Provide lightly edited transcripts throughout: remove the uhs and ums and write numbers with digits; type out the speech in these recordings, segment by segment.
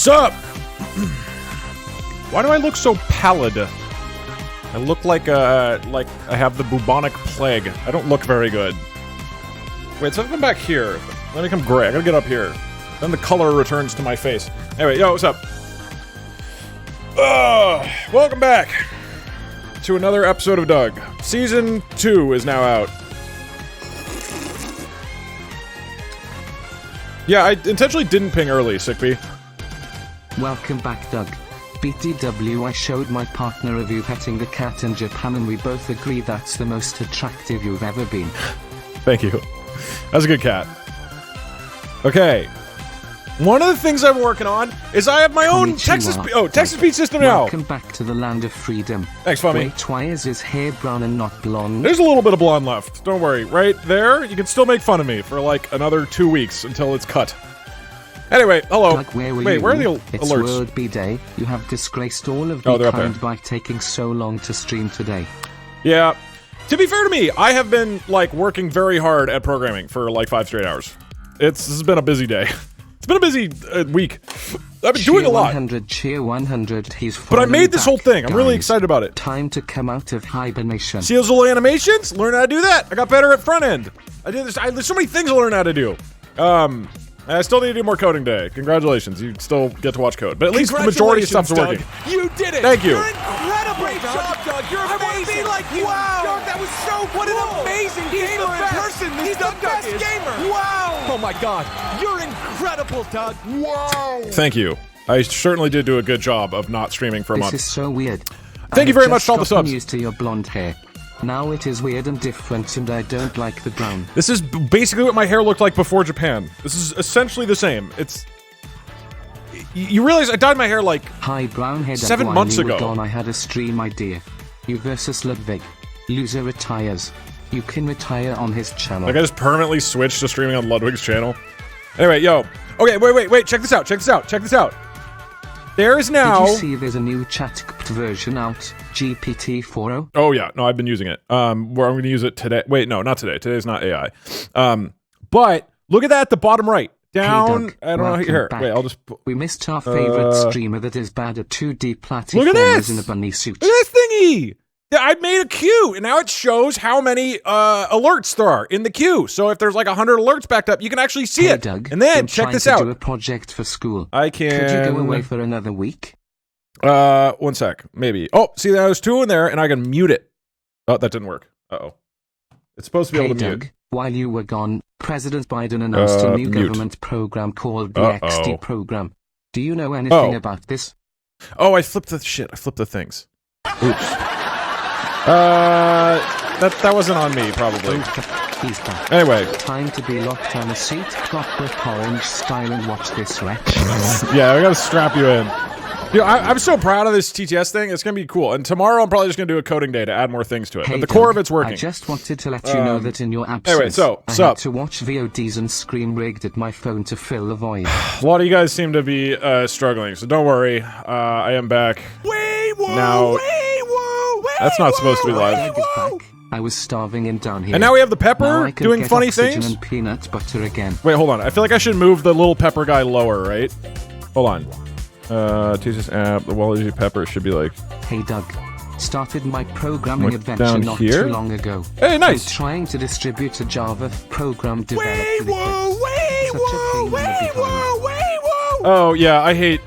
Sup? Why do I look so pallid? I look like I have the bubonic plague. I don't look very good. Wait, so I've been back here. Let me come gray. I gotta get up here. Then the color returns to my face. Anyway, yo, what's up? Welcome back to another episode of Doug. Season 2 is now out. Yeah, I intentionally didn't ping early, Sickbee. Welcome back, Doug. BTW, I showed my partner of you petting the cat in Japan and we both agree that's the most attractive you've ever been. Thank you. That's a good cat. Okay. One of the things I'm working on is I have my own Texas speech system now. Welcome back to the land of freedom. Thanks, Fummy. Wait, why is his hair brown and not blonde? There's a little bit of blonde left. Don't worry. Right there, you can still make fun of me for like another 2 weeks until it's cut. Anyway, hello. Doug, where Wait, where are the alerts? It's World B Day. You have disgraced all of mankind by taking so long to stream today. Yeah. To be fair to me, I have been like working very hard at programming for like 5 straight hours. This has been a busy day. It's been a busy week. I've been doing a lot. 100, cheer 100. He's but I made this whole thing. I'm really guys. excited about it. Time to come out of hibernation. See those little animations? Learn how to do that. I got better at front end. I did this. There's so many things to learn how to do. I still need to do more coding day. Congratulations. You still get to watch code. But at least the majority of stuff's working. You did it. Thank you. You're incredible. Great job, Doug. You're amazing. Like you. Wow. Doug, that was so cool. What an amazing gamer in person. He's the best gamer. Wow. Oh my God. You're incredible, Doug. Wow. Thank you. I certainly did do a good job of not streaming for a month. This is so weird. Thank you very much for all the subs. I'm used to your blonde hair. Now it is weird and different and I don't like the brown. This is basically what my hair looked like before Japan. This is essentially the same. It's... You realize I dyed my hair like... Hi, brown head. 7 months ago. Gone, I had a stream idea. You versus Ludwig. Loser retires. You can retire on his channel. Like I just permanently switched to streaming on Ludwig's channel. Anyway, yo. Okay, wait. Check this out. There is now... Did you see there's a new chat version out? GPT 4.0? Oh yeah, no, I've been using it. I'm going to use it today. Wait, no, not today. Today's not AI. But look at that at the bottom right. Down, hey Doug, I don't know here. Back. Wait, I'll just... We missed our favorite streamer that is bad at 2D platformers look at this! in a bunny suit. Look at this thingy! I made a queue, and now it shows how many alerts there are in the queue. So if there's like 100 alerts backed up, you can actually see it. Doug, and then check this out. Do a project for school. I can... Could you go away for another week? 1 sec, maybe. Oh, see, there's 2 in there, and I can mute it. Oh, that didn't work. Uh-oh. It's supposed to be able to Doug, mute. While you were gone, President Biden announced a new government program called the XD program. Do you know anything about this? Oh, I flipped the shit. I flipped the things. Oops. That wasn't on me, probably. He's back. Anyway. Time to be locked on a seat, clockwork orange style, and watch this wretch. Yeah, I gotta strap you in. Dude, I'm so proud of this TTS thing. It's gonna be cool. And tomorrow I'm probably just gonna do a coding day to add more things to it. Hey, but the Doug, core of it's working. I just wanted to let you know that in your absence, anyway, so, I had to watch VODs and scream rigged at my phone to fill the void. A lot of you guys seem to be struggling, so don't worry. I am back. Now, that's not supposed to be live. I was starving in down here. And now we have the pepper doing funny things. And peanut butter again. Wait, hold on. I feel like I should move the little pepper guy lower, right? Hold on. TCS app, the Waluigi pepper should be like... Hey Doug, started my programming adventure not here? too long ago. Hey, nice! I'm trying to distribute a Java program developed for the Oh, yeah, I hate...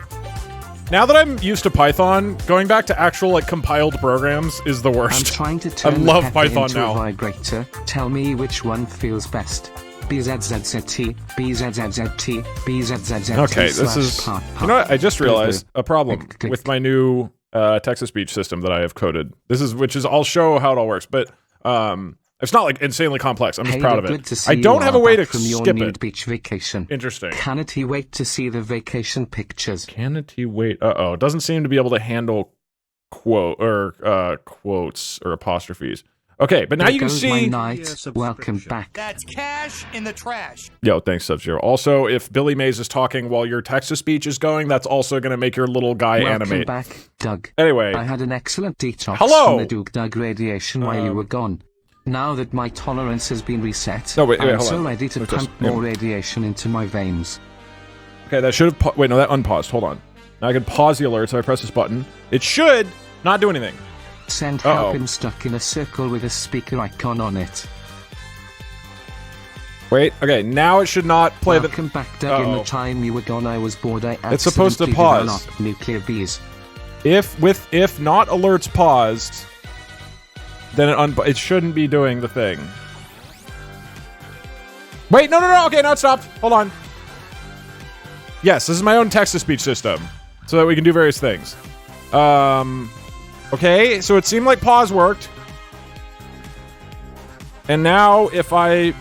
Now that I'm used to Python, going back to actual, like, compiled programs is the worst. I'm trying to turn I love the Python into now. A vibrator. Tell me which one feels best. BZZZT, BZZZT, BZZZT. Okay, this is... You know what? I just realized a problem with my new text-to-speech system that I have coded. I'll show how it all works, but it's not like insanely complex. I'm just proud of it. I don't have a way to skip it. Beach vacation. Interesting. Cannot he wait to see the vacation pictures? Cannot he wait? Uh-oh. It doesn't seem to be able to handle quotes or apostrophes. Okay, but now you can see... Welcome back. That's cash in the trash. Yo, thanks, Sub-Zero. Also, if Billy Mays is talking while your text-to-speech is going, that's also going to make your little guy animate. Welcome back, Doug. Anyway. I had an excellent detox from the Doug radiation while you were gone. Now that my tolerance has been reset, I'm so ready to pump more radiation into my veins. Okay, that should have... Wait, no, that unpaused. Hold on. Now I can pause the alert, so I press this button. It should not do anything. Send help him stuck in a circle with a speaker icon on it. Wait, okay, now it should not play the... Welcome back, Doug. In the time you were gone, I was bored. I it's supposed to pause. Nuclear bees. If not alerts paused, then it shouldn't be doing the thing. Wait, no, okay, now it stopped. Hold on. Yes, this is my own text-to-speech system, so that we can do various things. Okay, so it seemed like pause worked. And now, if I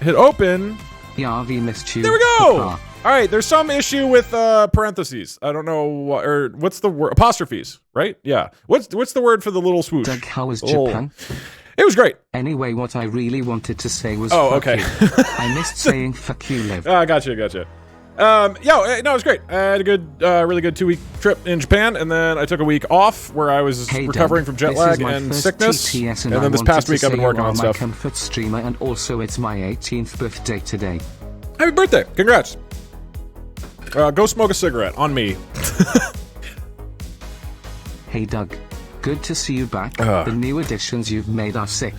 hit open... Yeah, we missed you. There we go! Alright, there's some issue with parentheses. I don't know what, or what's the word? Apostrophes, right? Yeah. What's the word for the little swoosh? Doug, how was Japan? It was great. Anyway, what I really wanted to say was okay. I missed saying fuck you, Liv. Gotcha. No, it was great. I had a good, really good 2-week trip in Japan, and then I took a week off where I was recovering from jet lag and sickness. And then this past week I've been working on stuff. I'm my comfort streamer, and also it's my 18th birthday today. Happy birthday! Congrats. Go smoke a cigarette on me. Hey Doug, good to see you back. The new additions you've made are sick.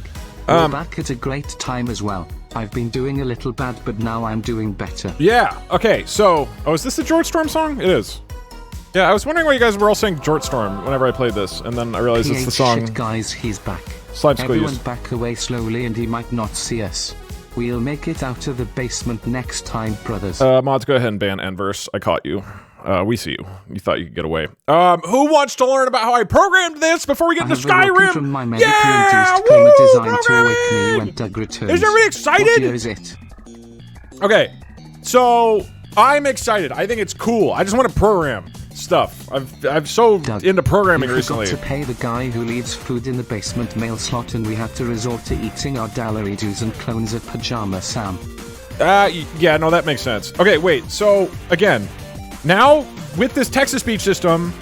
We're back at a great time as well. I've been doing a little bad, but now I'm doing better. Yeah, okay, so... Oh, is this the Jort Storm song? It is. Yeah, I was wondering why you guys were all saying Jort Storm whenever I played this, and then I realized it's the song... Shit, guys, he's back. Slime Everyone back away slowly and he might not see us. We'll make it out of the basement next time, brothers. Mods, go ahead and ban N-verse. I caught you. We see you. You thought you could get away. Who wants to learn about how I programmed this before we get into Skyrim? From my yeah! Woo! Designed to awaken me when Doug returns. Is everybody excited? What year is it? Okay, so I'm excited. I think it's cool. I just want to program stuff. I'm so Doug, into programming you recently. Forgot to pay the guy who leaves food in the basement mail slot, and we had to resort to eating our Dallaridos and clones at Pajama Sam. Yeah, no, that makes sense. Okay, wait. So again. Now, with this text-to-speech system...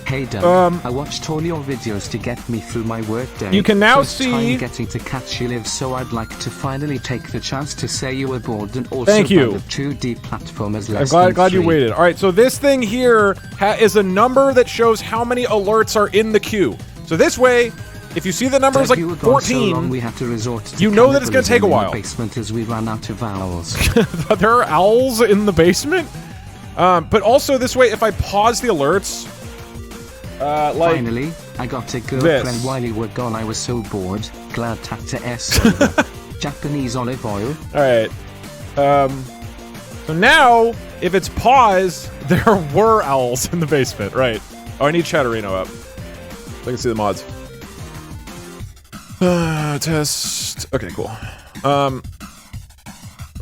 Hey Doug, I watched all your videos to get me through my work day. You can now First see... time getting to catch you live, so I'd like to finally take the chance to say you were bored and also Thank you. of 2D platformers less I'm glad you waited. Alright, so this thing here is a number that shows how many alerts are in the queue. So this way, if you see the number is like 14, so long, we have to resort to you know that it's going to take a while. In the basement as we ran out of owls. There are owls in the basement? But also this way, if I pause the alerts, like finally, I got a girlfriend while you were gone. I was so bored. Glad to S over. Japanese olive oil. All right. So now, if it's paused, there were owls in the basement, right? Oh, I need Chatterino up. So I can see the mods. Test. Okay, cool.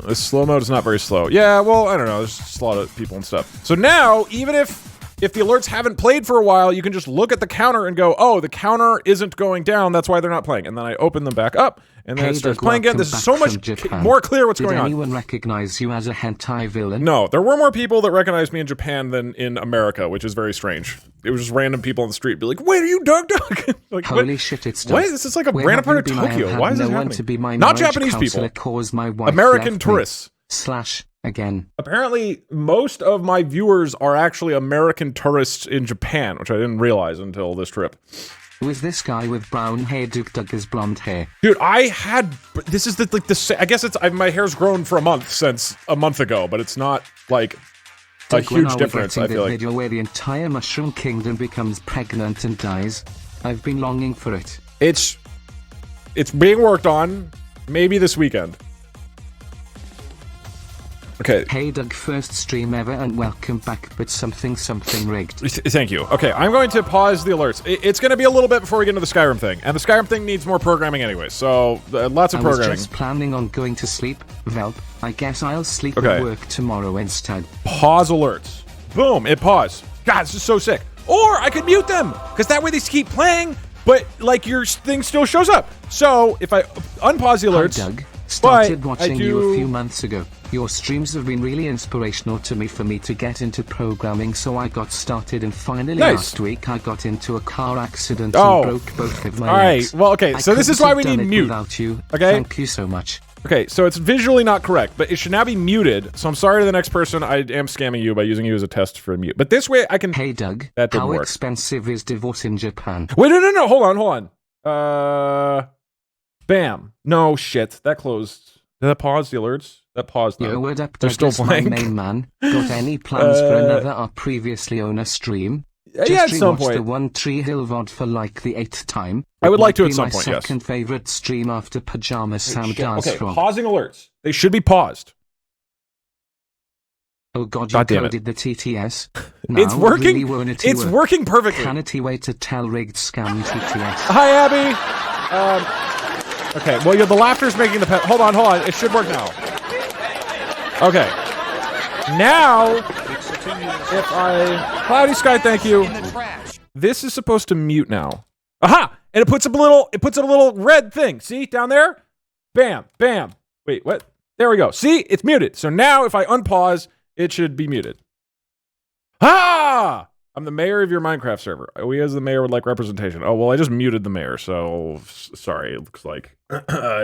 The slow mode is not very slow. Yeah, well, I don't know. There's just a lot of people and stuff. So now, even if the alerts haven't played for a while, you can just look at the counter and go, oh, the counter isn't going down. That's why they're not playing. And then I open them back up, and then it starts playing again. This is so much more clear what's going on. Did anyone recognize you as a hentai villain? No, there were more people that recognized me in Japan than in America, which is very strange. It was just random people on the street be like, wait, are you Doug? Like, holy shit, it's Doug. What? This is like a random part of Tokyo. Why is this happening? Not Japanese people. American tourists. Again. Apparently, most of my viewers are actually American tourists in Japan, which I didn't realize until this trip. Who is this guy with brown hair? Doug has blonde hair. Dude, this is I guess my hair's grown for a month since a month ago, but it's not like a huge difference, I feel like. Video where the entire Mushroom Kingdom becomes pregnant and dies. I've been longing for it. It's being worked on, maybe this weekend. Okay. Hey Doug, first stream ever and welcome back, but something rigged. Thank you. Okay, I'm going to pause the alerts. It's going to be a little bit before we get into the Skyrim thing, and the Skyrim thing needs more programming anyway, so lots of programming. I was just planning on going to sleep, Velp. I guess I'll sleep at work tomorrow instead. Pause alerts. Boom, it paused. God, this is so sick. Or I could mute them, because that way they keep playing, but like your thing still shows up. So if I unpause the alerts... Hi, Doug. Started watching you a few months ago. Your streams have been really inspirational to me for me to get into programming, so I got started, and finally last week I got into a car accident and broke both of my legs. Alright, well, okay, so this is why we need mute. Without you. Okay? Thank you so much. Okay, so it's visually not correct, but it should now be muted. So I'm sorry to the next person. I am scamming you by using you as a test for a mute. But this way I can... Hey, Doug. That didn't how work. expensive is divorce in Japan? Wait, no. Hold on. Bam. No, shit. That closed. Did that pause the alerts? That paused them. Yo, what up, They're Doug? still My blank. main man. Got any plans for another or previously own a stream? Yeah, at Just some rewatched point. the One Tree Hill VOD for like the 8th time. I would It like to might at be some my point, yes. second favorite stream after Pajamas Sam does Okay, from. pausing alerts. They should be paused. Oh god, you God damn it. coded the TTS. It's Now, working. really wanna to It's work. working perfectly. Can't wait to tell rigged scam TTS. Hi, Abby. Okay, well, the laughter's making the... Hold on. It should work now. Okay. Now, if I... Cloudy Sky, thank you. This is supposed to mute now. Aha! And it puts up a little red thing. See? Down there? Bam. Wait, what? There we go. See? It's muted. So now, if I unpause, it should be muted. Ah! I'm the mayor of your Minecraft server. We as the mayor would like representation. Oh, well, I just muted the mayor, so sorry. It looks like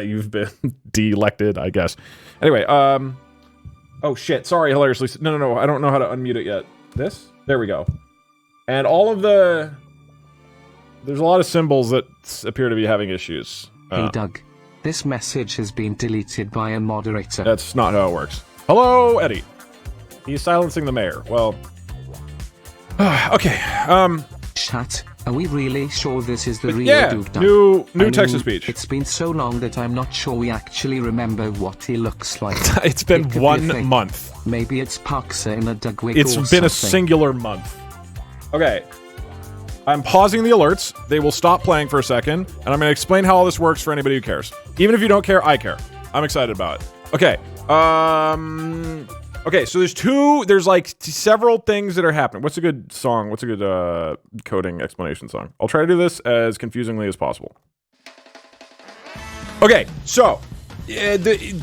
you've been de-elected, I guess. Anyway, oh, shit. Sorry, hilariously. No. I don't know how to unmute it yet. This? There we go. And all of the... There's a lot of symbols that appear to be having issues. Hey Doug, this message has been deleted by a moderator. That's not how it works. Hello, Eddie. He's silencing the mayor. Well... okay, Chat, are we really sure this is the real yeah, Doug? new I text to mean, speech. It's been so long that I'm not sure we actually remember what he looks like. It's been It could be a 1 thing. month. Maybe it's Parkser in a Doug wig It's or been a something. singular month. Okay. I'm pausing the alerts. They will stop playing for a second, and I'm going to explain how all this works for anybody who cares. Even if you don't care, I care. I'm excited about it. Okay. Okay, so there's like several things that are happening. What's a good song? What's a good coding explanation song? I'll try to do this as confusingly as possible. Okay, so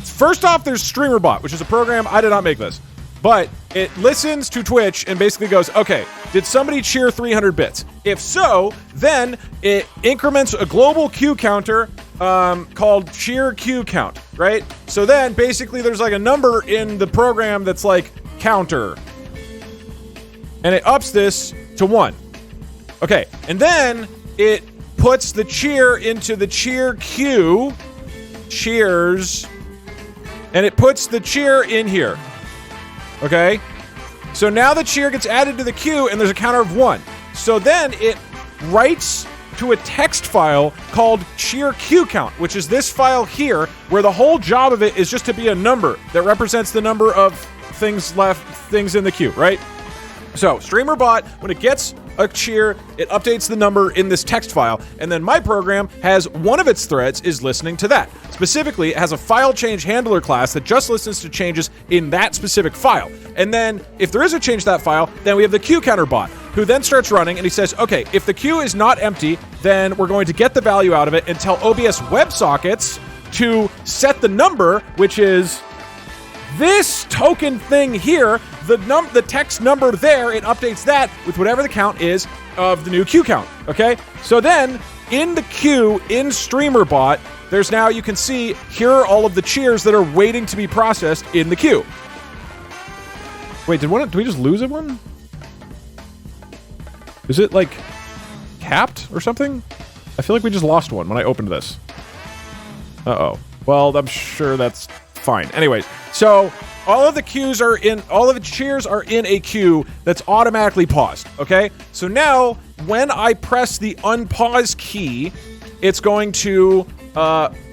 first off, there's StreamerBot, which is a program. I did not make this, but it listens to Twitch and basically goes, okay, did somebody cheer 300 bits? If so, then it increments a global Q counter called cheer Q count, right? So then basically there's like a number in the program that's like counter, and it ups this to 1. Okay, and then it puts the cheer into the cheer Q, cheers, and it puts the cheer in here. Okay? So now the cheer gets added to the queue and there's a counter of 1. So then it writes to a text file called cheer queue count, which is this file here, where the whole job of it is just to be a number that represents the number of things in the queue, right? So StreamerBot, when it gets a cheer, it updates the number in this text file, and then my program has one of its threads is listening to that. Specifically, it has a file change handler class that just listens to changes in that specific file. And then if there is a change to that file, then we have the queue counter bot, who then starts running and he says, okay, if the queue is not empty, then we're going to get the value out of it and tell OBS WebSockets to set the number, which is this token thing here, the text number there, it updates that with whatever the count is of the new queue count, okay? So then, in the queue, in StreamerBot, there's now, you can see, here are all of the cheers that are waiting to be processed in the queue. Wait, did we just lose one? Is it, like, capped or something? I feel like we just lost one when I opened this. Uh-oh. Well, I'm sure that's fine. Anyways, so all of the cheers are in a queue that's automatically paused, okay? So now, when I press the unpause key, it's going to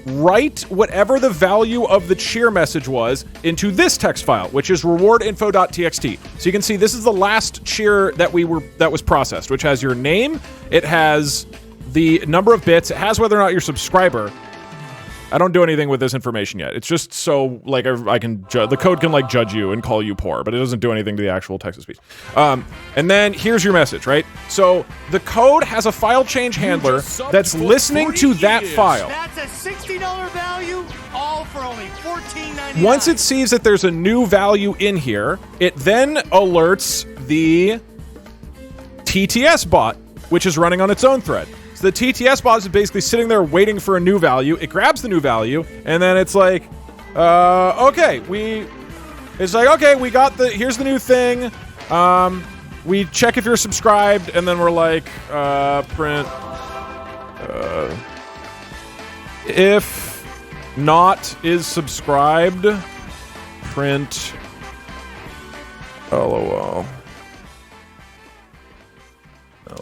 write whatever the value of the cheer message was into this text file, which is rewardinfo.txt. So you can see this is the last cheer that was processed, which has your name, it has the number of bits, it has whether or not you're a subscriber. I don't do anything with this information yet. It's just so, like, I can the code can, like, judge you and call you poor, but it doesn't do anything to the actual text-to-speech. And then here's your message, right? So the code has a file change handler that's listening to that file. That's a $60 value, all for only $14.99. Once it sees that there's a new value in here, it then alerts the TTS bot, which is running on its own thread. So the TTS bot is basically sitting there waiting for a new value. It grabs the new value, and then it's like, Okay, it's like, okay, we got here's the new thing. We check if you're subscribed, and then we're like, print, if not is subscribed, print, LOL.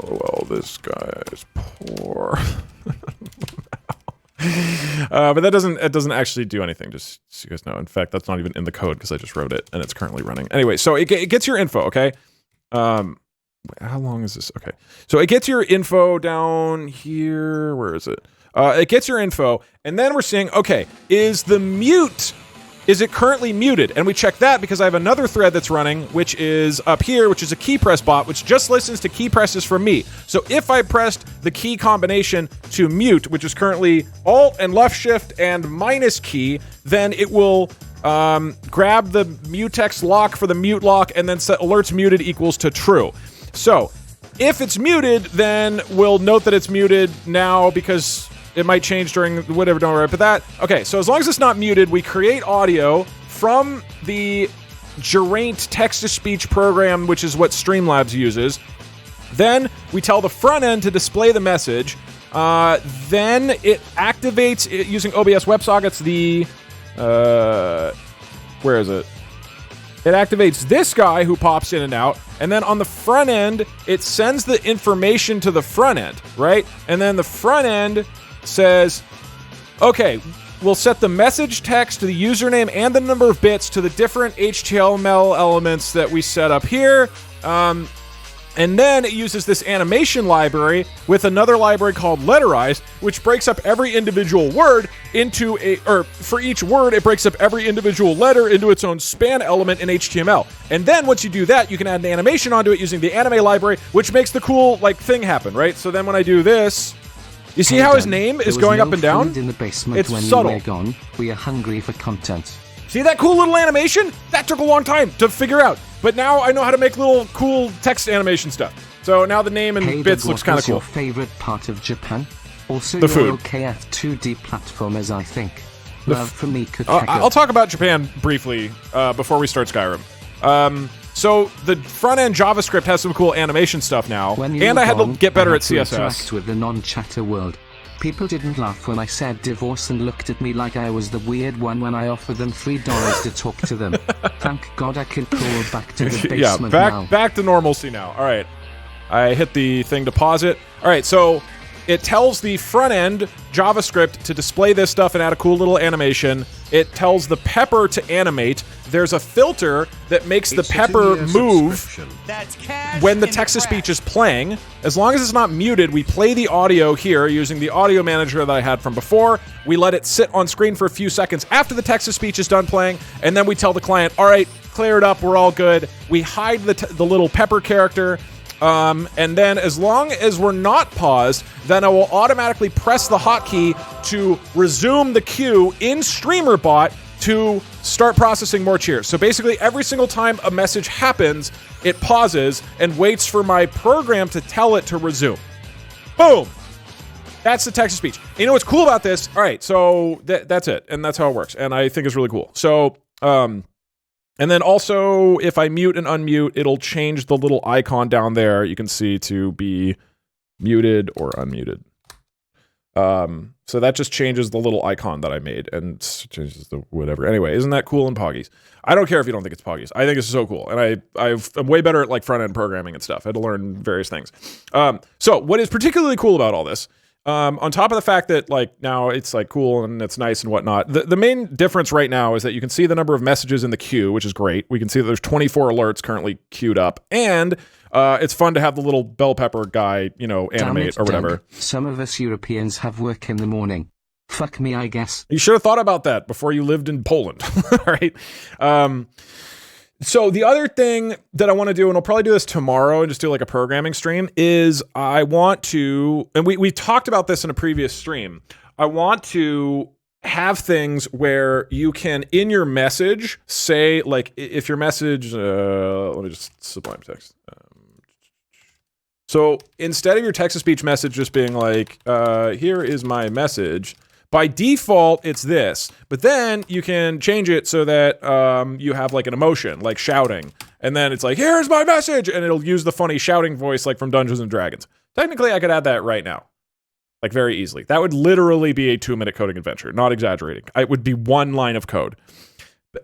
LOL, this guy is poor. But it doesn't actually do anything, just so you guys know. In fact, that's not even in the code because I just wrote it and it's currently running. Anyway, so it gets your info, okay? How long is this? Okay. So it gets your info down here. Where is it? It gets your info, and then we're seeing, okay, is it currently muted? And we check that because I have another thread that's running, which is up here, which is a key press bot, which just listens to key presses from me. So if I pressed the key combination to mute, which is currently Alt and left shift and minus key, then it will grab the mutex lock for the mute lock and then set alerts muted equals to true. So if it's muted, then we'll note that it's muted now because it might change during whatever, don't worry about that. Okay, so as long as it's not muted, we create audio from the Geraint text-to-speech program, which is what Streamlabs uses. Then we tell the front end to display the message. Then it activates it using OBS WebSockets where is it? It activates this guy who pops in and out, and then on the front end, it sends the information to the front end, right? And then the front end says, okay, we'll set the message text to the username and the number of bits to the different HTML elements that we set up here. And then it uses this animation library with another library called Letterize, which breaks up every individual word into for each word, it breaks up every individual letter into its own span element in HTML. And then once you do that, you can add an animation onto it using the anime library, which makes the cool, thing happen, right? So then when I do this, you see how his name is going up and down? In the basement it's when subtle. You were gone. We are hungry for content. See that cool little animation? That took a long time to figure out. But now I know how to make little cool text animation stuff. So now the name and bits looks kind of cool. What's your favorite part of Japan? Also, the your food. OKF 2D platformers, I think. Love for me, I'll talk about Japan briefly before we start Skyrim. So the front-end JavaScript has some cool animation stuff now, and I had to get better at CSS. Interact with the non-chatter world. People didn't laugh when I said divorce and looked at me like I was the weird one when I offered them $3 to talk to them. Thank God I can crawl back to the basement now. Back to normalcy now. All right. I hit the thing to pause it. All right, so it tells the front-end JavaScript to display this stuff and add a cool little animation. It tells the pepper to animate. There's a filter that makes the pepper move when the text-to-speech is playing. As long as it's not muted, we play the audio here using the audio manager that I had from before. We let it sit on screen for a few seconds after the text-to-speech is done playing, and then we tell the client, all right, clear it up, we're all good. We hide the little pepper character. And then as long as we're not paused, then I will automatically press the hotkey to resume the queue in StreamerBot to start processing more cheers. So basically every single time a message happens, it pauses and waits for my program to tell it to resume. Boom! That's the text-to-speech. You know what's cool about this? All right, so that's it. And that's how it works. And I think it's really cool. So, and then also, if I mute and unmute, it'll change the little icon down there, you can see, to be muted or unmuted. So that just changes the little icon that I made and changes the whatever. Anyway, isn't that cool in Poggies? I don't care if you don't think it's Poggies. I think it's so cool. And I'm way better at front-end programming and stuff. I had to learn various things. So what is particularly cool about all this, on top of the fact that now it's cool and it's nice and whatnot, the main difference right now is that you can see the number of messages in the queue, which is great. We can see that there's 24 alerts currently queued up, and it's fun to have the little bell pepper guy, animate or whatever. Doug. Some of us Europeans have work in the morning. Fuck me, I guess. You should have thought about that before you lived in Poland, right? So the other thing that I want to do, and I'll probably do this tomorrow and just do a programming stream, is I want to, and we talked about this in a previous stream, I want to have things where you can, in your message, say, if your message, let me just Sublime Text. So instead of your text-to-speech message just being here is my message, By default, it's this, but then you can change it so that you have like an emotion, like shouting, and then it's like, here's my message, and it'll use the funny shouting voice like from Dungeons and Dragons. Technically, I could add that right now, like very easily. That would literally be a 2-minute coding adventure, not exaggerating. It would be 1 line of code.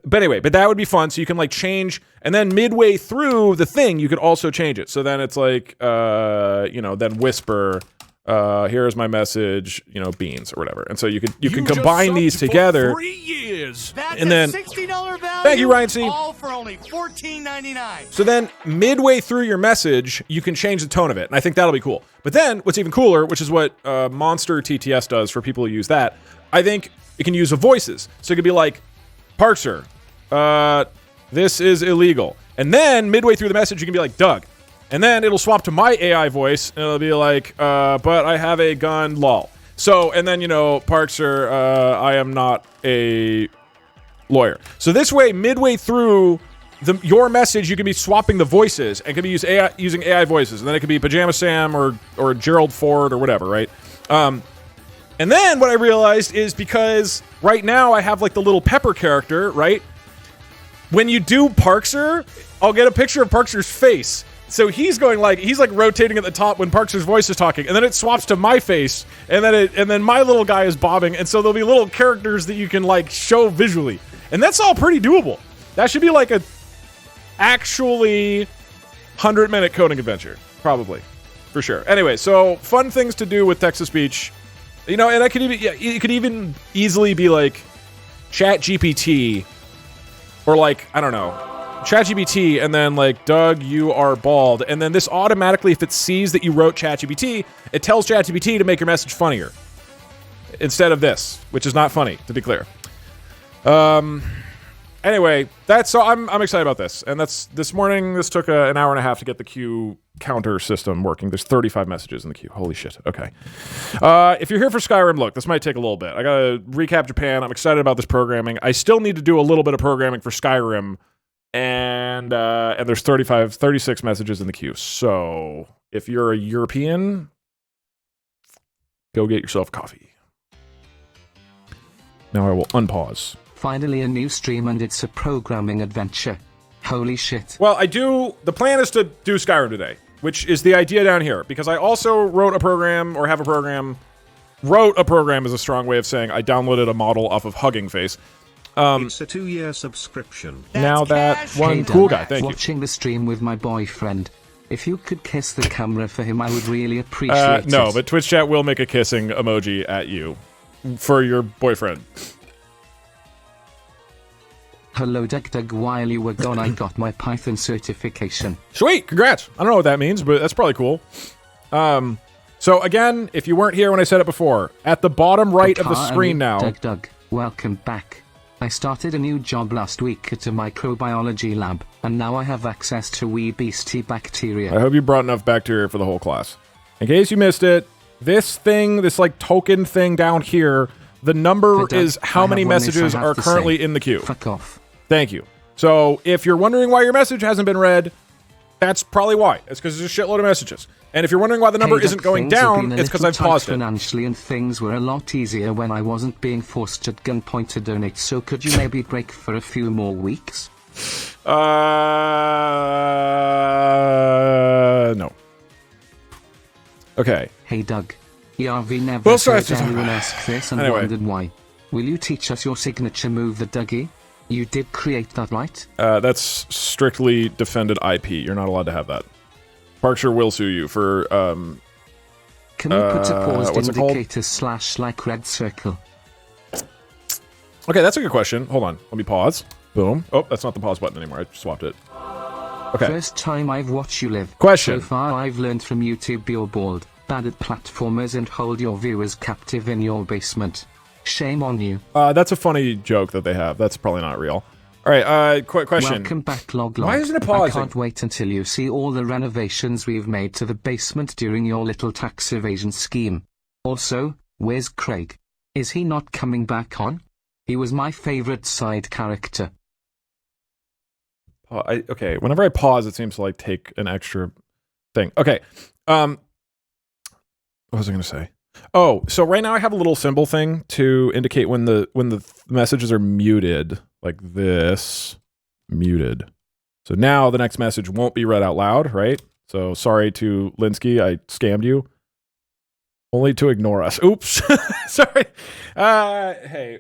But anyway, that would be fun. So you can like change, and then midway through the thing, you could also change it. So then it's like, then whisper, here's my message, beans or whatever. And so you can combine these together. 3 years. That's and then, a $60 value. Thank you, Ryan C. All for only $14.99. So then midway through your message, you can change the tone of it. And I think that'll be cool. But then what's even cooler, which is what Monster TTS does for people who use that, I think it can use the voices. So it could be like, Parkser, this is illegal. And then midway through the message, you can be like, Doug. And then it'll swap to my AI voice, and it'll be like, but I have a gun, lol. So, and then, Parkser, I am not a lawyer. So this way, midway through your message, you can be swapping the voices, and can be using AI voices. And then it could be Pajama Sam or Gerald Ford or whatever, right? And then what I realized is because right now I have like the little Pepper character, right? When you do Parkser, I'll get a picture of Parkser's face. So he's rotating at the top when Parkser's voice is talking, and then it swaps to my face, and then my little guy is bobbing, and so there'll be little characters that you can like show visually. And that's all pretty doable. That should be like a actually 100-minute coding adventure, probably. For sure. Anyway, so fun things to do with text-to-speech. And I could even, it could even easily be like ChatGPT, or like, I don't know, ChatGPT, and then like, Doug, you are bald. And then this automatically, if it sees that you wrote ChatGPT, it tells ChatGPT to make your message funnier. Instead of this, which is not funny, to be clear. Anyway, so I'm excited about this. And this morning, this took an hour and a half to get the queue counter system working. There's 35 messages in the queue. Holy shit. Okay. If you're here for Skyrim, look, this might take a little bit. I gotta recap Japan. I'm excited about this programming. I still need to do a little bit of programming for Skyrim. And there's 36 messages in the queue. So if you're a European, go get yourself coffee. Now I will unpause. Finally a new stream, and it's a programming adventure. Holy shit. Well, the plan is to do Skyrim today, which is the idea down here, because I also wrote a program, or have a program. Wrote a program is a strong way of saying I downloaded a model off of Hugging Face. It's a 2-year subscription. Now that cash. one Hey, cool Dan, guy, thank you. Watching the stream with my boyfriend. If you could kiss the camera for him, I would really appreciate it. No, but Twitch chat will make a kissing emoji at you for your boyfriend. Hello Doug, while you were gone I got my Python certification. Sweet, congrats. I don't know what that means, but that's probably cool. So again, if you weren't here when I said it before, at the bottom right of the screen now. Doug, welcome back. I started a new job last week at a microbiology lab, and now I have access to wee beastie bacteria. I hope you brought enough bacteria for the whole class. In case you missed it, this like token thing down here, the number is how many messages are currently in the queue. Fuck off. Thank you. So if you're wondering why your message hasn't been read, that's probably why. It's because there's a shitload of messages. And if you're wondering why the number isn't going down, it's because I've paused it. Financially, and things were a lot easier when I wasn't being forced at gunpoint to donate. So could you maybe break for a few more weeks? No. Okay. Hey Doug. ERV never heard anyone ask this and Anyway. wondered why. Will you teach us your signature move, the Dougie? You did create that, right? That's strictly defended IP. You're not allowed to have that. Parkshire will sue you for, Can you put a paused what's it called? indicator / like red circle? Okay, that's a good question. Hold on. Let me pause. Boom. Oh, that's not the pause button anymore. I just swapped it. Okay. First time I've watched you live. Question. So far I've learned from YouTube you're bald, bad at platformers, and hold your viewers captive in your basement. Shame on you. That's a funny joke that they have. That's probably not real. All right, quick question. Welcome back, Log. Why isn't it I pausing? can't wait until you see all the renovations we've made to the basement during your little tax evasion scheme. Also, where's Craig? Is he not coming back on? He was my favorite side character. Okay, whenever I pause, it seems to like take an extra thing. Okay, what was I going to say? Oh, so right now I have a little symbol thing to indicate when the messages are muted, like this, muted. So now the next message won't be read out loud, right? So sorry to Linsky, I scammed you. Only to ignore us. Oops. Sorry. Hey,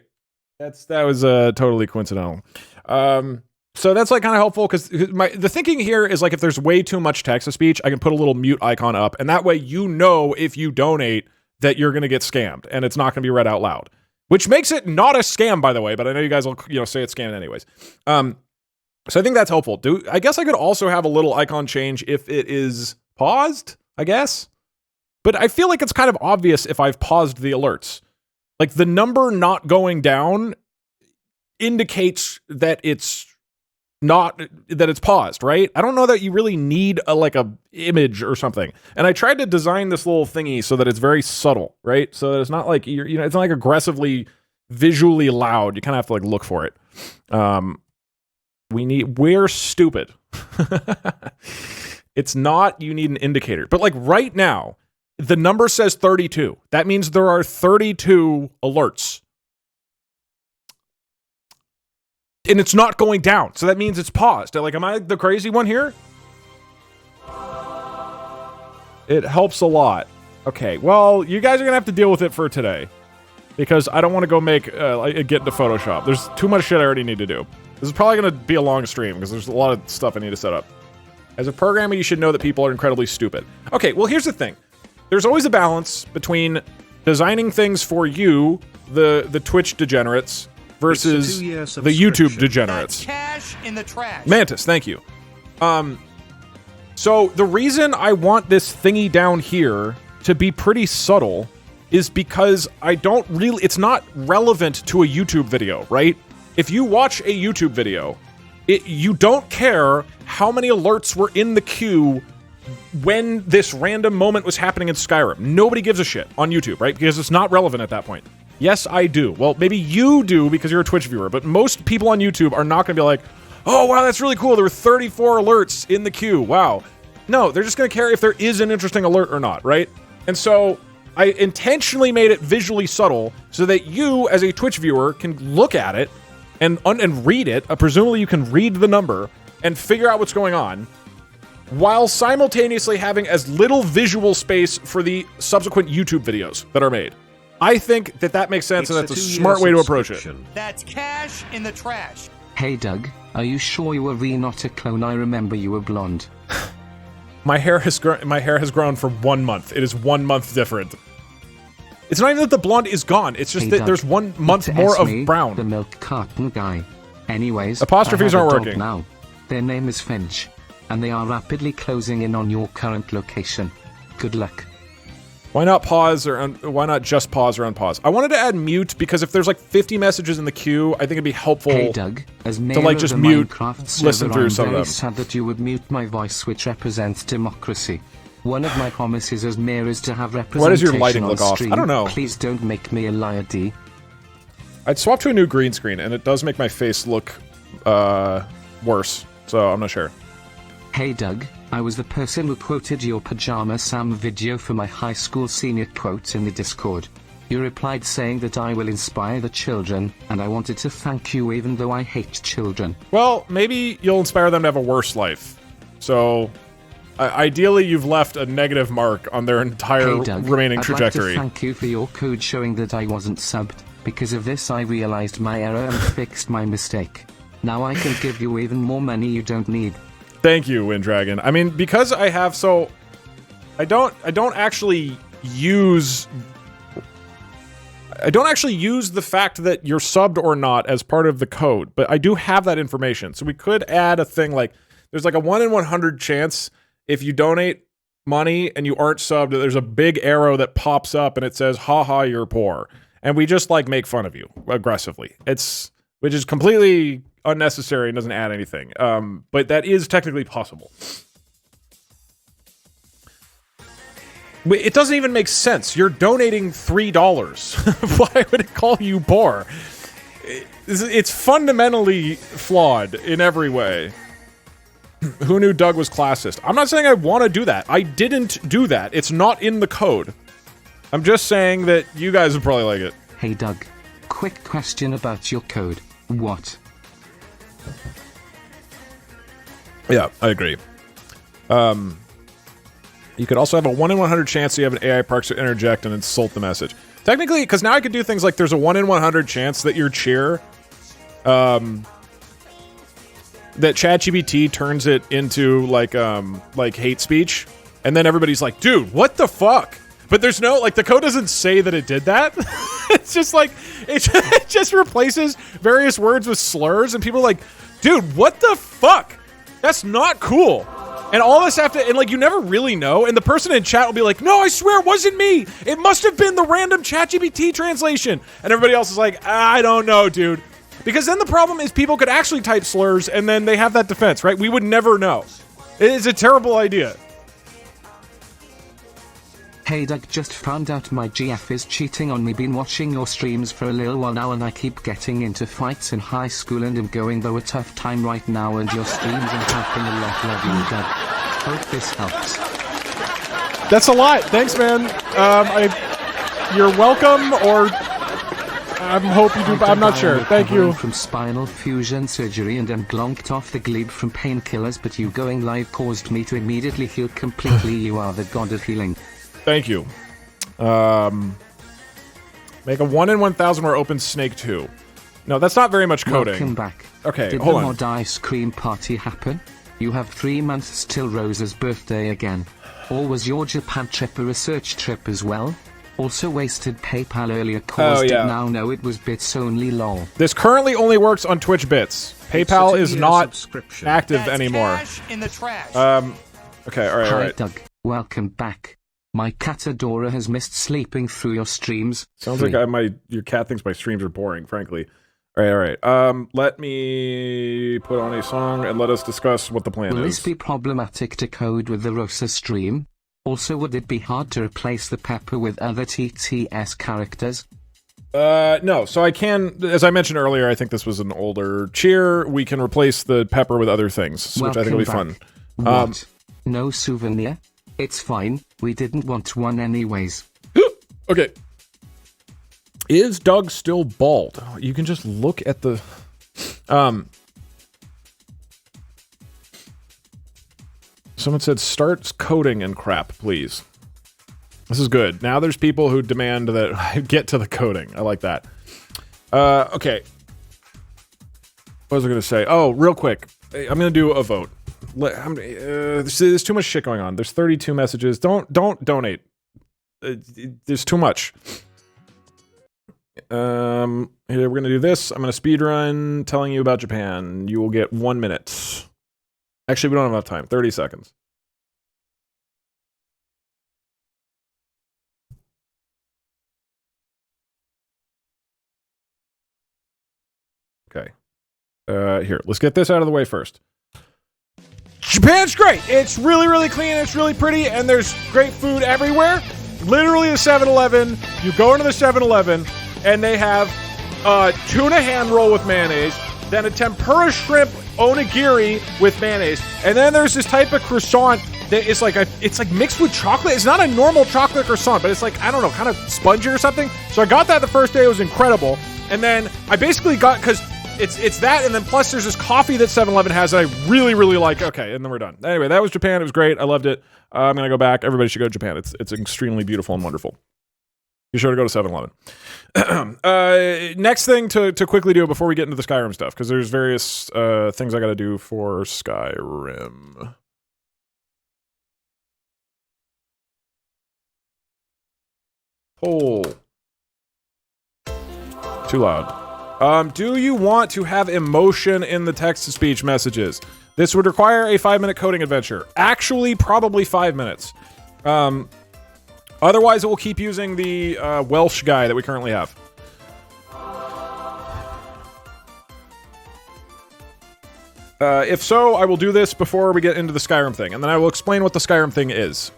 that was totally coincidental. So that's like kind of helpful because the thinking here is like if there's way too much text to speech, I can put a little mute icon up, and that way you know if you donate that you're going to get scammed and it's not going to be read out loud, which makes it not a scam, by the way. But I know you guys will say it's scammed anyways. So I think that's helpful. I guess I could also have a little icon change if it is paused, I guess. But I feel like it's kind of obvious if I've paused the alerts. Like the number not going down indicates that it's paused, right? I don't know that you really need a image or something. And I tried to design this little thingy so that it's very subtle, right? So that it's not like it's not like aggressively visually loud. You kind of have to like look for it. We're stupid. It's not you need an indicator. But like right now, the number says 32. That means there are 32 alerts. And it's not going down. So that means it's paused. Like, am I the crazy one here? It helps a lot. Okay, well, you guys are going to have to deal with it for today. Because I don't want to go get into Photoshop. There's too much shit I already need to do. This is probably going to be a long stream because there's a lot of stuff I need to set up. As a programmer, you should know that people are incredibly stupid. Okay, well, here's the thing. There's always a balance between designing things for you, the Twitch degenerates, versus the YouTube degenerates. Cash in the trash. Mantis, thank you. So the reason I want this thingy down here to be pretty subtle is because it's not relevant to a YouTube video, right? If you watch a YouTube video, you don't care how many alerts were in the queue when this random moment was happening in Skyrim. Nobody gives a shit on YouTube, right? Because it's not relevant at that point. Yes, I do. Well, maybe you do because you're a Twitch viewer, but most people on YouTube are not going to be like, oh, wow, that's really cool. There were 34 alerts in the queue. Wow. No, they're just going to care if there is an interesting alert or not, right? And so I intentionally made it visually subtle so that you, as a Twitch viewer, can look at it and read it. Presumably you can read the number and figure out what's going on, while simultaneously having as little visual space for the subsequent YouTube videos that are made. I think that makes sense, and that's a smart way to approach it. That's cash in the trash. Hey Doug, are you sure you were not a clone? I remember you were blonde. My hair has grown for 1 month. It is 1 month different. It's not even that the blonde is gone. It's just that Doug, there's 1 month more of brown. The milk carton guy. Anyways, apostrophes aren't working now. Their name is Finch, and they are rapidly closing in on your current location. Good luck. Why not pause why not just pause or unpause? I wanted to add mute because if there's like 50 messages in the queue, I think it'd be helpful hey Doug, as to like just mute, listen through some of them. I'm very sad that you would mute my voice, which represents democracy. One of my promises as mayor is to have representation. Why does your lighting look off? I don't know. Please don't make me a liar, D. I'd swap to a new green screen, and it does make my face look worse, so I'm not sure. Hey Doug, I was the person who quoted your Pajama Sam video for my high school senior quote in the Discord. You replied saying that I will inspire the children, and I wanted to thank you even though I hate children. Well, maybe you'll inspire them to have a worse life. So, ideally you've left a negative mark on their entire remaining trajectory. I'd like to thank you for your code showing that I wasn't subbed. Because of this I realized my error and fixed my mistake. Now I can give you even more money you don't need. Thank you, Winddragon. I mean, because I have I don't actually use the fact that you're subbed or not as part of the code, but I do have that information. So we could add a thing like there's like a 1 in 100 chance if you donate money and you aren't subbed, there's a big arrow that pops up and it says, haha, you're poor. And we just like make fun of you aggressively. Which is completely unnecessary and doesn't add anything. But that is technically possible. It doesn't even make sense. You're donating $3. Why would it call you poor? It's fundamentally flawed in every way. Who knew Doug was classist? I'm not saying I want to do that. I didn't do that. It's not in the code. I'm just saying that you guys would probably like it. Hey Doug, quick question about your code. What? Yeah, I agree. You could also have a 1 in 100 chance you have an AI parks to interject and insult the message. Technically, because now I could do things like there's a 1 in 100 chance that your cheer, that ChatGPT turns it into like hate speech, and then everybody's like, dude, what the fuck? But there's no, like, the code doesn't say that it did that. It's just like, it just replaces various words with slurs, and people are like, dude, what the fuck? That's not cool. And all of us have to, and like, you never really know, and the person in chat will be like, no, I swear it wasn't me. It must have been the random ChatGPT translation. And everybody else is like, I don't know, dude. Because then the problem is people could actually type slurs, and then they have that defense, right? We would never know. It is a terrible idea. Hey Doug, just found out my GF is cheating on me. Been watching your streams for a little while now, and I keep getting into fights in high school and am going through a tough time right now, and your streams are helping a lot. Love you, Doug. Hope this helps. That's a lot. Thanks, man. You're welcome, or I hope you do. I'm not sure. Thank you. From spinal fusion surgery and am glonked off the glebe from painkillers, but you going live caused me to immediately heal completely. You are the god of healing. Thank you. Make a 1 in 1,000 where open snake 2. No, that's not very much coding. Welcome back. Okay, Did hold the on. mod ice cream party happen? You have 3 months till Rosa's birthday again. Or was your Japan trip a research trip as well? Also wasted PayPal earlier caused it now know it was bits only lol. This currently only works on Twitch bits. PayPal is not active anymore. Cash in the trash. Okay, alright, Hi alright. Doug, welcome back. My cat Adora has missed sleeping through your streams. Sounds like your cat thinks my streams are boring, frankly. Alright. Let me put on a song and let us discuss what the plan Will is. this be problematic to code with the Rosa stream? Also, would it be hard to replace the Pepper with other TTS characters? No. So I can, as I mentioned earlier, I think this was an older cheer. We can replace the Pepper with other things, which I think will be fun. What? No souvenir? It's fine. We didn't want one anyways. Okay. Is Doug still bald? You can just look at the... Someone said, start coding and crap, please. This is good. Now there's people who demand that I get to the coding. I like that. Okay. What was I going to say? Oh, real quick. I'm going to do a vote. There's too much shit going on. There's 32 messages. Don't donate. There's too much. Here, we're gonna do this. I'm gonna speedrun telling you about Japan. You will get 1 minute. Actually, we don't have enough time. 30 seconds. Okay. Here, let's get this out of the way first. Japan's great. It's really, really clean. It's really pretty, and there's great food everywhere. Literally a 7-Eleven. You go into the 7-Eleven, and they have a tuna hand roll with mayonnaise, then a tempura shrimp onigiri with mayonnaise, and then there's this type of croissant that is like it's like mixed with chocolate. It's not a normal chocolate croissant, but it's like, I don't know, kind of spongy or something. So I got that the first day. It was incredible. And then I basically got, because it's that, and then plus there's this coffee that 7-Eleven has that I really, really like. Okay, and then we're done. Anyway, that was Japan. It was great. I loved it. I'm going to go back. Everybody should go to Japan. It's extremely beautiful and wonderful. Be sure to go to 7-Eleven. Next thing to quickly do before we get into the Skyrim stuff, because there's various things I got to do for Skyrim. Poll. Too loud. Do you want to have emotion in the text-to-speech messages? This would require a 5-minute coding adventure. Actually, probably 5 minutes. Otherwise, it will keep using the Welsh guy that we currently have. If so, I will do this before we get into the Skyrim thing, and then I will explain what the Skyrim thing is.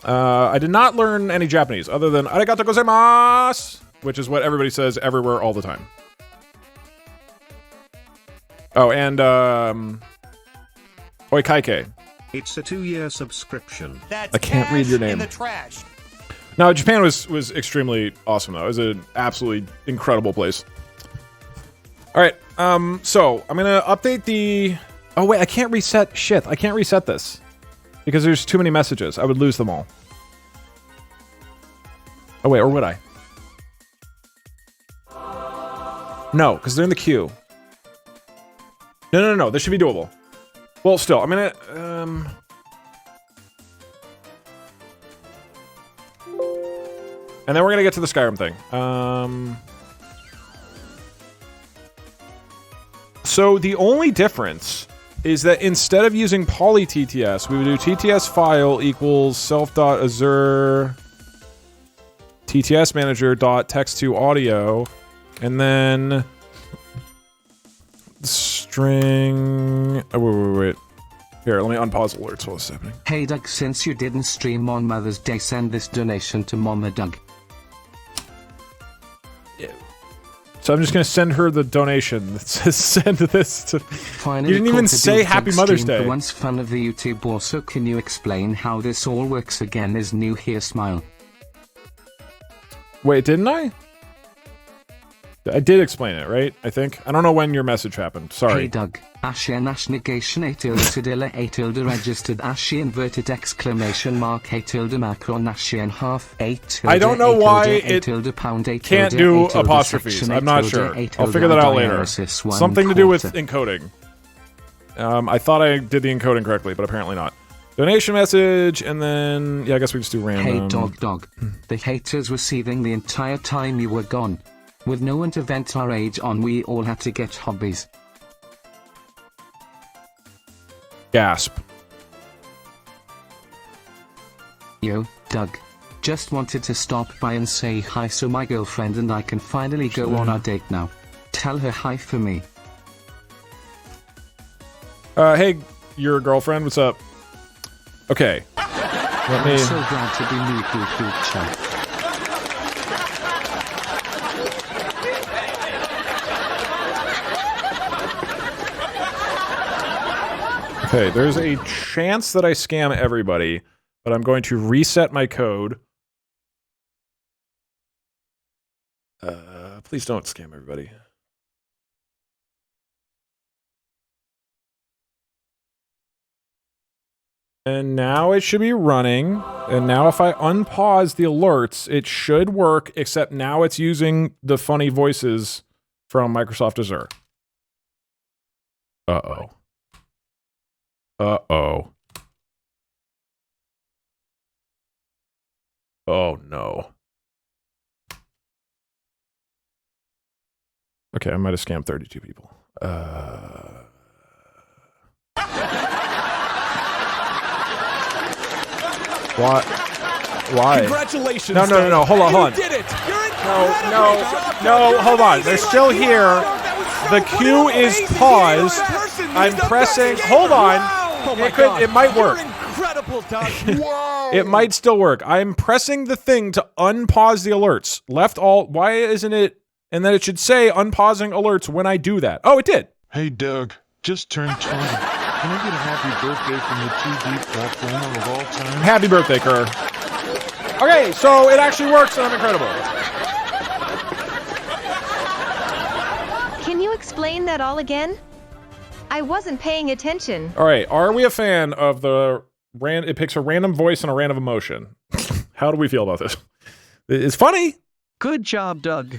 I did not learn any Japanese, other than arigato gozaimasu, which is what everybody says everywhere all the time. Oh, and oikaike. It's a 2-year subscription. That's I can't read your cash name. in the trash. No, Japan was extremely awesome though. It was an absolutely incredible place. All right, so I'm gonna update the. Oh wait, I can't reset. Shit, I can't reset this because there's too many messages. I would lose them all. Oh wait, or would I? No, because they're in the queue. No. This should be doable. Well, still, I'm gonna. And then we're gonna get to the Skyrim thing. So the only difference is that instead of using poly TTS, we would do TTS file equals self.azure TTS manager dot text to audio, and then string. Oh, wait. Here, let me unpause alerts while it's happening. Hey Doug, since you didn't stream on Mother's Day, send this donation to Mama Doug. So I'm just gonna send her the donation that says send this to. Finally, you didn't even say Happy Mother's Day. For once fun of the YouTube. Also, can you explain how this all works again? Is new here, smile. Wait, didn't I? I did explain it, right? I think. I don't know when your message happened. Sorry. Hey Doug, Ashen Ash negation A tilde Tadilla A tilde registered Ashy inverted exclamation mark A tilde macron Ashen half A tilde. I don't know why it pound A can't do apostrophes. I'm not sure. I'll figure that out later. Something to do with encoding. I thought I did the encoding correctly, but apparently not. Donation message, and then yeah, I guess we just do random. Hey Dog. The haters were seething the entire time you were gone. With no one to vent our age on, we all had to get hobbies. Gasp. Yo, Doug. Just wanted to stop by and say hi so my girlfriend and I can finally go on our date now. Tell her hi for me. Hey, your girlfriend, what's up? Okay. I'm so glad to be new chat. Okay, there's a chance that I scam everybody, but I'm going to reset my code. Please don't scam everybody. And now it should be running. And now if I unpause the alerts, it should work, except now it's using the funny voices from Microsoft Azure. Uh-oh. Uh-oh. Oh, no. Okay, I might have scammed 32 people. What? Why? Congratulations. No. Hold on. You did it. You're No, hold on. They're still here. The queue is paused. I'm pressing. Hold on. It might work. You're incredible, Doug. Wow. It might still work. I'm pressing the thing to unpause the alerts. Left alt. Why isn't it? And then it should say unpausing alerts when I do that. Oh, it did. Hey, Doug. Just turned 20. Can I get a happy birthday from the 2D platformer of all time? Happy birthday, Kerr. Okay, so it actually works and I'm incredible. Can you explain that all again? I wasn't paying attention. All right, are we a fan of the it picks a random voice and a random emotion? How do we feel about this? It's funny. Good job, Doug.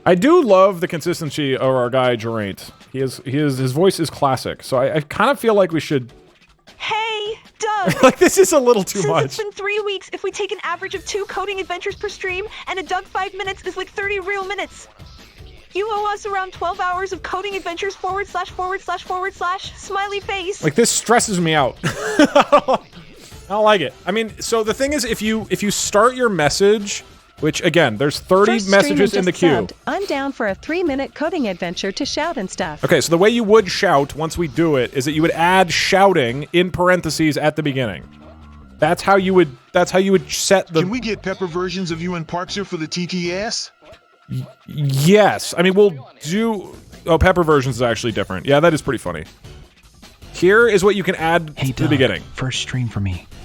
I do love the consistency of our guy Geraint. His voice is classic, so I kind of feel like we should. Hey, Doug! Like, this is a little too Since much. It's been 3 weeks, if we take an average of 2 coding adventures per stream, and a Doug 5 minutes is like 30 real minutes. You owe us around 12 hours of coding adventures / smiley face. Like, this stresses me out. I don't like it. I mean, so the thing is, if you start your message, which again, there's 30 messages in the queue. Subbed. I'm down for a 3-minute coding adventure to shout and stuff. Okay, so the way you would shout once we do it is that you would add shouting in parentheses at the beginning. That's how you would set the. Can we get pepper versions of you and Parkser for the TTS? Yes. I mean, we'll do. Oh, pepper versions is actually different. Yeah, that is pretty funny. Here is what you can add to the beginning. First stream for me.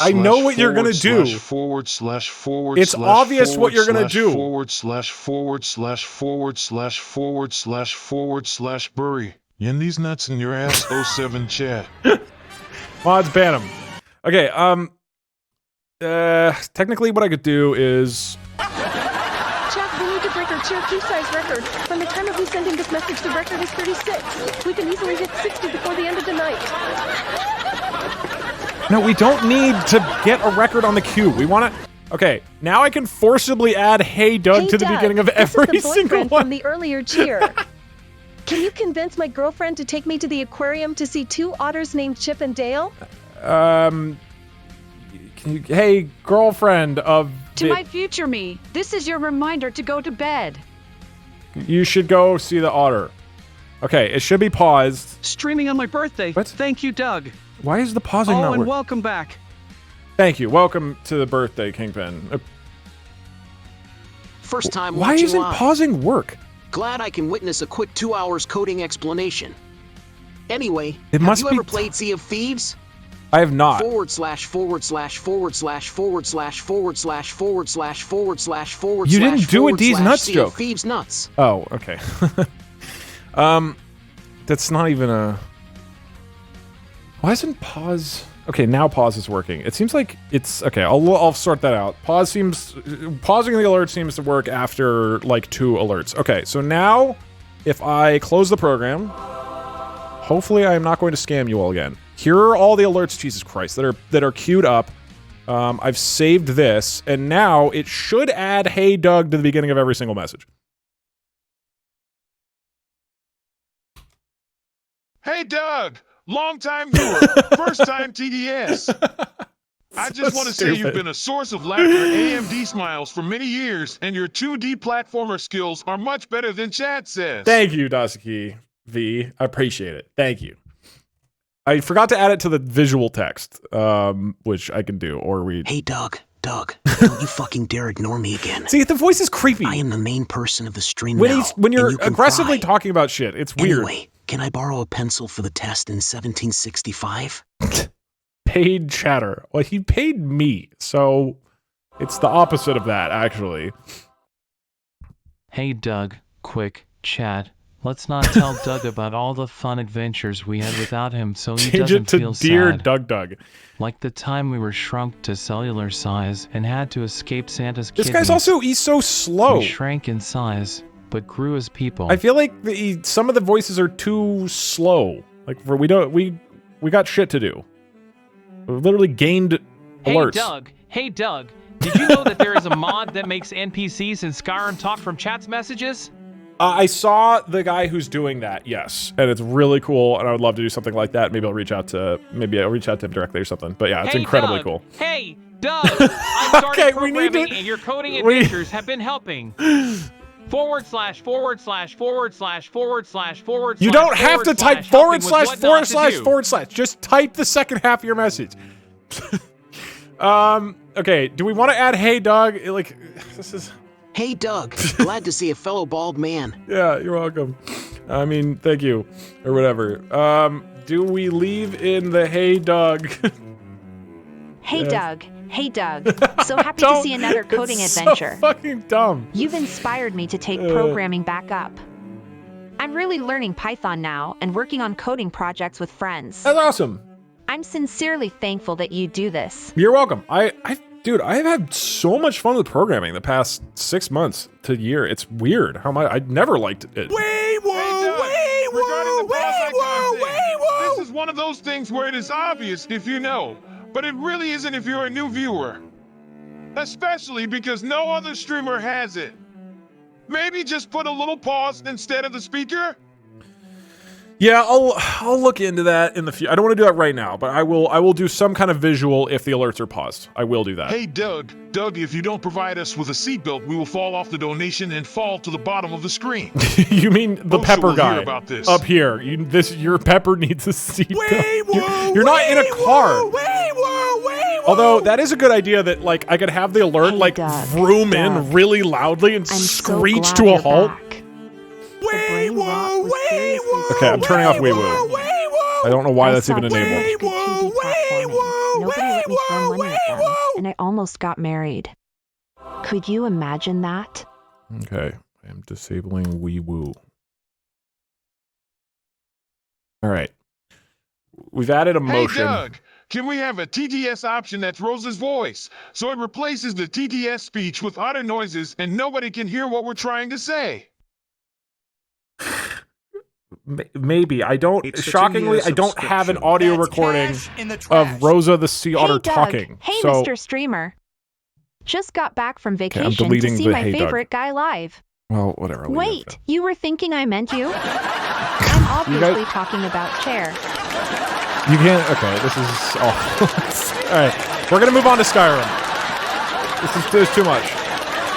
I know what you're gonna do. Forward slash It's obvious what you're gonna do. Forward slash bury. In these nuts in your ass 07 chat. Mods ban him. Okay, technically what I could do is... Chat, we need to break our tier 2 size record. From the time of me sending this message, the record is 36. We can easily hit 60 before the end of the night. No, we don't need to get a record on the queue. We want to... Okay, now I can forcibly add Hey Doug to the beginning of every single one. From the earlier cheer. Can you convince my girlfriend to take me to the aquarium to see 2 otters named Chip and Dale? Hey, girlfriend of... To my future me, this is your reminder to go to bed. You should go see the otter. Okay, it should be paused. Streaming on my birthday. What? Thank you, Doug. Why is the pausing not working? And welcome back. Thank you. Welcome to the birthday, Kingpin. First time Why watching isn't live. pausing work? Glad I can witness a quick 2 hours coding explanation. Anyway, It must have be you ever played Sea of Thieves? I have not. // You didn't do a D's nuts joke. Thieves nuts. Oh, okay. That's not even a... Why isn't pause... Okay, now pause is working. It seems like it's... Okay, I'll sort that out. Pausing the alert seems to work after, like, 2 alerts. Okay, so now, if I close the program, hopefully I am not going to scam you all again. Here are all the alerts, Jesus Christ, that are queued up. I've saved this, and now it should add Hey Doug to the beginning of every single message. Hey Doug! Long-time viewer, first-time TDS. I just want to say you've been a source of laughter and AMD smiles for many years, and your 2D platformer skills are much better than Chad says. Thank you, Dasuki V. I appreciate it. Thank you. I forgot to add it to the visual text, which I can do, or read. Hey, Doug, don't you fucking dare ignore me again. See, the voice is creepy. I am the main person of the stream when now. When you're you aggressively talking about shit, it's weird. Anyway, can I borrow a pencil for the test in 1765? Paid chatter. Well, he paid me, so it's the opposite of that, actually. Hey, Doug, quick, chat. Let's not tell Doug about all the fun adventures we had without him so he doesn't feel sad. Dear Doug. Like the time we were shrunk to cellular size and had to escape Santa's This kidneys. guy's also, he's so slow. We shrank in size, but grew as people. I feel like some of the voices are too slow. Like, we got shit to do. We literally gained alerts. Hey Doug, did you know that there is a mod that makes NPCs in Skyrim talk from chat's messages? I saw the guy who's doing that, yes, and it's really cool, and I would love to do something like that. Maybe I'll reach out to him directly or something. But yeah, it's incredibly cool. Hey, Doug, I started programming, and your coding adventures have been helping. / You don't have to type / / Just type the second half of your message. Okay, do we want to add Hey Doug? Like, this is... Hey Doug, glad to see a fellow bald man. Yeah, you're welcome. I mean, thank you, or whatever. Do we leave in the Hey Doug? Hey Doug. Hey Doug. So happy to see another coding adventure. So fucking dumb. You've inspired me to take programming back up. I'm really learning Python now and working on coding projects with friends. That's awesome. I'm sincerely thankful that you do this. You're welcome. I Dude, I've had so much fun with programming the past 6 months to a year. It's weird how much I never liked it. This is one of those things where it is obvious if you know, but it really isn't if you're a new viewer. Especially because no other streamer has it. Maybe just put a little pause instead of the speaker? Yeah, I'll look into that in the future. I don't want to do that right now, but I will do some kind of visual if the alerts are paused. I will do that. Hey Doug, if you don't provide us with a seatbelt, we will fall off the donation and fall to the bottom of the screen. You mean the Folks pepper will guy hear about this. up here? Your pepper needs a seatbelt. You're not in a car. Although that is a good idea that like I could have the alert vroom in really loudly and screech to a halt. Okay, I'm turning off Wee Woo. I don't know why that's even enabled. Nobody let me throw money at them, and I almost got married. Could you imagine that? Okay, I am disabling Wee Woo. All right. We've added emotion. Hey Doug, can we have a TTS option that's Rose's voice? So it replaces the TTS speech with other noises and nobody can hear what we're trying to say. Maybe. I don't, shockingly, I don't have an audio recording of Rosa the Sea Otter talking. Hey, so, Mr. Streamer. Just got back from I'm vacation to deleting see the my Hey Doug. favorite guy live. Well, whatever. Wait, you were thinking I meant you? I'm obviously talking about Chair. You can't, okay, this is awful. Alright, we're gonna move on to Skyrim. There's too much.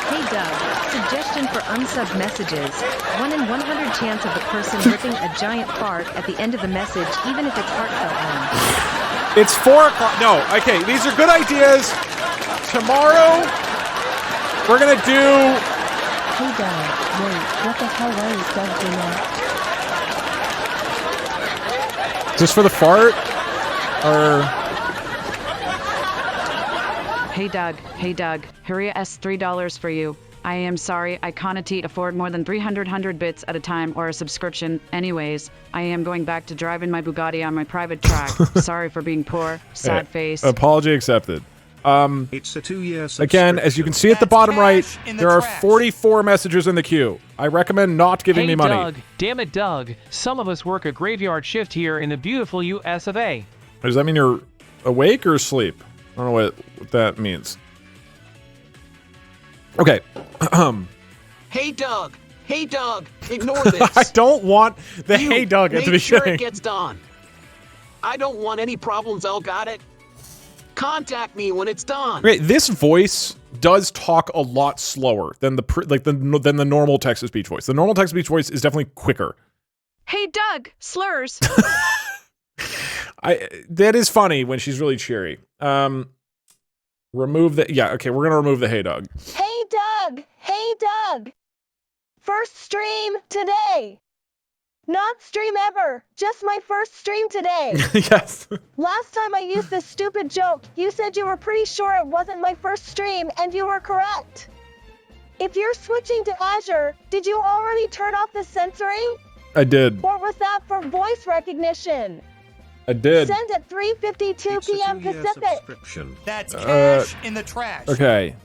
Hey Doug, suggestion for unsubbed messages. 1 in 100 chance of the person ripping a giant fart at the end of the message, even if it's heartfelt one. It's 4 o'clock. No, okay, these are good ideas. Tomorrow, we're gonna do... Hey Doug, wait, what the hell is Doug doing? Is this for the fart? Or... Hey Doug, hurry us $3 for you. I am sorry, I can't afford more than 300 bits at a time or a subscription. Anyways, I am going back to driving my Bugatti on my private track. Sorry for being poor, sad face. Apology accepted. It's a 2-year subscription. Again, as you can see at the bottom right, there are 44 messages in the queue. I recommend not giving me money. Doug, damn it, Doug. Some of us work a graveyard shift here in the beautiful US of A. Does that mean you're awake or asleep? I don't know what that means. Okay. Hey Doug, ignore this. I don't want the Hey Doug at the beginning. Make sure it gets done. I don't want any problems, El got it. Contact me when it's done. Okay, this voice does talk a lot slower than the normal text-to-speech voice. The normal text-to-speech voice is definitely quicker. Hey Doug, slurs. That is funny when she's really cheery. Remove the... Yeah, okay, we're gonna remove the Hey Doug. Hey Doug! First stream today! Not stream ever, just my first stream today! Yes. Last time I used this stupid joke, you said you were pretty sure it wasn't my first stream, and you were correct! If you're switching to Azure, did you already turn off the censoring? I did. Or was that for voice recognition? I did. Send at 3:52 p.m. Pacific. That's cash in the trash. Okay.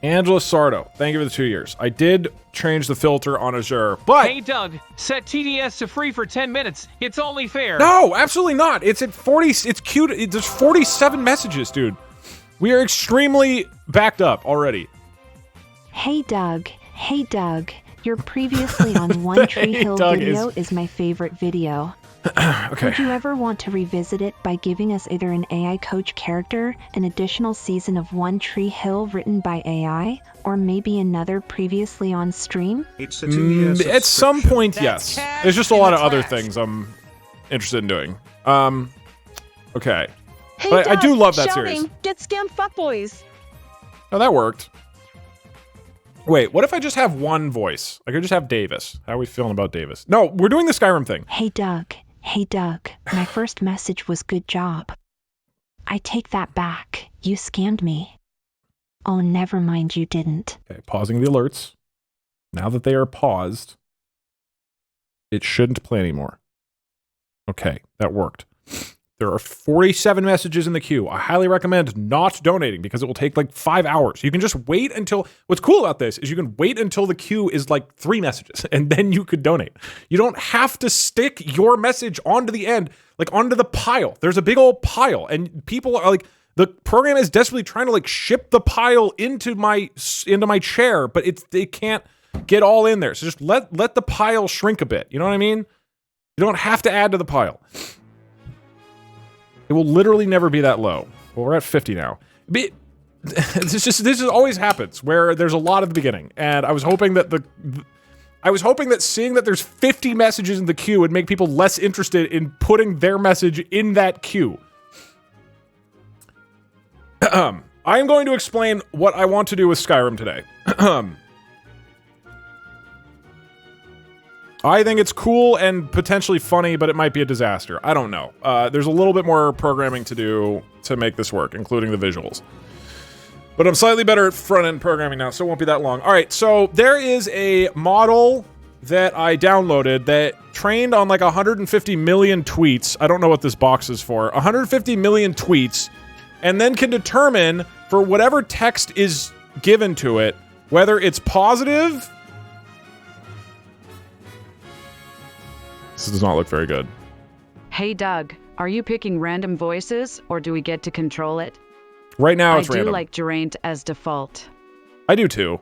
Angela Sardo, thank you for the 2 years. I did change the filter on Azure, but... Hey, Doug, set TDS to free for 10 minutes. It's only fair. No, absolutely not. It's at 40... It's cute. There's 47 messages, dude. We are extremely backed up already. Hey Doug, your previously on One Tree Hill video is my favorite video. Okay. Would you ever want to revisit it by giving us either an AI coach character, an additional season of One Tree Hill written by AI, or maybe another previously on stream? It's a 2-year subscription. At some point, yes. There's just a lot of other things I'm interested in doing. Okay. Hey but Doug, I do love that shouting, series. Get scammed fuckboys. Oh, that worked. Wait, what if I just have one voice? I could just have Davis. How are we feeling about Davis? No, we're doing the Skyrim thing. Hey Doug, my first message was good job. I take that back. You scammed me. Oh, never mind, you didn't. Okay, pausing the alerts. Now that they are paused, it shouldn't play anymore. Okay, that worked. There are 47 messages in the queue. I highly recommend not donating because it will take like 5 hours. You can just wait until, what's cool about this is you can wait until the queue is like 3 messages and then you could donate. You don't have to stick your message onto the end, like onto the pile. There's a big old pile and people are like, the program is desperately trying to like ship the pile into my chair, but it can't get all in there. So just let the pile shrink a bit. You know what I mean? You don't have to add to the pile. It will literally never be that low. Well, we're at 50 now. This always happens where there's a lot at the beginning, and I was hoping that seeing that there's 50 messages in the queue would make people less interested in putting their message in that queue. I am going to explain what I want to do with Skyrim today. I think it's cool and potentially funny, but it might be a disaster. I don't know. There's a little bit more programming to do to make this work, including the visuals. But I'm slightly better at front-end programming now, so it won't be that long. All right, so there is a model that I downloaded that trained on like 150 million tweets. I don't know what this box is for. 150 million tweets, and then can determine for whatever text is given to it, whether it's positive. This does not look very good. Hey Doug, are you picking random voices, or do we get to control it? Right now it's random. I do like Geraint as default. I do too.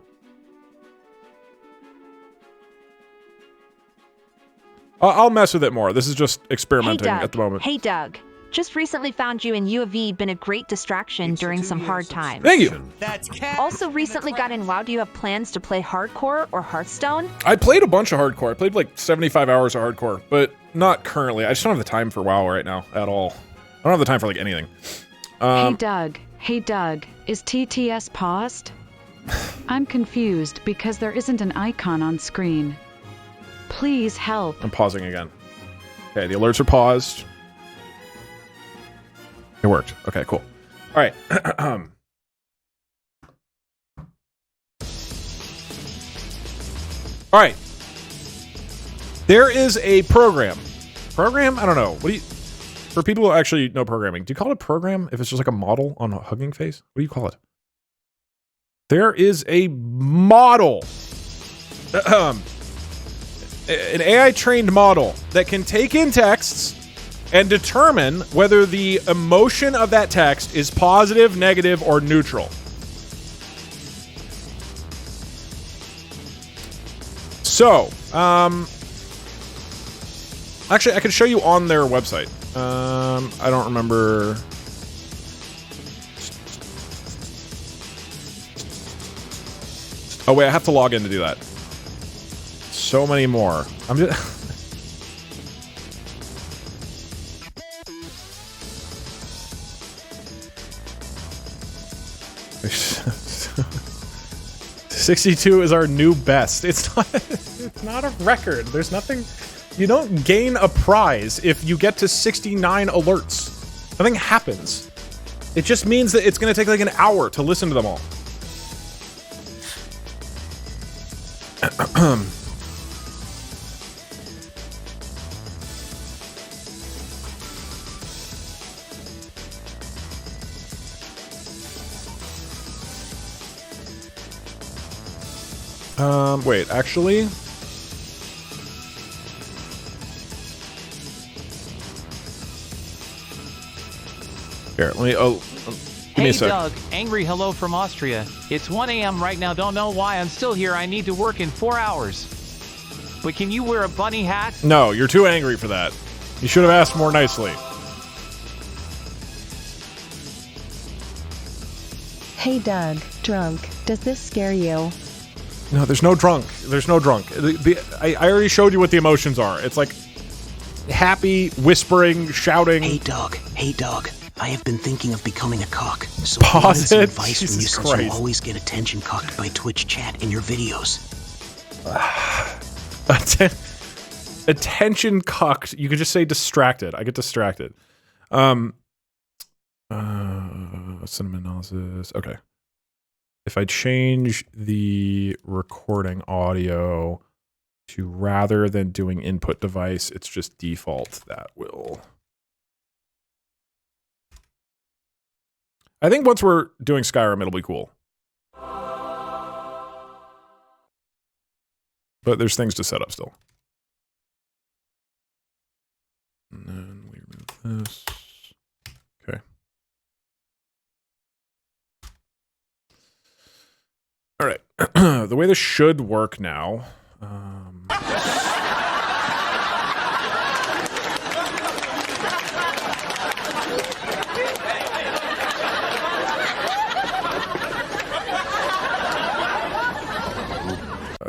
I'll mess with it more. This is just experimenting at the moment. Hey Doug, just recently found you in U of E been a great distraction during some hard times. Thank you. Also recently got in WoW. Do you have plans to play hardcore or Hearthstone? I played a bunch of hardcore. I played like 75 hours of hardcore, but not currently. I just don't have the time for WoW right now at all. I don't have the time for like anything. Hey Doug, is TTS paused? I'm confused because there isn't an icon on screen. Please help. I'm pausing again. Okay, the alerts are paused. It worked. Okay, cool. All right. All right. There is a program. Program? I don't know. What do you... For people who actually know programming, do you call it a program if it's just like a model on a Hugging Face? What do you call it? There is a model. An AI-trained model that can take in texts and determine whether the emotion of that text is positive, negative, or neutral. So, actually, I could show you on their website. I don't remember. Oh wait, I have to log in to do that. So many more. I'm just... 62 is our new best. It's not a record. There's nothing... You don't gain a prize if you get to 69 alerts. Nothing happens. It just means that it's going to take like an hour to listen to them all. Wait, actually... Here, let me... Oh, give me a sec. Hey, Doug. Angry hello from Austria. It's 1 a.m. right now. Don't know why I'm still here. I need to work in 4 hours. But can you wear a bunny hat? No, you're too angry for that. You should have asked more nicely. Hey, Doug. Drunk. Does this scare you? No, there's no drunk. There's no drunk. I already showed you what the emotions are. It's like happy, whispering, shouting. Hey, Doug. Hey, Doug. I have been thinking of becoming a cock. So pause I it. Advice from you since you always get attention cocked by Twitch chat in your videos. Attention cocked. You could just say distracted. I get distracted. Cinnamon analysis. Okay. If I change the recording audio to rather than doing input device, it's just default. That will... I think once we're doing Skyrim, it'll be cool. But there's things to set up still. And then we remove this. Okay. All right. The way this should work now.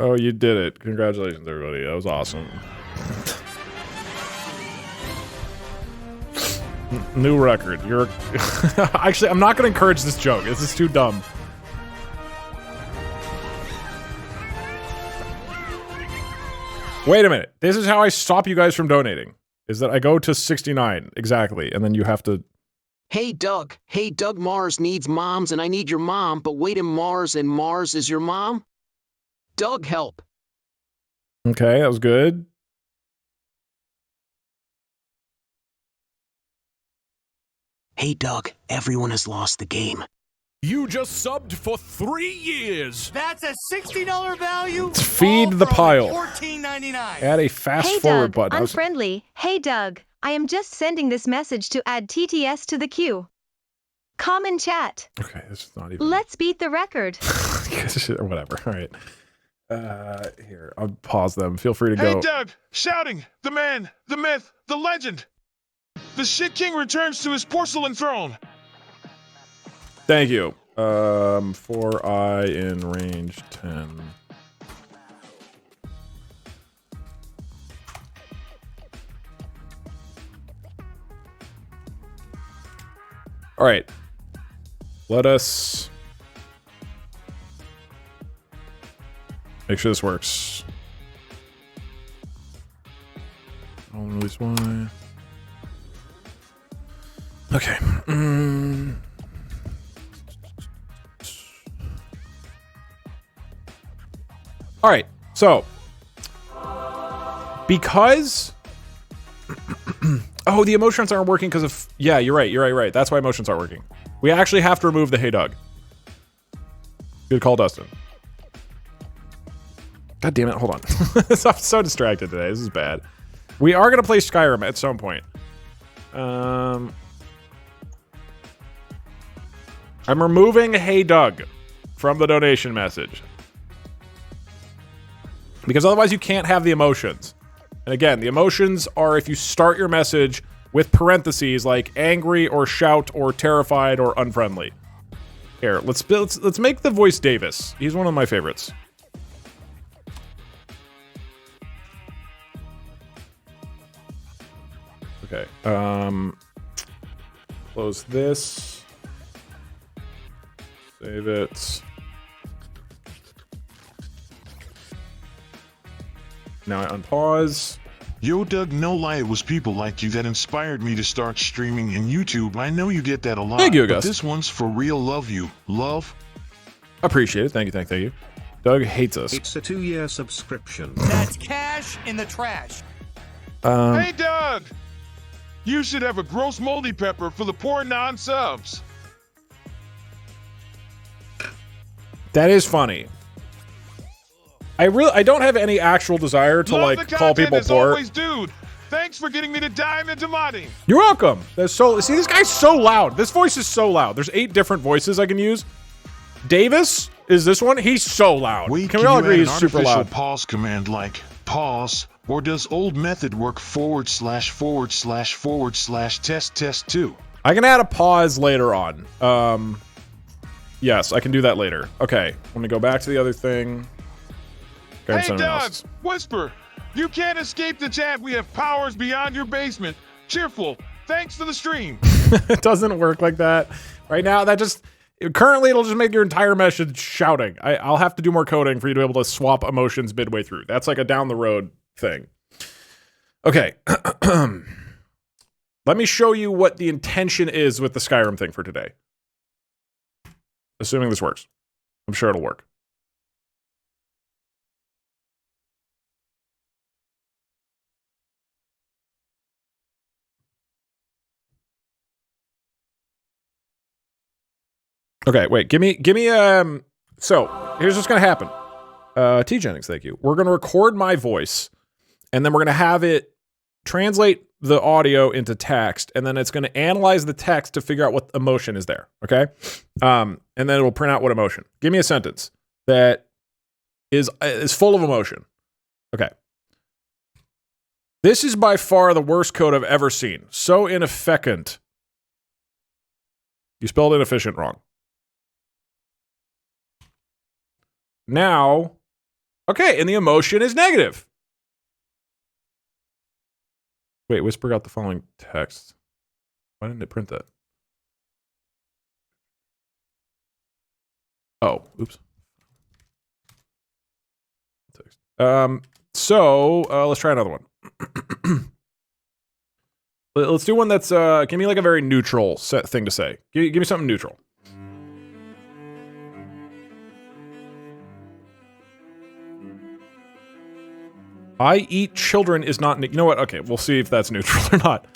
Oh, you did it. Congratulations, everybody. That was awesome. New record. You're... Actually, I'm not going to encourage this joke. This is too dumb. Wait a minute. This is how I stop you guys from donating. Is that I go to 69, exactly, and then you have to... Hey, Doug. Hey, Doug, Mars needs moms, and I need your mom, but wait in Mars, and Mars is your mom? Doug, help. Okay, that was good. Hey, Doug, everyone has lost the game. You just subbed for 3 years. That's a $60 value. Feed the pile. $14.99. Add a fast Hey forward Doug, button. unfriendly. Hey Doug, I am just sending this message to add TTS to the queue. Common chat. Okay, this is not even... Let's beat the record. Or whatever, all right. Here, I'll pause them. Feel free to go. Hey, Doug! Shouting! The man! The myth! The legend! The shit king returns to his porcelain throne! Thank you. 4i in range 10. All right. Let us... make sure this works. I'll release Y. Okay. All right. So, because oh, the emotions aren't working because of yeah, you're right. That's why emotions aren't working. We actually have to remove the hey Doug. Good call, Dustin. God damn it, hold on. I'm so distracted today. This is bad. We are going to play Skyrim at some point. I'm removing Hey Doug from the donation message. Because otherwise you can't have the emotions. And again, the emotions are if you start your message with parentheses like angry or shout or terrified or unfriendly. Here, let's make the voice Davis. He's one of my favorites. Okay. Close this. Save it. Now I unpause. Yo, Doug, no lie, it was people like you that inspired me to start streaming in YouTube. I know you get that a lot. Thank you, but Gus. this one's for real. Love you. Love. Appreciate it. Thank you. Doug hates us. It's a 2-year subscription. That's cash in the trash. Hey, Doug! You should have a gross moldy pepper for the poor non-subs. That is funny. I don't have any actual desire to Love like the call content people as poor. always, dude. Thanks for getting me to dime into modding. You're welcome. That's so. See, this guy's so loud. This voice is so loud. There's 8 different voices I can use. Davis is this one. He's so loud. Wait, can we all you agree add he's an super artificial loud? pause command like pause, or does old method work // test 2? I can add a pause later on. Yes, I can do that later. Okay, let me go back to the other thing. Grab Hey, something Doug! else. Whisper! You can't escape the chat. We have powers beyond your basement. Cheerful. Thanks for the stream. It doesn't work like that. Right now, currently it'll just make your entire message shouting. I'll have to do more coding for you to be able to swap emotions midway through. That's like a down the road thing. Okay. Let me show you what the intention is with the Skyrim thing for today. Assuming this works. I'm sure it'll work. Okay, wait, give me, so, here's what's gonna happen. T. Jennings, thank you. We're gonna record my voice, and then we're gonna have it translate the audio into text, and then it's gonna analyze the text to figure out what emotion is there, okay? And then it'll print out what emotion. Give me a sentence that is full of emotion. Okay. This is by far the worst code I've ever seen. So inefficient. You spelled inefficient wrong. Now, okay, and the emotion is negative. Wait, Whisper got the following text. Why didn't it print that? Oh, oops. Text. Let's try another one. Let's do one that's give me like a very neutral thing to say. Give me something neutral. I eat children is not... You know what? Okay, we'll see if that's neutral or not.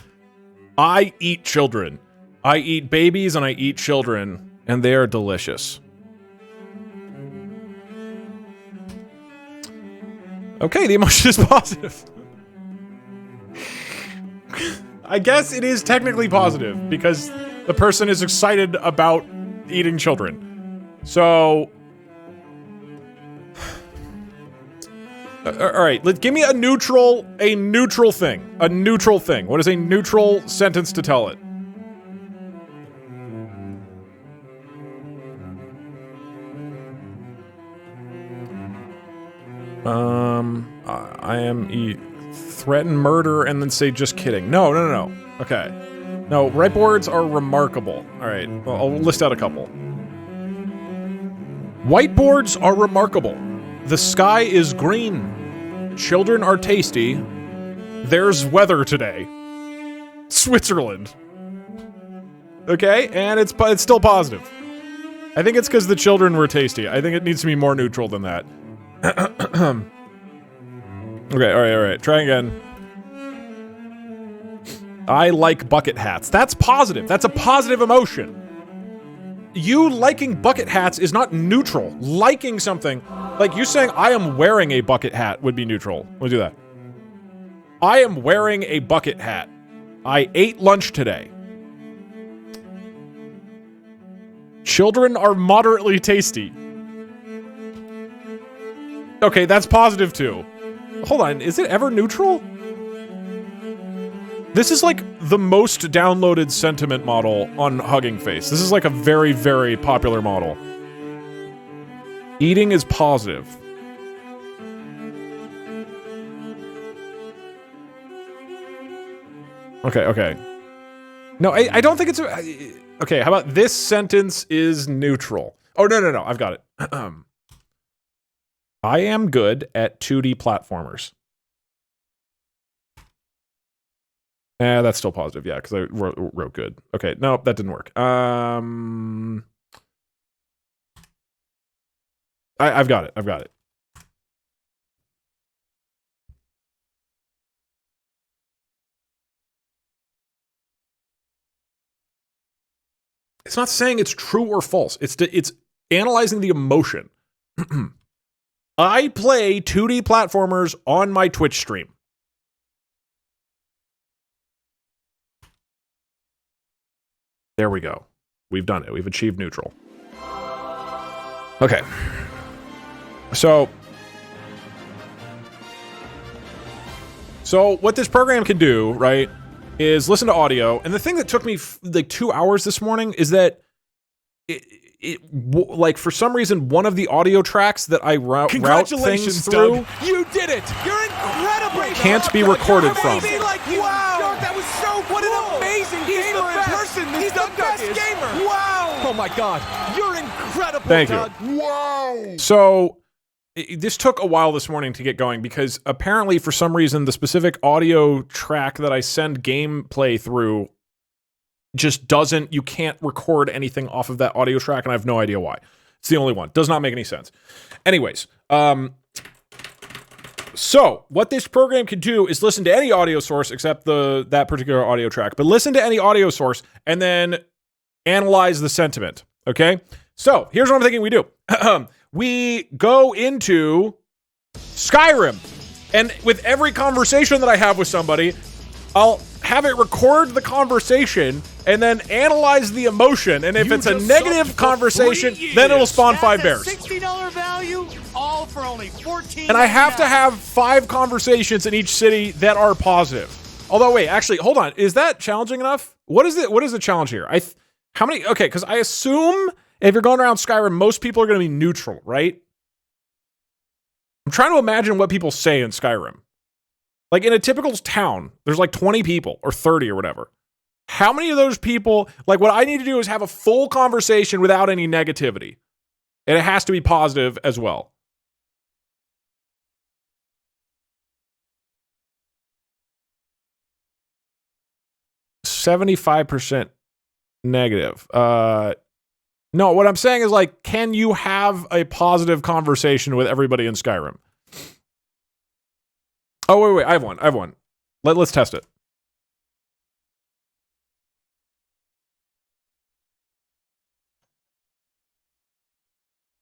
I eat children. I eat babies and I eat children, and they are delicious. Okay, the emotion is positive. I guess it is technically positive, because the person is excited about eating children. So... Alright, give me a neutral thing. A neutral thing. What is a neutral sentence to tell it? I am threaten murder and then say just kidding. No. Okay. No, whiteboards are remarkable. Alright, I'll list out a couple. Whiteboards are remarkable. The sky is green. Children are tasty. There's weather today. Switzerland. Okay, and it's still positive. I think it's because the children were tasty. I think it needs to be more neutral than that. Okay, alright. Try again. I like bucket hats. That's positive. That's a positive emotion. You liking bucket hats is not neutral. Liking something, like you saying I am wearing a bucket hat would be neutral. We'll do that. I am wearing a bucket hat. I ate lunch today. Children are moderately tasty. Okay, that's positive too. Hold on, is it ever neutral? This is like the most downloaded sentiment model on Hugging Face. This is like a very, very popular model. Eating is positive. Okay. No, I don't think it's... Okay, how about this sentence is neutral? Oh, no, I've got it. I am good at 2D platformers. That's still positive, yeah, because I wrote good. Okay, no, that didn't work. I've got it. It's not saying it's true or false. It's analyzing the emotion. I play 2D platformers on my Twitch stream. There we go. We've done it. We've achieved neutral. Okay. So what this program can do, right, is listen to audio. And the thing that took me like 2 hours this morning is that like for some reason one of the audio tracks that I route things through, Doug. You did it. You're incredible. Can't be recorded from. Wow, that was so what an amazing gamer in person. He's the best gamer. Wow. Oh my God, you're incredible. Thank Doug. you. Wow. So this took a while this morning to get going because apparently for some reason the specific audio track that I send gameplay through just doesn't, you can't record anything off of that audio track, and I have no idea why. It's the only one. Does not make any sense. Anyways, so what this program can do is listen to any audio source except that particular audio track, but listen to any audio source and then analyze the sentiment, okay? So here's what I'm thinking we do. We go into Skyrim, and with every conversation that I have with somebody, I'll have it record the conversation and then analyze the emotion. And if it's a negative conversation, then it'll spawn 5 bears. $60 value, all for only $14. And I have to have 5 conversations in each city that are positive. Although, wait, actually, hold on. Is that challenging enough? What is it? What is the challenge here? How many? Okay, because I assume if you're going around Skyrim, most people are going to be neutral, right? I'm trying to imagine what people say in Skyrim. Like in a typical town, there's like 20 people or 30 or whatever. How many of those people, like what I need to do is have a full conversation without any negativity. And it has to be positive as well. %75% negative. No, what I'm saying is like, can you have a positive conversation with everybody in Skyrim? Oh, wait, I have one. Let's test it.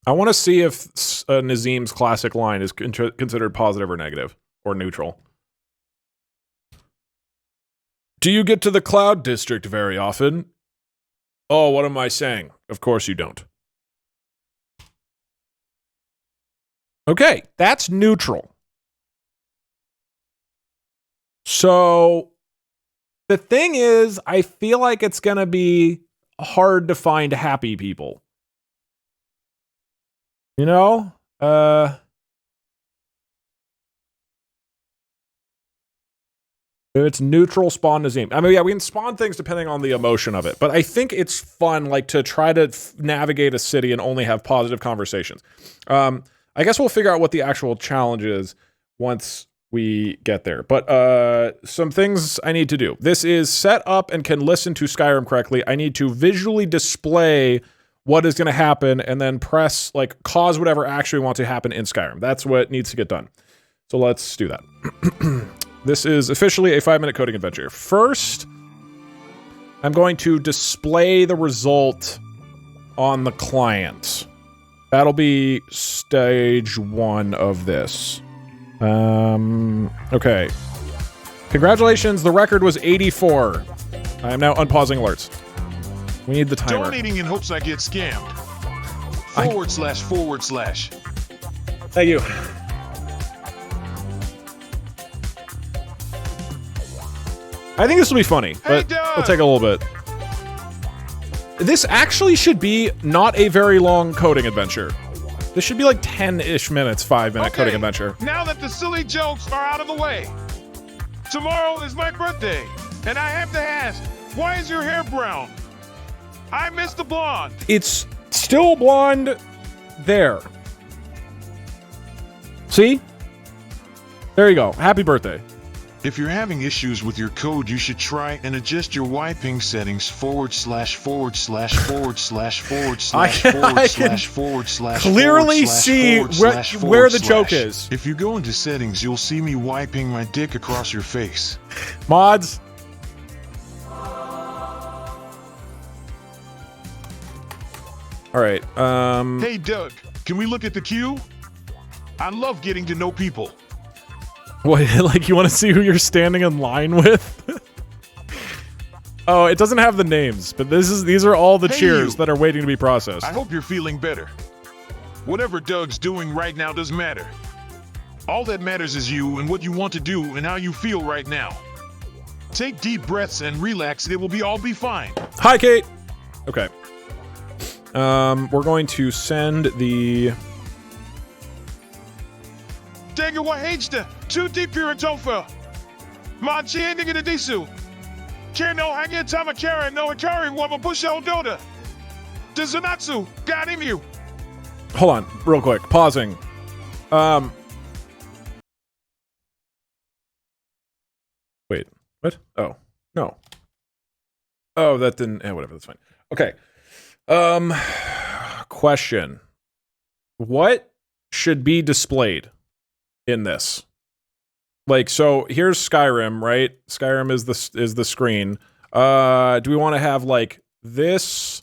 I want to see if Nazim's classic line is considered positive or negative or neutral. Do you get to the Cloud District very often? Oh, what am I saying? Of course you don't. Okay, that's neutral. So the thing is, I feel like it's going to be hard to find happy people. You know? If it's neutral, spawn Nazim. I mean, yeah, we can spawn things depending on the emotion of it, but I think it's fun, like, to try to navigate a city and only have positive conversations. I guess we'll figure out what the actual challenge is once we get there. But some things I need to do. This is set up and can listen to Skyrim correctly. I need to visually display what is going to happen and then press, like, cause whatever actually want to happen in Skyrim. That's what needs to get done. So let's do that. This is officially a 5-minute coding adventure. First, I'm going to display the result on the client. That'll be stage 1 of this. Okay. Congratulations, the record was 84. I am now unpausing alerts. We need the timer. Donating in hopes I get scammed. // Thank you. I think this will be funny, but it'll take a little bit. This actually should be not a very long coding adventure. This should be like 10-ish minutes, 5-minute coding adventure. Now that the silly jokes are out of the way, tomorrow is my birthday, and I have to ask, why is your hair brown? I miss the blonde. It's still blonde there. See? There you go. Happy birthday. If you're having issues with your code, you should try and adjust your wiping settings // clearly see where the joke is. If you go into settings, you'll see me wiping my dick across your face. Mods. All right. Hey, Doug, can we look at the queue? I love getting to know people. What, like you want to see who you're standing in line with? Oh, it doesn't have the names, but these are all the cheers that are waiting to be processed. I hope you're feeling better. Whatever Doug's doing right now doesn't matter. All that matters is you and what you want to do and how you feel right now. Take deep breaths and relax, it will all be fine. Hi, Kate. Okay. We're going to send the... Dege wahejda, tu deeper tofa. Man chiending in the disu. Care no hanging tama karen no carrying woman push ododa. Dizanatsu, got him you. Hold on, real quick. Pausing. Wait, what? Oh, no. Oh, that didn't, whatever, that's fine. Okay. Question. What should be displayed in this? Like, so here's Skyrim, right? Skyrim is the screen. Do we want to have like this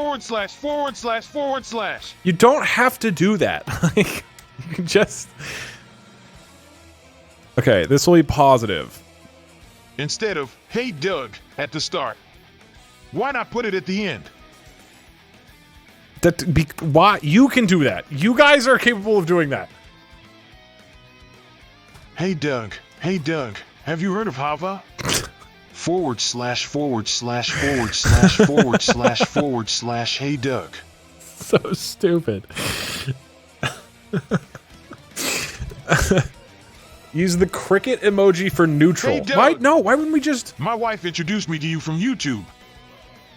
//////. You don't have to do that. Like, you can just... Okay, this will be positive. Instead of, hey Doug, at the start. Why not put it at the end? Why? You can do that. You guys are capable of doing that. Hey Doug, have you heard of Hava? /////// hey Doug. So stupid. Use the cricket emoji for neutral. Hey Doug. Why? No, why wouldn't we just... My wife introduced me to you from YouTube.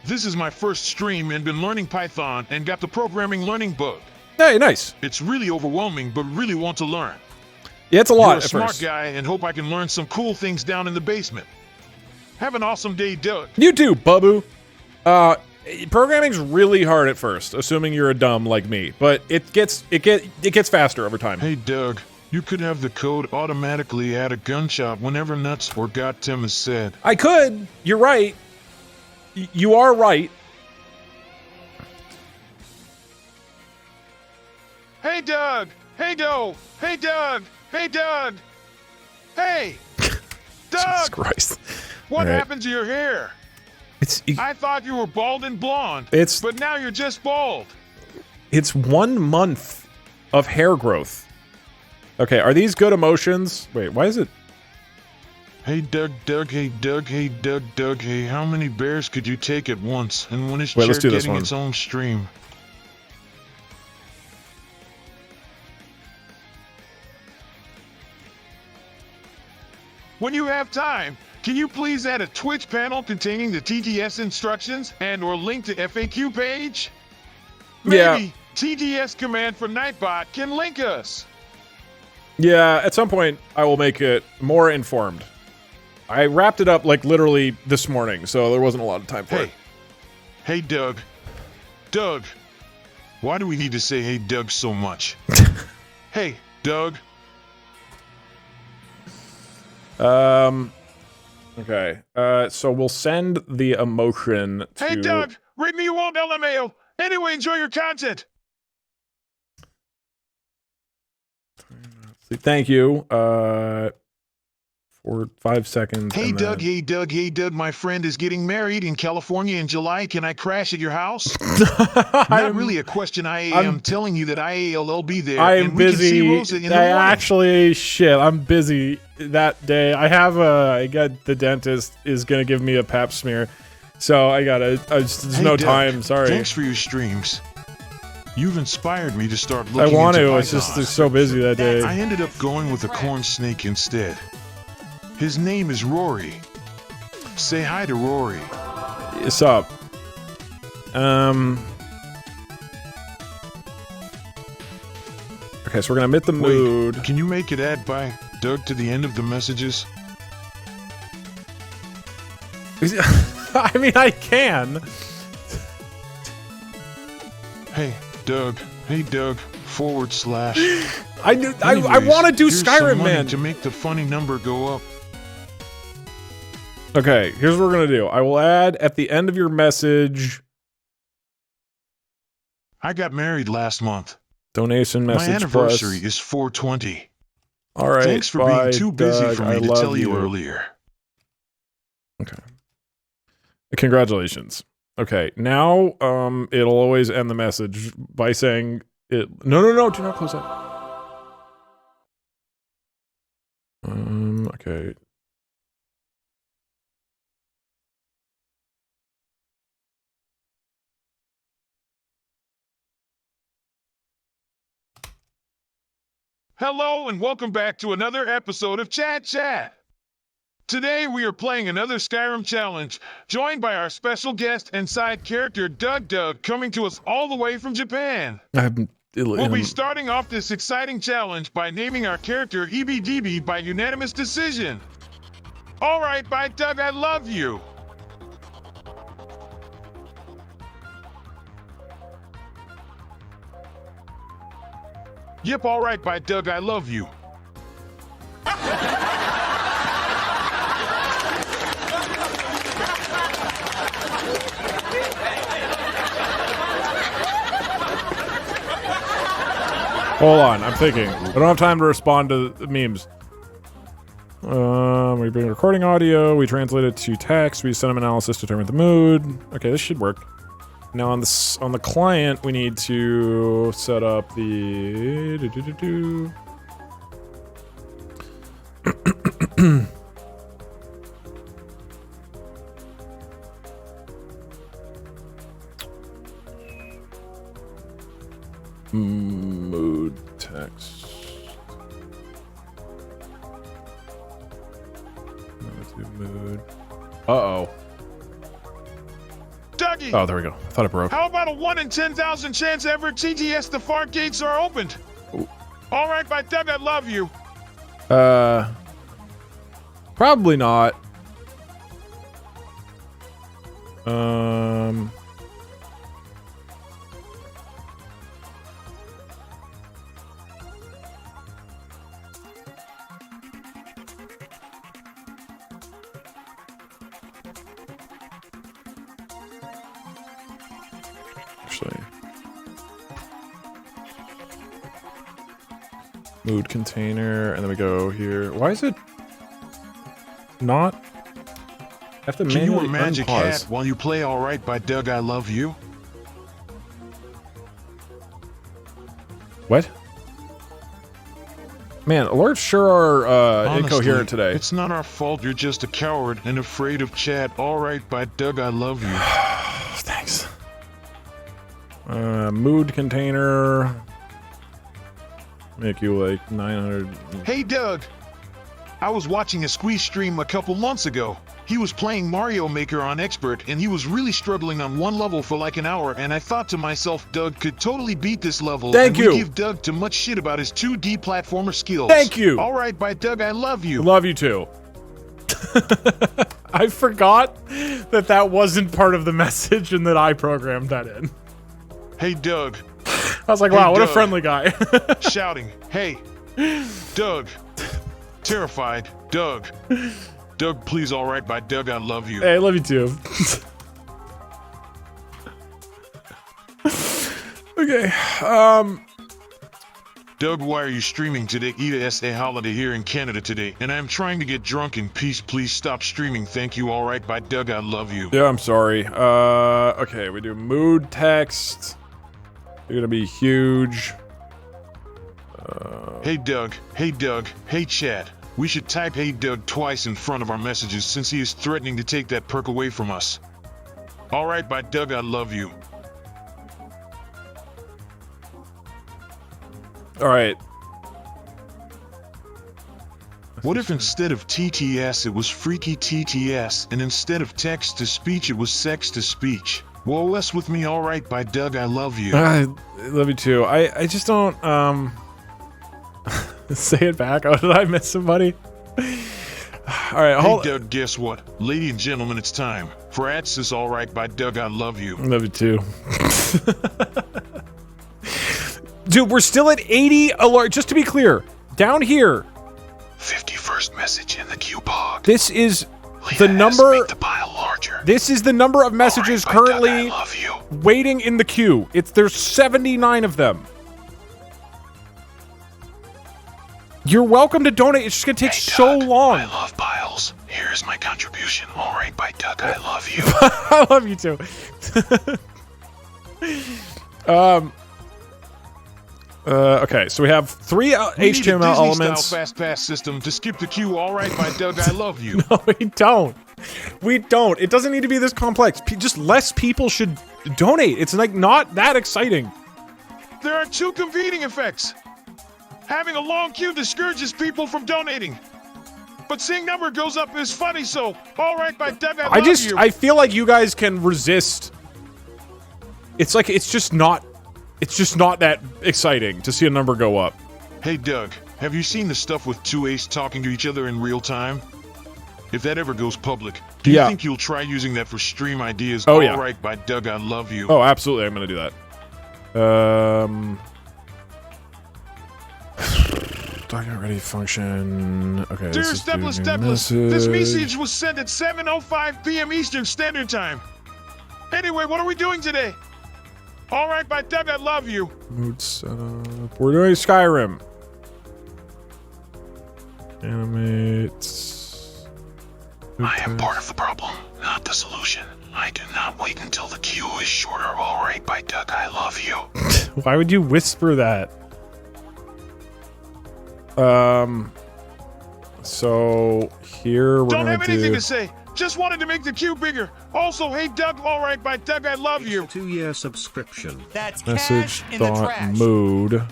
This is my first stream and been learning Python and got the programming learning bug. Hey, nice. It's really overwhelming, but really want to learn. Yeah, it's a lot. You're a smart guy and hope I can learn some cool things down in the basement. Have an awesome day, Doug. You too, Babu. Programming's really hard at first, assuming you're a dumb like me, but it gets faster over time. Hey, Doug, you could have the code automatically at a gun shop whenever nuts or got Tim is said. I could. You're right. You are right. Hey, Doug. Hey, Doe. Hey, Doug. Hey, Doug. Hey, Doug. Jesus Christ. What happened to your hair? I thought you were bald and blonde. But now you're just bald. It's 1 month of hair growth. Okay, are these good emotions? Wait, why is it? Hey Doug, hey Doug, hey Doug, hey, how many bears could you take at once? And when is Chair getting its own stream? When you have time, can you please add a Twitch panel containing the TTS instructions and or link to FAQ page? Maybe TTS command for Nightbot can link us. Yeah, at some point I will make it more informed. I wrapped it up like literally this morning, so there wasn't a lot of time for it. Hey Doug. Doug. Why do we need to say hey Doug so much? Hey, Doug. Okay. So we'll send the emotion to... Hey, Doug! Read me you won't LMAO! Anyway, enjoy your content! Thank you. For 5 seconds. Hey, Doug, hey, Doug, hey, Doug, my friend is getting married in California in July. Can I crash at your house? Not really a question. I'm telling you that I'll be there. I'm busy. We can see Rosa in the morning. Actually, shit, I'm busy that day. I got the dentist is going to give me a pap smear. So I gotta, there's no Doug, time, sorry. Thanks for your streams. You've inspired me to start looking I want into to, it's just so busy that day. I ended up going with a corn snake instead. His name is Rory. Say hi to Rory. What's up? Okay, so we're gonna admit the mood. Wait, can you make it add by Doug to the end of the messages? I mean, I can. Hey, Doug. Hey, Doug. / I want to do here's Skyrim, some money man. to make the funny number go up. Okay, here's what we're gonna do. I will add at the end of your message. I got married last month. Donation message. My anniversary is 4/20. All right. Thanks for being too busy Doug, for me to tell you earlier. Okay. Congratulations. Okay, now it'll always end the message by saying it. No, do not close that. Okay. Hello and welcome back to another episode of Chat Chat. Today we are playing another Skyrim challenge, joined by our special guest and side character Doug coming to us all the way from Japan. We'll be starting off this exciting challenge by naming our character EBDB by unanimous decision. Alright, by Doug, I love you. Yep, alright, by Doug, I love you. Hold on, I'm thinking. I don't have time to respond to the memes. We bring recording audio, we translate it to text, we send them analysis to determine the mood. Okay, this should work. Now on the client, we need to set up the mood text. Mood. Uh-oh. Dougie! Oh, there we go. I thought it broke. How about a 1 in 10,000 chance ever TTS the fart gates are opened? Alright, by Doug, I love you. Probably not. Actually, mood container, and then we go here. Why is it not? I have to Can you manually a magic unpause. hat while you play Alright by Doug, I love you? What? Man, alerts sure are Honestly, incoherent today. It's not our fault, you're just a coward and afraid of chat. Alright by Doug, I love you. Thanks. Mood container. Make you like 900. Hey Doug! I was watching a Squeeze stream a couple months ago. He was playing Mario Maker on Expert and he was really struggling on one level for like an hour, and I thought to myself, Doug could totally beat this level. Thank you. We give Doug too much shit about his 2D platformer skills. Thank you. Alright by Doug, I love you. Love you too. I forgot that wasn't part of the message and that I programmed that in. Hey Doug. I was like, wow, what a friendly guy. Shouting, hey, Doug. Terrified, Doug. Doug, please, alright by Doug, I love you. Hey, I love you too. Okay, Doug, why are you streaming today? It is a holiday here in Canada today, and I'm trying to get drunk in peace. Please stop streaming. Thank you, alright by Doug, I love you. Yeah, I'm sorry. Okay, we do mood text. You're gonna be huge. Hey Doug, hey Chad. We should type hey Doug twice in front of our messages since he is threatening to take that perk away from us. Alright by Doug, I love you. Alright. What if instead of TTS it was freaky TTS, and instead of text to speech it was sex to speech? Whoa, less with me, alright, by Doug, I love you. I love you too. I just don't, say it back. Oh, did I miss somebody? Alright, hold. Hey, Doug, guess what? Ladies and gentlemen, it's time for Ats's Alright by Doug, I love you. Love you too. Dude, we're still at 80 alert. Just to be clear, down here. 51st message in the queue pod. This is the number. Make the pile larger. This is the number of messages currently waiting in the queue. There's 79 of them. You're welcome to donate. It's just gonna take so long. I love piles. Here's my contribution. Alright, by Doug, I love you. I love you too. Okay, so we have 3 HTML elements. Fast pass system to skip the queue. Alright, by Doug, I love you. No, we don't. We don't. It doesn't need to be this complex. Just less people should donate. It's like not that exciting. There are 2 competing effects. Having a long queue discourages people from donating. But seeing number goes up is funny, so alright, by Doug, I love you. I feel like you guys can resist. It's like, it's just not that exciting to see a number go up. Hey, Doug, have you seen the stuff with 2 Ace talking to each other in real time? If that ever goes public, do you think you'll try using that for stream ideas? Oh, yeah. Alright, by Doug, I love you. Oh, absolutely, I'm gonna do that. Document ready function. Okay, Dear Stepless, this message was sent at 7:05 p.m. Eastern Standard Time. Anyway, what are we doing today? Alright, by Doug, I love you. Mood setup. We're doing Skyrim. Animate. I am part of the problem, not the solution. I do not wait until the queue is shorter. Alright, by Doug, I love you. Why would you whisper that? So here we're Don't have anything to say. Just wanted to make the queue bigger. Also, hey Doug, alright, by Doug, I love you. 2-year subscription. That's message cash in the trash. mood.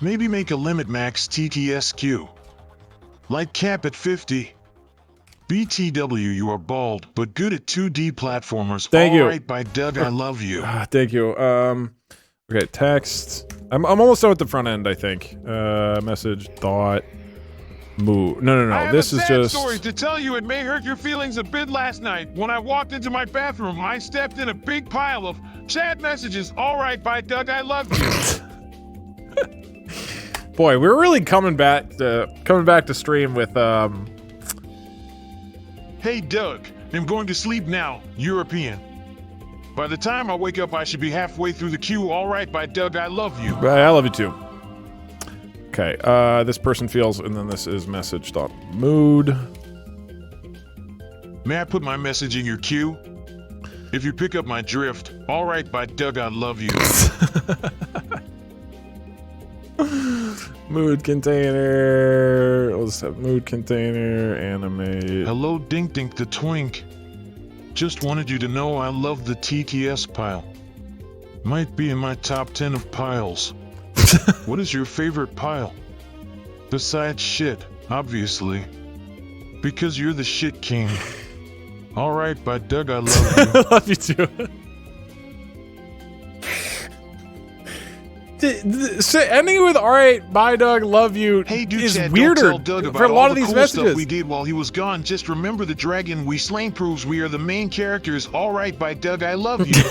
Maybe make a limit max TTS queue. Like cap at 50. BTW, you are bald, but good at 2D platformers. Thank you. Alright, by Doug, I love you. Thank you. Okay, text. I'm almost done with the front end, I think. Message, thought, move. No. This is just. I have a sad story to tell you. It may hurt your feelings a bit. Last night, when I walked into my bathroom, I stepped in a big pile of chat messages. Alright, by Doug, I love you. Boy, we're really coming back to stream with Hey Doug, I'm going to sleep now. European. By the time I wake up, I should be halfway through the queue. Alright, by Doug, I love you. I love you too. Okay, this person feels, and then this is message dot mood. May I put my message in your queue? If you pick up my drift, alright, by Doug, I love you. Mood container. Let's have mood container, animate. Hello, Dink Dink the Twink. Just wanted you to know I love the TTS pile. Might be in my top 10 of piles. What is your favorite pile? Besides shit, obviously. Because you're the shit king. Alright, by Doug, I love you. I love you too. Ending with "Alright, bye, Doug, love you" is Chad, weirder don't tell Doug about for a lot all of the these cool messages. Stuff we did while he was gone. Just remember the dragon we slain proves we are the main characters. Alright, by Doug, I love you.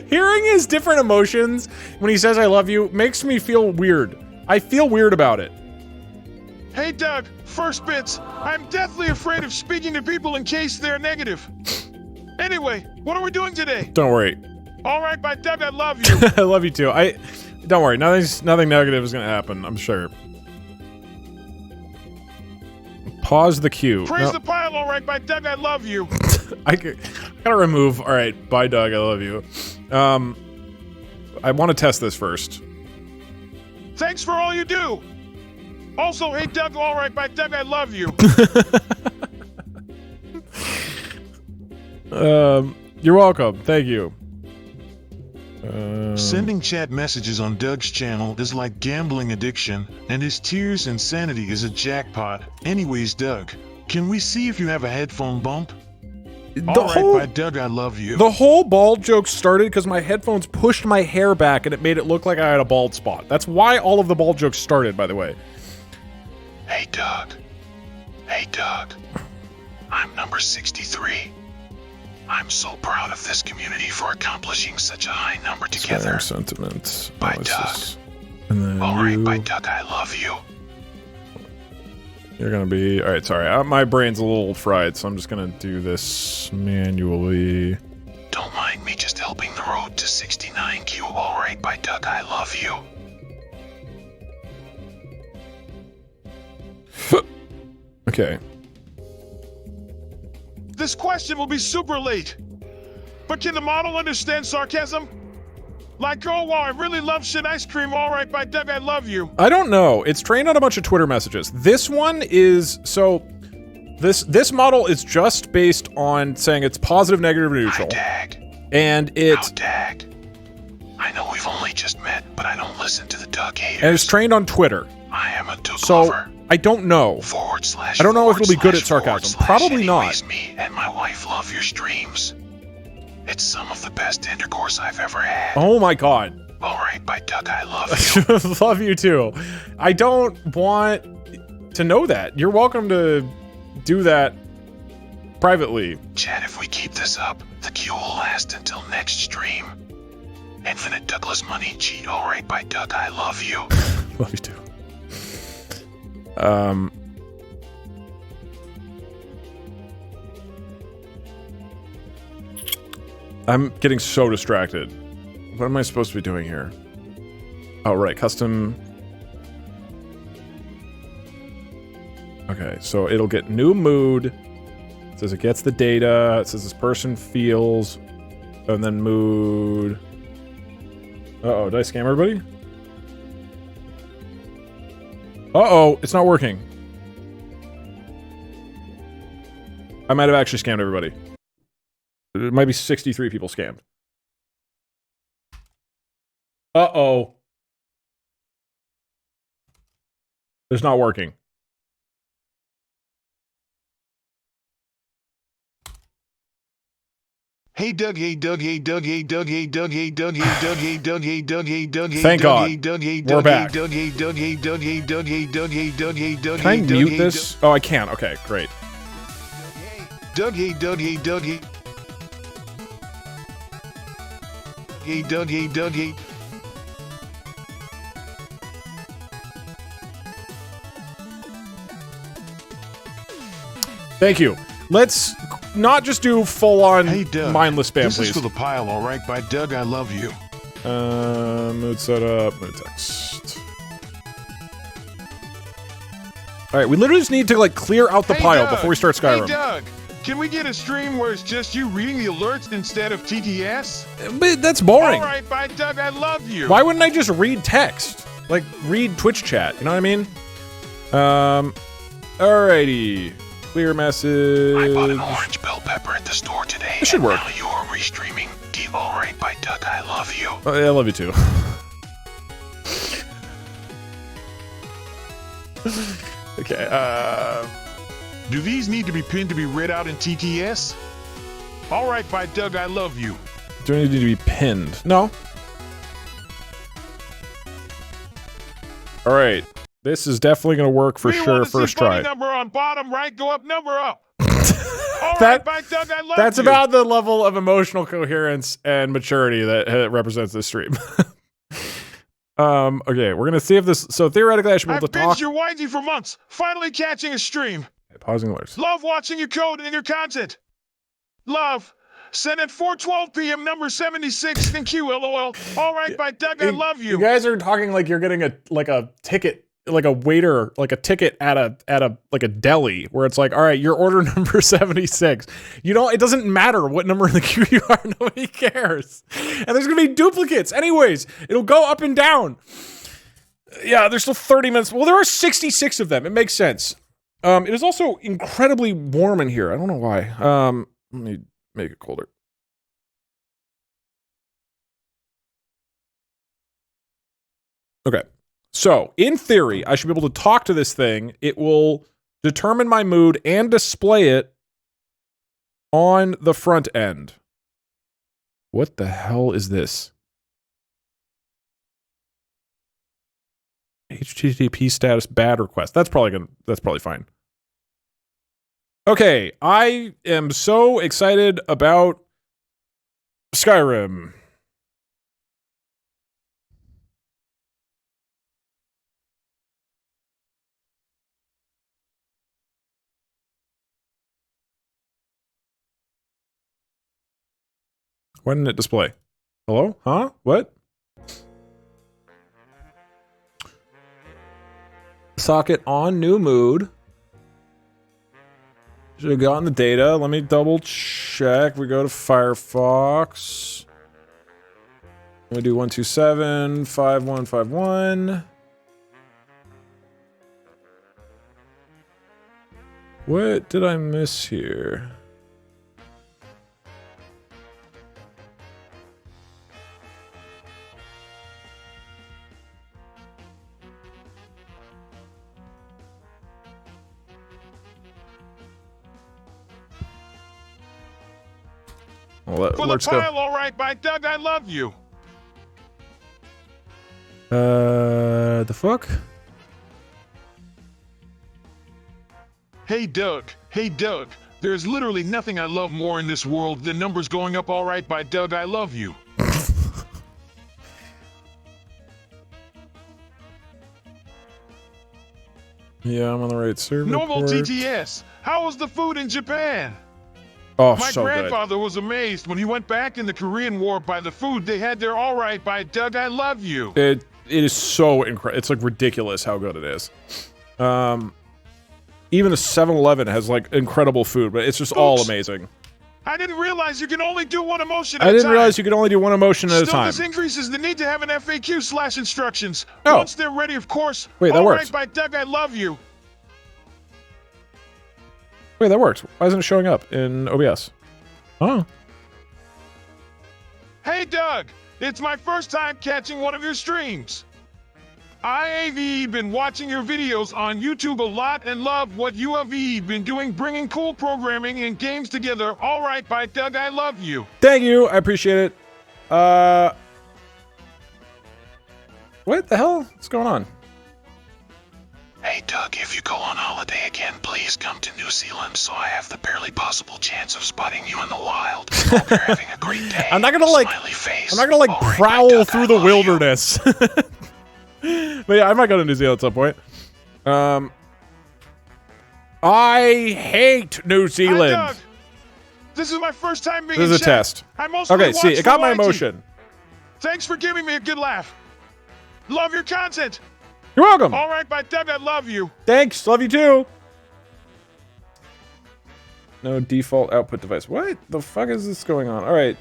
Hearing his different emotions when he says "I love you" makes me feel weird. I feel weird about it. Hey Doug, first bits. I'm deathly afraid of speaking to people in case they're negative. Anyway, what are we doing today? Don't worry. Alright, by Doug, I love you. I love you too. Don't worry. Nothing negative is gonna happen, I'm sure. Pause the queue. Praise the pile, alright, by Doug, I love you. I gotta remove. Alright, bye, Doug, I love you. I want to test this first. Thanks for all you do. Also, hey Doug, alright, by Doug, I love you. You're welcome. Thank you. Sending chat messages on Doug's channel is like gambling addiction, and his tears and sanity is a jackpot. Anyways, Doug, can we see if you have a headphone bump? Alright, by Doug, I love you. The whole bald joke started because my headphones pushed my hair back and it made it look like I had a bald spot. That's why all of the bald jokes started, by the way. Hey, Doug. Hey, Doug. I'm number 63. I'm so proud of this community for accomplishing such a high number together. Sentiment. By Doug. And then Alright, by Doug, I love you. You're gonna be... Alright, sorry. My brain's a little fried, so I'm just gonna do this manually. Don't mind me just helping the road to 69Q. Alright, by Doug, I love you. Okay. This question will be super late. But can the model understand sarcasm? Like, oh wow, I really love shit ice cream. Alright, by Doug, I love you. I don't know. It's trained on a bunch of Twitter messages. This one is... So, this model is just based on saying it's positive, negative, neutral. And it... Dag. I know we've only just met, but I don't listen to the Doug haters. And it's trained on Twitter. I am a Doug So, lover. I don't know. I don't know if it'll be good at sarcasm. Probably not. Me and my wife love your streams. It's some of the best intercourse I've ever had. Oh my god. Alright, by Doug, I love you. Love you too. I don't want to know that. You're welcome to do that privately. Chat, if we keep this up, the queue will last until next stream. Infinite Douglas money cheat. Alright, by Doug, I love you. Love you too. I'm getting so distracted. What am I supposed to be doing here? Oh, right, custom. Okay, so it'll get new mood. It says it gets the data. It says this person feels. And then mood. Uh-oh, did I scam everybody? Uh-oh, it's not working. I might have actually scammed everybody. It might be 63 people scammed. Uh-oh. It's not working. Hey Doug, hey Doug, hey Doug, hey Doug, hey Doug, hey Doug, hey Doug, hey Doug, hey Doug, hey Doug, hey Thank God. hey Doug, hey We're Doug, back. hey Doug, hey Doug, hey Doug, hey Doug, hey Doug, hey Doug, hey Doug, Can I hey Doug, mute hey this? Oh, I can. Okay, great. Doug, hey Doug, hey Doug, hey hey Doug, hey Doug, hey. Thank you. Let's not just do full-on mindless spam, This please. is for the pile, all right, by Doug, I love you. Mood setup, mood text. Alright, we literally just need to, like, clear out the pile Doug, before we start Skyrim. Hey Doug, can we get a stream where it's just you reading the alerts instead of TTS? But that's boring. All right, by Doug, I love you. Why wouldn't I just read text? Like, read Twitch chat, you know what I mean? Alrighty. Clear message. I bought an orange bell pepper at the store today. This should work. Now you are restreaming. All right, by Doug, I love you. Oh, yeah, I love you too. Okay, Do these need to be pinned to be read out in TTS? All right, by Doug, I love you. do I need to be pinned? No. Alright. This is definitely gonna work for sure first try. Number on bottom right, go up, number up. All That- right, by Doug, I love That's you. about the level of emotional coherence and maturity that represents this stream. Okay, we're gonna see if this. So theoretically, I should be I've able to talk. binged your YZ for months. Finally catching a stream. Pausing alerts. Love watching your code and your content. Love. Send at 4:12 p.m. number 76 in Q. LOL. All right, by Doug, I love you. You guys are talking like you're getting a ticket, like a waiter, like a ticket at a like a deli, where it's like, all right, your order number 76. You know, it doesn't matter what number in the queue you are. Nobody cares. And there's gonna be duplicates. Anyways, it'll go up and down. Yeah, there's still 30 minutes. Well, there are 66 of them. It makes sense. It is also incredibly warm in here. I don't know why. Let me make it colder. Okay. So, in theory, I should be able to talk to this thing. It will determine my mood and display it on the front end. What the hell is this? HTTP status bad request. That's probably fine. Okay, I am so excited about Skyrim. Why didn't it display? Hello? Huh? What? Socket on new mood. Should have gotten the data. Let me double check. We go to Firefox. We do 127.5151. What did I miss here? Well, For the pile, all right, by Doug, I love you. The fuck? Hey, Doug. Hey, Doug. There's literally nothing I love more in this world than numbers going up all right by Doug, I love you. Yeah, I'm on the right server. Normal port. TTS. How was the food in Japan? Oh, My so grandfather was amazed when he went back in the Korean War by the food they had there. All right, by Doug, I love you. It is so incredible. It's like ridiculous how good it is. Even the 7-Eleven has like incredible food, but it's just all amazing. I didn't realize you can only do one emotion at I a didn't time. realize you could only do one emotion at a Still, time. this increases the need to have an FAQ/instructions. Oh. Once they're ready, of course. Wait, that all works. right, by Doug, I love you. Wait, that works. Why isn't it showing up in OBS? Oh. Hey, Doug. It's my first time catching one of your streams. I've been watching your videos on YouTube a lot and love what you have been doing, bringing cool programming and games together. All right, by Doug, I love you. Thank you. I appreciate it. What the hell? What's going on? Hey, Doug, if you go on holiday again, please come to New Zealand so I have the barely possible chance of spotting you in the wild. Hope you're having a great day. I'm not gonna like. Smiley face. I'm not gonna like All right, prowl Doug, through the wilderness. But yeah, I might go to New Zealand at some point. I hate New Zealand. Hi, Doug. This is my first time being This in is a chat. test. I mostly Okay, watch see, it got my variety. emotion. Thanks for giving me a good laugh. Love your content. You're welcome. All right, by Doug, I love you. Thanks. Love you too. No default output device. What the fuck is this going on? All right.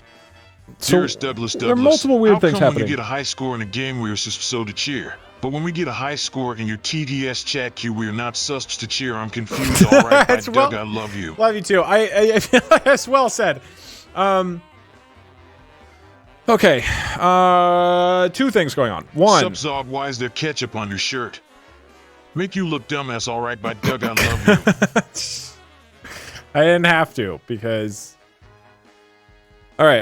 So Dearest Douglas, there are multiple weird things how come happening. when you get a high score in a game we are so to cheer, but when we get a high score in your TDS chat queue we are not sus to cheer? I'm confused. All right, by It's Doug, well- I love you. Love you too. I feel like that's well said. Okay. Two things going on. One. Subzog, why is there ketchup on your shirt? Make you look dumbass. All right, by Doug, I love you. I didn't have to because. All right.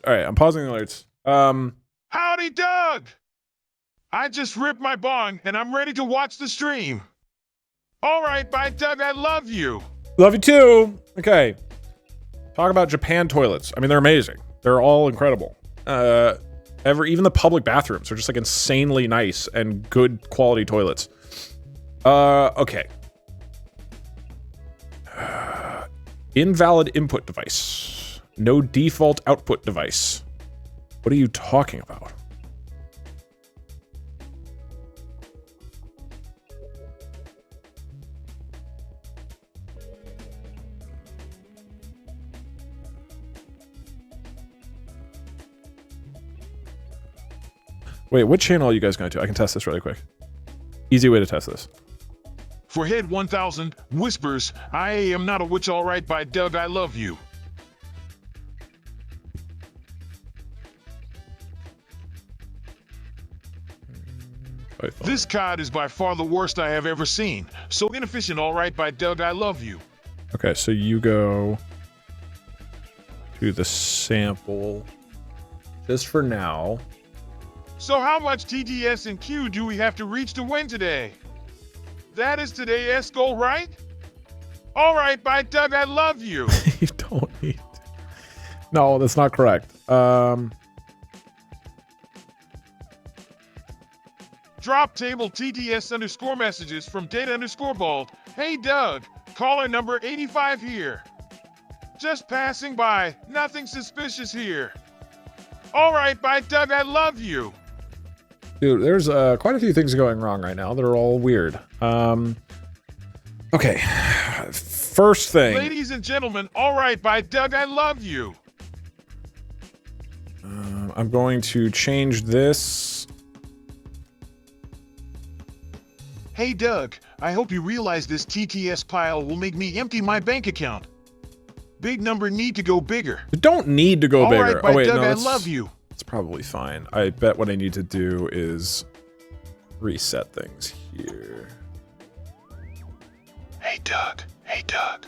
I'm pausing the alerts. Howdy, Doug. I just ripped my bong and I'm ready to watch the stream. All right, by Doug, I love you. Love you too. Okay. Talk about Japan toilets. I mean, they're amazing. They're all incredible. Even the public bathrooms are just like insanely nice and good quality toilets. Okay. Invalid input device. No default output device. What are you talking about? Wait, what channel are you guys going to? I can test this really quick. Easy way to test this. For Head 1000 Whispers, I am not a witch. All right, by Doug, I love you. This COD is by far the worst I have ever seen. So inefficient, all right, by Doug, I love you. Okay, so you go to the sample just for now. So how much TTS and Q do we have to reach to win today? That is today's goal, right? All right, by Doug, I love you. You don't need... No, that's not correct. Drop table TTS underscore messages from data underscore bald. Hey, Doug, caller number 85 here. Just passing by. Nothing suspicious here. All right, by Doug, I love you. Dude, there's quite a few things going wrong right now that are all weird. Okay. First thing. Ladies and gentlemen, all right, by Doug, I love you. I'm going to change this. Hey, Doug, I hope you realize this TTS pile will make me empty my bank account. Big number need to go bigger. You don't need to go all bigger. Right, by oh, wait, Doug, no, I love you. It's probably fine. I bet what I need to do is reset things here. Hey, Doug. Hey, Doug.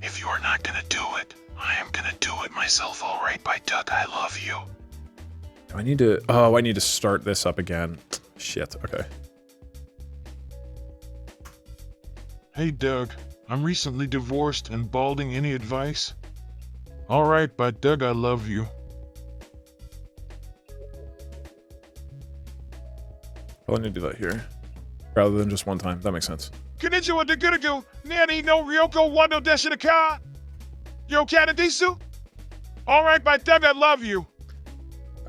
If you're not gonna do it, I am gonna do it myself, all right, by Doug, I love you. I need to... Oh, I need to start this up again. Shit, okay. Hey, Doug. I'm recently divorced and balding. Any advice? All right, by Doug, I love you. Probably need to do that here. Rather than just one time. That makes sense. Konnichiwa de Gurugu, Nani no Ryoko Wando Deshinaka. Yo, Kanadisu? All right, by Doug, I love you.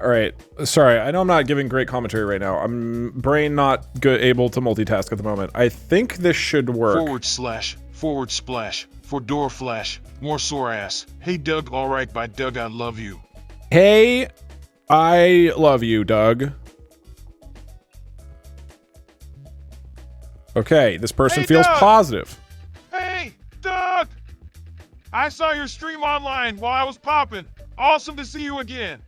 Alright, sorry, I know I'm not giving great commentary right now. I'm brain not good, able to multitask at the moment. I think this should work. Forward splash, for door flash, more sore ass. Hey, Doug, all right, by Doug, I love you. Hey, I love you, Doug. Okay, this person feels Doug. positive. Hey, Doug! I saw your stream online while I was popping. Awesome to see you again.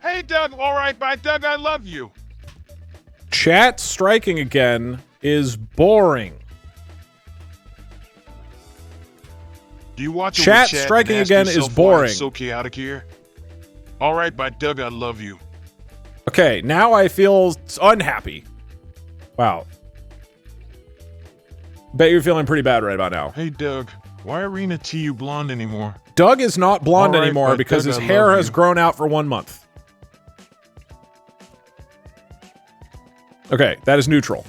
Hey, Doug, all right, by Doug, I love you. Chat striking again is boring. Do you watch Chat striking again is boring. So chaotic here. All right, by Doug, I love you. Okay, now I feel unhappy. Wow. Bet you're feeling pretty bad right about now. Hey, Doug, why Arena T you blonde anymore? Doug is not blonde right, anymore because Doug, his hair has grown out for 1 month. Okay, that is neutral.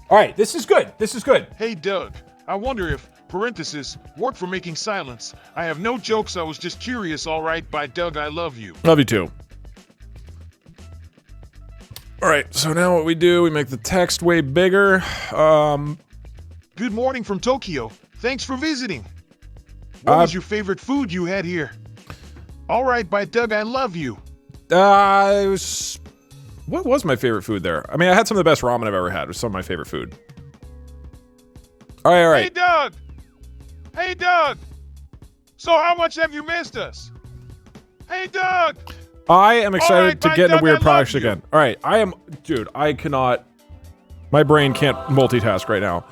All right, this is good. This is good. Hey, Doug, I wonder if, parenthesis, work for making silence. I have no jokes, I was just curious, all right, by Doug, I love you. Love you too. All right, so now what we do, we make the text way bigger. Good morning from Tokyo. Thanks for visiting. What was your favorite food you had here? All right, by Doug, I love you. What was my favorite food there? I mean, I had some of the best ramen I've ever had. It was some of my favorite food. All right, all right. Hey, Doug! Hey, Doug! So how much have you missed us? Hey, Doug! I am excited to get into weird products you. again. All right, dude, I cannot... My brain can't multitask right now.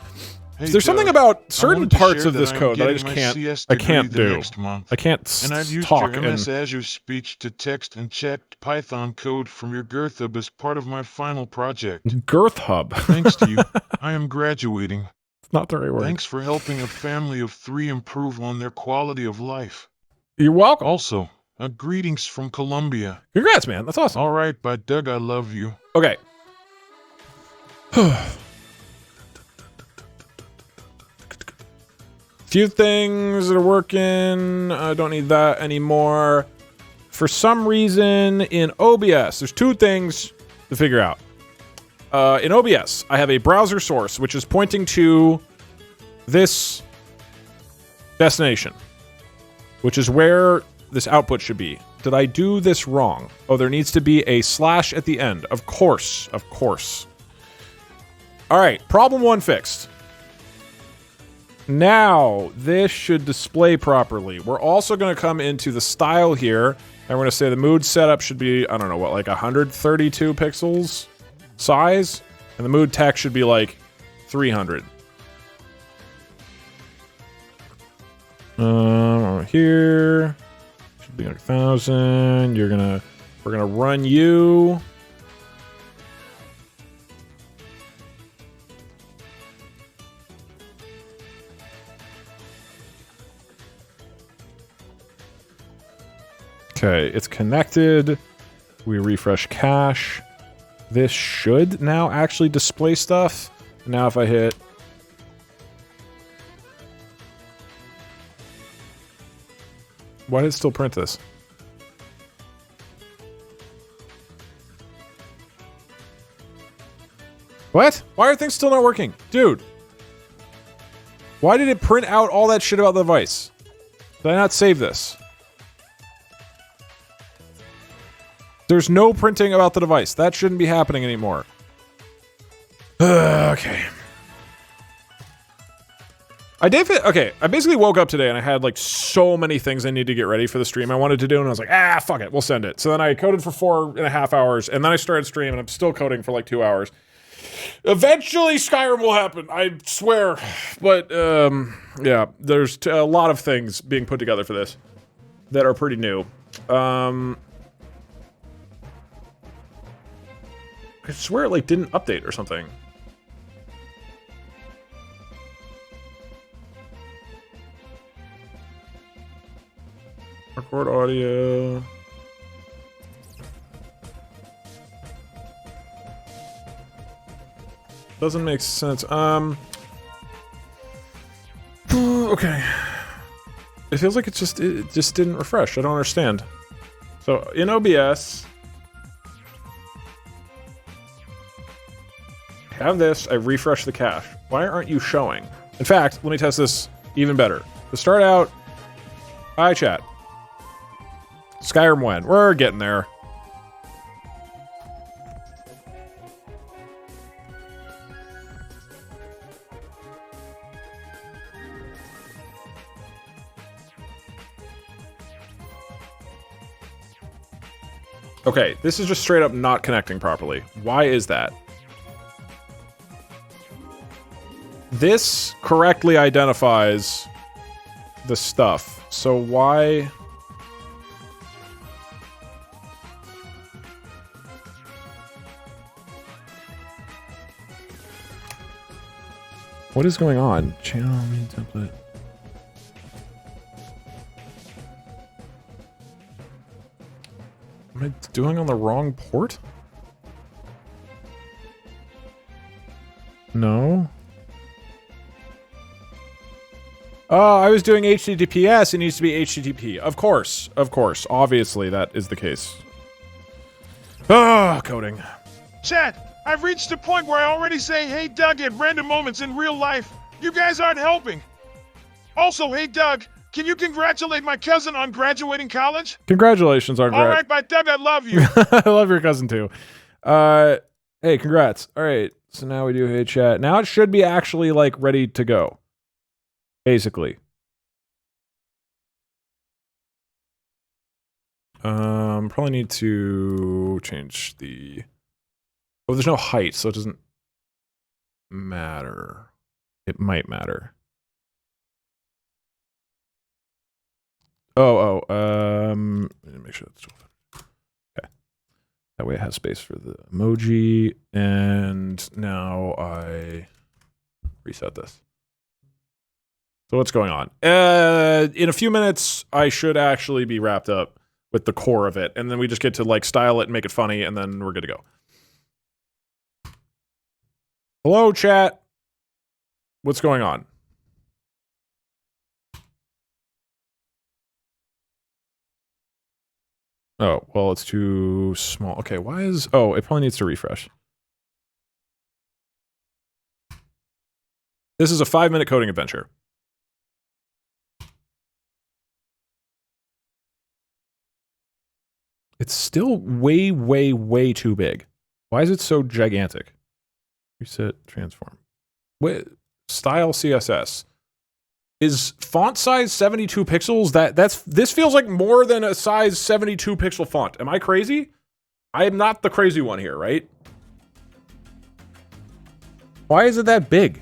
Hey, There's something Doug, about certain parts of that this I'm code that I getting just my can't... CS I can't degree the do. next month. I can't And I've used talk your MS and... Azure speech to text and chat Python code from your Girth Hub as part of my final project. Girth Hub? Thanks to you, I am graduating. It's not the right word. Thanks for helping a family of 3 improve on their quality of life. You're welcome. Also, greetings from Colombia. Congrats, man. That's awesome. All right, by Doug, I love you. Okay. Few things that are working. I don't need that anymore. For some reason, in OBS, there's 2 things to figure out. In OBS, I have a browser source, which is pointing to this destination, which is where this output should be. Did I do this wrong? Oh, there needs to be a slash at the end. Of course, of course. All right, problem 1 fixed. Now, this should display properly. We're also going to come into the style here, and we're going to say the mood setup should be, I don't know, what, like 132 pixels size? And the mood text should be like 300. Here should be like 1,000. We're gonna run you. Okay, it's connected. We refresh cache. This should now actually display stuff. Now if I hit... Why did it still print this? What? Why are things still not working? Dude. Why did it print out all that shit about the device? Did I not save this? There's no printing about the device. That shouldn't be happening anymore. Okay. I basically woke up today and I had like so many things I need to get ready for the stream I wanted to do, and I was like, fuck it, we'll send it. So then I coded for 4.5 hours, and then I started stream, and I'm still coding for like 2 hours. Eventually Skyrim will happen, I swear. But, yeah, there's a lot of things being put together for this that are pretty new. I swear it, like, didn't update or something. Record audio. Doesn't make sense. Okay. It feels like it just didn't refresh. I don't understand. So, in OBS... have this, I refresh the cache. Why aren't you showing? In fact, let me test this even better. To start out, hi chat. Skyrim when? We're getting there. Okay, this is just straight up not connecting properly. Why is that? This correctly identifies the stuff, so why... What is going on? Channel main template. Am I doing on the wrong port? No. Oh, I was doing HTTPS. It needs to be HTTP. Of course. Of course. Obviously, that is the case. Ah, coding. Chat, I've reached a point where I already say, hey, Doug, at random moments in real life. You guys aren't helping. Also, hey, Doug, can you congratulate my cousin on graduating college? Congratulations on All right, bye, Doug, I love you. I love your cousin, too. Hey, congrats. All right, so now we do hey chat. Now it should be actually, like, ready to go. Basically. Probably need to change the... Oh, there's no height, so it doesn't matter. It might matter. Let me make sure that's 1200. Okay. That way it has space for the emoji, and now I reset this. So what's going on? In a few minutes, I should actually be wrapped up with the core of it, and then we just get to like style it and make it funny, and then we're good to go. Hello, chat. What's going on? Oh, well, it's too small. Okay, why is... Oh, it probably needs to refresh. This is a 5-minute coding adventure. It's still way, way, way too big. Why is it so gigantic? Reset, transform. Wait, style CSS. Is font size 72 pixels? This feels like more than a size 72 pixel font. Am I crazy? I am not the crazy one here, right? Why is it that big?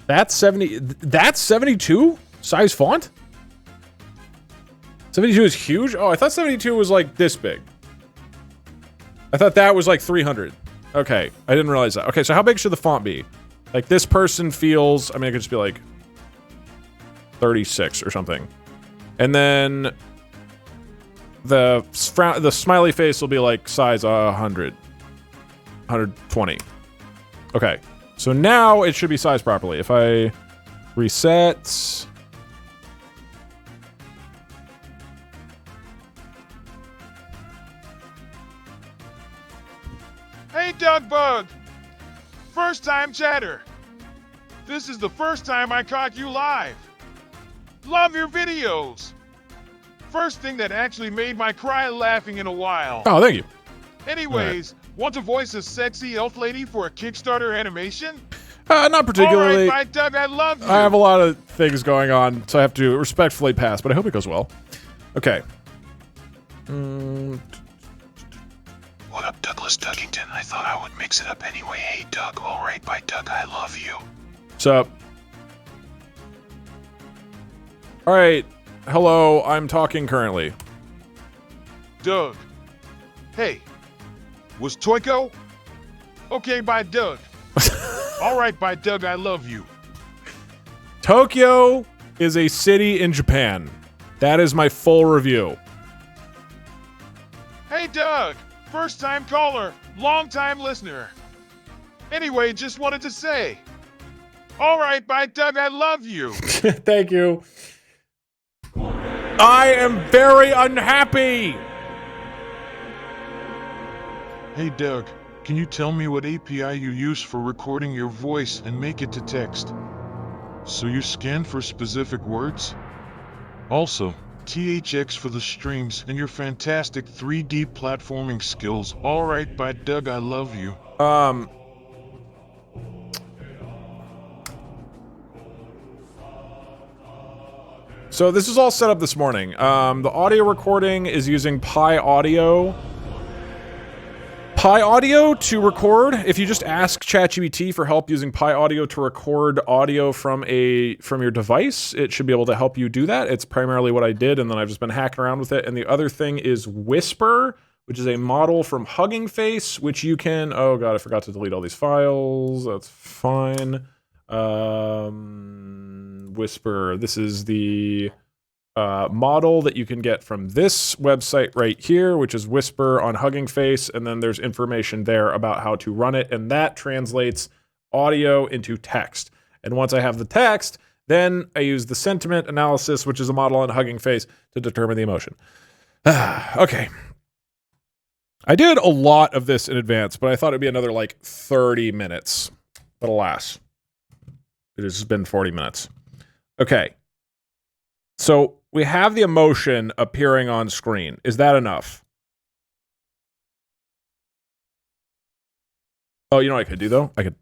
That's 70. That's 72 size font? 72 is huge? Oh, I thought 72 was like this big. I thought that was like 300. Okay, I didn't realize that. Okay, so how big should the font be? Like this person feels, I mean, it could just be like 36 or something. And then the smiley face will be like size 100. 120. Okay, so now it should be sized properly. If I reset... Hey, Doug Bug! First time chatter. This is the first time I caught you live. Love your videos. First thing that actually made my cry laughing in a while. Oh, thank you. Anyways, want to voice a sexy elf lady for a Kickstarter animation? Not particularly. All right, bye, Doug, I love you. I have a lot of things going on, so I have to respectfully pass, but I hope it goes well. Okay. What up, Douglas Duggington? I thought I would mix it up anyway. Hey, Doug. All right, bye, Doug. I love you. What's up? All right. Hello, I'm talking currently. Doug. Hey. Was Toyko? Okay, bye, Doug. All right, bye, Doug. I love you. Tokyo is a city in Japan. That is my full review. Hey, Doug. First time caller, long time listener. Anyway, just wanted to say. All right, bye, Doug. I love you. Thank you. I am very unhappy. Hey, Doug. Can you tell me what API you use for recording your voice and make it to text? So you scan for specific words? Also, THX for the streams and your fantastic 3D platforming skills. All right, bye, Doug. I love you. So this is all set up this morning. The audio recording is using Pi Audio. Pi Audio to record. If you just ask ChatGPT for help using Pi Audio to record audio from your device, it should be able to help you do that. It's primarily what I did, and then I've just been hacking around with it. And the other thing is Whisper, which is a model from Hugging Face, which you can... Oh god, I forgot to delete all these files. That's fine. Whisper. This is the model that you can get from this website right here, which is Whisper on Hugging Face, and then there's information there about how to run it, and that translates audio into text. And once I have the text, then I use the sentiment analysis, which is a model on Hugging Face, to determine the emotion. Okay. I did a lot of this in advance, but I thought it'd be another like 30 minutes. But alas, it has been 40 minutes. Okay. So we have the emotion appearing on screen. Is that enough? Oh, you know what I could do, though? I could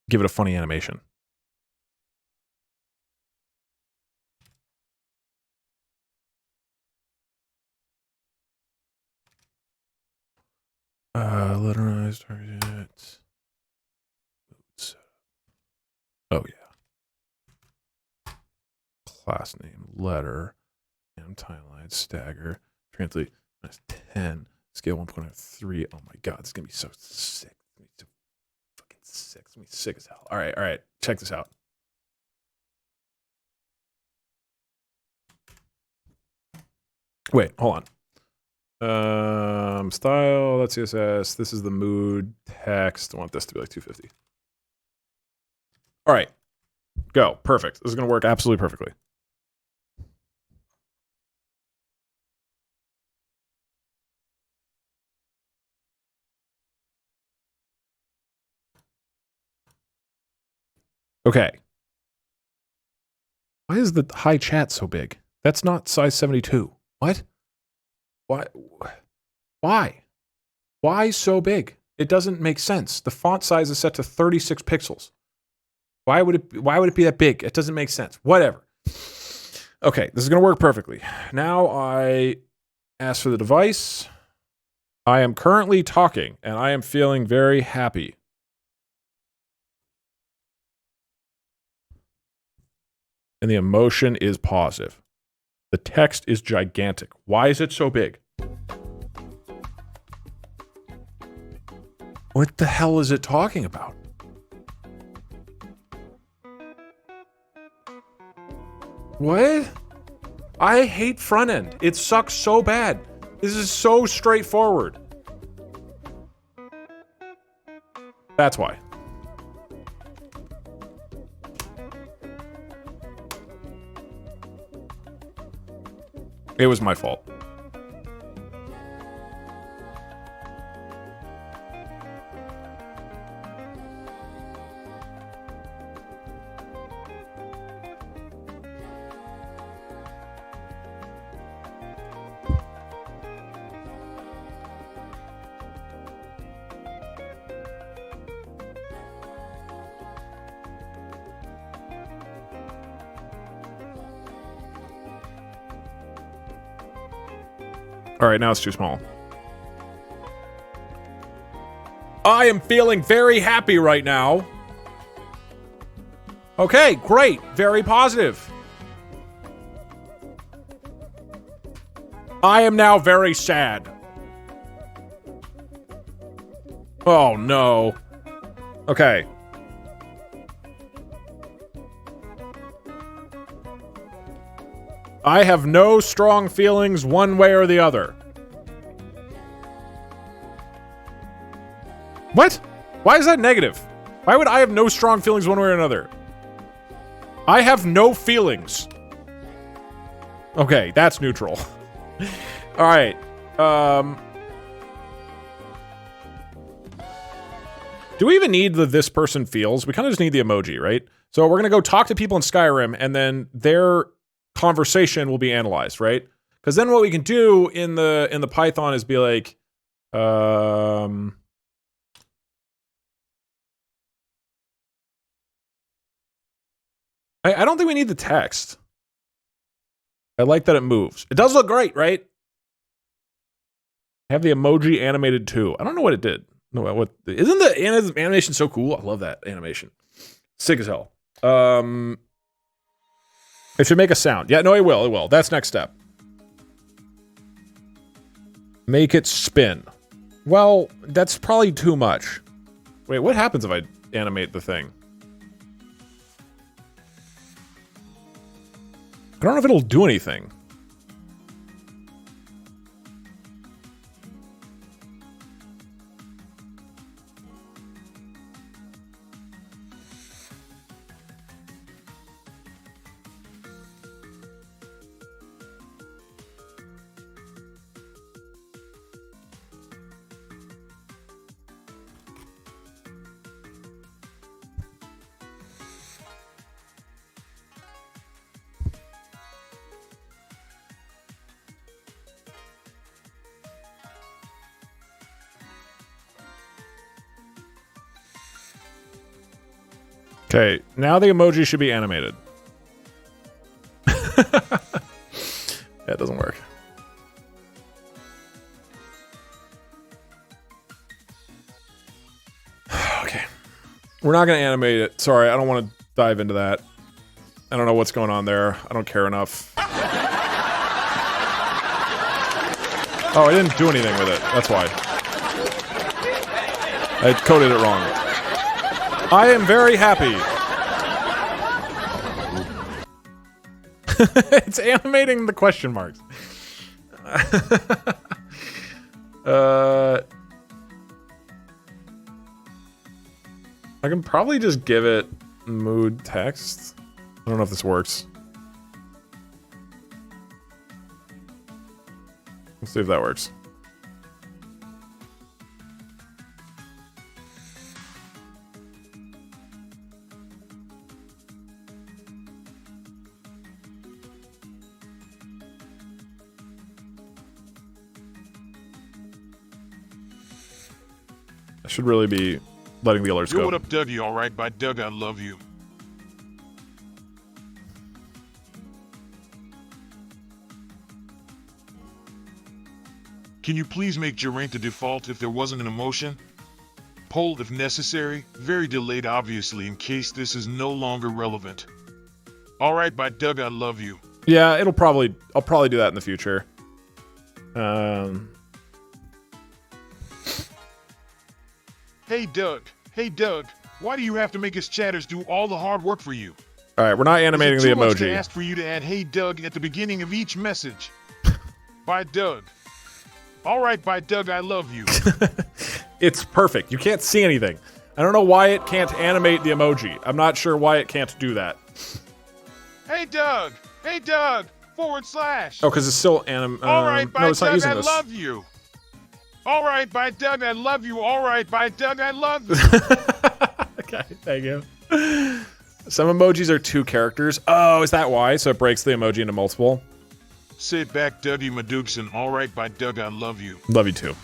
give it a funny animation. Letterize target. Oh, yeah. Class name, letter, and timeline, stagger, translate, -10, scale 1.3. Oh my god, this is gonna be so sick. It's gonna be so fucking sick. It's gonna be sick as hell. All right, check this out. Wait, hold on. Style, that's CSS. This is the mood, text. I want this to be like 250. All right, go. Perfect. This is gonna work absolutely perfectly. Okay. Why is the high chat so big? That's not size 72. What? Why? Why so big? It doesn't make sense. The font size is set to 36 pixels. Why would it be that big? It doesn't make sense. Whatever. Okay, this is going to work perfectly. Now I ask for the device. I am currently talking, and I am feeling very happy. And the emotion is positive. The text is gigantic. Why is it so big? What the hell is it talking about? What? I hate front end. It sucks so bad. This is so straightforward. That's why. It was my fault. All right, now it's too small. I am feeling very happy right now. Okay, great. Very positive. I am now very sad. Oh, no. Okay. I have no strong feelings one way or the other. What? Why is that negative? Why would I have no strong feelings one way or another? I have no feelings. Okay, that's neutral. All right. Do we even need the this person feels? We kind of just need the emoji, right? So we're going to go talk to people in Skyrim, and then their conversation will be analyzed, right? Because then what we can do in the Python is be like, I don't think we need the text. I like that it moves. It does look great, right? I have the emoji animated too. I don't know what it did. No, what isn't the animation so cool? I love that animation. Sick as hell. It should make a sound. Yeah, no, it will. It will. That's next step. Make it spin. Well, that's probably too much. Wait, what happens if I animate the thing? I don't know if it'll do anything. Okay, now the emoji should be animated. That doesn't work. Okay. We're not going to animate it. Sorry, I don't want to dive into that. I don't know what's going on there. I don't care enough. Oh, I didn't do anything with it. That's why. I coded it wrong. I am very happy. It's animating the question marks. I can probably just give it mood text. I don't know if this works. Let's see if that works. I should really be letting the alerts Yo, go. what up, Dougie? All right, by Doug, I love you. Can you please make Geraint the default if there wasn't an emotion? Poll if necessary, very delayed obviously in case this is no longer relevant. All right, by Doug, I love you. Yeah, I'll probably do that in the future. Hey, Doug. Hey, Doug. Why do you have to make us chatters do all the hard work for you? All right, we're not animating Is the it too much to emoji. ask for you to add "Hey, Doug" at the beginning of each message? By Doug. All right, by Doug, I love you. It's perfect. You can't see anything. I don't know why it can't animate the emoji. I'm not sure why it can't do that. Hey, Doug. Hey, Doug. / Oh, because it's still All right, by no, it's not Doug, using I this. love you. All right, by Doug, I love you. All right, by Doug, I love you. Okay, thank you. Some emojis are 2 characters. Oh, is that why? So it breaks the emoji into multiple? Sit back, Dougie Madukson. All right, by Doug, I love you. Love you too.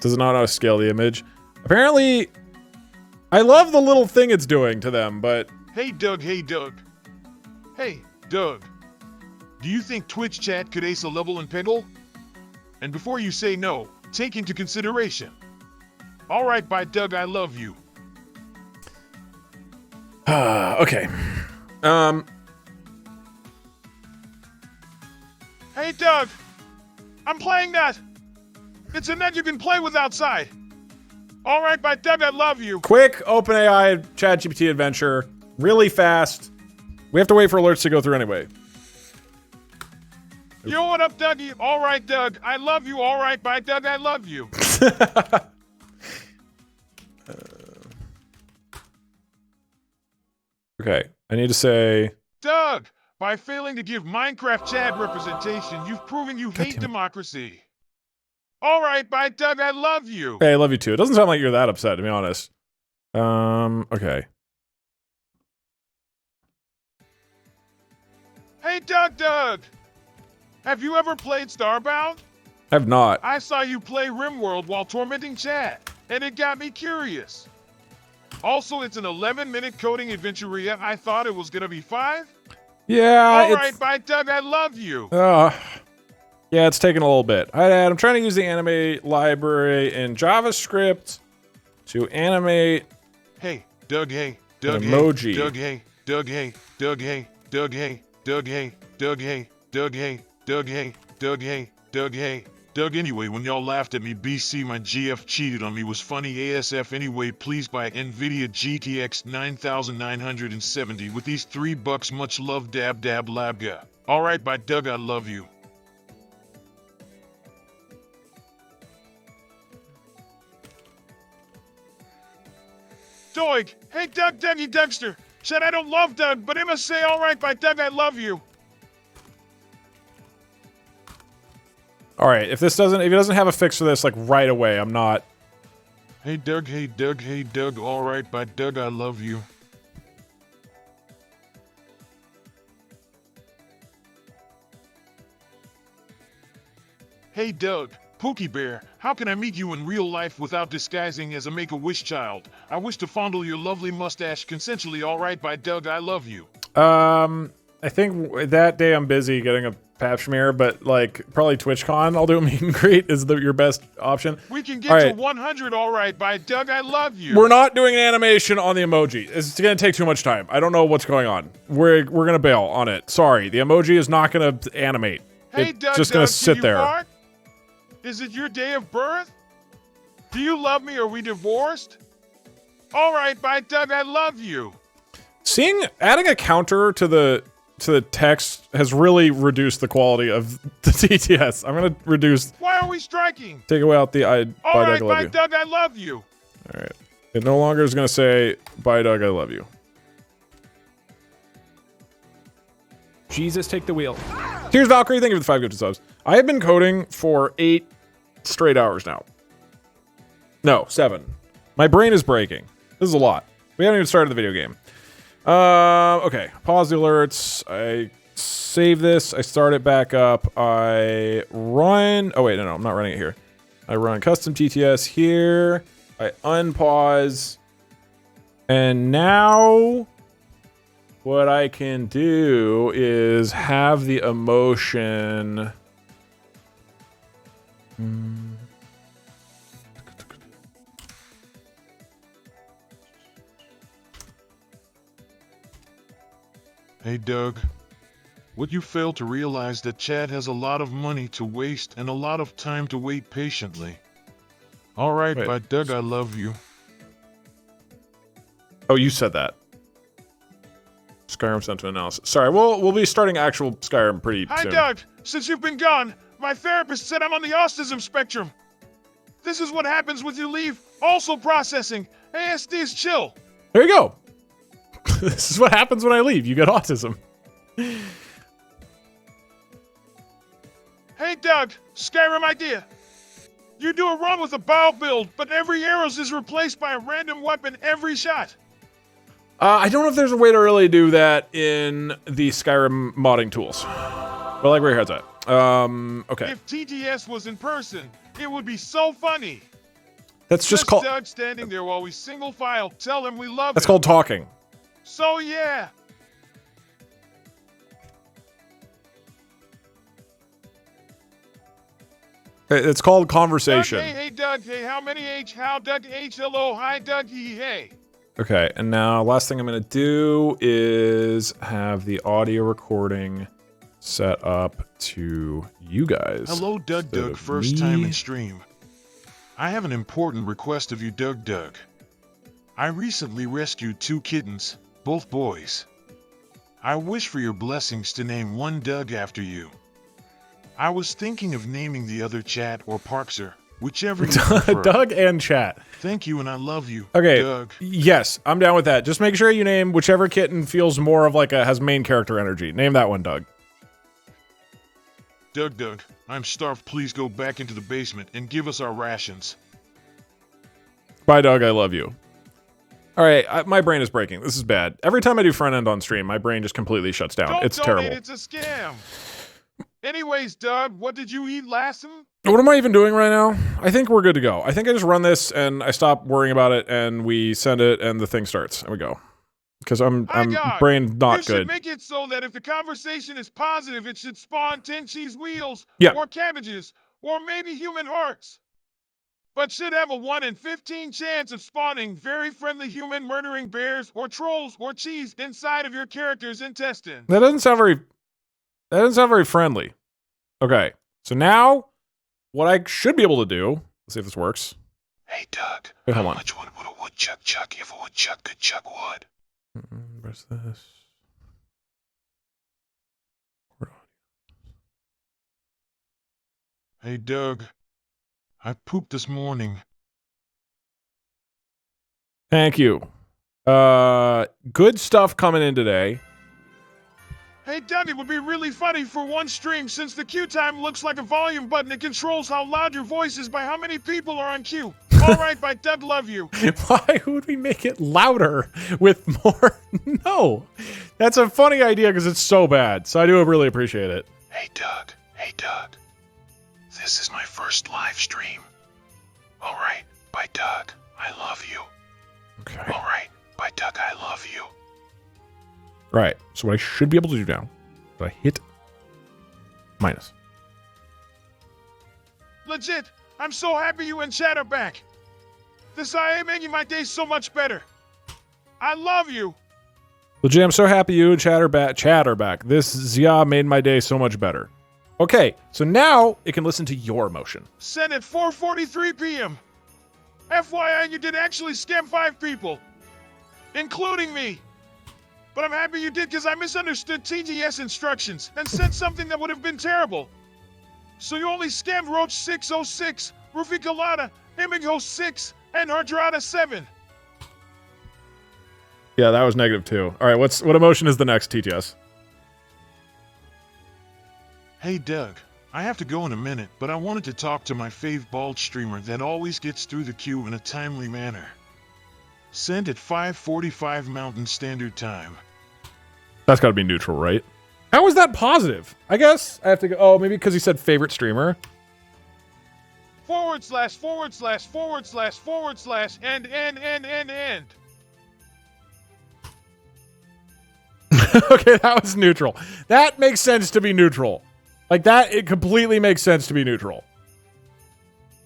Does it not auto scale the image? Apparently, I love the little thing it's doing to them, but... Hey, Doug. Hey, Doug. Hey, Doug. Do you think Twitch chat could ace a level in Pedal? And before you say no, take into consideration. All right, by Doug, I love you. Okay. Hey, Doug. I'm playing that. It's a net you can play with outside. All right, by Doug, I love you. Quick OpenAI ChatGPT adventure. Really fast. We have to wait for alerts to go through anyway. Yo, what up, Dougie? All right, Doug. I love you. All right, by Doug, I love you. Okay, I need to say... Doug, by failing to give Minecraft chat representation, you've proven you hate democracy. All right, by Doug, I love you. Hey, I love you too. It doesn't sound like you're that upset, to be honest. Okay. Hey, Doug. Have you ever played Starbound? I've not. I saw you play RimWorld while tormenting chat, and it got me curious. Also, it's an 11-minute coding adventure. I thought it was gonna be 5. Yeah, All right, by Doug, I love you. Yeah, it's taking a little bit. I'm trying to use the anime library in JavaScript to animate. Hey, Doug, hey, Doug, emoji. Hey, Doug, hey, Doug, hey, Doug, hey, Doug, hey, Doug, hey, Doug, hey, Doug, hey, Doug, hey, Doug, hey, Doug, hey. Doug, anyway, when y'all laughed at me, BC, my GF cheated on me, was funny ASF. Anyway, please buy NVIDIA GTX 9970 with these $3. Much love, dab labga. All right, by Doug, I love you. Doig, hey, Dougie Dougster. Said I don't love Doug, but I must say, all right, by Doug, I love you. All right, if it doesn't have a fix for this like right away, I'm not. Hey, Doug, hey, Doug, hey, Doug. All right, by Doug, I love you. Hey, Doug, Pookie Bear, how can I meet you in real life without disguising as a Make-A-Wish child? I wish to fondle your lovely mustache consensually. All right, by Doug, I love you. I think that day I'm busy getting a pap smear, but like probably TwitchCon, I'll do a meet and greet is your best option. We can get to 100. All right, by Doug, I love you. We're not doing an animation on the emoji. It's gonna take too much time. I don't know what's going on. We're gonna bail on it. Sorry, the emoji is not gonna animate. Hey, it's Doug, just gonna Doug, sit there. Fart? Is it your day of birth? Do you love me? Or are we divorced? All right, by Doug, I love you. Adding a counter to the text has really reduced the quality of the TTS. I'm gonna reduce. Why are we striking? Take away out the I. All right, Doug, I love by you. Doug, I love you. All right. It no longer is gonna say bye, Doug, I love you. Jesus, take the wheel. Here's Valkyrie. Thank you for the 5 gifted subs. I have been coding for 8 straight hours now. No, 7. My brain is breaking. This is a lot. We haven't even started the video game. Okay. Pause the alerts. I save this. I start it back up. I run. Oh, wait. No, I'm not running it here. I run custom TTS here. I unpause. And now what I can do is have the emotion. Hey, Doug. What you fail to realize that Chad has a lot of money to waste and a lot of time to wait patiently. All right, Wait. by Doug, I love you. Oh, you said that. Skyrim sent to analysis. Sorry, we'll be starting actual Skyrim pretty Hi, soon. Doug. Since you've been gone, my therapist said I'm on the autism spectrum. This is what happens when you leave. Also processing. ASD is chill. There you go. This is what happens when I leave. You get autism. Hey, Doug. Skyrim idea. You do a run with a bow build, but every arrow is replaced by a random weapon every shot. I don't know if there's a way to really do that in the Skyrim modding tools. But I like where your head's at. Okay. If TTS was in person, it would be so funny. That's just called... Doug standing there while we single file tell him we love That's him. called talking. So yeah. It's called conversation. Doug, hey, Doug. Hey, how many H? How, Doug? H, hello. Hi, Doug. Hey. Okay, and now last thing I'm going to do is have the audio recording set up to you guys. Hello, Doug. Doug, first time in stream. I have an important request of you, Doug. Doug. I recently rescued 2 kittens, both boys. I wish for your blessings to name one Doug after you. I was thinking of naming the other Chat or Parkser, whichever you prefer. Doug and Chat. Thank you, and I love you. Okay. Doug. Yes, I'm down with that. Just make sure you name whichever kitten feels more of like has main character energy. Name that one, Doug. Doug, I'm starved. Please go back into the basement and give us our rations. Bye, Doug. I love you. All right, my brain is breaking. This is bad. Every time I do front end on stream, my brain just completely shuts down. Don't It's donate, terrible. It's a scam. Anyways, Doug, what did you eat last time? What am I even doing right now? I think we're good to go. I think I just run this and I stop worrying about it and we send it and the thing starts. There we go. Because I'm brain not you good. should make it so that if the conversation is positive, it should spawn 10 cheese wheels, Yeah. or cabbages, or maybe human hearts. But should have a 1 in 15 chance of spawning very friendly human murdering bears or trolls or cheese inside of your character's intestine. That doesn't sound very friendly. Okay. So now what I should be able to do, let's see if this works. Hey, Doug. Wait, hold how on. much wood would a woodchuck chuck if a woodchuck could chuck wood? Where's this? Hey, Doug. I pooped this morning. Thank you. Good stuff coming in today. Hey, Doug, it would be really funny for one stream since the queue time looks like a volume button. It controls how loud your voice is by how many people are on queue. All right, by Doug, love you. Why would we make it louder with more? No. That's a funny idea because it's so bad. So I do really appreciate it. Hey, Doug. Hey, Doug. This is my first live stream. All right, by Doug, I love you. Okay. All right, by Doug, I love you. Right. So what I should be able to do now is I hit minus. Legit, I'm so happy you and Chad are back. This IA making my day so much better. I love you. Legit, I'm so happy you and Chad are back. This Zia made my day so much better. Okay, so now it can listen to your emotion. Sent at 4:43 p.m. FYI, you did actually scam 5 people, including me. But I'm happy you did because I misunderstood TGS instructions and said something that would have been terrible. So you only scammed Roach 606, Rufikalada, Imigo 6, and Hardrada 7. Yeah, that was negative too. All right, what emotion is the next, TTS? Hey, Doug. I have to go in a minute, but I wanted to talk to my fave bald streamer that always gets through the queue in a timely manner. Sent at 5:45 Mountain Standard Time. That's got to be neutral, right? How is that positive? I guess I have to go. Oh, maybe because he said favorite streamer. / / and. Okay, that was neutral. That makes sense to be neutral. Like that, it completely makes sense to be neutral.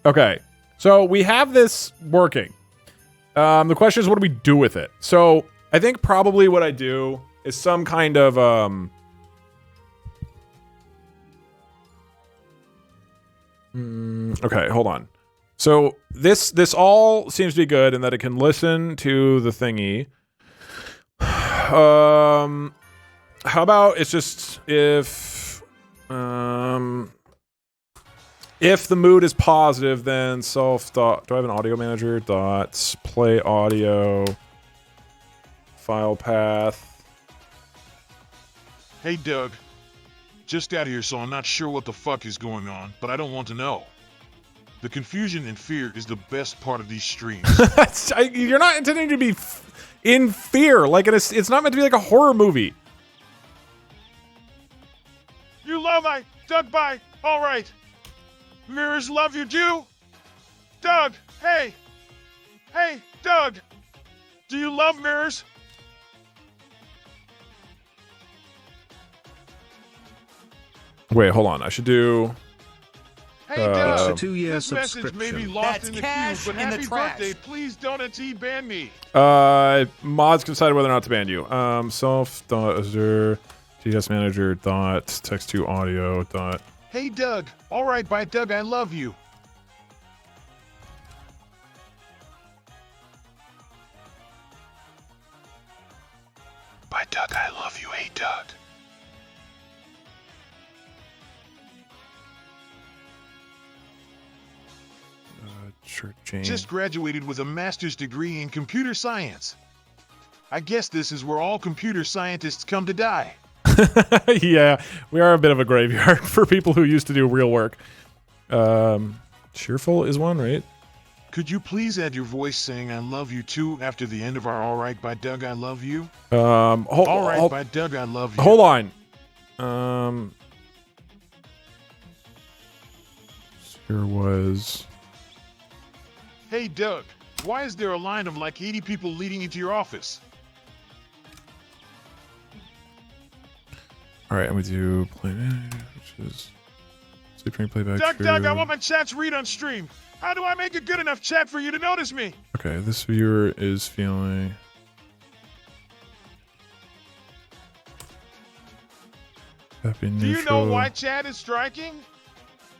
Okay, so we have this working. The question is, what do we do with it? So I think probably what I do is some kind of okay, hold on. So this all seems to be good in that it can listen to the thingy. How about it's just if the mood is positive, then self dot. Do I have an audio manager? Dots play audio file path. Hey Doug, just got here, so I'm not sure what the fuck is going on, but I don't want to know. The confusion and fear is the best part of these streams. You're not intending to be in fear, like it's not meant to be like a horror movie. You love my Doug, bye. All right. Mirrors love you too. Doug, hey, Doug. Do you love mirrors? Wait, hold on. I should do. Hey, Doug. It's a 2-year This message may be subscription. lost in the queue, cash but in the happy trash. birthday. Please don't ban me. Mods can decide whether or not to ban you. Self.azure TS manager dot text to audio dot. Hey, Doug. All right, bye, Doug. I love you. Bye, Doug. I love you. Hey, Doug. Just graduated with a master's degree in computer science. I guess this is where all computer scientists come to die. Yeah, we are a bit of a graveyard for people who used to do real work. Cheerful is one, right? Could you please add your voice saying I love you too after the end of our All Right by Doug I love you? All Right by Doug I love you. Hold on. Here was. Hey Doug, why is there a line of like 80 people leading into your office? All right, I'm with you. Play, which is sleep train playback. Doug, I want my chats read on stream. How do I make a good enough chat for you to notice me? Okay, this viewer is feeling. Happy Do you know neutral. why chat is striking?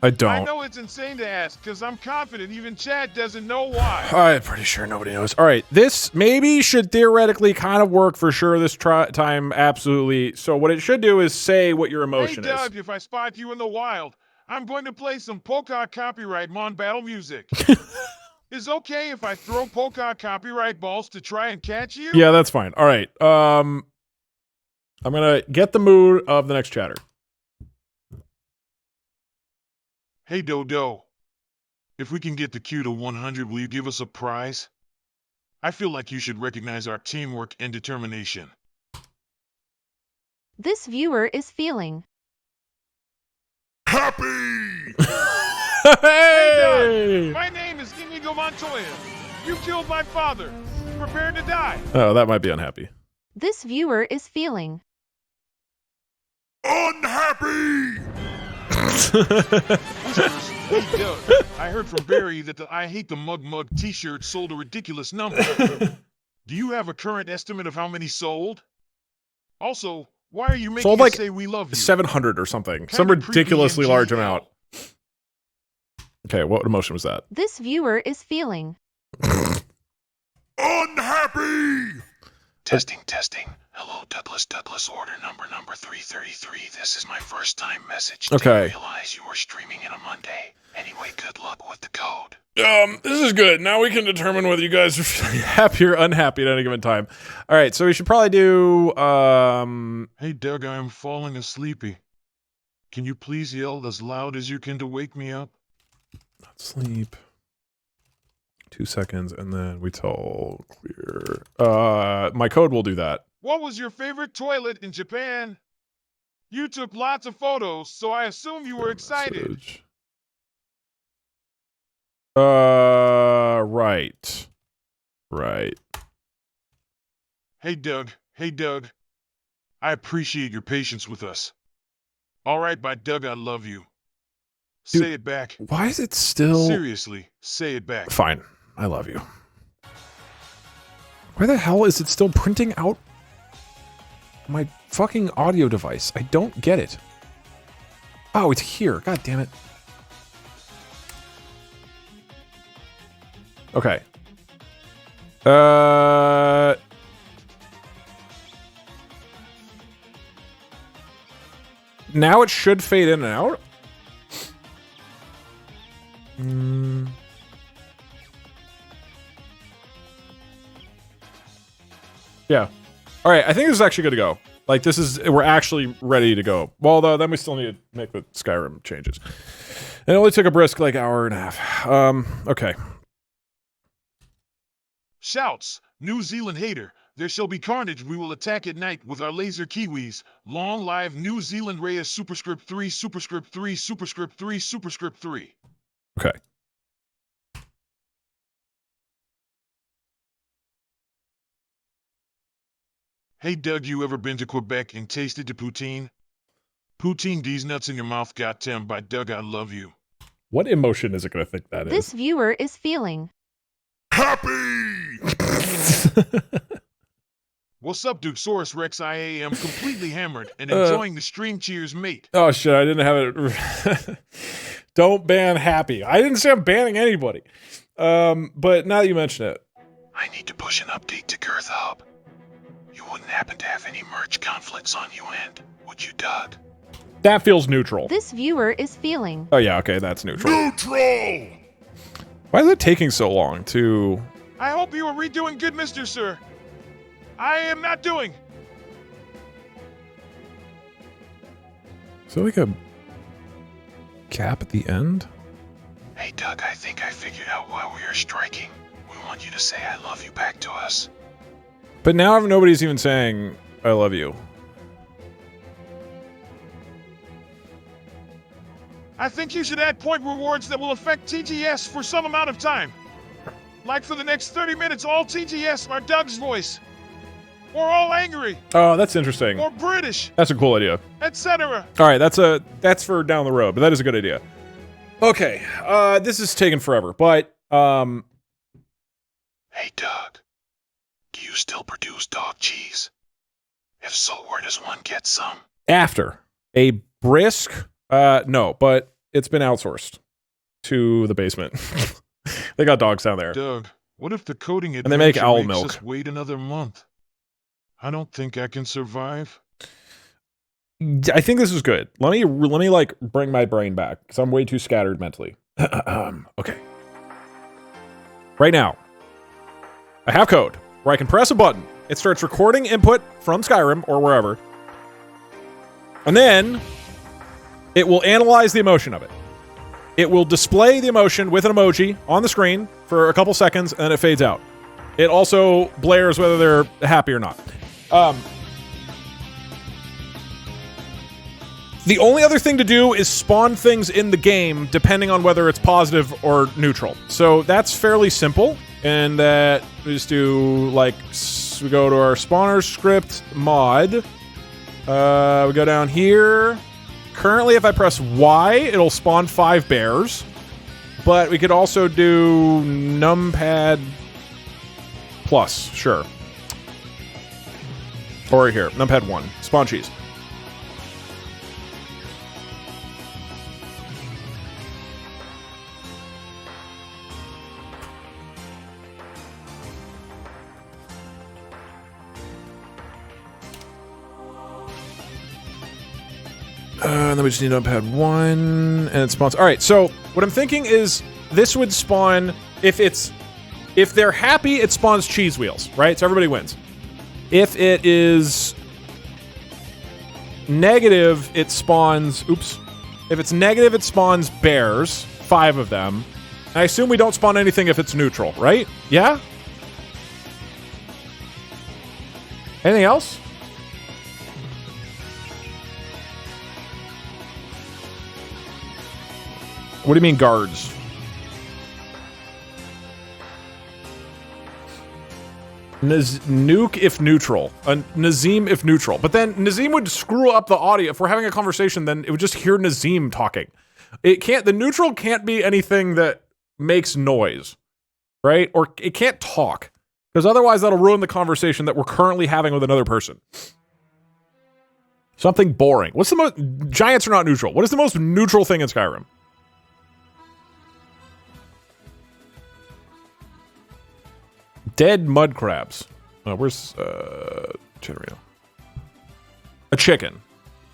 I don't. I know it's insane to ask, because I'm confident even chat doesn't know why. I'm pretty sure nobody knows. All right, this maybe should theoretically kind of work for sure this time, absolutely. So what it should do is say what your emotion Hey Doug, is. if I spot you in the wild, I'm going to play some polka copyright Mon Battle music. Is okay if I throw polka copyright balls to try and catch you? Yeah, that's fine. All right. I'm going to get the mood of the next chatter. Hey Dodo, if we can get the queue to 100, will you give us a prize? I feel like you should recognize our teamwork and determination. This viewer is feeling Hey! Hey! Doug, my name is Inigo Montoya. You killed my father. Prepare to die. Oh, that might be unhappy. This viewer is feeling Unhappy! Hey Doug, I heard from Barry that the I Hate the Mug t-shirt sold a ridiculous number. Do you have a current estimate of how many sold? Also, why are you making Sold us like say we love you? 700 or something. Kinda Some ridiculously creepy large and amount. Okay, what emotion was that? this viewer is feeling Unhappy! Testing. Hello, Douglas, order number 333. This is my first time message. Okay. Didn't realize you were streaming in a Monday. Anyway, good luck with the code. This is good. Now we can determine whether you guys are feeling happy or unhappy at any given time. All right, so we should probably do, Hey Doug, I am falling asleepy. Can you please yell as loud as you can to wake me up? not sleep. 2 seconds, and then we tell clear. My code will do that. What was your favorite toilet in Japan? You took lots of photos, so I assume you were excited. Message. Right. Hey Doug. I appreciate your patience with us. All right, by Doug, I love you. Dude, say it back. Why is it still... Seriously, say it back. Fine. I love you. Why the hell is it still printing out? my fucking audio device. I don't get it. Oh, it's here. God damn it. Okay. Now it should fade in and out. Yeah. All right, I think this is actually good to go. Like, we're actually ready to go. Well, though, then we still need to make the Skyrim changes. It only took a brisk, like, hour and a half. Okay. Shouts, New Zealand hater. There shall be carnage. We will attack at night with our laser kiwis. Long live New Zealand Reyes superscript 3, superscript 3, superscript 3, superscript 3. Okay. Hey Doug, you ever been to Quebec and tasted the poutine? Poutine, these nuts in your mouth, got Tim by Doug, I love you. What emotion is it going to think that This viewer is feeling happy! What's up, Dukesaurus Rex? I am completely hammered and enjoying the stream. Cheers, mate. Oh, shit, I didn't have it. Don't ban happy. I didn't say I'm banning anybody. But now that you mention it. I need to push an update to Girth Hub. You wouldn't happen to have any merge conflicts on you end, would you, Doug? That feels neutral. This viewer is feeling. Oh, yeah, okay, that's neutral. Neutral! Why is it taking so long to... I hope you are redoing good, Mr. Sir. I am not doing. Is there like a gap at the end? Hey, Doug, I think I figured out why we are striking. We want you to say I love you back to us. But now nobody's even saying, I love you. I think you should add point rewards that will affect TTS for some amount of time. Like for the next 30 minutes, all TTS are Doug's voice. Or all angry. Oh, that's interesting. Or British. That's a cool idea. Etc. All right, that's for down the road, but that is a good idea. Okay, this is taking forever, but Hey, Doug. Do you still produce dog cheese? If so, where does one get some? After a brisk, no, but it's been outsourced to the basement. They got dogs down there. Doug, what if the coding and they make owl makes milk? Us wait another month? I don't think I can survive. I think this is good. Let me like bring my brain back because I'm way too scattered mentally. Okay. Right now, I have code where I can press a button. It starts recording input from Skyrim or wherever. And then it will analyze the emotion of it. It will display the emotion with an emoji on the screen for a couple seconds and then it fades out. It also blares whether they're happy or not. The only other thing to do is spawn things in the game depending on whether it's positive or neutral. So that's fairly simple. And that we just do like, we go to our spawner script mod. We go down here. Currently, if I press Y, it'll spawn 5 bears. But we could also do numpad plus, sure. Or here, numpad 1, spawn cheese. And then we just need numpad 1, and it spawns. All right, so what I'm thinking is this would spawn, if they're happy, it spawns cheese wheels, right? So everybody wins. If it is negative, it spawns, oops. If it's negative, it spawns bears, 5 of them. I assume we don't spawn anything if it's neutral, right? Yeah? Anything else? What do you mean guards? Nuke if neutral. Nazim if neutral. But then Nazim would screw up the audio. If we're having a conversation, then it would just hear Nazim talking. The neutral can't be anything that makes noise, right? Or it can't talk. Because otherwise that'll ruin the conversation that we're currently having with another person. Something boring. What's the most... Giants are not neutral. What is the most neutral thing in Skyrim? Dead mud crabs. Where's... Generino? A chicken.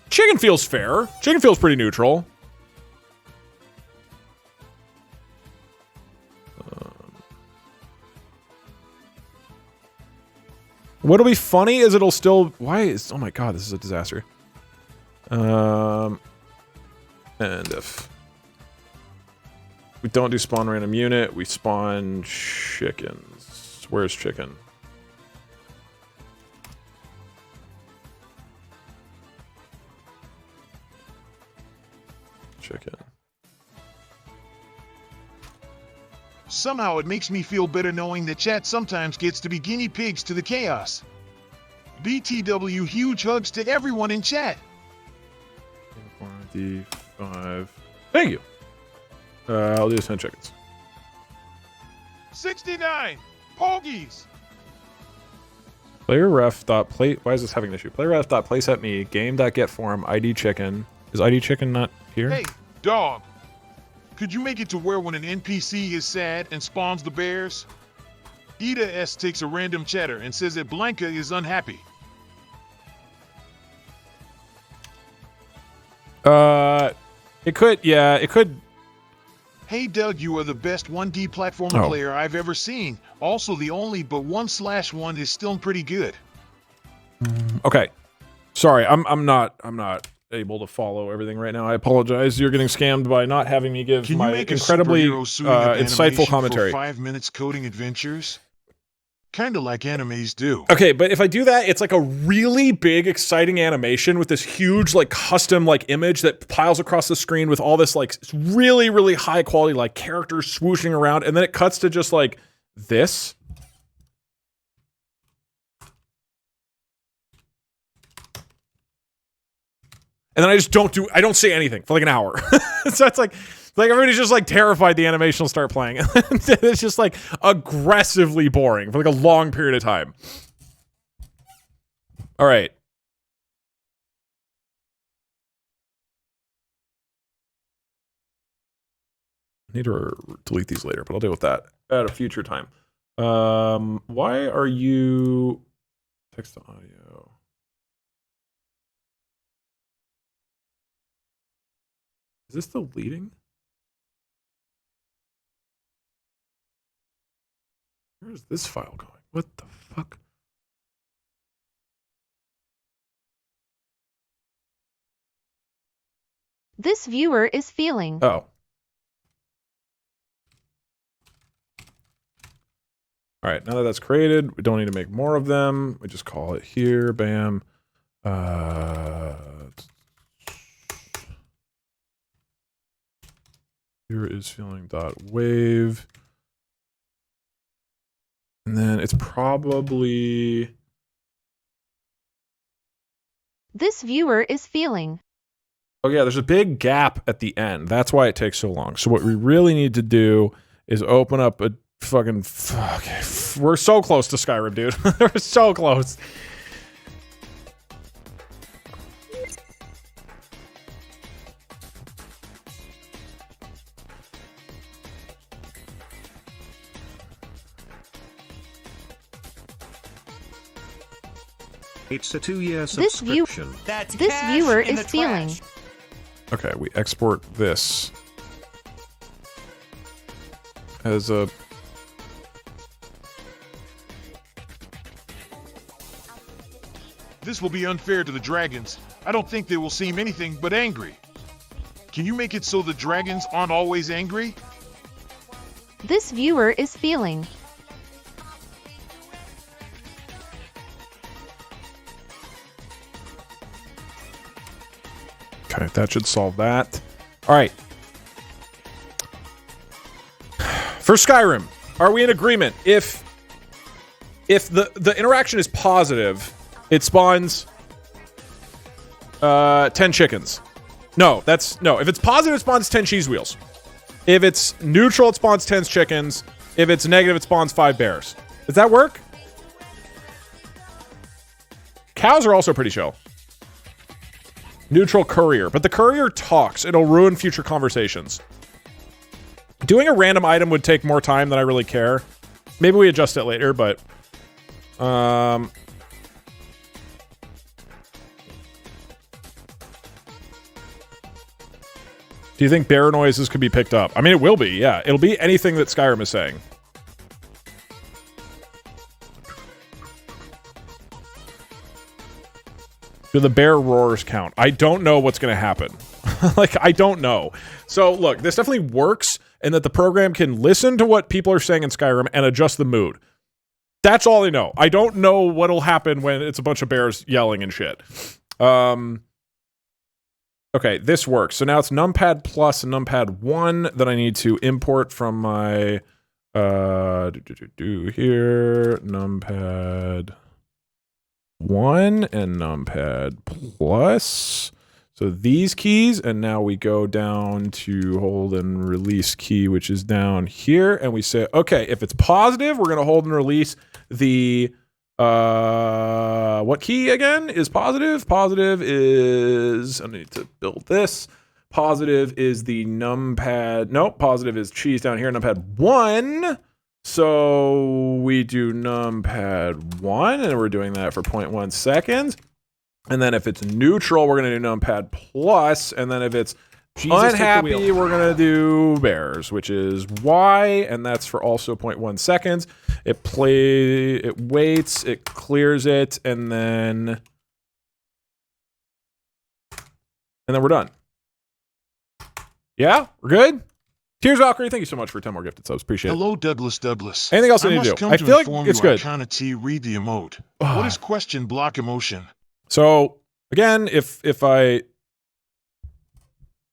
Chicken feels fair. Chicken feels pretty neutral. What'll be funny is it'll still... Why is... Oh my god, this is a disaster. And if... We don't do spawn random unit, we spawn chickens. Where's chicken? Chicken. Somehow it makes me feel better knowing that chat sometimes gets to be guinea pigs to the chaos. BTW huge hugs to everyone in chat. D5. Thank you. I'll do 10 chickens. 69 Pogies. Player ref dot play. Why is this having an issue? Player ref dot playset me game dot get form ID chicken. Is ID chicken not here? Hey, dog. Could you make it to where when an NPC is sad and spawns the bears, Ida S takes a random chatter and says that Blanca is unhappy? It could, yeah, it could. Hey Doug, you are the best 1D platformer player I've ever seen. Also the only, but 1/1 is still pretty good. Okay. Sorry, I'm not able to follow everything right now. I apologize. You're getting scammed by not having me give my incredibly insightful commentary. For 5 minutes coding adventures? Kind of like animes do. Okay, but if I do that, it's like a really big, exciting animation with this huge, like, custom, like, image that piles across the screen with all this, like, really, really high quality, like, characters swooshing around, and then it cuts to just, like, this. And then I just don't say anything for like an hour. So it's like everybody's just like terrified the animation will start playing. It's just like aggressively boring for like a long period of time. All right. I need to delete these later, but I'll deal with that at a future time. Why are you text to audio? Is this deleting? Where's this file going? What the fuck? This viewer is feeling. Oh. All right, now that that's created, we don't need to make more of them. We just call it here, bam. Here is feeling dot wave. And then it's probably... This viewer is feeling. Oh yeah, there's a big gap at the end. That's why it takes so long. So what we really need to do is open up a fucking... Okay, we're so close to Skyrim, dude. We're so close. It's a 2-year subscription. This viewer is feeling. Okay, we export this as a... This will be unfair to the dragons. I don't think they will seem anything but angry. Can you make it so the dragons aren't always angry? This viewer is feeling. Okay, that should solve that. All right. For Skyrim, are we in agreement? If the interaction is positive, it spawns 10 chickens. No, if it's positive, it spawns 10 cheese wheels. If it's neutral, it spawns 10 chickens. If it's negative, it spawns 5 bears. Does that work? Cows are also pretty chill. Neutral courier. But the courier talks. It'll ruin future conversations. Doing a random item would take more time than I really care. Maybe we adjust it later, but... Do you think bear noises could be picked up? I mean, it will be, yeah. It'll be anything that Skyrim is saying. Do the bear roars count? I don't know what's going to happen. Like, I don't know. So, look, this definitely works in that the program can listen to what people are saying in Skyrim and adjust the mood. That's all I know. I don't know what'll happen when it's a bunch of bears yelling and shit. Okay, this works. So now it's numpad plus and numpad 1 that I need to import from my here numpad 1 and numpad plus. So these keys, and now we go down to hold and release key, which is down here, and we say, okay, if it's positive, we're gonna hold and release the what key again is positive? Positive is, I need to build this. Positive is the numpad, nope, positive is cheese down here, numpad 1. So we do numpad 1, and we're doing that for 0.1 seconds. And then if it's neutral, we're going to do numpad plus. And then if it's unhappy, we're going to do bears, which is Y. And that's for also 0.1 seconds. It waits, it clears it, and then we're done. Yeah, we're good? Tears Valkyrie, thank you so much for 10 more gifted subs. Appreciate it. Hello, Douglas. Anything else I need to do? I feel like it's good. Read the emote. What is question block emotion? So, again, if I...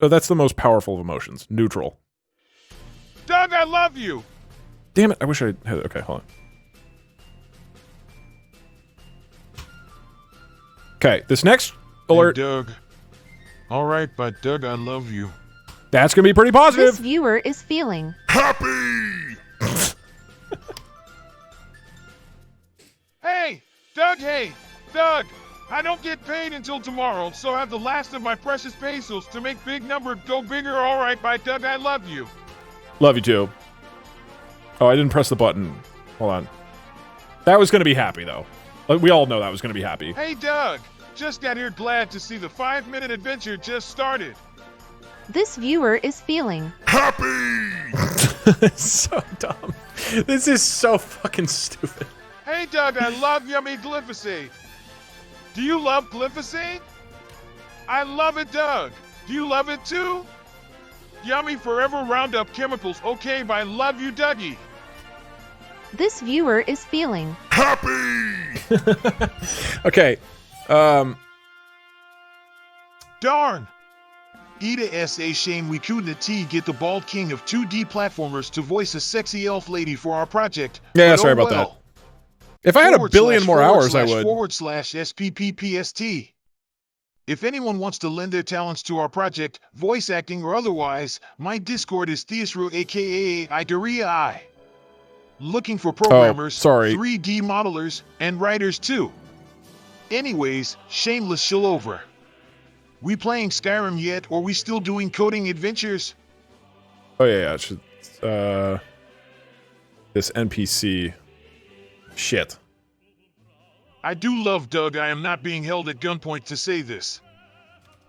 Oh, that's the most powerful of emotions. Neutral. Doug, I love you! Damn it, I wish I had... Okay, hold on. Okay, this next alert... Hey, Doug. Alright, but Doug, I love you. That's gonna be pretty positive. This viewer is feeling happy! Hey, Doug! I don't get paid until tomorrow, so I have the last of my precious pesos to make big number go bigger. All right, bye, Doug. I love you. Love you too. Oh, I didn't press the button. Hold on. That was going to be happy, though. Like, we all know that was going to be happy. Hey, Doug. Just got here glad to see the 5-minute adventure just started. This viewer is feeling happy! So dumb. This is so fucking stupid. Hey, Doug, I love yummy glyphosate. Do you love glyphosate? I love it, Doug. Do you love it too? Yummy forever Roundup chemicals. Okay, but I love you, Dougie. This viewer is feeling happy. Okay. Darn. Ida S.A. shame we couldn't get the bald king of 2D platformers to voice a sexy elf lady for our project. Yeah, sorry about that. If I had a billion more hours, I would. /SPPPST. If anyone wants to lend their talents to our project, voice acting or otherwise, my Discord is Theisru aka Idaria. Looking for programmers, 3D modelers, and writers too. Anyways, shameless shill over. We playing Skyrim yet, or we still doing coding adventures? Oh yeah, it should, this NPC shit. I do love Doug. I am not being held at gunpoint to say this.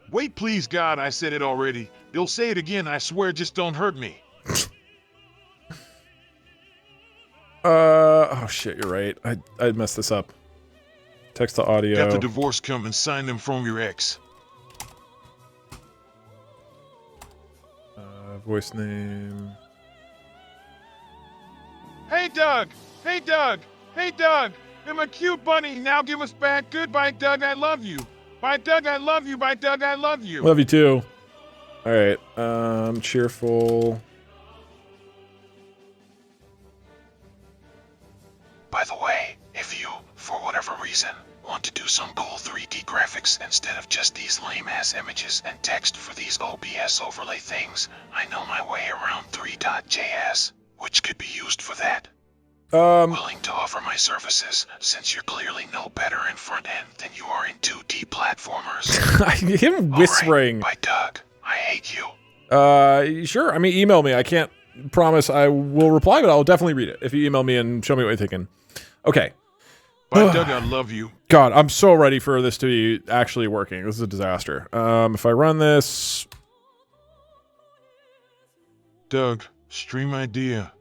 Wait, please, God, I said it already. They'll say it again, I swear, just don't hurt me. Oh shit, you're right. I messed this up. Text to audio. Got the divorce come and sign them from your ex. Voice name. Hey, Doug! Hey, Doug! Hey, Doug! I'm a cute bunny. Now give us back. Goodbye, Doug. I love you. Bye, Doug. I love you. Bye, Doug. I love you. Love you too. All right. Cheerful. By the way, if you, for whatever reason, want to do some cool 3D graphics instead of just these lame-ass images and text for these OBS overlay things, I know my way around 3.js, which could be used for that. Willing to offer my services, since you're clearly no better in front end than you are in 2D platformers. I hear him whispering. By Doug, I hate you. Sure. I mean, email me. I can't promise I will reply, but I'll definitely read it if you email me and show me what you're thinking. Okay. By Doug, I love you. God, I'm so ready for this to be actually working. This is a disaster. If I run this... Doug, stream idea.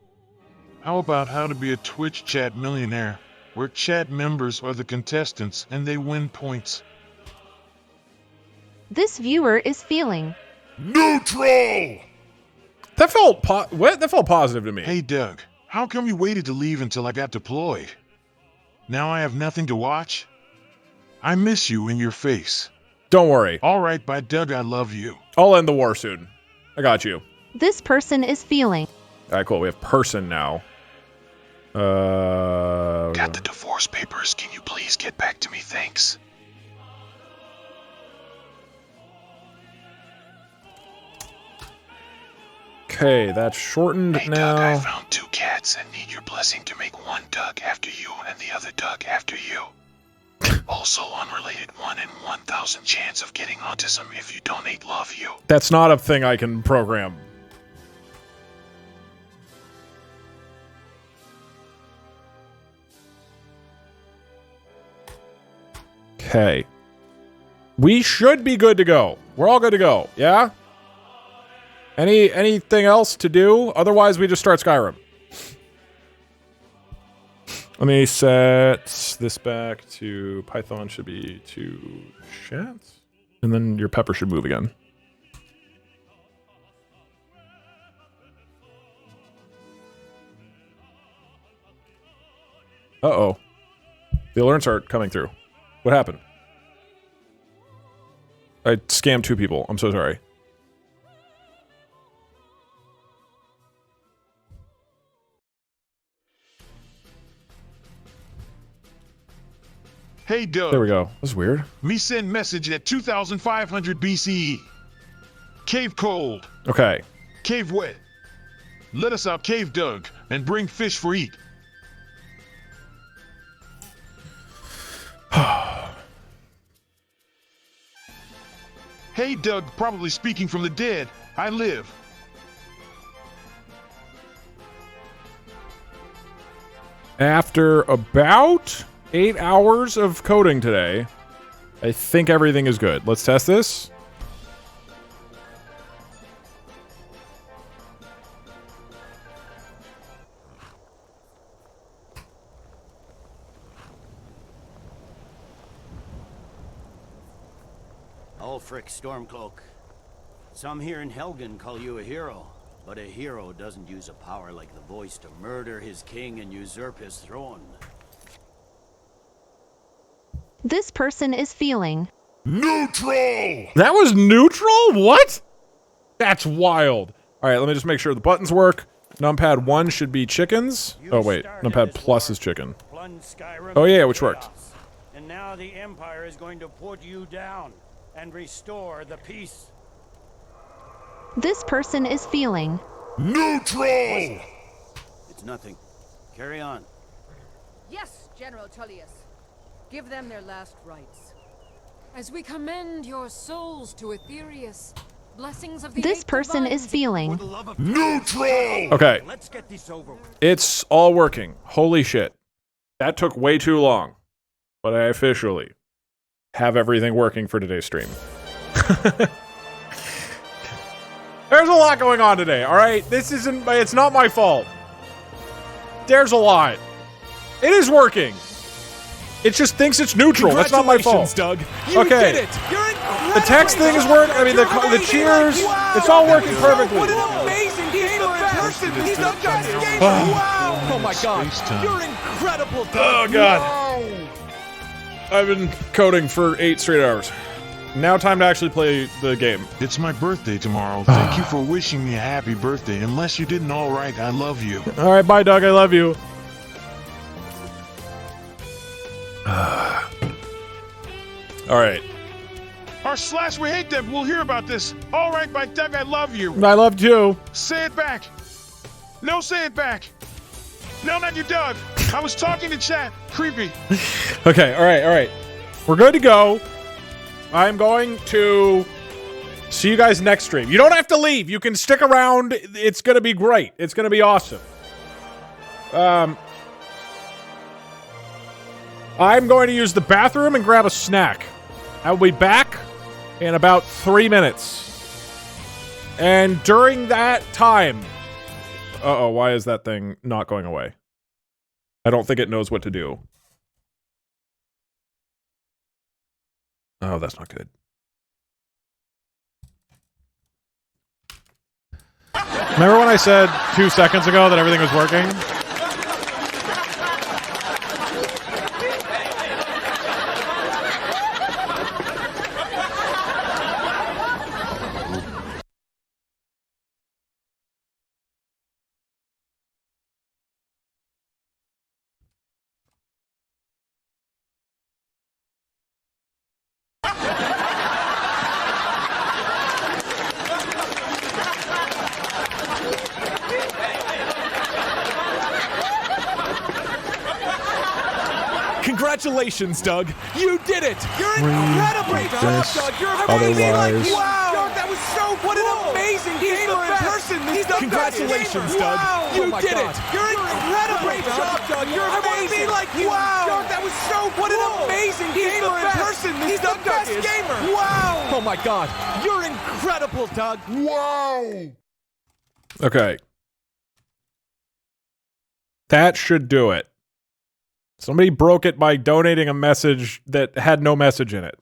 How about how to be a Twitch chat millionaire, where chat members are the contestants and they win points? This viewer is feeling neutral. That felt That felt positive to me. Hey Doug, how come you waited to leave until I got deployed? Now I have nothing to watch? I miss you in your face. Don't worry. All right, by Doug, I love you. I'll end the war soon. I got you. This person is feeling. All right, cool. We have person now. Got the divorce papers. Can you please get back to me? Thanks. Okay, that's shortened hey, now. Doug, I found 2 cats and need your blessing to make one Doug after you and the other Doug after you. Also, unrelated 1 in 1,000 chance of getting autism if you donate love you. That's not a thing I can program. Okay. We should be good to go. We're all good to go. Yeah? Anything else to do? Otherwise, we just start Skyrim. Let me set this back to Python should be to chats. And then your pepper should move again. Uh-oh. The alerts aren't coming through. What happened? I scammed 2 people. I'm so sorry. Hey Doug. There we go. That's weird. Me send message at 2500 BCE. Cave cold. Okay. Cave wet. Let us out cave Doug and bring fish for eat. Hey Doug, probably speaking from the dead. I live. After about 8 hours of coding today, I think everything is good. Let's test this. Ulfric Stormcloak. Some here in Helgen call you a hero, but a hero doesn't use a power like the voice to murder his king and usurp his throne. This person is feeling neutral. That was neutral? What? That's wild. All right, let me just make sure the buttons work. Numpad 1 should be chickens. Oh wait, numpad plus is chicken. Oh yeah, which worked. And now the Empire is going to put you down and restore the peace. This person is feeling neutral. It's nothing. Carry on. Yes, General Tullius. Give them their last rites. As we commend your souls to Aetherius, blessings of the This person is feeling neutral. Okay. Let's get this over with. It's all working. Holy shit. That took way too long. But I officially have everything working for today's stream. There's a lot going on today, alright? It's not my fault. There's a lot. It is working. It just thinks it's neutral. That's not my fault. Doug. You okay. did it. You're incredible. The text thing is working. I mean, the cheers. Wow. It's all working perfectly. What an amazing gamer in person. He's the best gamer. Wow. Oh my God. You're incredible, Doug. Oh God. Wow. I've been coding for 8 straight hours. Now time to actually play the game. It's my birthday tomorrow. Thank you for wishing me a happy birthday. Unless you didn't all right, I love you. All right, bye, Doug. I love you. All right. / we hate them. We'll hear about this. All right, by Doug, I love you. I loved you. Say it back. No, say it back. No, not you, Doug. I was talking to chat. Creepy. Okay, all right. We're good to go. I'm going to see you guys next stream. You don't have to leave. You can stick around. It's going to be great. It's going to be awesome. I'm going to use the bathroom and grab a snack. I will be back in about 3 minutes. And during that time... Uh-oh, why is that thing not going away? I don't think it knows what to do. Oh, that's not good. Remember when I said 2 seconds ago that everything was working? Congratulations, Doug. You did it. You're incredible, Doug. You're amazing. Otherwise... Wow. Doug, that was so what an amazing gamer in person. Congratulations, Doug. You did it. You're incredible. Great job, Doug. You're amazing. Wow. Doug, that was so what an amazing gamer in person. He's the best gamer. Wow. Oh my God. You're incredible, Doug. Wow. Okay. That should do it. Somebody broke it by donating a message that had no message in it.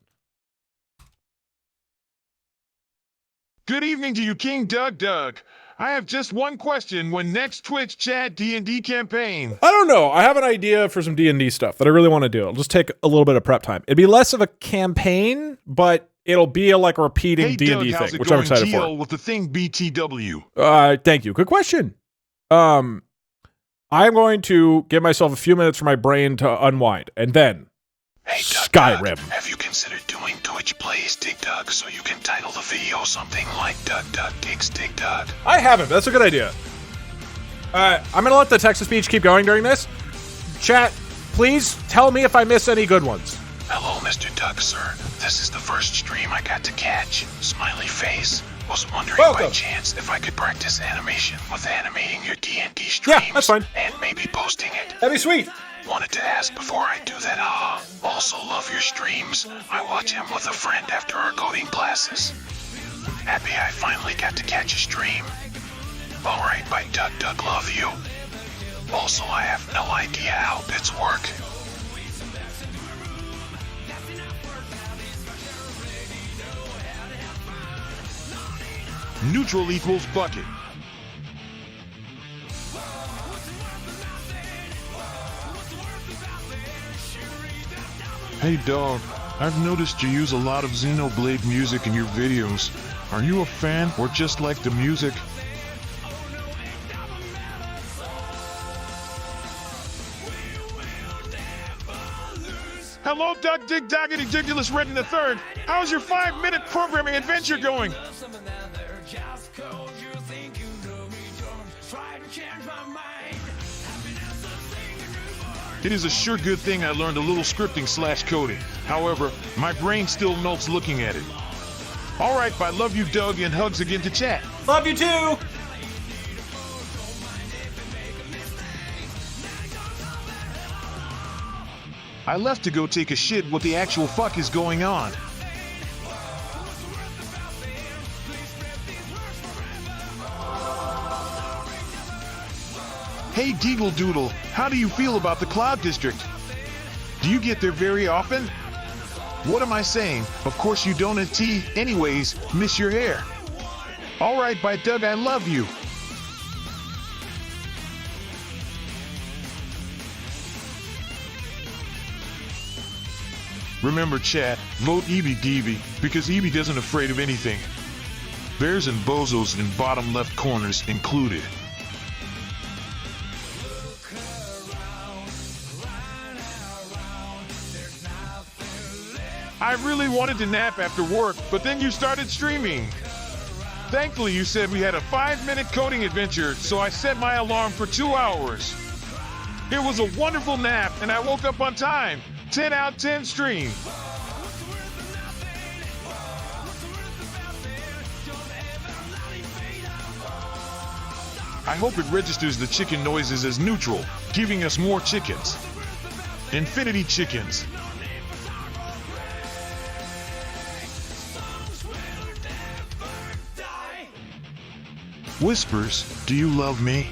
Good evening to you, King Doug. I have just one question. When next Twitch chat D&D campaign? I don't know. I have an idea for some D&D stuff that I really want to do. It'll just take a little bit of prep time. It'd be less of a campaign, but it'll be a repeating D&D thing, which I'm excited for. With the thing BTW. Thank you. Good question. I'm going to give myself a few minutes for my brain to unwind, and then Skyrim. Doug, have you considered doing Twitch Plays Dig Dug so you can title the video something like Doug Digs Dig Dug? I haven't. That's a good idea. I'm going to let the text-to-speech keep going during this. Chat, please tell me if I miss any good ones. Hello, Mr. Doug, sir. This is the first stream I got to catch. Smiley face. Was wondering by chance if I could practice animation with animating your D&D streams. Yeah, that's fine. And maybe posting it. That'd be sweet. Wanted to ask before I do that. Also love your streams. I watch him with a friend after our coding classes. Happy I finally got to catch a stream. Alright, by Doug love you. Also, I have no idea how bits work. Neutral equals bucket. Hey dog, I've noticed you use a lot of Xenoblade music in your videos. Are you a fan or just like the music? Hello, Doug Dig Doggity Digulous Red in the Third. How's your 5-minute programming adventure going? It is a sure good thing I learned a little scripting / coding. However, my brain still melts looking at it. Alright, I love you, Doug, and hugs again to chat. Love you too! I left to go take a shit. What the actual fuck is going on? Hey Deagle Doodle, how do you feel about the Cloud District? Do you get there very often? What am I saying? Of course you don't at T. Anyways, miss your hair. Alright, by Doug, I love you. Remember chat, vote EBDV, because EB isn't afraid of anything. Bears and bozos in bottom left corners included. I really wanted to nap after work, but then you started streaming. Thankfully, you said we had a 5-minute coding adventure, so I set my alarm for 2 hours. It was a wonderful nap, and I woke up on time. 10 out of 10 stream. I hope it registers the chicken noises as neutral, giving us more chickens. Infinity chickens. Whispers, do you love me?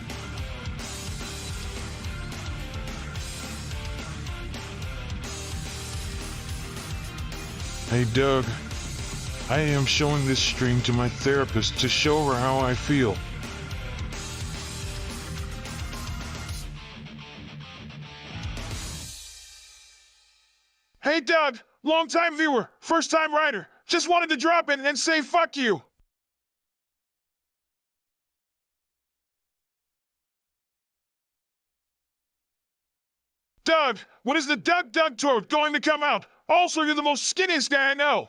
Hey Doug, I am showing this stream to my therapist to show her how I feel. Hey Doug, long-time viewer, first-time writer. Just wanted to drop in and say fuck you. Doug, when is the Doug tour going to come out? Also, you're the most skinniest guy I know.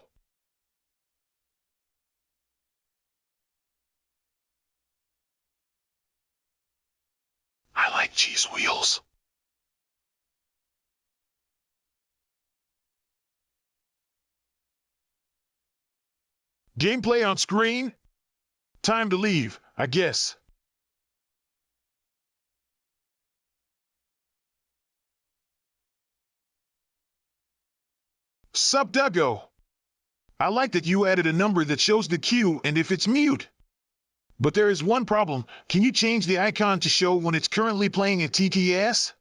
I like cheese wheels. Gameplay on screen? Time to leave, I guess. Sup, Duggo? I like that you added a number that shows the queue and if it's mute. But there is one problem. Can you change the icon to show when it's currently playing a TTS?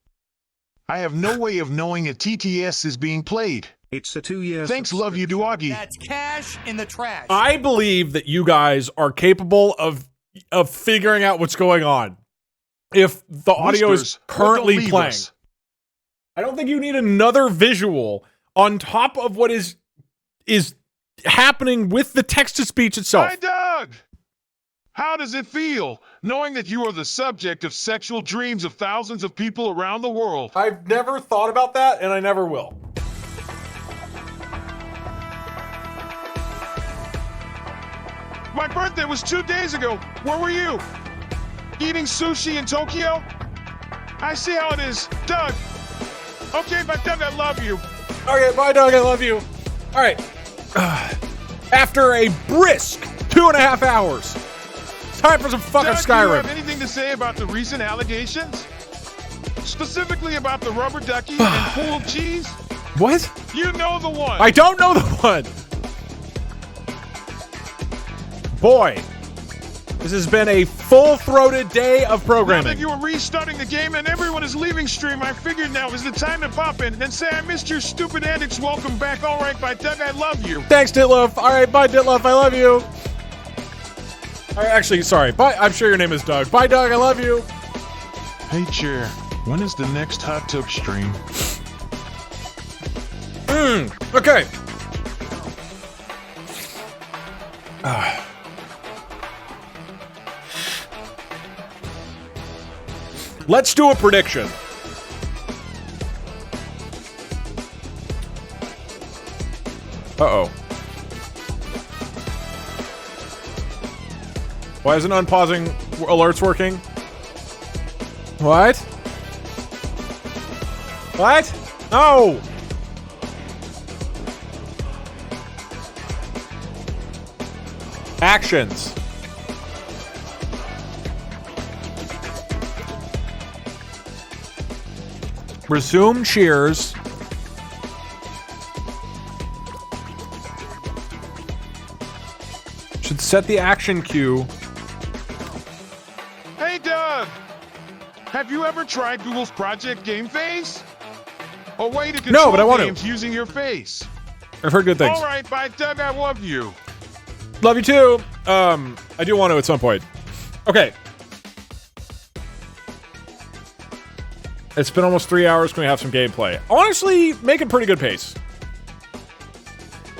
I have no way of knowing a TTS is being played. It's a 2-year. Thanks, love you, Duagi. That's cash in the trash. I believe that you guys are capable of figuring out what's going on. If the audio is currently playing. I don't think you need another visual on top of what is happening with the text-to-speech itself. Hi, Doug! How does it feel, knowing that you are the subject of sexual dreams of thousands of people around the world? I've never thought about that, and I never will. My birthday was 2 days ago. Where were you? Eating sushi in Tokyo? I see how it is. Doug! Okay, but Doug, I love you. Okay, bye, Doug. I love you. All right. After a brisk 2.5 hours, time for some fucking Doug, Skyrim. Do you have anything to say about the recent allegations? Specifically about the rubber ducky and pool of cheese? What? You know the one. I don't know the one. Boy, this has been a full-throated day of programming. Now that you are restarting the game and everyone is leaving stream, I figured now is the time to pop in and say I missed your stupid antics. Welcome back. All right, bye, Doug. I love you. Thanks, Ditloaf. All right, bye, Ditloaf. I love you. All right, actually, sorry. Bye. I'm sure your name is Doug. Bye, Doug. I love you. Hey, Chair. When is the next hot tub stream? Okay. Let's do a prediction. Uh-oh. Why isn't unpausing alerts working? What? What? No! Actions. Resume cheers. Should set the action cue. Hey, Doug! Have you ever tried Google's Project Game Face? A way to control but I want games using your face. I've heard good things. All right, bye, Doug. I love you. Love you too. I do want to at some point. Okay. It's been almost 3 hours. Can we have some gameplay? Honestly, making pretty good pace.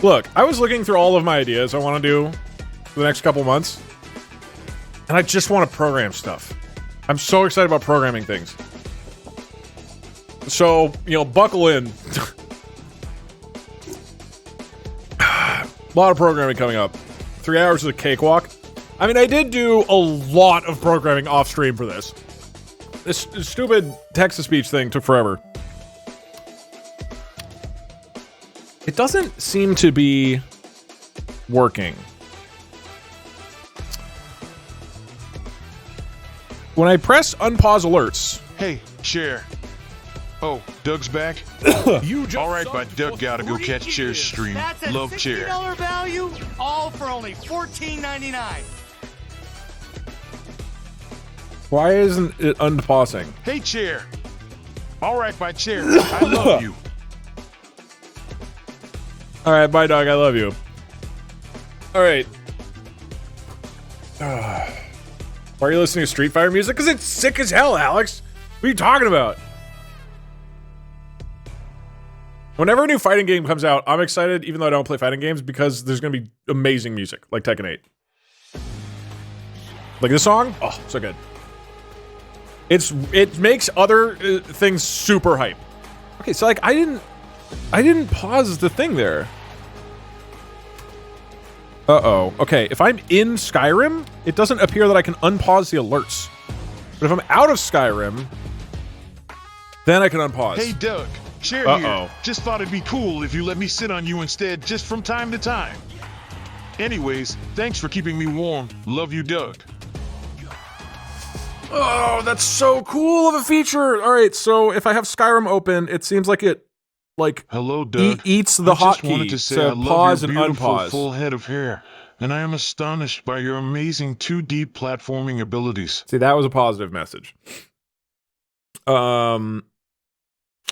Look, I was looking through all of my ideas I want to do for the next couple months. And I just want to program stuff. I'm so excited about programming things. So, buckle in. A lot of programming coming up. 3 hours is a cakewalk. I mean, I did do a lot of programming off stream for this. This stupid text-to-speech thing took forever. It doesn't seem to be working. When I press unpause alerts... Hey, Cher. Oh, Doug's back? All right, but Doug gotta go catch Cher's stream. That's a Love Cher. $60 value, all for only $14.99. Why isn't it unpausing? Hey, Cher. All right, by Cher. I love you. All right, bye, dog. I love you. All right. Why are you listening to Street Fighter music? Because it's sick as hell, Alex. What are you talking about? Whenever a new fighting game comes out, I'm excited, even though I don't play fighting games, because there's going to be amazing music, like Tekken 8. Like this song? Oh, so good. It makes other things super hype. Okay, so like I didn't pause the thing there. Uh-oh. Okay, if I'm in Skyrim, it doesn't appear that I can unpause the alerts. But if I'm out of Skyrim, then I can unpause. Hey, Doug. Cher here. Just thought it'd be cool if you let me sit on you instead, just from time to time. Anyways, thanks for keeping me warm. Love you, Doug. Oh, that's so cool of a feature. All right, so if I have Skyrim open, it seems like it, like, hello, Doug. Eats the hotkey to pause and unpause. Full head of hair, and I am astonished by your amazing 2D platforming abilities. See, that was a positive message.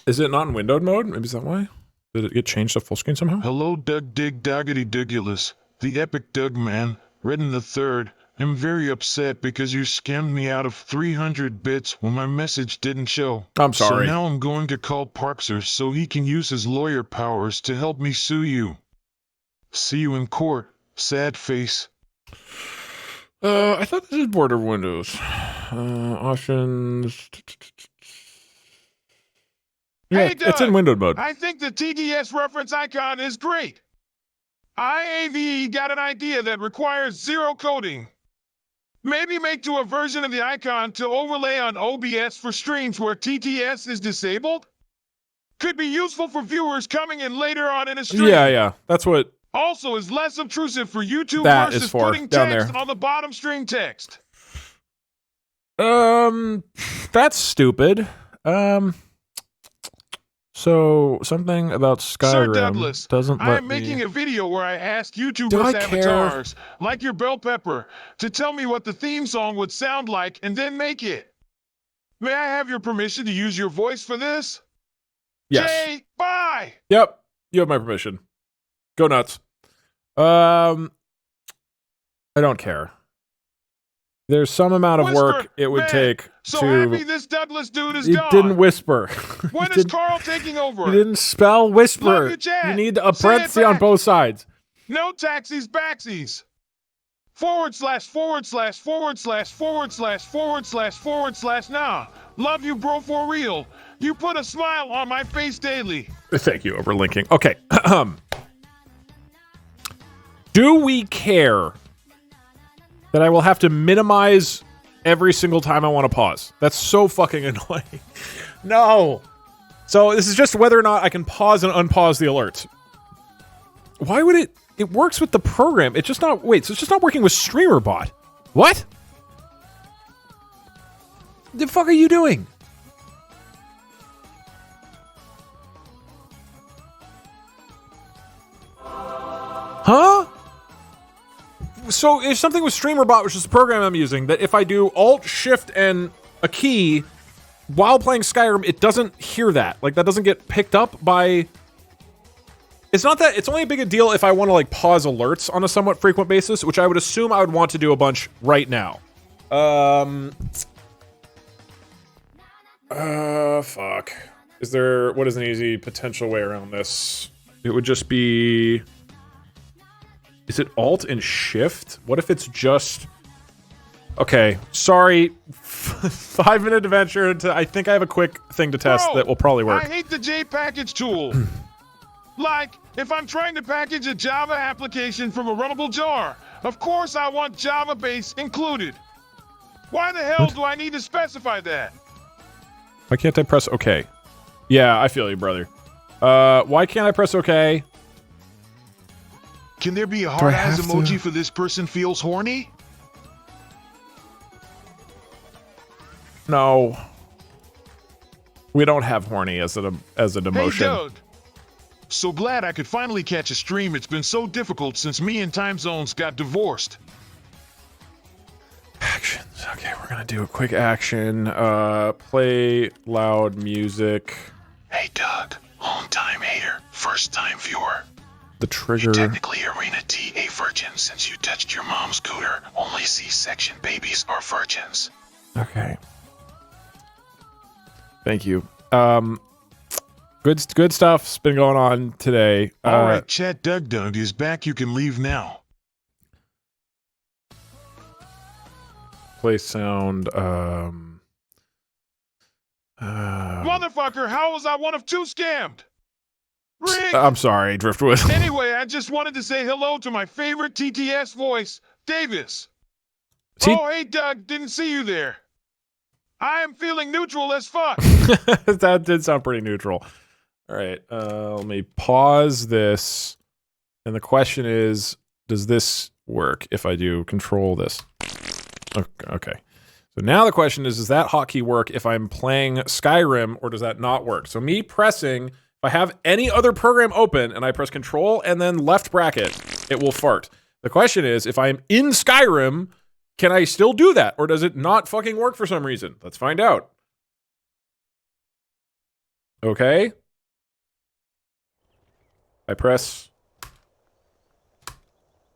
Is it not in windowed mode? Maybe is that why? Did it get changed to full screen somehow? Hello, Doug Dig Doggity Dougulus, the epic Doug man, written the third. I'm very upset because you scammed me out of 300 bits when my message didn't show. I'm sorry. So now I'm going to call Parkser so he can use his lawyer powers to help me sue you. See you in court, sad face. I thought this is border windows. Options. Yeah, Hey, Doug, it's in windowed mode. I think the TDS reference icon is great. IAV got an idea that requires zero coding. Maybe make to a version of the icon to overlay on OBS for streams where TTS is disabled? Could be useful for viewers coming in later on in a stream. Yeah, that's what... Also is less obtrusive for YouTube that versus is for, putting down text there. on the bottom string text. That's stupid. So something about Skyrim Sir Douglas, doesn't let I'm making a video where I asked YouTubers Do I avatars, like your Bell Pepper, to tell me what the theme song would sound like and then make it. May I have your permission to use your voice for this? Yes. Jay, bye! Yep, you have my permission. Go nuts. I don't care. There's some amount of work it would take so to... happy this Douglas dude is He gone. didn't whisper. When is Carl taking over? You didn't spell whisper. Love you, Chad. You need a Say it parenthesis on back. both sides. No taxis, backsies. / / nah. Love you, bro, for real. You put a smile on my face daily. Thank you, overlinking. Okay. Do we care that I will have to minimize every single time I want to pause? That's so fucking annoying. No. So this is just whether or not I can pause and unpause the alerts. Why would it... It works with the program. It's just not... Wait, so it's just not working with StreamerBot. What? The fuck are you doing? Huh? So if something with StreamerBot, which is the program I'm using, that if I do Alt, Shift, and a key while playing Skyrim, it doesn't hear that. Like, that doesn't get picked up by... It's not that... It's only a big a deal if I want to, like, pause alerts on a somewhat frequent basis, which I would assume I would want to do a bunch right now. Fuck. Is there... What is an easy potential way around this? It would just be... Is it Alt and Shift? What if it's just... Okay, sorry. 5-minute adventure into... I think I have a quick thing to test that will probably work. I hate the JPackage tool. Like, if I'm trying to package a Java application from a runnable jar, of course I want Java base included. Why the hell do I need to specify that? Why can't I press OK? Yeah, I feel you, brother. Why can't I press OK? Can there be a hard eyes emoji for this person feels horny? No. We don't have horny as an emotion. Hey, Doug. So glad I could finally catch a stream. It's been so difficult since me and Time Zones got divorced. Actions. Okay, we're gonna do a quick action. Play loud music. Hey, Doug. Long-time hater. First-time viewer. The trigger. You're technically Arena T a virgin since you touched your mom's cooter. Only C-section babies are virgins. Okay. Thank you. Good stuff's been going on today. All right, chat. Doug is back. You can leave now. Play sound. Motherfucker, how was I one of two scammed? Rick. I'm sorry, Driftwood. Anyway, I just wanted to say hello to my favorite TTS voice, Davis. Oh, hey, Doug. Didn't see you there. I am feeling neutral as fuck. That did sound pretty neutral. All right, let me pause this. And the question is, does this work if I do control this? Okay. So now the question is, does that hotkey work if I'm playing Skyrim, or does that not work? So me pressing, if I have any other program open and I press control and then left bracket, it will fart. The question is, if I'm in Skyrim, can I still do that? Or does it not fucking work for some reason? Let's find out. Okay. I press.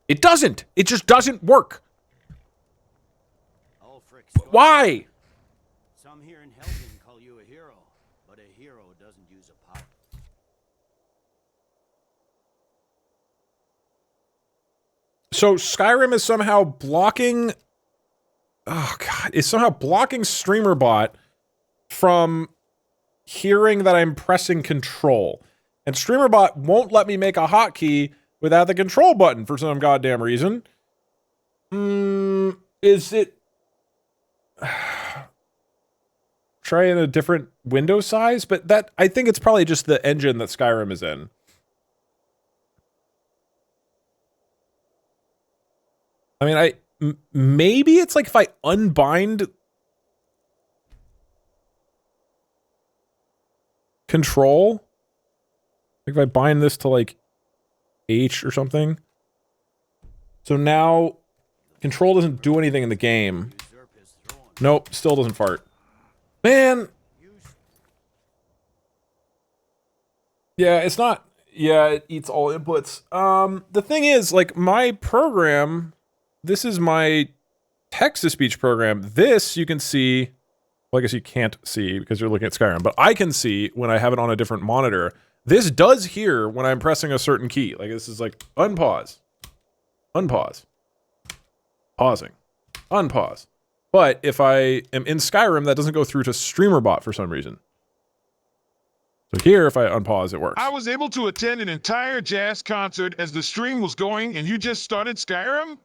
It doesn't. It just doesn't work. Why? Some here in Helgen call you a hero, but a hero doesn't use a power. So Skyrim is somehow blocking. Oh god, is somehow blocking StreamerBot from hearing that I'm pressing control. And StreamerBot won't let me make a hotkey without the control button for some goddamn reason. Is it... Try in a different window size? But that, I think it's probably just the engine that Skyrim is in. I mean, maybe it's like if I unbind control, like if I bind this to like H or something. So now control doesn't do anything in the game. Nope, still doesn't fart. Man. Yeah, it's not. Yeah, it eats all inputs. The thing is, like, my program, this is my text-to-speech program. This, you can see, well, I guess you can't see because you're looking at Skyrim, but I can see when I have it on a different monitor. This does hear when I'm pressing a certain key. Like, this is like, unpause. Unpause. Pausing. Unpause. But if I am in Skyrim, that doesn't go through to StreamerBot for some reason. So here, if I unpause, it works. I was able to attend an entire jazz concert as the stream was going, and you just started Skyrim?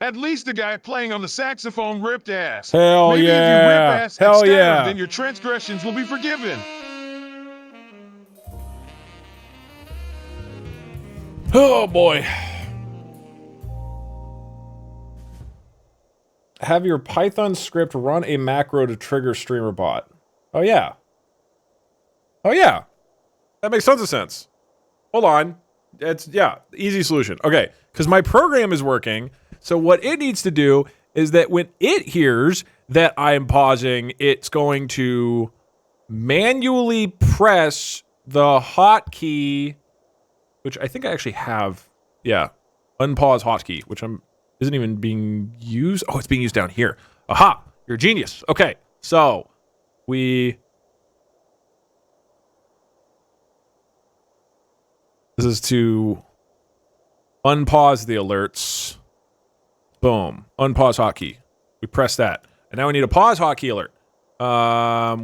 At least the guy playing on the saxophone ripped ass. Hell Maybe yeah. if you rip ass Hell at Skyrim, yeah. then your transgressions will be forgiven. Oh boy. Have your Python script run a macro to trigger StreamerBot. Oh yeah. Oh yeah. That makes tons of sense. Hold on. It's, yeah, easy solution. Okay, because my program is working, so what it needs to do is that when it hears that I'm pausing, it's going to manually press the hotkey, which I think I actually have. Yeah, unpause hotkey, which isn't even being used. Oh, it's being used down here. Aha! You're a genius. Okay, so this is to unpause the alerts. Boom. Unpause hotkey. We press that. And now we need a pause hotkey alert.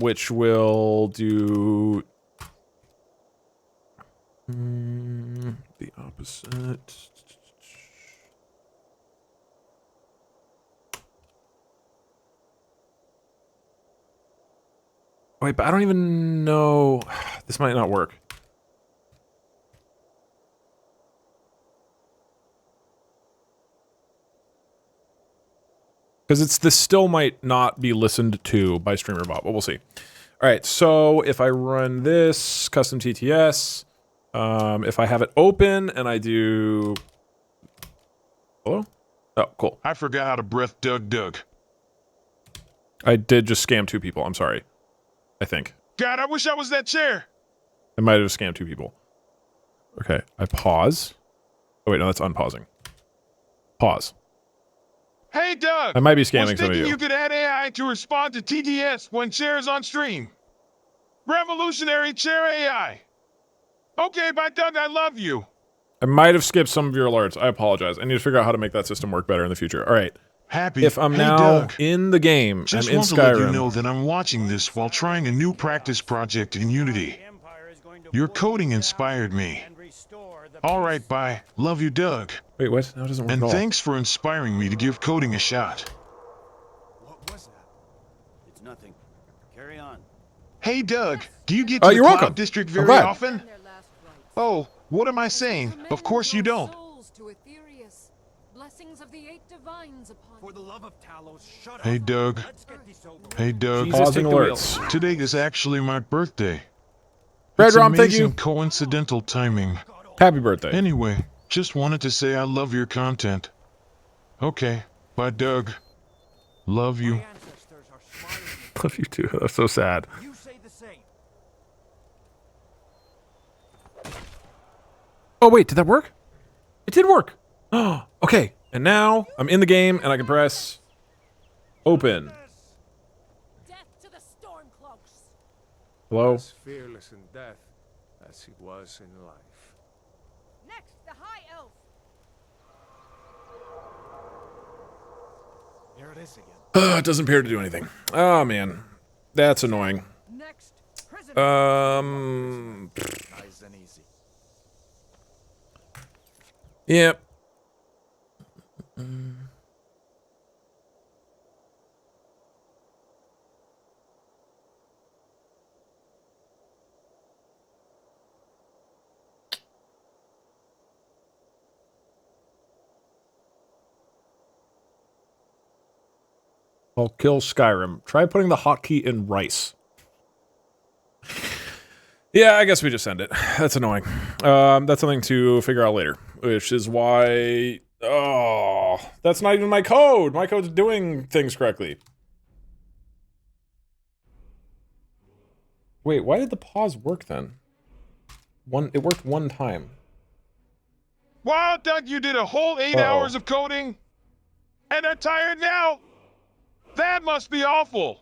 Which will do the opposite. Wait, but I don't even know. This might not work. Because this still might not be listened to by StreamerBot, but we'll see. All right, so if I run this custom TTS, if I have it open and I do... Hello? Oh, cool. I forgot how to breath Doug. I did just scam 2 people. I'm sorry. I think. God, I wish I was that chair. I might have scammed 2 people. Okay, I pause. Oh wait, no, that's unpausing. Pause. Hey, Doug. I might be scamming some of thinking you. You could add AI to respond to TTS when chair is on stream. Revolutionary chair AI. Okay, bye, Doug. I love you. I might have skipped some of your alerts. I apologize. I need to figure out how to make that system work better in the future. All right. Happy. If I'm hey, now Doug. in the game, Just I'm in want to Skyrim. let you know that I'm watching this while trying a new practice project in Unity. Your coding inspired me. All right, bye. Love you, Doug. Wait, what? No, it doesn't work And at all. thanks for inspiring me to give coding a shot. What was that? It's nothing. Carry on. Hey, Doug. Do you get to the you're Cloud welcome. District I'm very glad. often? Oh, what am I saying? Of course you don't. Blessings of the 8 divines upon For the love of Talos, shut up. Hey, Doug. Hey, Doug. Pausing alerts. Today is actually my birthday. Red It's Rom, thank amazing you. coincidental timing. Happy birthday. Anyway, just wanted to say I love your content. Okay, bye, Doug. Love you. Love you too. That's so sad. You say the same. Oh wait, did that work? It did work. Oh, okay. And now I'm in the game and I can press open. death to the Stormcloaks. Hello? As fearless in death as he was in life. Next, the High Elf. Here it is again. It doesn't appear to do anything. Oh man, that's annoying. Next, prison. Nice and easy. Yep. I'll kill Skyrim. Try putting the hotkey in rice. Yeah, I guess we just end it. That's annoying. That's something to figure out later, which is why... Oh, that's not even my code. My code's doing things correctly. Wait, why did the pause work then? It worked one time. Wow, Doug, you did a whole 8 hours of coding? And are tired now? That must be awful.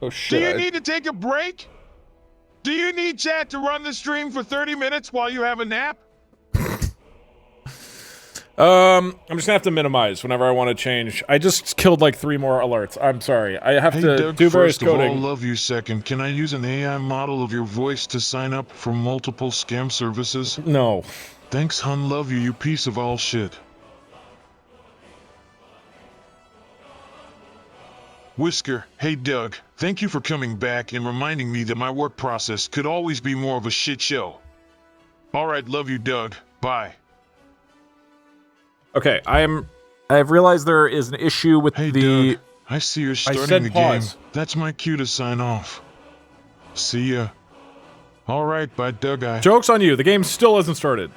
Oh shit. Do you need to take a break? Do you need chat to run the stream for 30 minutes while you have a nap? I'm just gonna have to minimize whenever I want to change. I just killed like 3 more alerts. I'm sorry. I have to Doug, do various first of all, coding. love you second. Can I use an AI model of your voice to sign up for multiple scam services? No. Thanks, hun. Love you, you piece of all shit. Whisker, hey Doug, thank you for coming back and reminding me that my work process could always be more of a shit show. Alright, love you, Doug. Bye. Okay, I've realized there is an issue with Doug, I see you're starting the pause. game. That's my cue to sign off. See ya. Alright, bye, Doug. Joke's on you. The game still hasn't started.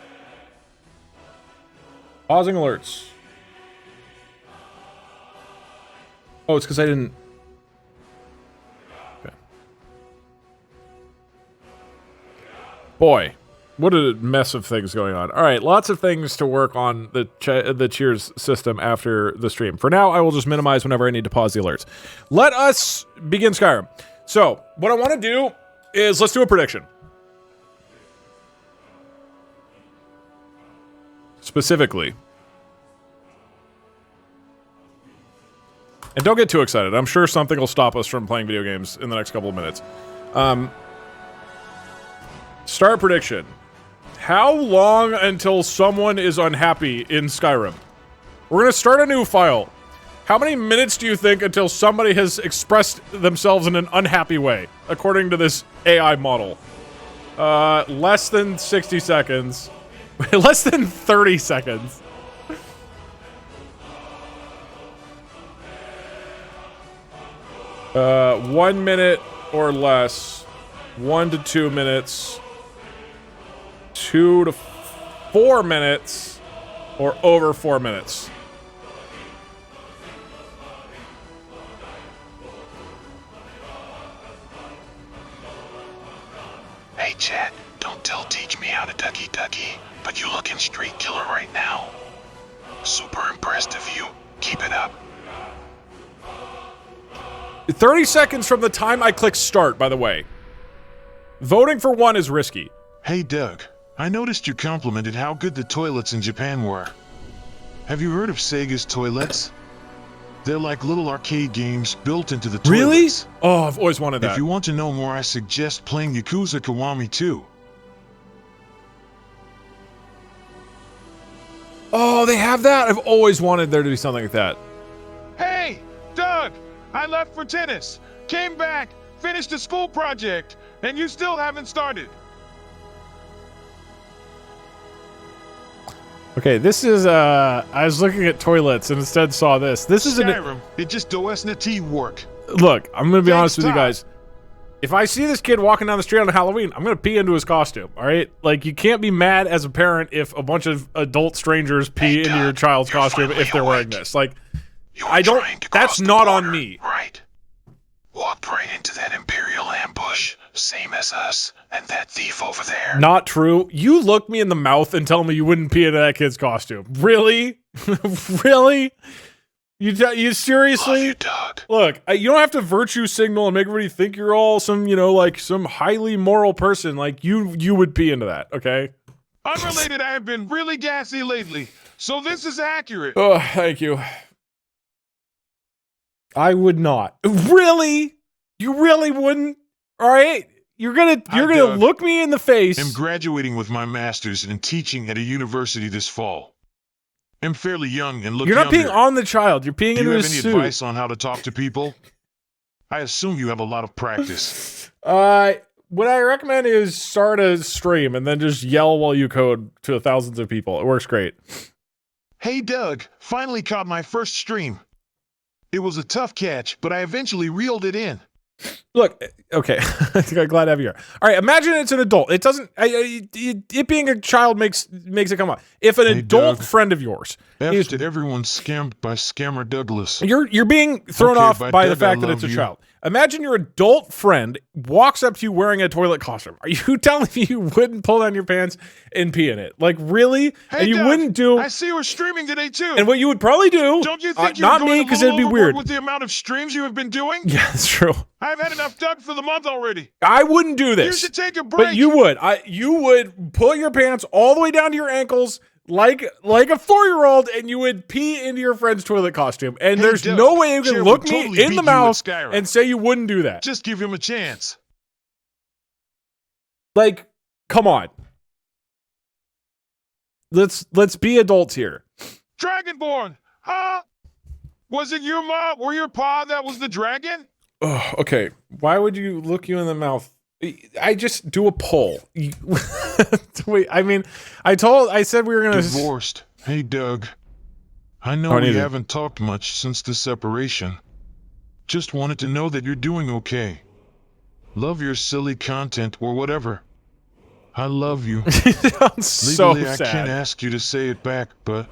Pausing alerts. Oh, it's because I didn't... Okay. Boy, what a mess of things going on. All right, lots of things to work on the Cheers system after the stream. For now, I will just minimize whenever I need to pause the alerts. Let us begin Skyrim. So, what I want to do is let's do a prediction. Specifically. And don't get too excited. I'm sure something will stop us from playing video games in the next couple of minutes. Start prediction. How long until someone is unhappy in Skyrim? We're going to start a new file. How many minutes do you think until somebody has expressed themselves in an unhappy way, according to this AI model? Less than 60 seconds. Less than 30 seconds. Uh, 1 minute or less. 1 to 2 minutes. 2 to 4 minutes. Or over 4 minutes. Hey, Chad, don't teach me how to ducky, but you looking straight killer right now. Super impressed of you. Keep it up. 30 seconds from the time I click start, by the way. Voting for one is risky. Hey, Doug. I noticed you complimented how good the toilets in Japan were. Have you heard of Sega's toilets? They're like little arcade games built into the toilets. Really? Oh, I've always wanted that. If you want to know more, I suggest playing Yakuza Kiwami 2. Oh, they have that? I've always wanted there to be something like that. Hey, Doug! I left for tennis, came back, finished a school project, and you still haven't started. Okay, this is, I was looking at toilets and instead saw this. This is Skyrim, it just doesn't work. Look, I'm gonna be honest with you guys. If I see this kid walking down the street on Halloween, I'm gonna pee into his costume, alright? Like, you can't be mad as a parent if a bunch of adult strangers pee into your child's costume if they're wearing this. Like, I don't, that's not on me. Right. Walked right into that Imperial ambush, same as us, and that thief over there. Not true. You look me in the mouth and tell me you wouldn't pee into that kid's costume. Really? Really? You seriously? Love you, Doug. Look, you don't have to virtue signal and make everybody think you're all some, you know, like some highly moral person. Like, you would pee into that, okay? Unrelated, I have been really gassy lately, so this is accurate. Oh, thank you. I would not. Really? You really wouldn't? All right. You're gonna look me in the face. I'm graduating with my master's in teaching at a university this fall. I'm fairly young and look You're not younger. peeing on the child. You're peeing into his suit. Do you have any advice on how to talk to people? I assume you have a lot of practice. What I recommend is start a stream and then just yell while you code to thousands of people. It works great. Hey, Doug. Finally caught my first stream. It was a tough catch, but I eventually reeled it in. Look, okay, I'm glad to have you here. All right, imagine it's an adult. It doesn't. It being a child makes it come up. If an adult friend of yours is everyone scammed by Scammer Douglas. You're being thrown off by the fact that it's a child. Imagine your adult friend walks up to you wearing a toilet costume. Are you telling me you wouldn't pull down your pants and pee in it? Like, really? Hey, and you Doug, wouldn't do. I see you were streaming today too. And what you would probably do? Don't you think you're not going me, because it'd be weird with the amount of streams you have been doing? Yeah, that's true. I've had enough Doug for the month already. I wouldn't do this. You should take a break. But you would. You would pull your pants all the way down to your ankles like a 4-year-old, and you would pee into your friend's toilet costume. And there's Doug, no way you can look me totally in the mouth and say you wouldn't do that. Just give him a chance. Like, come on. Let's be adults here. Dragonborn, huh? Was it your mom or your pa that was the dragon? Oh, okay. Why would you look you in the mouth? I just do a poll. Wait, I mean, I said we were gonna divorced. Hey, Doug. I know we haven't talked much since the separation. Just wanted to know that you're doing okay. Love your silly content or whatever. I love you. Sounds so Legally, sad. I can't ask you to say it back, but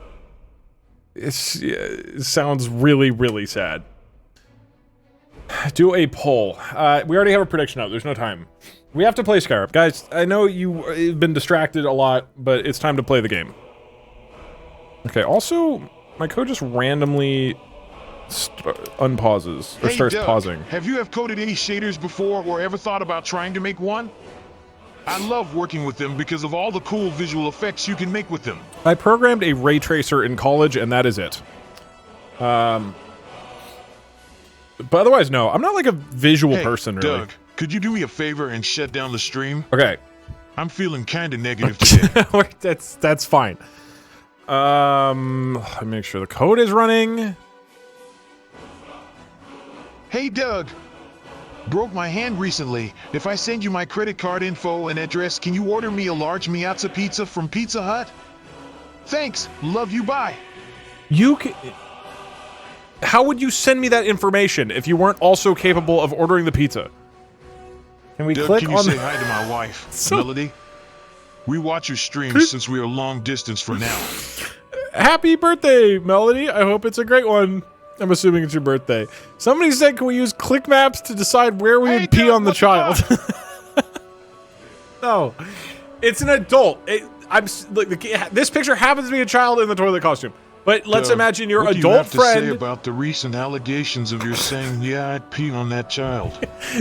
it sounds really, really sad. Do a poll. We already have a prediction up. There's no time. We have to play Skyrim. Guys, I know you've been distracted a lot, but it's time to play the game. Okay, also, my code just randomly unpauses, or starts Doug, pausing. Have you coded any shaders before or ever thought about trying to make one? I love working with them because of all the cool visual effects you can make with them. I programmed a ray tracer in college, and that is it. But otherwise, no. I'm not like a visual person, really. Doug, could you do me a favor and shut down the stream? Okay. I'm feeling kind of negative today. That's fine. Let me make sure the code is running. Hey, Doug. Broke my hand recently. If I send you my credit card info and address, can you order me a large Miazza pizza from Pizza Hut? Thanks. Love you. Bye. You can... How would you send me that information if you weren't also capable of ordering the pizza? Can we Doug, click can you on say hi to my wife, Melody? We watch your streams since we are long distance for now. Happy birthday, Melody. I hope it's a great one. I'm assuming it's your birthday. Somebody said, can we use click maps to decide where we would pee on the child? No. It's an adult. This picture happens to be a child in the toilet costume. But let's imagine your adult friend. What do you have to say about the recent allegations of your saying, yeah, I'd pee on that child?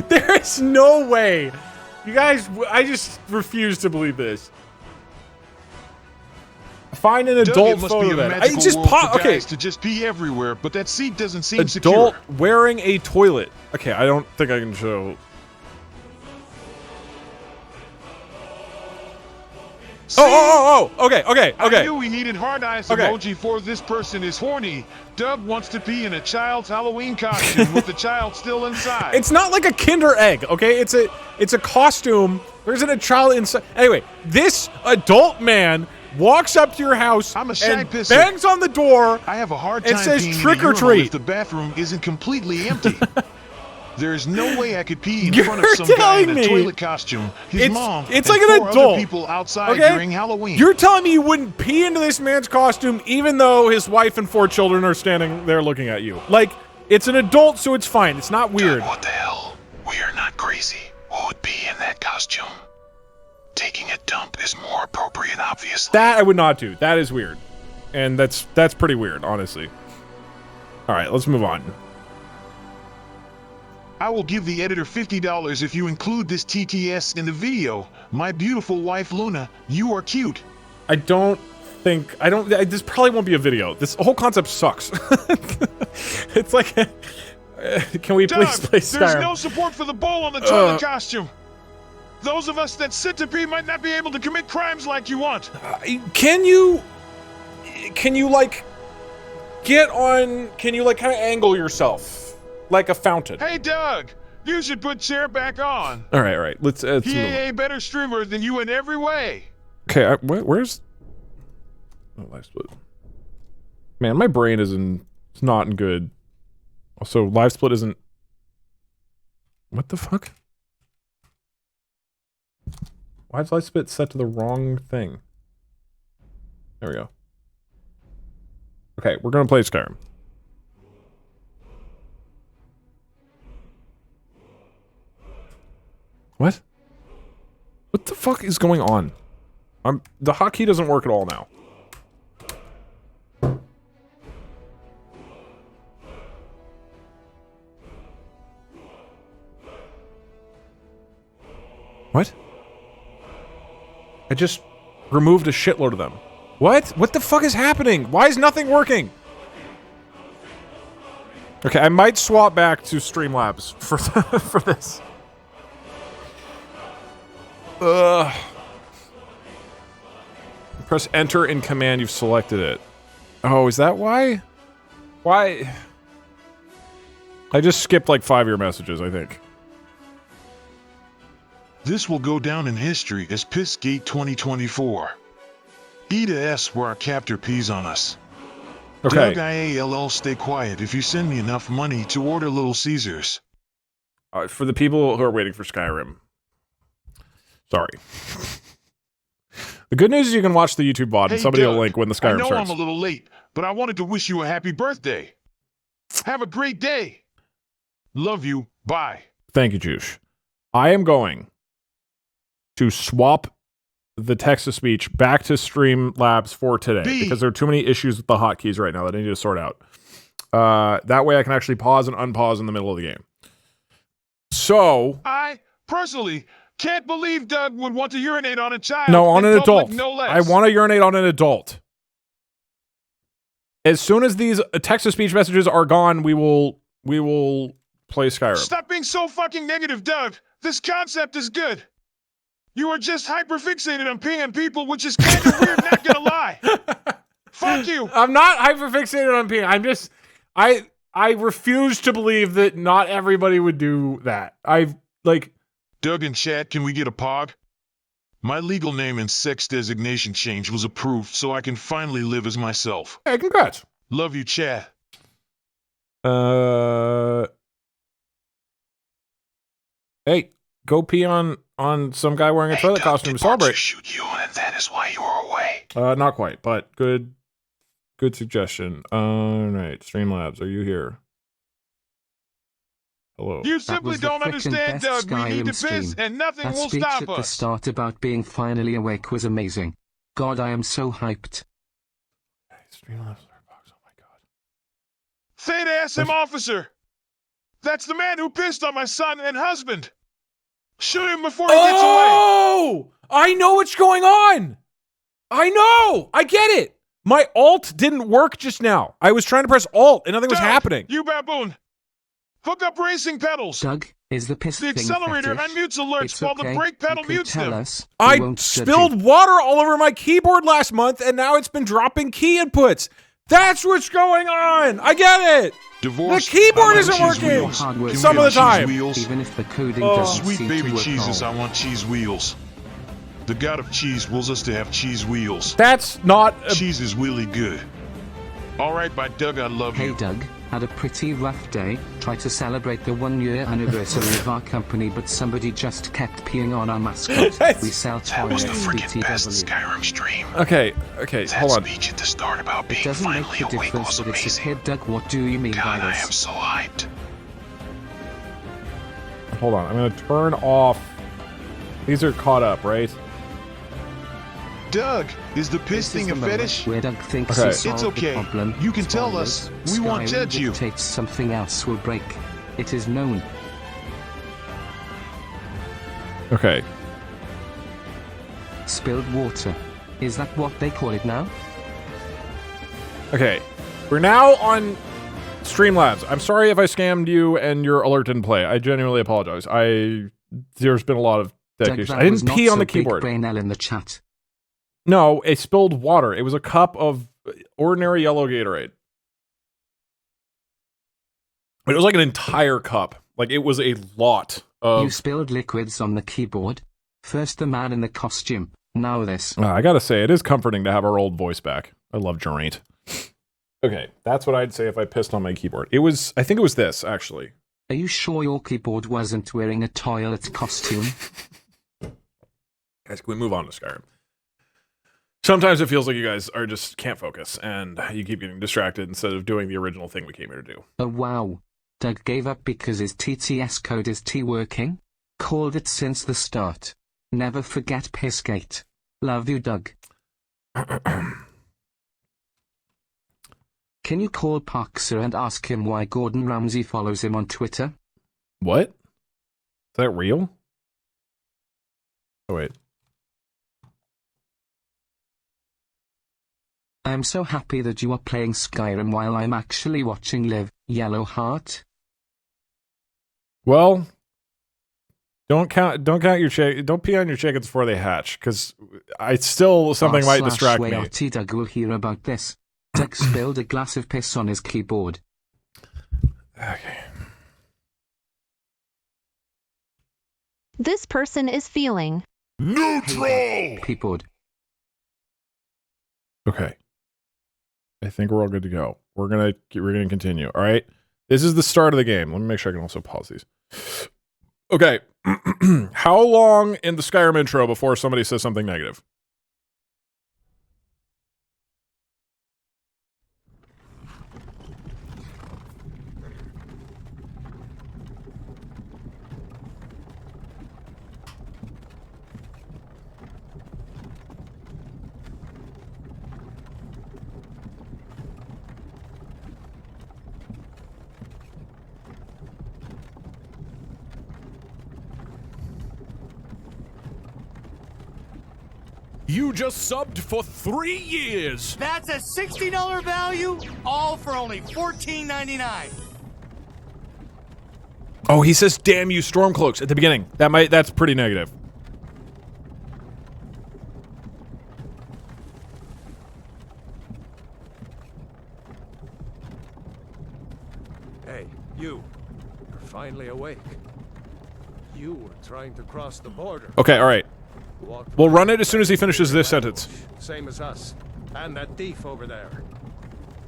There is no way. You guys, I just refuse to believe this. Find an adult photo of that. I just okay. To just pee everywhere, but that seat doesn't seem adult secure. Wearing a toilet. Okay, I don't think I can show. Okay. I knew we needed hard eyes emoji for this person is horny. Doug wants to pee in a child's Halloween costume with the child still inside. It's not like a Kinder Egg, okay? It's a costume. There isn't a child inside. Anyway, this adult man walks up to your house and bangs on the door. I have a hard time and says peeing trick in a or urinal treat. if the bathroom isn't completely empty. There's no way I could pee in You're front of some guy in a telling me toilet costume, his mom, it's and like an 4 adult. other people outside Okay? during Halloween. You're telling me you wouldn't pee into this man's costume even though his wife and 4 children are standing there looking at you? Like, it's an adult, so it's fine. It's not weird. Doug, what the hell? We are not crazy. Who would be in that costume? Taking a dump is more appropriate, obviously. That I would not do. That is weird. And that's pretty weird, honestly. All right, let's move on. I will give the editor $50 if you include this TTS in the video. My beautiful wife, Luna, you are cute. This probably won't be a video. This whole concept sucks. It's like, can we please play Skyrim? There's no support for the bowl on the toilet costume. Those of us that sit to pee might not be able to commit crimes like you want. Can you like kind of angle yourself like a fountain? Hey, Doug, you should put chair back on. All right. Let's He a better streamer than you in every way. Okay, where's live split? Man, my brain it's not in good. Also, live split isn't. What the fuck? Why is live split set to the wrong thing? There we go. Okay, we're gonna play Skyrim. What? What the fuck is going on? The hotkey doesn't work at all now. What? I just removed a shitload of them. What? What the fuck is happening? Why is nothing working? Okay, I might swap back to Streamlabs for this. Press enter in command, you've selected it. Oh, is that why? Why? I just skipped like 5 of your messages, I think. This will go down in history as Pissgate 2024. E to S where our captor pees on us. Okay. Doug IALL, stay quiet if you send me enough money to order Little Caesars. For the people who are waiting for Skyrim. Sorry. The good news is you can watch the YouTube VOD and somebody will link when the Skyrim starts. I know I'm a little late, but I wanted to wish you a happy birthday. Have a great day. Love you. Bye. Thank you, Juice. I am going to swap the text-to-speech back to Streamlabs for today because there are too many issues with the hotkeys right now that I need to sort out. That way I can actually pause and unpause in the middle of the game. So... I, personally, can't believe Doug would want to urinate on a child. No, on an adult. No less. I want to urinate on an adult. As soon as these text-to-speech messages are gone, we will play Skyrim. Stop being so fucking negative, Doug. This concept is good. You are just hyperfixated on peeing people, which is kind of weird, not gonna lie. Fuck you. I'm not hyperfixated on peeing. I refuse to believe that not everybody would do that. Doug and Chad, can we get a pog? My legal name and sex designation change was approved, so I can finally live as myself. Hey, congrats. Love you, Chad. Hey, go pee on some guy wearing a toilet costume to celebrate. Shoot you, and that is why you were away. Not quite, but good suggestion. All right, Streamlabs, are you here? Hello. You simply don't understand, Doug. We need to piss, and nothing will stop at the us. start about being finally awake was amazing. God, I am so hyped. Streamlabs. Say to ask him, officer. That's the man who pissed on my son and husband. Shoot him before he gets away. Oh! I know what's going on! I know! I get it! My alt didn't work just now. I was trying to press alt and nothing was happening. You baboon! Hook up racing pedals! Doug, is the piss The thing accelerator fetish? unmutes alerts It's while the okay. brake pedal You can mutes tell them. us. I We won't judge spilled you. water all over my keyboard last month and now it's been dropping key inputs. That's what's going on! I get it! Divorce. The keyboard I isn't want cheese working! wheels. Hard work. Can we Some of get the time. cheese wheels? Even if the coding Oh. doesn't Sweet seem baby to work Jesus, all. I want cheese wheels. The God of Cheese wills us to have cheese wheels. That's not Cheese is really good. Alright, by Doug, I love you. Hey Doug, had a pretty rough day. Tried to celebrate the 1-year anniversary of our company, but somebody just kept peeing on our mascot. We sell That was toilets, the freaking best BTW. Skyrim stream. Okay, That hold on. speech at the start about It being doesn't make finally a awake difference, was but it's a amazing. kid, Doug. What do you mean by God, I am this? so hyped. Hold on, I'm gonna turn off. These are caught up, right? Doug, is the piss This thing is a the moment fetish? where Doug thinks Okay. he It's solved okay. the problem. You can tell us. Spoilers, We won't Skyrim judge you. dictates something else will break. It is known. Okay. Spilled water. Is that what they call it now? Okay. We're now on Streamlabs. I'm sorry if I scammed you and your alert didn't play. I genuinely apologize. There's been a lot of Doug, dedication. that I was didn't not pee on so the big keyboard. brain L in the chat. No, it spilled water. It was a cup of ordinary yellow Gatorade. It was like an entire cup. Like, it was a lot of... You spilled liquids on the keyboard. First the man in the costume, now this. I gotta say, it is comforting to have our old voice back. I love Geraint. Okay, that's what I'd say if I pissed on my keyboard. I think it was this, actually. Are you sure your keyboard wasn't wearing a toilet costume? Guys, can we move on to Skyrim? Sometimes it feels like you guys can't focus, and you keep getting distracted instead of doing the original thing we came here to do. Oh wow. Doug gave up because his TTS code is T-working? Called it since the start. Never forget Pissgate. Love you, Doug. Can you call Parkser and ask him why Gordon Ramsay follows him on Twitter? What? Is that real? Oh, wait. I'm so happy that you are playing Skyrim while I'm actually watching Live, Yellow Heart. Well, don't pee on your chickens before they hatch, because something might distract me. RT Doug will hear about this. Doug spilled a glass of piss on his keyboard. Okay. This person is feeling neutral. Keyboard. Okay. I think we're all good to go. We're gonna continue. All right. This is the start of the game. Let me make sure I can also pause these. Okay. How long in the Skyrim intro before somebody says something negative? You just subbed for 3 years. That's a $60 value, all for only $14.99. Oh, he says "damn you, Stormcloaks" at the beginning. That's pretty negative. awake. You were trying to cross the border. Okay, alright. We'll run it as soon as he finishes this sentence. Same as us. And that thief over there.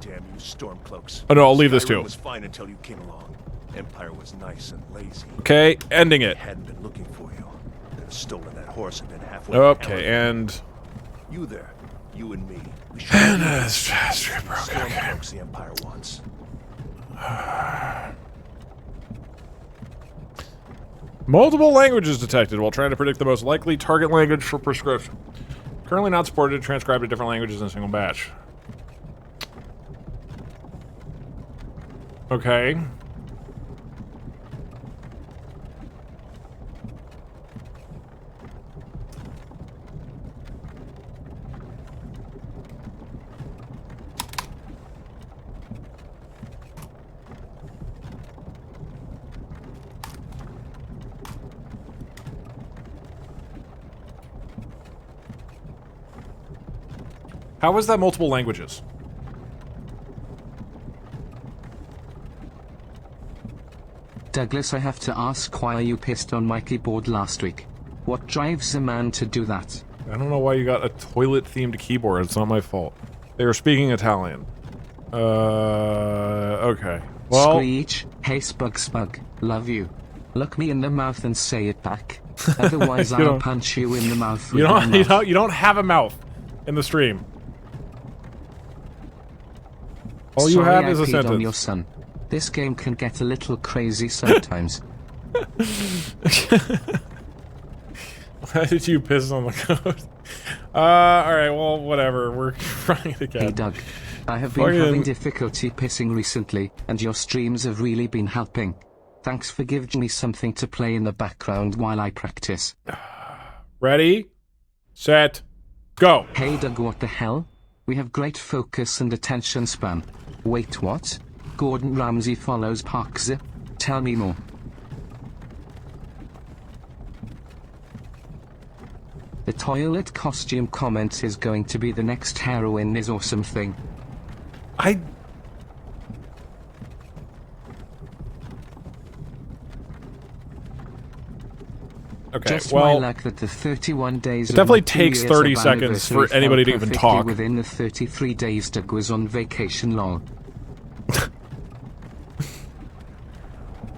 Damn you stormcloaks. Oh no, I'll leave this too. Skyrim was fine until you came along. Empire was nice and lazy. Okay, ending it. Hadn't been looking for you. Could have stolen that horse and been halfway. Okay, and you there. You and me. We should and Stormcloaks the Empire wants. Multiple languages detected while trying to predict the most likely target language for prescription. Currently not supported to transcribe to different languages in a single batch. Okay. How was that multiple languages? Douglas, I have to ask, why are you pissed on my keyboard last week? What drives a man to do that? I don't know why you got a toilet-themed keyboard. It's not my fault. They were speaking Italian. Okay. Well... Screech, hey Spug, love you. Look me in the mouth and say it back. Otherwise I'll punch you in the mouth with my mouth. You don't have a mouth in the stream. All you have is a sentence. On your son. This game can get a little crazy sometimes. Why did you piss on the code? Alright, well, whatever. We're running it again. Hey Doug, I have been having difficulty pissing recently, and your streams have really been helping. Thanks for giving me something to play in the background while I practice. Ready? Set. Go! Hey Doug, what the hell? We have great focus and attention span. Wait, what? Gordon Ramsay follows Parks. Tell me more. The toilet costume comment is going to be the next heroin is awesome thing. Okay, just well, my luck that the 31 days. It definitely takes 30 seconds for anybody to even talk. Within the 33 days, Doug was on vacation. Lol.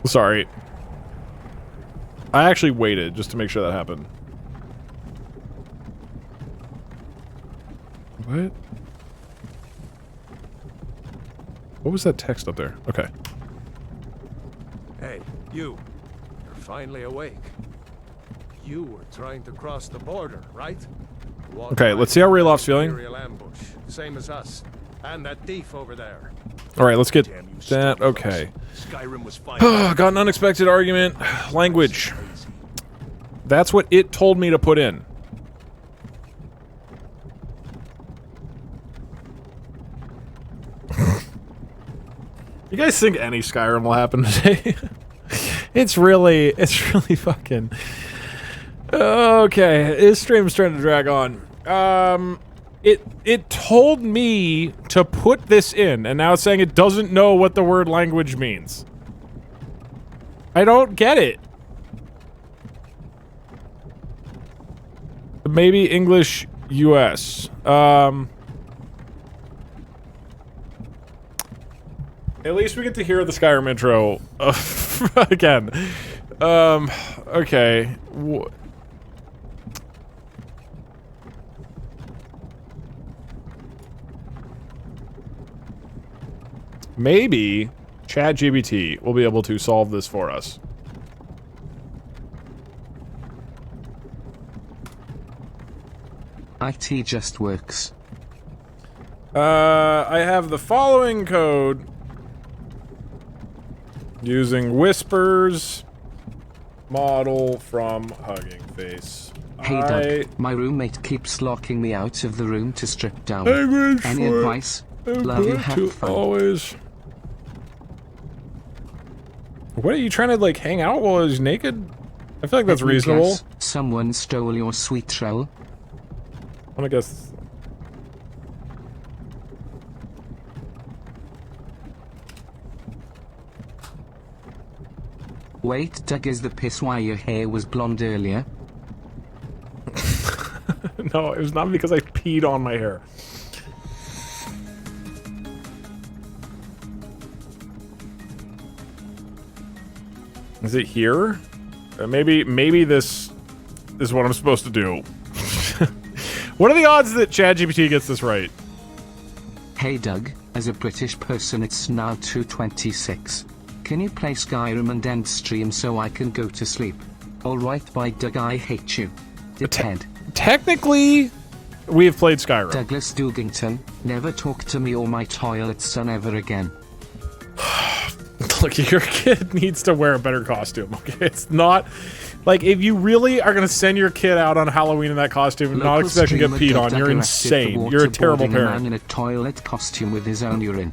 Sorry. I actually waited just to make sure that happened. What? What was that text up there? Okay. Hey, you. You're finally awake. You were trying to cross the border, right? Okay, let's see how Rayloff's feeling. Ambush, same as us. And that thief over there. Alright, let's get that. Okay. Skyrim was fine. Got an unexpected argument. Language. That's what it told me to put in. You guys think any Skyrim will happen today? It's really fucking... Okay, this stream's starting to drag on. It told me to put this in, and now it's saying it doesn't know what the word language means. I don't get it. Maybe English US. At least we get to hear the Skyrim intro again. Okay. Maybe ChatGPT will be able to solve this for us. IT just works. I have the following code using Whispers model from Hugging Face. Hey Doug, my roommate keeps locking me out of the room to strip down. Language Any advice? Love you, have fun. Always. What, are you trying to, like, hang out while he's naked? I feel like that's reasonable. Guess someone stole your sweet shell. I wanna guess... Wait, Doug, is the piss why your hair was blonde earlier? No, it was not because I peed on my hair. Is it here? Maybe this is what I'm supposed to do. What are the odds that ChatGPT gets this right? Hey Doug, as a British person it's now 2:26. Can you play Skyrim and end stream so I can go to sleep? Alright, bye Doug, I hate you. Dickhead. Technically, we have played Skyrim. Douglas Dugington, never talk to me or my toilet son ever again. Look, your kid needs to wear a better costume, okay? It's not... Like, if you really are gonna send your kid out on Halloween in that costume and not expect to get peed on, you're insane. You're a terrible parent. A man in a toilet costume with his own urine.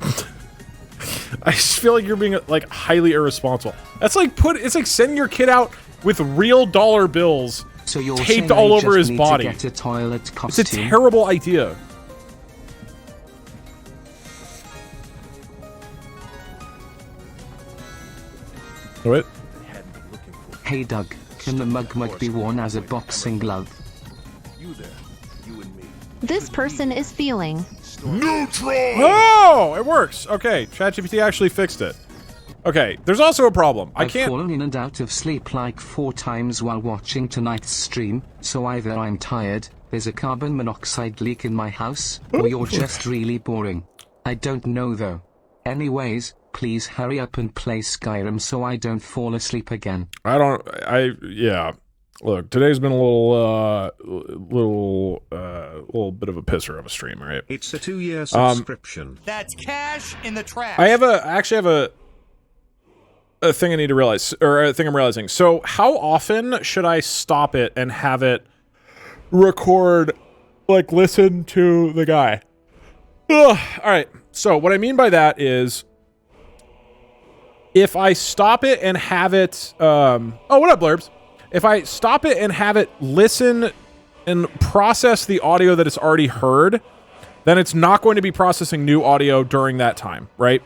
I just feel like you're being, like, highly irresponsible. That's like it's like sending your kid out with real dollar bills so you're taped all over his body. To get a toilet costume? It's a terrible idea. What? Hey Doug, can the mug be worn as a boxing glove? You there, you and me. This person is feeling neutral. Oh, it works. Okay, ChatGPT actually fixed it. Okay, there's also a problem. I've fallen in and out of sleep like 4 times while watching tonight's stream, so either I'm tired, there's a carbon monoxide leak in my house, or you're just really boring. I don't know though. Anyways, please hurry up and play Skyrim so I don't fall asleep again. Yeah. Look, today's been a little bit of a pisser of a stream, right? It's a 2-year subscription. That's cash in the trash. I actually have a thing I need to realize, or a thing I'm realizing. So how often should I stop it and have it record, like, listen to the guy? Ugh. All right. So what I mean by that is, if I stop it and have it, oh, what up, Blurbs? If I stop it and have it listen and process the audio that it's already heard, then it's not going to be processing new audio during that time, right?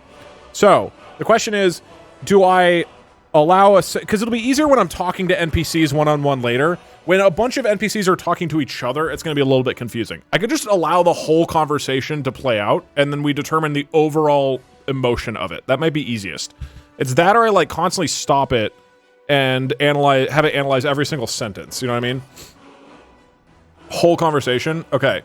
So the question is, do I allow because it'll be easier when I'm talking to NPCs one-on-one later. When a bunch of NPCs are talking to each other, it's going to be a little bit confusing. I could just allow the whole conversation to play out, and then we determine the overall emotion of it. That might be easiest. It's that, or I like constantly stop it and have it analyze every single sentence. You know what I mean? Whole conversation. Okay.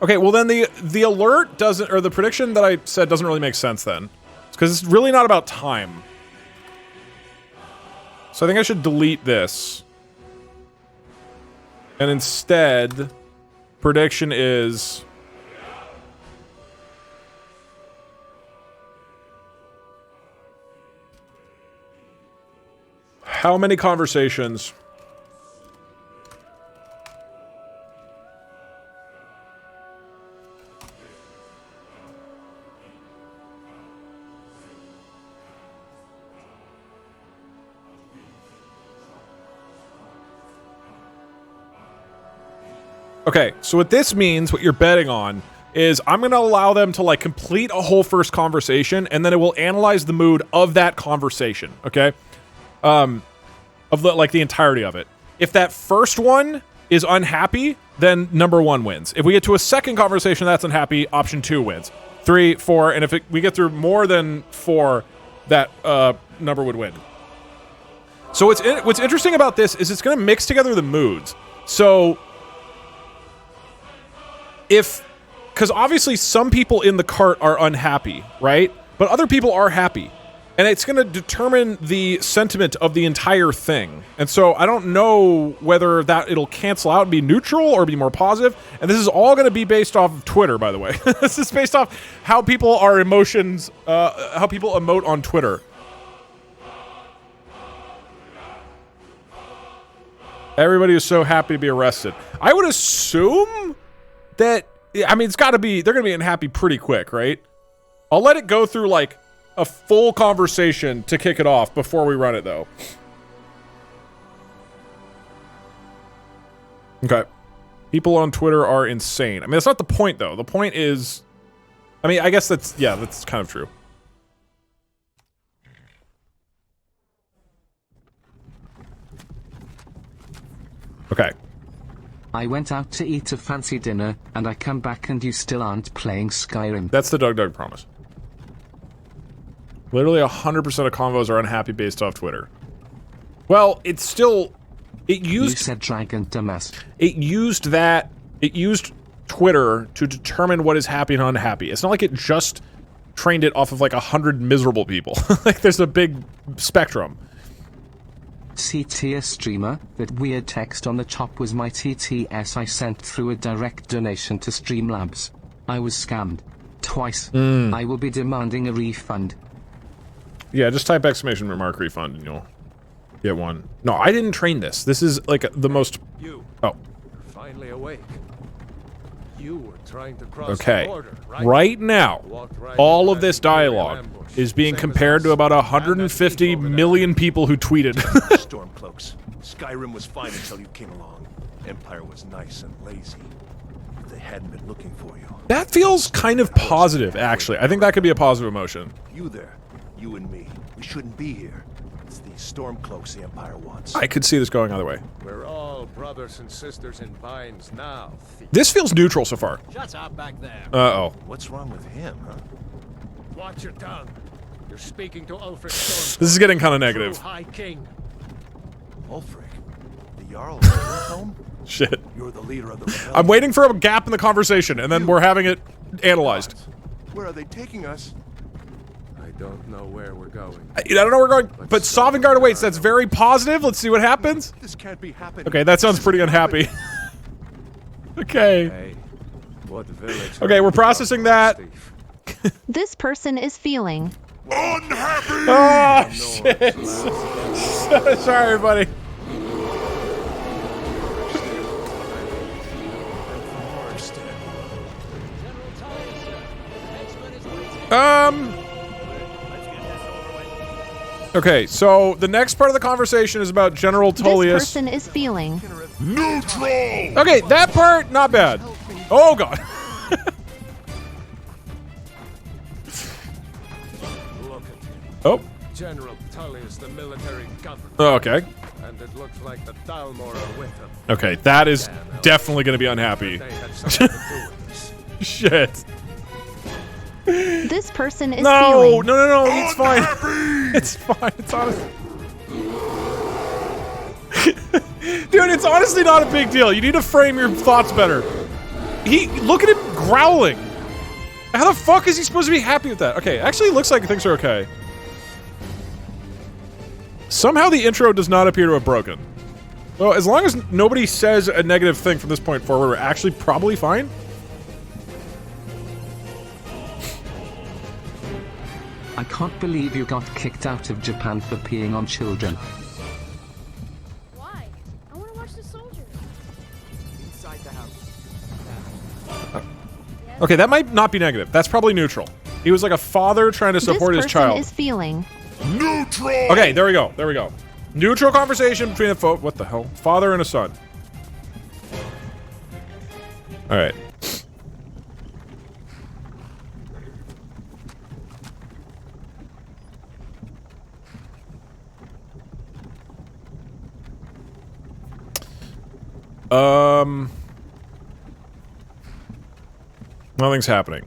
Okay, well then the alert doesn't, or the prediction that I said doesn't really make sense then. It's because it's really not about time. So I think I should delete this. And instead, prediction is... how many conversations... Okay, so what this means, what you're betting on, is I'm going to allow them to, like, complete a whole first conversation, and then it will analyze the mood of that conversation, okay? Of the entirety of it. If that first one is unhappy, then number 1 wins. If we get to a second conversation that's unhappy, option 2 wins. 3, 4, and if we get through more than 4, that number would win. So what's interesting about this is it's going to mix together the moods. So... because obviously some people in the cart are unhappy, right? But other people are happy. And it's going to determine the sentiment of the entire thing. And so I don't know whether it'll cancel out and be neutral or be more positive. And this is all going to be based off of Twitter, by the way. This is based off how people how people emote on Twitter. Everybody is so happy to be arrested. I would assume that, I mean, they're going to be unhappy pretty quick, right? I'll let it go through, like, a full conversation to kick it off before we run it, though. Okay. People on Twitter are insane. I mean, that's not the point, though. The point is... I mean, I guess that's kind of true. Okay. I went out to eat a fancy dinner, and I come back and you still aren't playing Skyrim. That's the Doug promise. Literally 100% of convos are unhappy based off Twitter. Well, it's still... You said dragon dumbass. It used Twitter to determine what is happy and unhappy. It's not like it just trained it off of like 100 miserable people. Like there's a big spectrum. CTS streamer, that weird text on the top was my TTS I sent through a direct donation to Streamlabs. I was scammed. Twice. I will be demanding a refund. Yeah, just type exclamation mark refund and you'll get one. No, I didn't train this. This is like the most... You. Oh. You're finally awake. You were trying to cross Okay. the border, right? Right now, all of this dialogue is being compared to about 150 million people who tweeted. Stormcloaks. Skyrim was fine until you came along. Empire was nice and lazy. If they hadn't been looking for you. That feels kind of positive, actually. I think that could be a positive emotion. You there. You and me. We shouldn't be here. It's these Stormcloaks the Empire wants. I could see this going either way. We're all brothers and sisters in binds now. This feels neutral so far. Shut up back there. Uh-oh. What's wrong with him, huh? Watch your tongue. You're speaking to Ulfric Stormcloak. This is getting kind of negative. True High King. Ulfric? The Jarl of Winterhelm? Shit. You're the leader of the rebellion. I'm waiting for a gap in the conversation, and then we're having it analyzed. Where are they taking us? I don't know where we're going. I don't know where we're going, but Sovngarde awaits. That's very positive. Let's see what happens. This can't be happening. Okay, that sounds pretty unhappy. Okay. Hey, what village Okay, we're processing that. This person is feeling unhappy. Oh, shit. Sorry, everybody. Okay, so the next part of the conversation is about General Tullius. This person is feeling neutral. Okay, that part, not bad. Oh, God. Look at him. Oh. General Tullius, the military governor. Oh, okay. And it looks like the Dalmor are with him. Okay, that is definitely going to be unhappy. They had something to do with this. Shit. This person is No, feeling no, it's fine. It's fine. It's honest. Dude, it's honestly not a big deal. You need to frame your thoughts better. Look at him growling. How the fuck is he supposed to be happy with that? Okay, actually it looks like things are okay. Somehow the intro does not appear to have broken. Well, as long as nobody says a negative thing from this point forward, we're actually probably fine. I can't believe you got kicked out of Japan for peeing on children. Why? I want to watch the soldiers. Inside the house. Okay, that might not be negative. That's probably neutral. He was like a father trying to support his child. This person is feeling neutral. Okay, there we go. There we go. Neutral conversation between a what the hell? Father and a son. All right. Nothing's happening.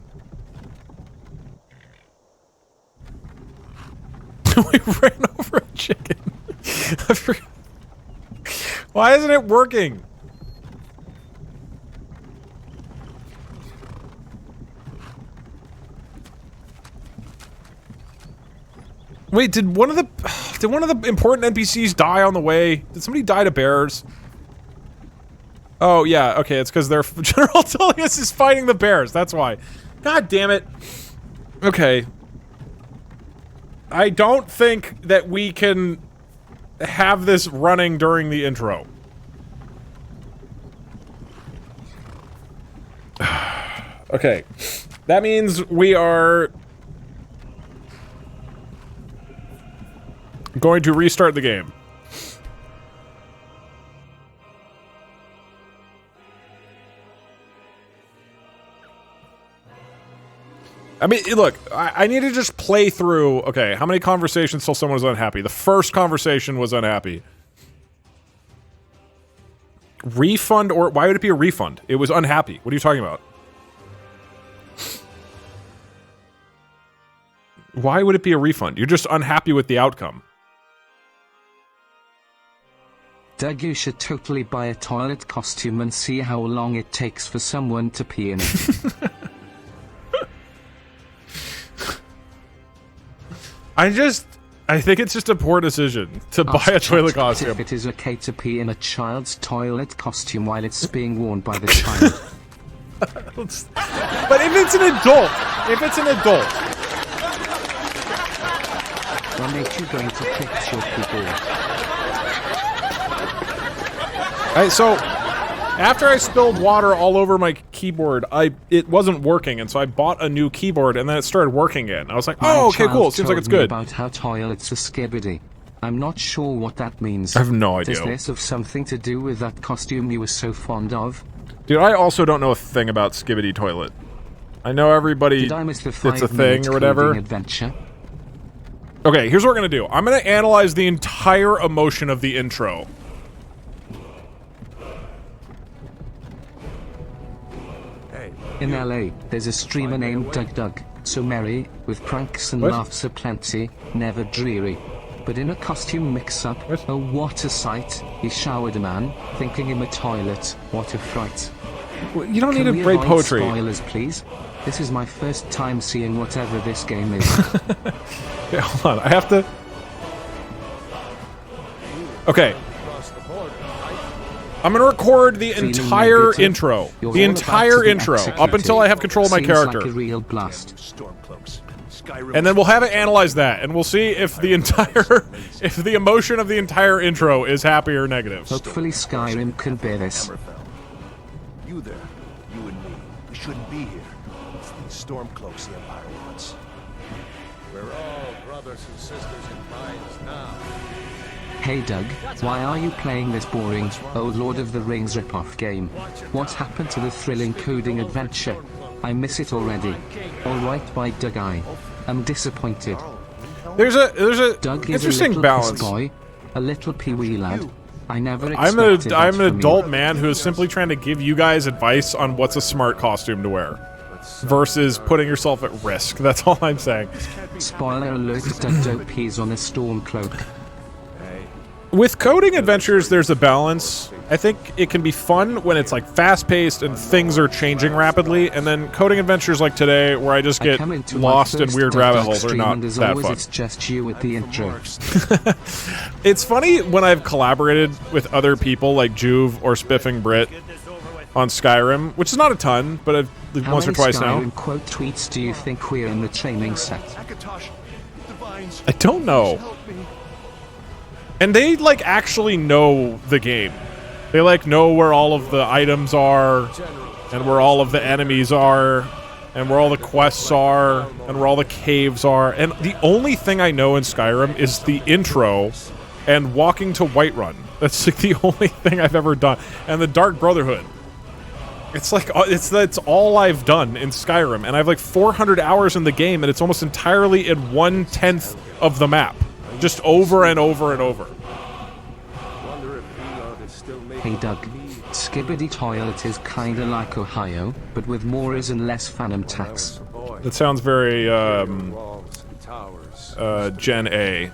We ran over a chicken. I forgot. Why isn't it working? Wait, did one of the important NPCs die on the way? Did somebody die to bears? Oh, yeah, okay, it's because General Tullius is fighting the bears, that's why. God damn it. Okay. I don't think that we can have this running during the intro. Okay. That means we are going to restart the game. I mean, look, I need to just play through, okay, how many conversations till someone was unhappy? The first conversation was unhappy. Refund or why would it be a refund? It was unhappy. What are you talking about? Why would it be a refund? You're just unhappy with the outcome. Doug, you should totally buy a toilet costume and see how long it takes for someone to pee in it. I think it's just a poor decision to buy a toilet costume. If it is okay to pee in a child's toilet costume while it's being worn by the child. But if it's an adult, When aren't you going to fix your keyboard? So, after I spilled water all over my keyboard, it wasn't working, and so I bought a new keyboard, and then it started working again. I was like, oh, okay, cool, seems like it's good. About how toilets are skibbity. I'm not sure what that means. I have no idea. Does this have something to do with that costume you were so fond of? Dude, I also don't know a thing about Skibbity Toilet. I know everybody, Did I miss the it's a 5-minute thing or whatever. Adventure? Okay, here's what we're gonna do. I'm gonna analyze the entire emotion of the intro. In LA, there's a streamer named Doug, so merry, with pranks and laughs aplenty, never dreary. But in a costume mix-up, oh what a sight, he showered a man, thinking him a toilet, what a fright. Well, you don't Can need to we break avoid poetry. Spoilers, please? This is my first time seeing whatever this game is. Okay, hold on, I have to... Okay. I'm gonna record the entire intro. The entire intro, up until I have control of my character. Like a real blast. And then we'll have it analyze that, and we'll see if the entire... if the emotion of the entire intro is happy or negative. Hopefully Skyrim can bear this. You there, you and me. We shouldn't be here. It's these Stormcloaks the Empire wants. We're all brothers and sisters in minds now. Hey Doug, why are you playing this boring, old Lord of the Rings ripoff game? What happened to the thrilling coding adventure? I miss it already. Alright by Doug I'm disappointed. There's a Doug interesting is a balance. Boy, a little peewee lad. I never I'm expected an that from adult you. man who is simply trying to give you guys advice on what's a smart costume to wear. Versus putting yourself at risk. That's all I'm saying. Spoiler alert, Doug pees on a Stormcloak. With coding adventures, there's a balance. I think it can be fun when it's like fast-paced and things are changing rapidly, and then coding adventures like today, where I just get lost in weird rabbit holes, are not that fun. It's just you with the intro. It's funny when I've collaborated with other people like Juve or Spiffing Brit on Skyrim, which is not a ton, but I've once or twice now. How many Skyrim quote tweets do you think we're in the training set? I don't know. And they, like, actually know the game. They, like, know where all of the items are, and where all of the enemies are, and where all the quests are, and where all the caves are. And the only thing I know in Skyrim is the intro and walking to Whiterun. That's, like, the only thing I've ever done. And the Dark Brotherhood. It's like, it's all I've done in Skyrim. And I have, like, 400 hours in the game, and it's almost entirely in 1/10 of the map. Just over and over and over. Hey Doug, Skibbity Toilet is kinda like Ohio, but with more is and less phantom tax. That sounds very, Gen A.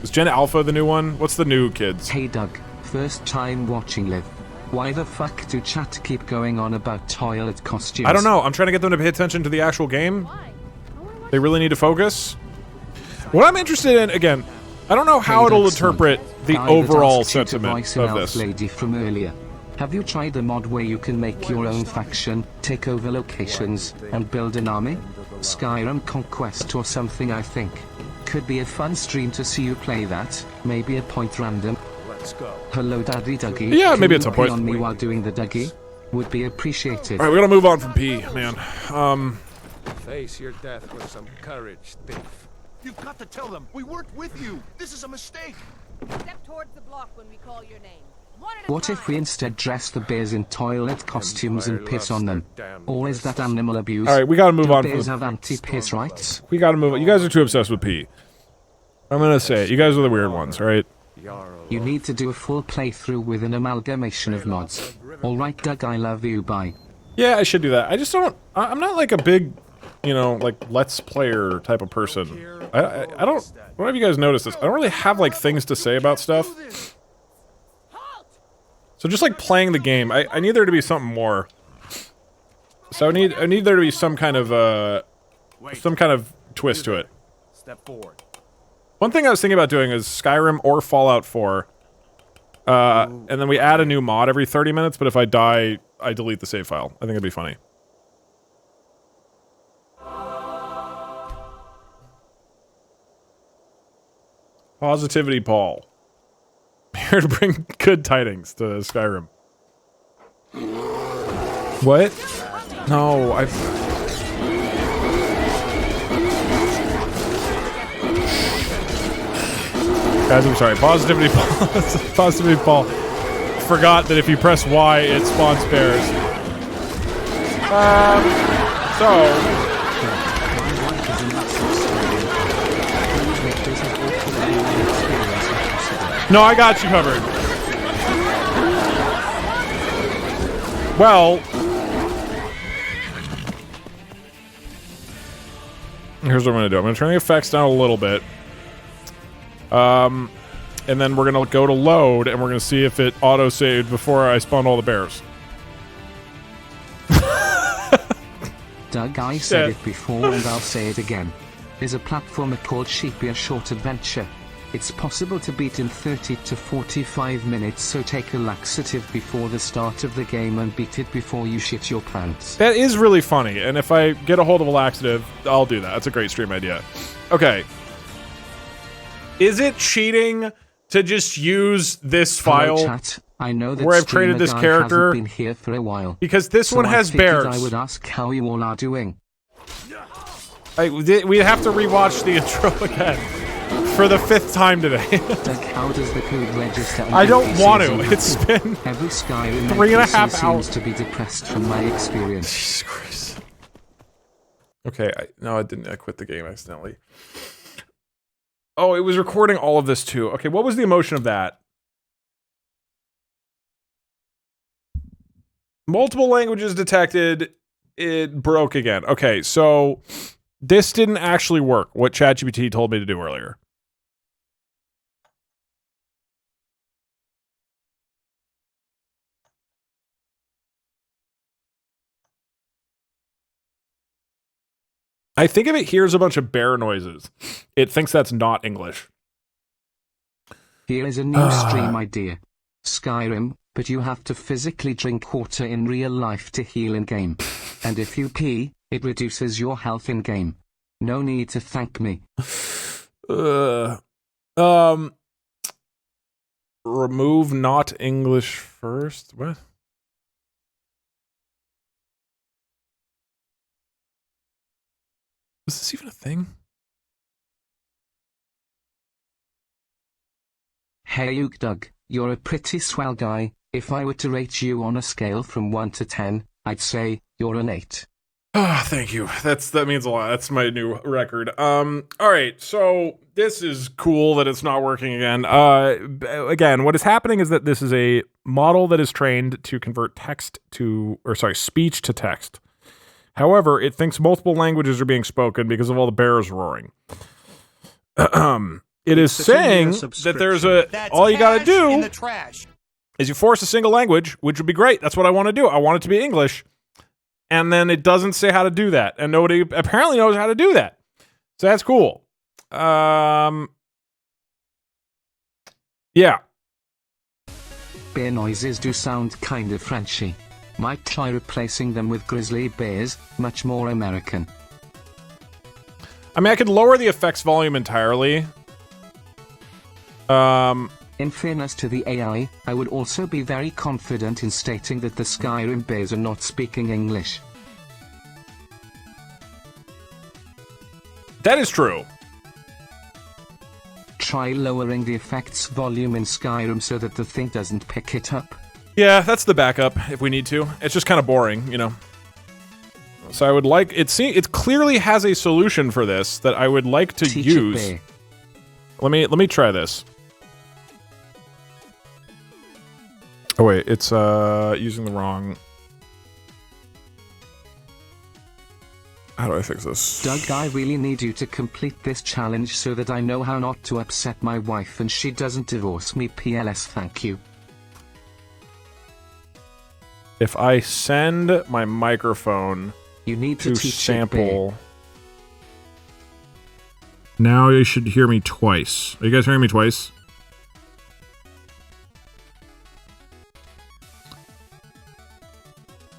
Is Gen Alpha the new one? What's the new kids? Hey Doug, first time watching live. Why the fuck do chat keep going on about toilet costumes? I don't know. I'm trying to get them to pay attention to the actual game. They really need to focus. What I'm interested in, again, I don't know how it'll interpret the overall sentiment of this. Lady from earlier. Have you tried the mod where you can make your own faction, take over locations, and build an army? Skyrim Conquest or something, I think. Could be a fun stream to see you play that. Maybe a point random. Let's go. Hello, Daddy Dougie. Yeah, Can maybe you it's a pee point. on me while doing the Dougie? Would be appreciated. All right, we gotta move on from P, man. Face your death with some courage, thief. You've got to tell them we weren't with you. This is a mistake. Step towards the block when we call your name. What if we instead dress the bears in toilet costumes and piss on them? Or is that animal abuse? All right, we gotta move Do on. Bears have anti-piss rights? We gotta move on. You guys are too obsessed with P. I'm gonna say it. You guys are the weird ones, all right? You need to do a full playthrough with an amalgamation of mods. Alright Doug, I love you, bye. Yeah, I should do that. I just don't... I'm not like a big, you know, like, let's player type of person. I don't... I don't know if you guys noticed this. I don't really have, like, things to say about stuff. So just, like, playing the game, I need there to be something more. So I need there to be some kind of, twist to it. Step forward. One thing I was thinking about doing is Skyrim or Fallout 4. And then we add a new mod every 30 minutes, but if I die, I delete the save file. I think it'd be funny. Positivity Paul. Here to bring good tidings to Skyrim. What? No, Guys, I'm sorry. Positivity Paul. Positivity Paul forgot that if you press Y, it spawns bears. No, I got you covered. Well, here's what I'm gonna do. I'm gonna turn the effects down a little bit. And then we're gonna go to load, and we're gonna see if it auto-saved before I spawned all the bears. Doug, I said it before and I'll say it again. There's a platformer called Sheepia Short Adventure. It's possible to beat in 30 to 45 minutes, so take a laxative before the start of the game and beat it before you shit your pants. That is really funny, and if I get a hold of a laxative, I'll do that. That's a great stream idea. Okay. Is it cheating to just use this file? Hello, chat. I know that where I've created this character been here for a while, because this one has bears. I would ask how you all are doing. We have to rewatch the intro again for the 5th time today. Doug, how does the code register? I don't want to. It's been every Skyrim 3.5 hours. Seems to be depressed from my experience. Jesus Christ. Okay, no, I didn't. I quit the game accidentally. Oh, it was recording all of this too. Okay, what was the emotion of that? Multiple languages detected. It broke again. Okay, so this didn't actually work, what ChatGPT told me to do earlier. I think if it hears a bunch of bear noises, it thinks that's not English. Here is a new stream idea. Skyrim, but you have to physically drink water in real life to heal in-game. And if you pee, it reduces your health in-game. No need to thank me. Remove not English first? What? Was this even a thing? Hey you, Doug, you're a pretty swell guy. If I were to rate you on a scale from 1 to 10, I'd say you're an 8. Ah, thank you. That means a lot. That's my new record. Alright, so this is cool that it's not working again. Again, what is happening is that this is a model that is trained to convert speech to text. However, it thinks multiple languages are being spoken because of all the bears roaring. It is saying that there's all you gotta do is you force a single language, which would be great. That's what I want to do. I want it to be English. And then it doesn't say how to do that. And nobody apparently knows how to do that. So that's cool. Yeah. Bear noises do sound kind of Frenchy. Might try replacing them with grizzly bears, much more American. I mean, I could lower the effects volume entirely. In fairness to the AI, I would also be very confident in stating that the Skyrim bears are not speaking English. That is true. Try lowering the effects volume in Skyrim so that the thing doesn't pick it up. Yeah, that's the backup if we need to. It's just kind of boring, you know. So I would like it clearly has a solution for this that I would like to use. Let me try this. Oh wait, it's using the wrong. How do I fix this? Doug, I really need you to complete this challenge so that I know how not to upset my wife and she doesn't divorce me. PLS, thank you. If I send my microphone you need to teach sample. Now you should hear me twice. Are you guys hearing me twice?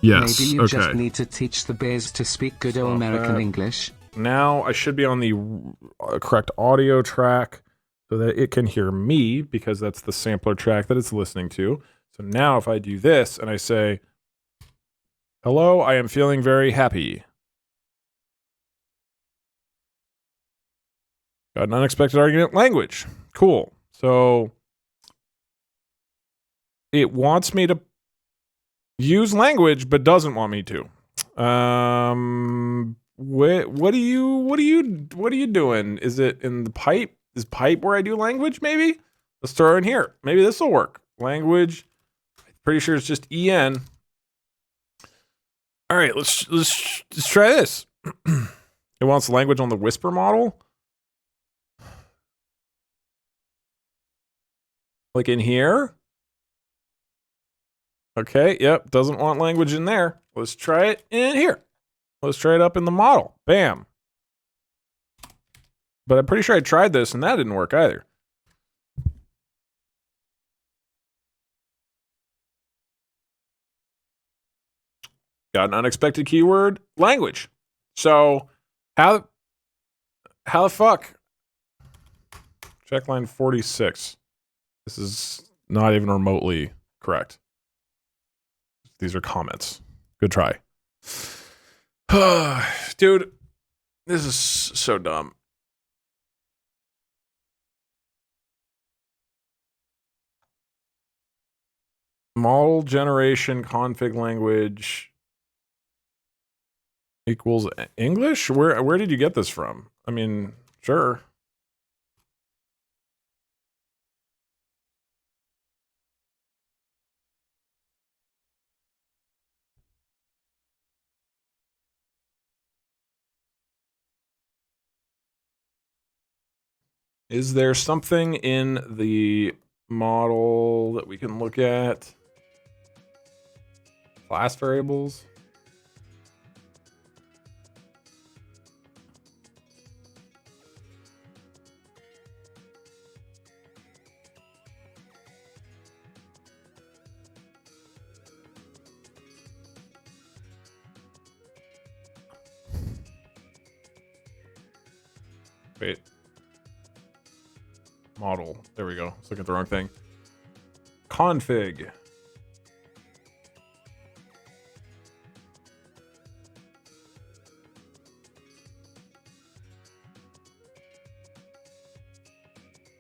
Yes. Maybe you just need to teach the bears to speak good old American English. Now I should be on the correct audio track so that it can hear me because that's the sampler track that it's listening to. So now if I do this and I say, hello, I am feeling very happy. Got an unexpected argument language. Cool. So it wants me to use language, but doesn't want me to. What are you doing? Is it in the pipe? Is pipe where I do language? Maybe. Let's throw it in here. Maybe this will work. Language. Pretty sure it's just en. All right, let's try this. It wants language on the whisper model. Like in here. Okay, yep, doesn't want language in there. Let's try it in here. Let's try it up in the model. Bam. But I'm pretty sure I tried this and that didn't work either. Got an unexpected keyword, language. So how the fuck? Check line 46. This is not even remotely correct. These are comments. Good try. Dude, this is so dumb. Model generation config language equals English? Where did you get this from? I mean, sure. Is there something in the model that we can look at? Class variables? Wait. Model. There we go. I was looking at the wrong thing. Config.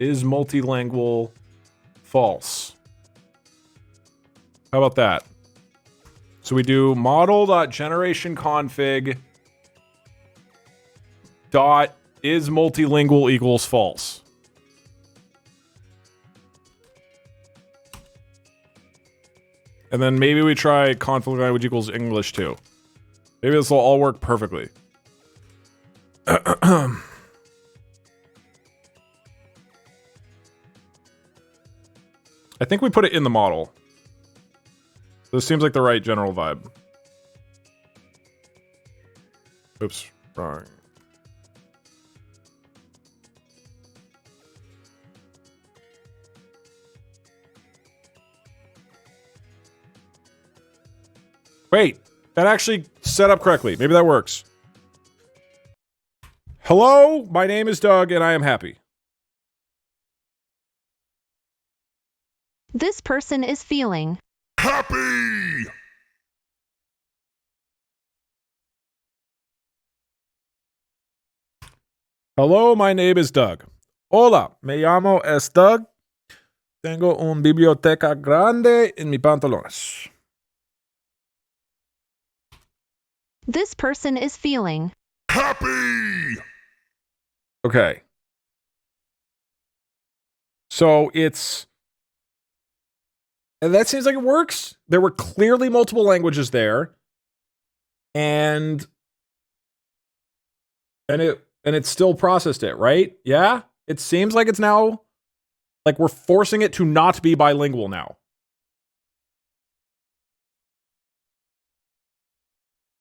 Is multilingual false? How about that? So we do model.generationConfig dot is multilingual equals false. And then maybe we try config language equals English too. Maybe this will all work perfectly. I think we put it in the model. This seems like the right general vibe. Oops, wrong. Wait, that actually set up correctly. Maybe that works. Hello, my name is Doug and I am happy. This person is feeling happy. Hello, my name is Doug. Hola, me llamo es Doug. Tengo una biblioteca grande en mis pantalones. This person is feeling happy. Okay. So it's And that seems like it works. There were clearly multiple languages there. And it still processed it, right? Yeah? It seems like it's now, like we're forcing it to not be bilingual now.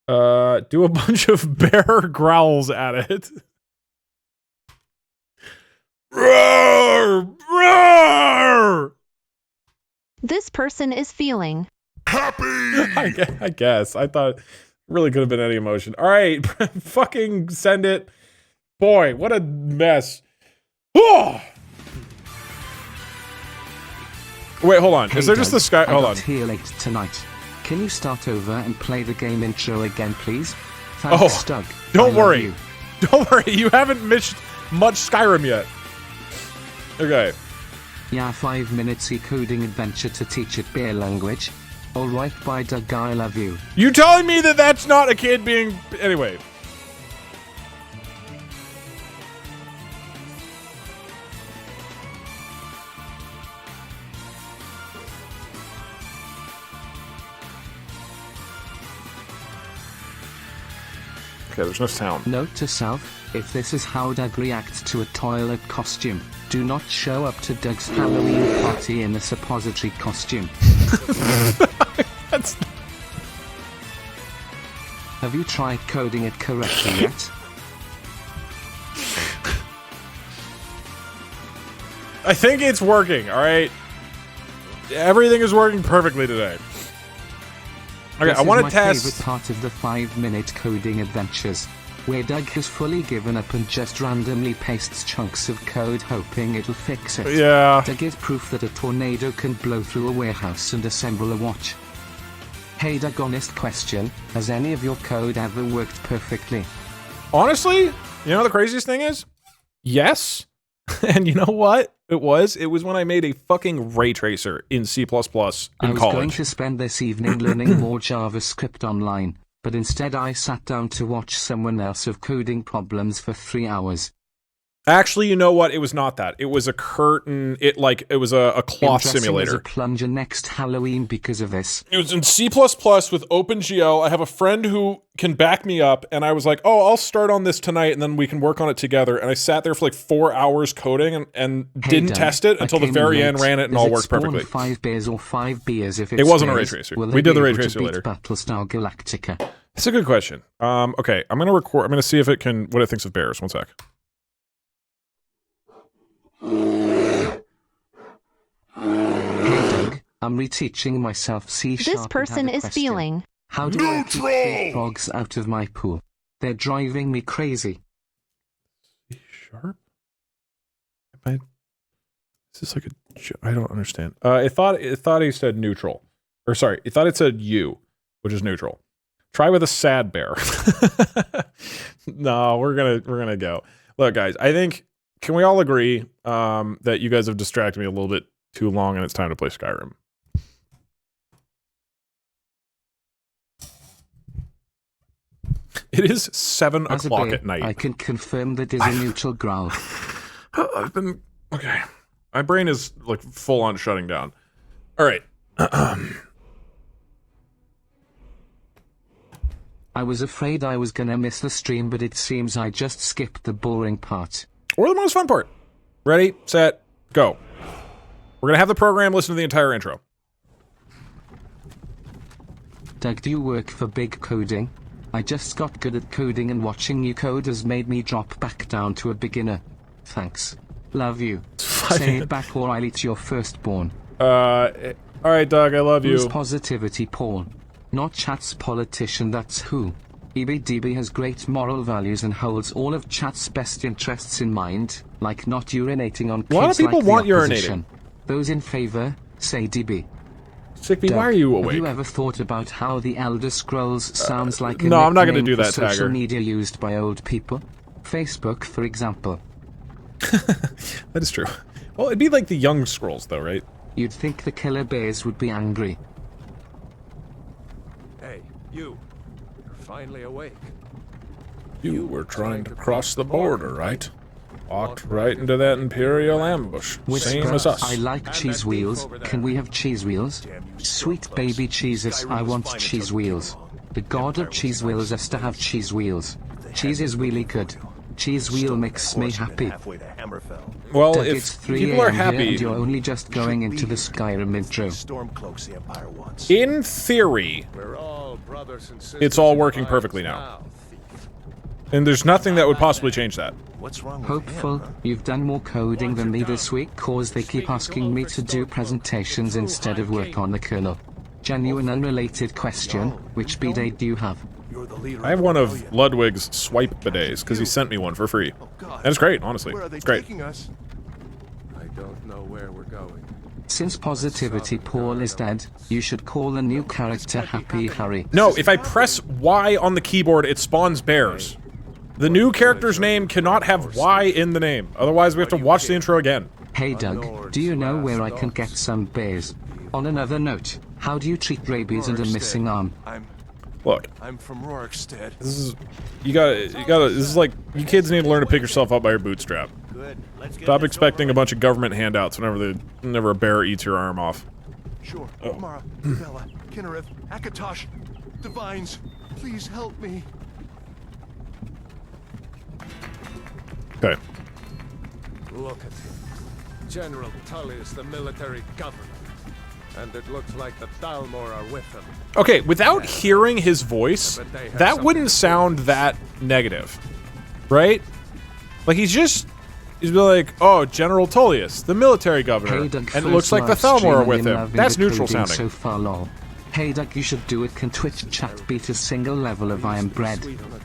Do a bunch of bear growls at it. Roar! Roar! This person is feeling happy. I guess. I thought it really could have been any emotion. All right, fucking send it. Boy, what a mess. Oh! Wait, hold on. Is there just the sky? Hold on. Here late tonight. Can you start over and play the game intro again, please? Thanks, Doug. Don't worry. Don't worry. You haven't missed much Skyrim yet. Okay. Yeah, 5 minutes coding adventure to teach it bear language. Alright, bye Doug, I love you. You telling me that that's not a kid being... Anyway. Okay, there's no sound. Note to self, if this is how Doug reacts to a toilet costume, do not show up to Doug's Halloween party in a suppository costume. That's... Have you tried coding it correctly yet? I think it's working, alright? Everything is working perfectly today. Okay, I want to test... This is my favorite part of the 5-minute coding adventures, where Doug has fully given up and just randomly pastes chunks of code hoping it'll fix it. Yeah. Doug is proof that a tornado can blow through a warehouse and assemble a watch. Hey Doug, honest question, has any of your code ever worked perfectly? Honestly, you know the craziest thing is? Yes. And you know what? It was when I made a fucking ray tracer in C++ in college. I was going to spend this evening learning more JavaScript online, but instead I sat down to watch someone else have coding problems for 3 hours. Actually, you know what? It was not that. It was a curtain. It was a cloth simulator. As a plunger next Halloween because of this. It was in C++ with OpenGL. I have a friend who can back me up, and I was like, "Oh, I'll start on this tonight, and then we can work on it together." And I sat there for like 4 hours coding, and didn't test it until the very end. Ran it, and all worked perfectly. 5 bears or 5 beers if it wasn't a ray tracer. We did the ray tracer later. Battlestar Galactica. It's a good question. Okay, I'm gonna record. I'm gonna see if it can what it thinks of bears. One sec. Hey Doug, I'm reteaching myself C#. This person is feeling. How do I keep frogs out of my pool? They're driving me crazy. C#? Is this like a? I don't understand. It thought he said neutral, or sorry, it thought it said U, which is neutral. Try with a sad bear. No, we're gonna go. Look, guys, I think. Can we all agree that you guys have distracted me a little bit too long and it's time to play Skyrim? It is 7 o'clock at night. I can confirm that is a neutral growl. I've been... Okay. My brain is like full on shutting down. All right. I was afraid I was gonna miss the stream, but it seems I just skipped the boring part. Or the most fun part. Ready, set, go. We're going to have the program listen to the entire intro. Doug, do you work for Big Coding? I just got good at coding and watching you code has made me drop back down to a beginner. Thanks. Love you. Say it back or I'll eat your firstborn. Alright, Doug, I love you. Who's positivity porn? Not chat's politician, that's who. EBDB has great moral values and holds all of chat's best interests in mind, like not urinating on kids. A lot of people like want urinating. urinating. Those in favor, say DB. Sickbee, why are you awake? Have you ever thought about how the Elder Scrolls sounds like a no, I'm not going to do that, social Tagger. media used by old people? Facebook, for example. That is true. Well, it'd be like the Young Scrolls, though, right? You'd think the killer bears would be angry. Hey, you. You're finally awake. You were trying to cross the border, right? Walked right into that Imperial ambush. Same as us. I like cheese wheels. Can we have cheese wheels? Sweet baby cheeses, I want cheese wheels. The god of cheese wheels has to have cheese wheels. Cheese is really good. Cheese wheel makes me happy. Well, Doug, if it's 3 people are a.m. here happy... and you're only just going into the Skyrim intro. In theory, it's all working perfectly now. And there's nothing that would possibly change that. Hopeful, you've done more coding than me this week cause they keep asking me to do presentations instead of work on the kernel. Genuine unrelated question, which bidet do you have? I have one of Ludwig's swipe bidets, because he sent me one for free. And it's great, honestly. It's great. I don't know where we're going. Since Positivity Paul is dead, you should call the new character Happy Harry. No, if I press Y on the keyboard, it spawns bears. The new character's name cannot have Y in the name. Otherwise, we have to watch the intro again. Hey Doug, do you know where I can get some bears? On another note, how do you treat rabies and a missing arm? Look, I'm from Rorikstead. this is... You gotta... This is like... You kids need to learn to pick yourself up by your bootstrap. Stop expecting a bunch of government handouts whenever a bear eats your arm off. Sure. Mara, Bella, Kinnereth, Akatosh, Divines, please help me. Okay. Look at him. General Tullius, the military governor. And it looks like the Thalmor are with him. Okay, without hearing his voice, that wouldn't sound that negative. Right? Like, he's like, oh, General Tullius, the military governor. Hey Doug, and it looks like the Thalmor are with him. That's neutral sounding. So far, lol. Hey Doug, you should do it. Can Twitch chat beat a single level of I Am Bread?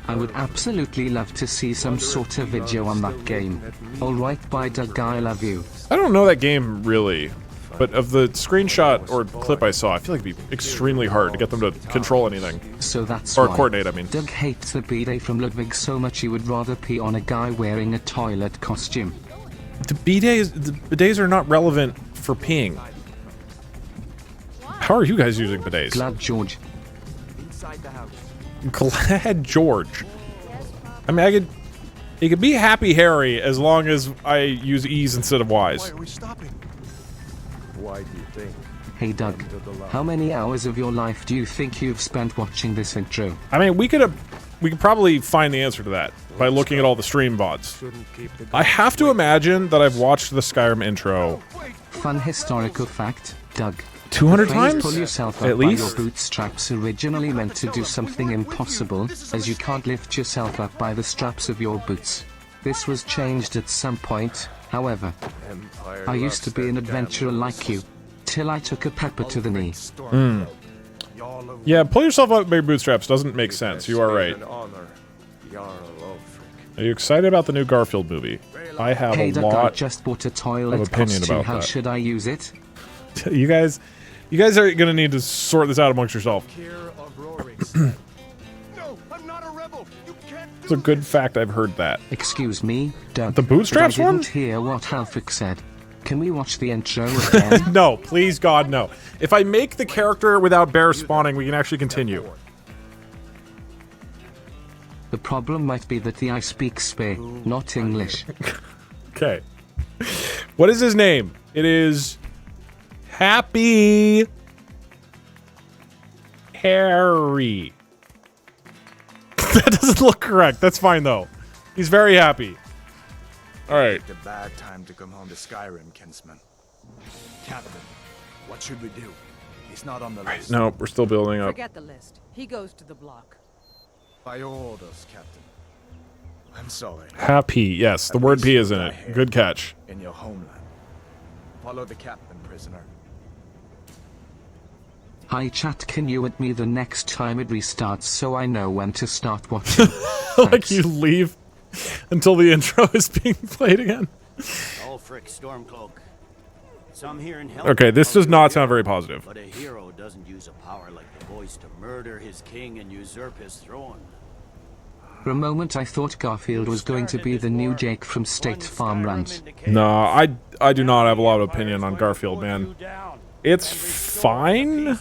I would absolutely love to see some sort of video on that game. Alright, bye Doug, I love you. I don't know that game, really. But of the screenshot or clip I saw, I feel like it'd be extremely hard to get them to control anything. So that's or why coordinate, I mean. Doug hates the bidet from Ludwig so much he would rather pee on a guy wearing a toilet costume. The bidets are not relevant for peeing. How are you guys using bidets? Glad George. Inside the house. Glad George. I mean, it could be Happy Harry as long as I use E's instead of Y's. Why are we stopping? Why do you think? Hey Doug, how many hours of your life do you think you've spent watching this intro? I mean, we could probably find the answer to that by looking at all the stream VODs. I have to imagine that I've watched the Skyrim intro. Fun historical fact, Doug. 200 times? Pull yourself up at least? by your bootstraps originally meant to do something impossible, as you can't lift yourself up by the straps of your boots. This was changed at some point, however. I used to be an adventurer like you, till I took a pepper to the knee. Yeah, pull yourself up by your bootstraps doesn't make sense, you are right. Are you excited about the new Garfield movie? I have hey, a Doug, lot I just bought a toilet of opinion costume. about How that. should I use it? You guys are gonna need to sort this out amongst yourself. It's a good fact I've heard that. Excuse me, Doug. The bootstraps I one? didn't hear what Halfik said. Can we watch the intro again? No, please God, no. If I make the character without bear spawning, we can actually continue. The problem might be that I speak Spain, not English. Okay. What is his name? It is Happy Harry. That doesn't look correct. That's fine though. He's very happy. All right. The bad time to come home to Skyrim, kinsman. Captain, what should we do? He's not on the list. No, we're still building up. Forget the list. He goes to the block. By your orders, Captain. I'm sorry. Happy, yes. The word P is in it. Good catch. In your homeland. Follow the captain, prisoner. Hi chat, can you at me the next time it restarts so I know when to start watching? Like you leave until the intro is being played again. Ulfric Stormcloak. Some here in hell. Okay, this does not sound very positive. But a hero doesn't use a power like the voice to murder his king and usurp his throne. For a moment I thought Garfield was going to be the new Jake from State Farm Runs. No, I do not have a lot of opinion on Garfield, man. It's fine.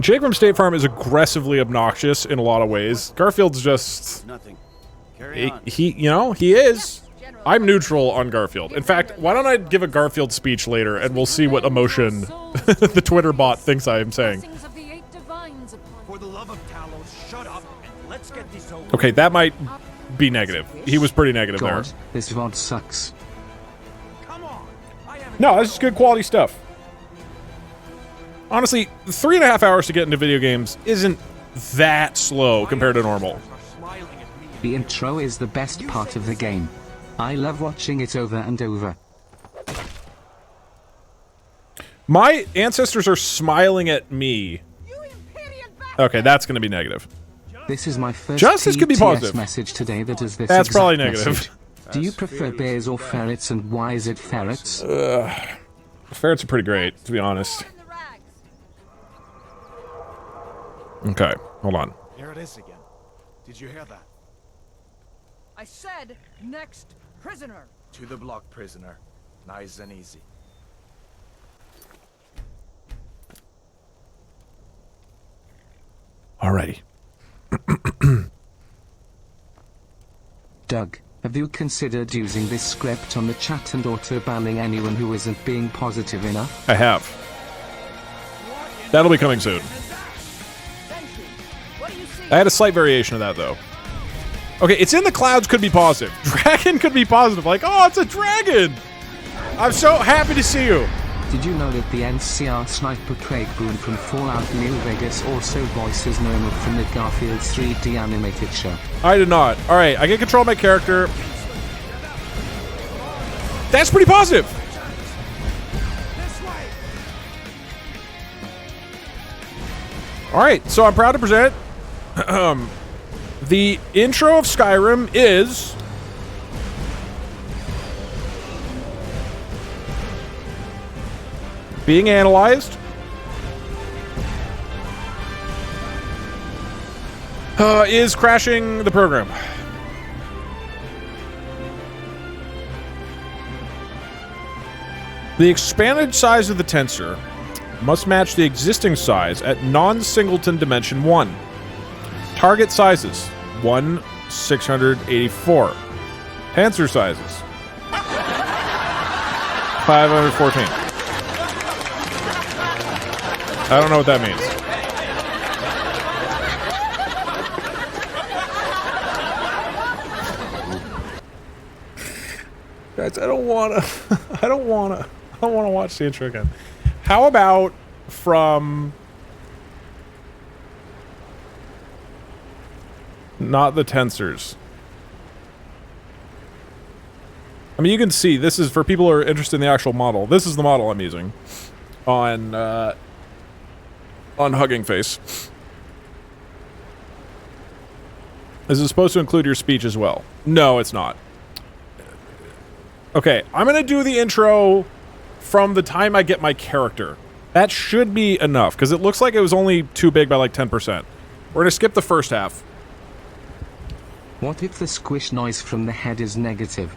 Jake from State Farm is aggressively obnoxious in a lot of ways. Garfield's just... Nothing. He you know, he is. I'm neutral on Garfield. In fact, why don't I give a Garfield speech later, and we'll see what emotion the Twitter bot thinks I am saying. For the love of Talos, shut up and let's get this over. Okay, that might be negative. He was pretty negative God, there. this VOD sucks. No, this is good quality stuff. Honestly, 3.5 hours to get into video games isn't that slow compared to normal. The intro is the best part of the game. I love watching it over and over. My ancestors are smiling at me. Okay, that's going to be negative. This is my first Justice could be positive. message today that is this That's exact probably negative. message. Do you prefer bears or ferrets, and why is it ferrets? Ferrets are pretty great, to be honest. Okay, hold on. Here it is again. Did you hear that? I said, next prisoner. To the block, prisoner. Nice and easy. Alrighty. Doug, have you considered using this script on the chat and auto-banning anyone who isn't being positive enough? I have. That'll be coming soon. I had a slight variation of that, though. Okay, it's in the clouds could be positive. Dragon could be positive. Like, oh, it's a dragon! I'm so happy to see you. Did you know that the NCR sniper Craig Boone from Fallout New Vegas also voices Nomad from the Garfield 3D animated show? I did not. Alright, I get control of my character. That's pretty positive! Alright, so I'm proud to present the intro of Skyrim is being analyzed. Is crashing the program. The expanded size of the tensor must match the existing size at non-singleton dimension 1. Target sizes 1 684. Tensor sizes 514. I don't know what that means. Guys, I don't wanna watch the intro again. How about from not the tensors? I mean, you can see this is for people who are interested in the actual model. This is the model I'm using on Hugging Face. Is it supposed to include your speech as well? No, it's not. Okay, I'm gonna do the intro from the time I get my character. That should be enough, because it looks like it was only too big by like 10%. We're gonna skip the first half. What if the squish noise from the head is negative?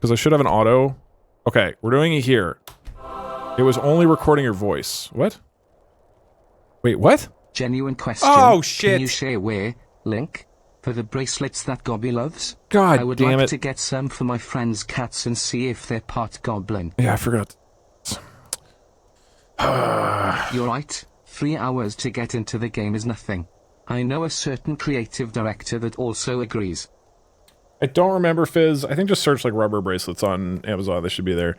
Because I should have an auto. Okay, we're doing it here. It was only recording your voice. What? Wait, what? Genuine question. Oh, shit. Can you share where, link, for the bracelets that Gobby loves? God I would damn like it. to get some for my friend's cats and see if they're part goblin. Yeah, I forgot. You're right. 3 hours to get into the game is nothing. I know a certain creative director that also agrees. I don't remember, Fizz. I think just search like rubber bracelets on Amazon. They should be there.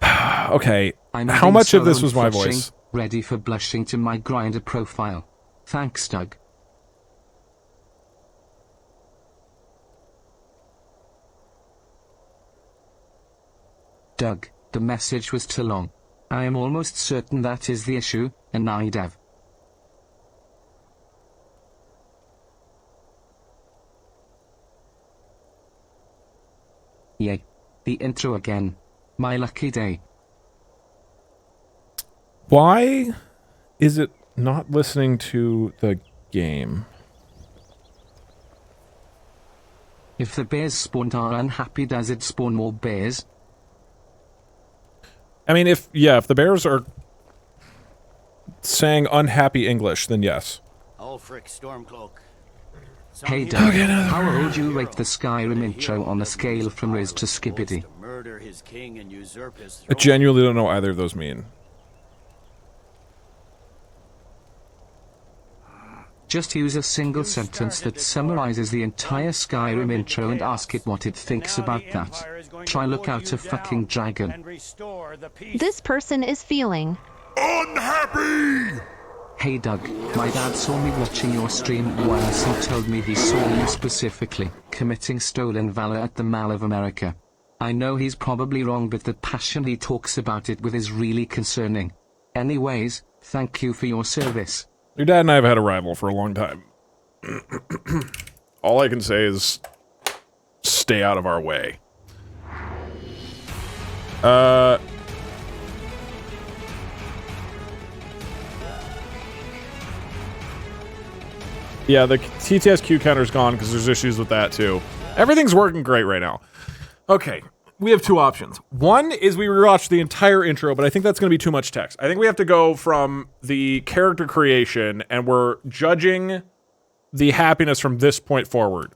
Okay. How much of this was my voice? Ready for blushing to my Grindr profile. Thanks, Doug. Doug, the message was too long. I am almost certain that is the issue, and I dev. Yay. The intro again. My lucky day. Why is it not listening to the game? If the bears spawned are unhappy, does it spawn more bears? I mean, if the bears are saying unhappy English, then yes. Ulfric Stormcloak. Hey Doug, how would you rate the Skyrim intro on a scale from Riz to Skibbity? I genuinely don't know either of those mean. Just use a single sentence that summarizes the entire Skyrim intro and ask it what it thinks about that. Try look out a fucking dragon. This person is feeling unhappy! Hey Doug, my dad saw me watching your stream once and told me he saw you specifically committing stolen valor at the Mall of America. I know he's probably wrong, but the passion he talks about it with is really concerning. Anyways, thank you for your service. Your dad and I have had a rival for a long time. All I can say is stay out of our way. Yeah, the TTSQ counter's gone because there's issues with that too. Everything's working great right now. Okay, we have two options. One is we rewatch the entire intro, but I think that's going to be too much text. I think we have to go from the character creation, and we're judging the happiness from this point forward.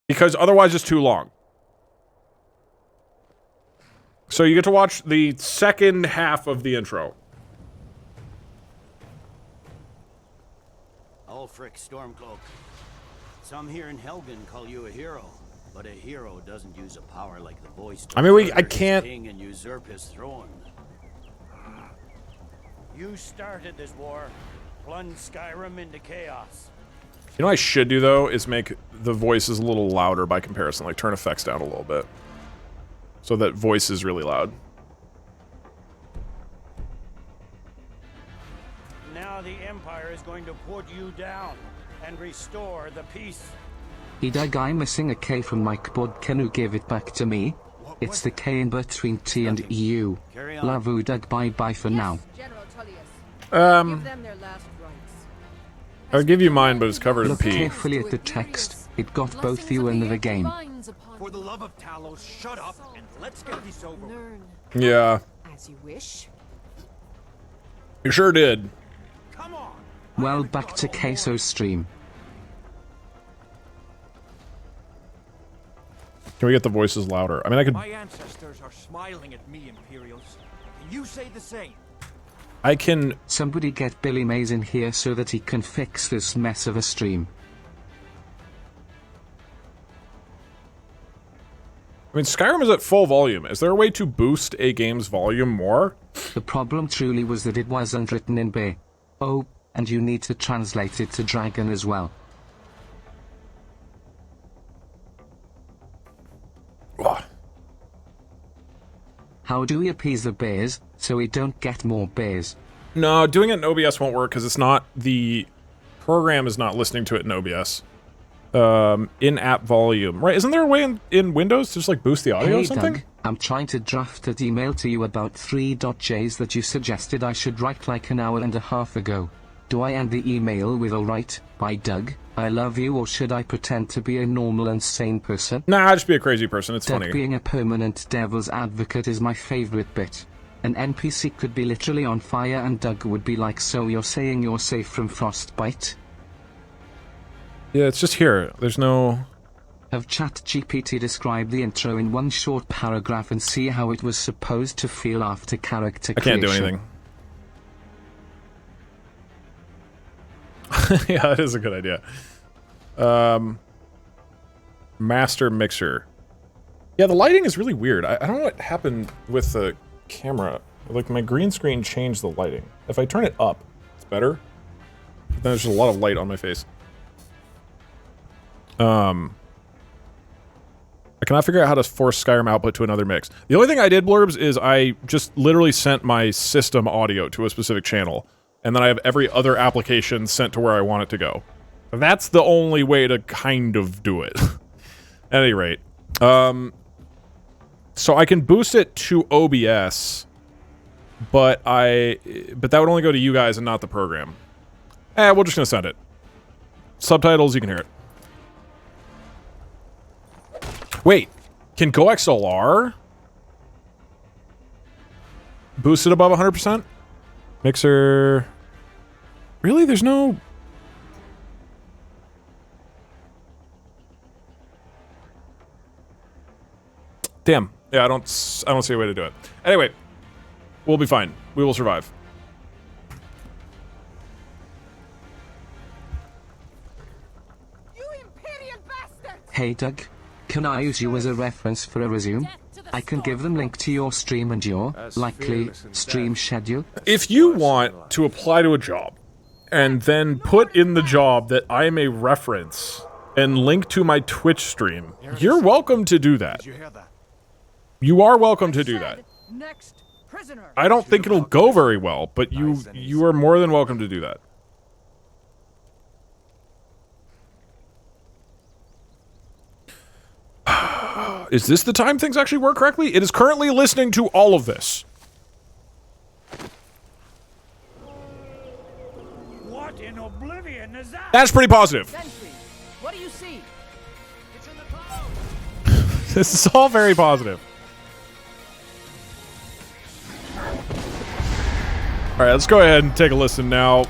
Because otherwise it's too long. So you get to watch the second half of the intro. Ulfric Stormcloak. Some here in Helgen call you a hero, but a hero doesn't use a power like the voice. I mean, I can't. King and usurp his throne. You started this war, plunged Skyrim into chaos. You know what I should do though is make the voices a little louder by comparison, like turn effects down a little bit, so that voice is really loud. Now the Empire is going to put you down and restore the peace. He died guy missing a K from Mike Bod. Can you give it back to me? It's the K in between T and EU. Love you, Doug. Bye bye for now. I'll give you mine, but it's covered in Look P. carefully at the text. It got both you in the game. For the love of Talos, shut up and let's get this over. Learn. Yeah. As you wish. You sure did. Well, back to Queso's stream. Can we get the voices louder? I mean, I could. My ancestors are smiling at me, Imperials. Can you say the same? I can. Somebody get Billy Mays in here so that he can fix this mess of a stream. I mean, Skyrim is at full volume. Is there a way to boost a game's volume more? The problem truly was that it wasn't written in Bay. Oh, and you need to translate it to Dragon as well. Ugh. How do we appease the bears so we don't get more bears? No, doing it in OBS won't work because it's not the program is not listening to it in OBS. In-app volume, right? Isn't there a way in Windows to just like boost the audio hey, or something? Doug, I'm trying to draft that email to you about 3.js that you suggested I should write like an hour and a half ago. Do I end the email with alright, bye Doug, I love you, or should I pretend to be a normal and sane person? Nah, just be a crazy person, it's Doug funny. Being a permanent devil's advocate is my favorite bit. An NPC could be literally on fire and Doug would be like, so you're saying you're safe from frostbite? Yeah, it's just here. There's no... Have ChatGPT describe the intro in one short paragraph and see how it was supposed to feel after character creation. I can't do anything. Yeah, that is a good idea. Master mixer. Yeah, the lighting is really weird. I don't know what happened with the camera. Like, my green screen changed the lighting. If I turn it up, it's better. But then there's just a lot of light on my face. I cannot figure out how to force Skyrim output to another mix. The only thing I did, Blurbs, is I just literally sent my system audio to a specific channel. And then I have every other application sent to where I want it to go. That's the only way to kind of do it. At any rate. So I can boost it to OBS, but that would only go to you guys and not the program. We're just gonna send it. Subtitles, you can hear it. Wait, can GoXLR boost it above 100%? Mixer... Really? There's no... Damn. Yeah, I don't see a way to do it. Anyway, we'll be fine. We will survive. Hey Doug, can I use you as a reference for a resume? I can give them link to your stream and your, likely, stream schedule. If you want to apply to a job, and then put in the job that I am a reference, and link to my Twitch stream, you're welcome to do that. You are welcome to do that. I don't think it'll go very well, but you are more than welcome to do that. Is this the time things actually work correctly? It is currently listening to all of this. What in oblivion is that? That's pretty positive. What do you see? It's in the clouds. This is all very positive. Alright, let's go ahead and take a listen now.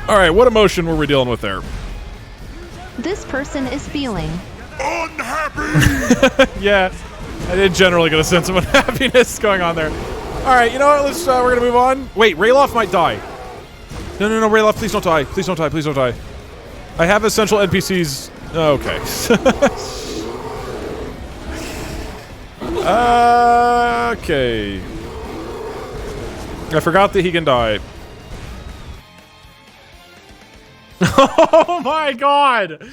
Alright, what emotion were we dealing with there? This person is feeling unhappy. Yeah, I did generally get a sense of unhappiness going on there. All right, you know what? Let's we're gonna move on. Wait, Rayloff might die. No, Rayloff, please don't die. Please don't die. Please don't die. I have essential NPCs. Okay. Okay. I forgot that he can die. Oh my god!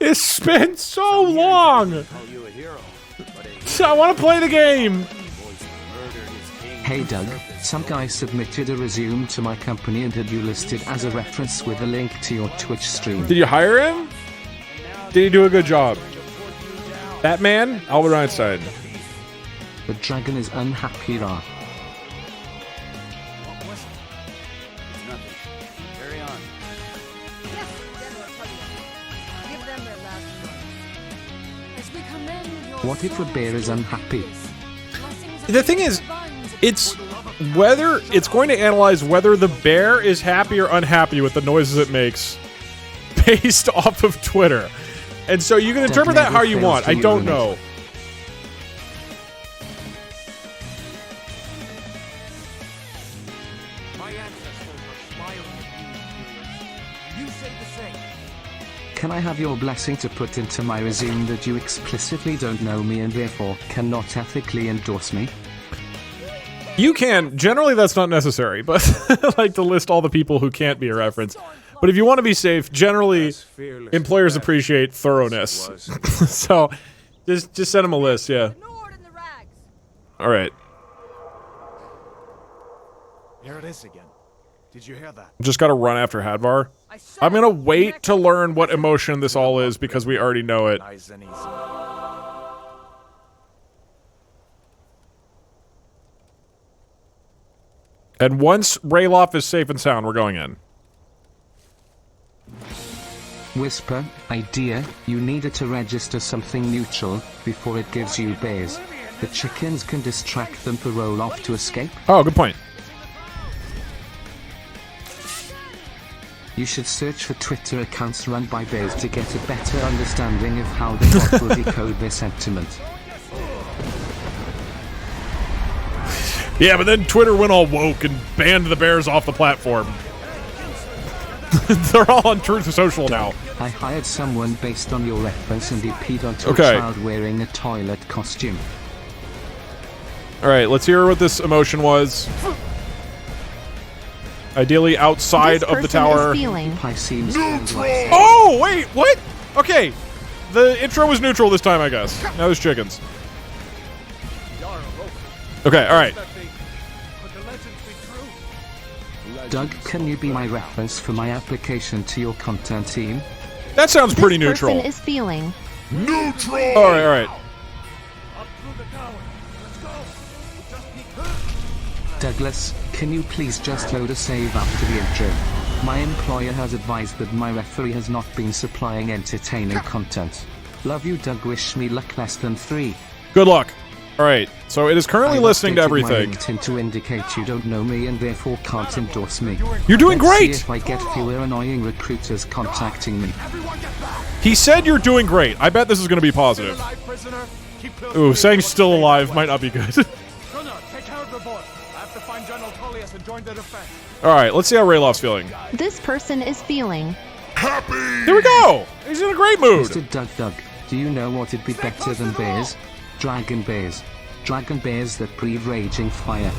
It's been so long! I want to play the game! Hey Doug, some guy submitted a resume to my company and had you listed as a reference with a link to your Twitch stream. Did you hire him? Did he do a good job? That man? Albert Einstein. The dragon is unhappy, Ra. What if a bear is unhappy? The thing is, it's going to analyze whether the bear is happy or unhappy with the noises it makes based off of Twitter. And so you can interpret that how you want. I don't know. Can I have your blessing to put into my resume that you explicitly don't know me and therefore cannot ethically endorse me? You can. Generally, that's not necessary, but I like to list all the people who can't be a reference. But if you want to be safe, generally, employers appreciate thoroughness. So, just send them a list, yeah. All right. Here it is again. Did you hear that? Just gotta run after Hadvar. I'm gonna wait to learn what emotion this all is because we already know it. And once Rayloff is safe and sound, we're going in. Whisper, idea, you needed to register something neutral before it gives you bears. The chickens can distract them to roll off to escape. Oh, good point. You should search for Twitter accounts run by bears to get a better understanding of how the bot will decode their sentiment. Yeah, but then Twitter went all woke and banned the bears off the platform. They're all on Truth Social now. I hired someone based on your reference and he peed onto a child wearing a toilet costume. Alright, let's hear what this emotion was. Ideally outside of the tower. Oh, wait, what? Okay. The intro was neutral this time, I guess. Now there's chickens. Okay, alright. Doug, can you be my reference for my application to your content team? That sounds pretty neutral. This person is feeling neutral. Alright. Douglas, can you please just load a save after the intro? My employer has advised that my referee has not been supplying entertaining content. Love you, Doug. Wish me luck. Less than 3. Good luck. Alright, so it is currently listening to everything. My LinkedIn to indicate you don't know me and therefore can't endorse me. You're doing Let's great! See if I get fewer annoying recruiters contacting me. He said you're doing great. I bet this is going to be positive. Ooh, saying still alive might not be good. Alright, let's see how Rayloff's feeling. This person is feeling happy! Here we go! He's in a great mood! Mr. Doug, do you know what would be better than bears? Dragon bears. Dragon bears that breathe raging fire.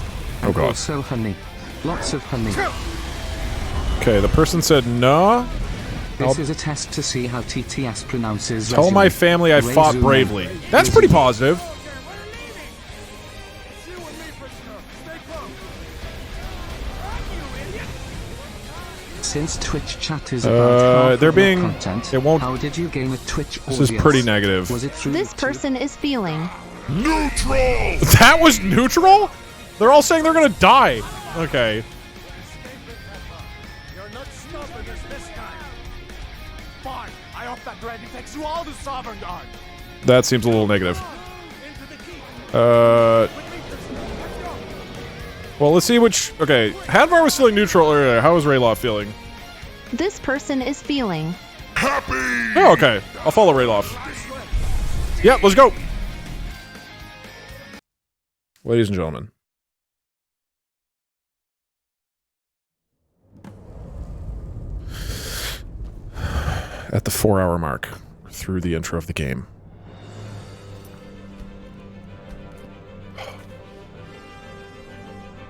Oh god. Also honey. Lots of honey. Okay, the person said no. This is a test to see how TTS pronounces Tell resume. my family I fought Resume. bravely. That's pretty positive. Since Twitch chat is about half they're of your being content, it won't. how did you gain a Twitch This audience? is pretty negative. Was it through this person is feeling neutral? That was neutral? They're all saying they're gonna die. Okay. You're not stopping us this time. Fine, I off that ready takes you all to Sovereign Guard. That seems a little negative. Well, let's see which. Okay, Hadvar was feeling neutral earlier. How is Rayloff feeling? this person is feeling happy. Oh, okay. I'll follow Rayloff. Yep, let's go. Ladies and gentlemen. At the 4-hour mark through the intro of the game.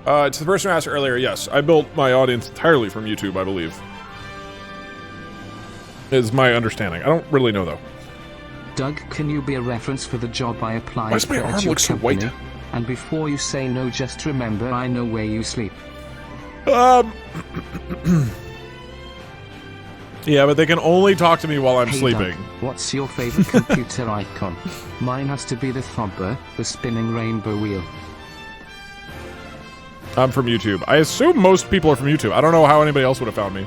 To the person who asked earlier, yes, I built my audience entirely from YouTube, I believe. Is my understanding. I don't really know, though. Doug, can you be a reference for the job I applied Why does my for arm at your look so company? white? And before you say no, just remember I know where you sleep. Yeah, but they can only talk to me while I'm Hey, sleeping. Doug, what's your favorite computer icon? Mine has to be the thumper, the spinning rainbow wheel. I'm from YouTube. I assume most people are from YouTube. I don't know how anybody else would have found me.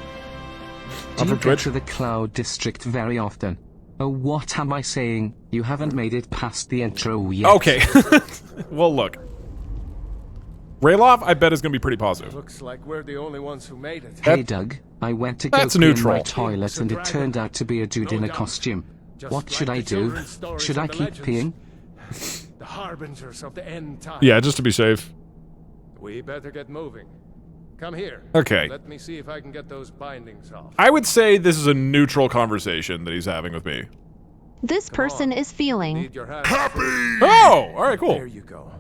I'm Do from you Twitch. get to the Cloud District very often? Oh, what am I saying? You haven't made it past the intro yet. Okay. Well, look. Rayloff, I bet, is going to be pretty positive. Looks like we're the only ones who made it. Hey, Doug, I went to go That's clean neutral. my toilet and it turned out to be a dude in a costume. What should I do? Should I keep peeing? The harbingers of the end time. Yeah, just to be safe. We better get moving. Come here. Okay. Let me see if I can get those bindings off. I would say this is a neutral conversation that he's having with me. this person is feeling happy. Oh, all right, cool. There you go.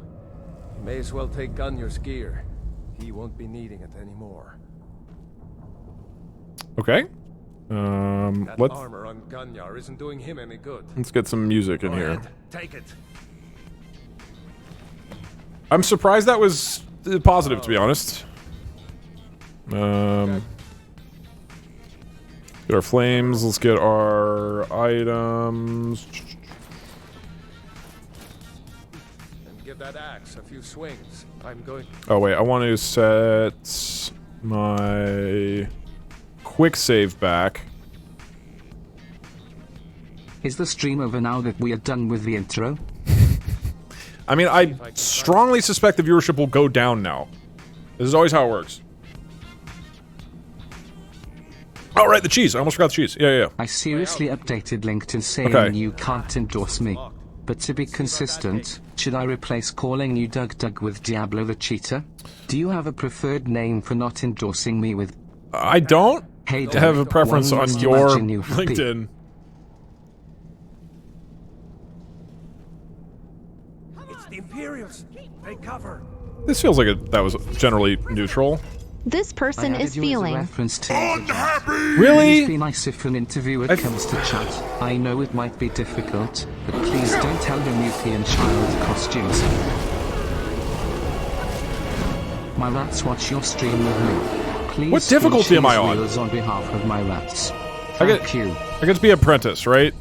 You may as well take Gunyor's gear. He won't be needing it anymore. Okay. That Let's armor on Gunyor isn't doing him any good. get some music in Go here. ahead, take it. I'm surprised that was positive, to be honest. Get our flames. Let's get our items. And give that axe a few swings. I'm going. Oh wait, I want to set my quick save back. Is the stream over now that we are done with the intro? I mean, I strongly suspect the viewership will go down now. This is always how it works. Oh, right, the cheese. I almost forgot the cheese. Yeah. I seriously updated LinkedIn saying Okay. you can't endorse me. But to be consistent, should I replace calling you Doug with Diablo the Cheater? Do you have a preferred name for not endorsing me with? I don't Hey, Doug, have a preference one on must your imagine you happy. LinkedIn. It's the Imperials. Take cover. This feels like that was generally neutral. this person I is added you as a feeling reference to Really? It'd be nice if an interviewer comes to chat. I know it might be difficult, but please don't tell him you pee in child costumes. My rats watch your stream with me. Please What difficulty am I on? wheels on behalf of my rats. I Thank you. get to be apprentice, right?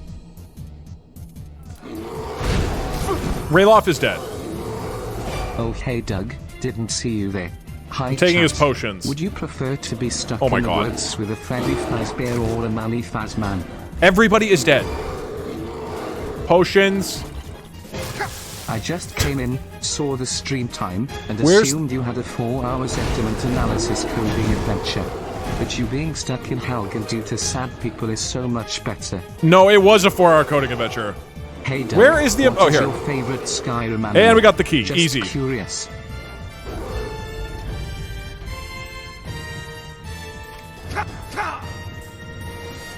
Rayloff is dead. Oh hey Doug, didn't see you there. Hi, I'm taking chat. his potions. Would you prefer to be stuck Oh my in the God. woods with a Freddy Fazbear or a Manny Fazman? Everybody is dead. Potions. I I just came in, saw the stream time, and Where's- assumed you had a 4-hour estimate analysis coding adventure. But you being stuck in Helgen due to sad people is so much better. No, it was a 4-hour coding adventure. Hey, Doug, Where is the... what Oh, is here. your favorite Skyrim animal? And we got the key. Just Easy. Curious.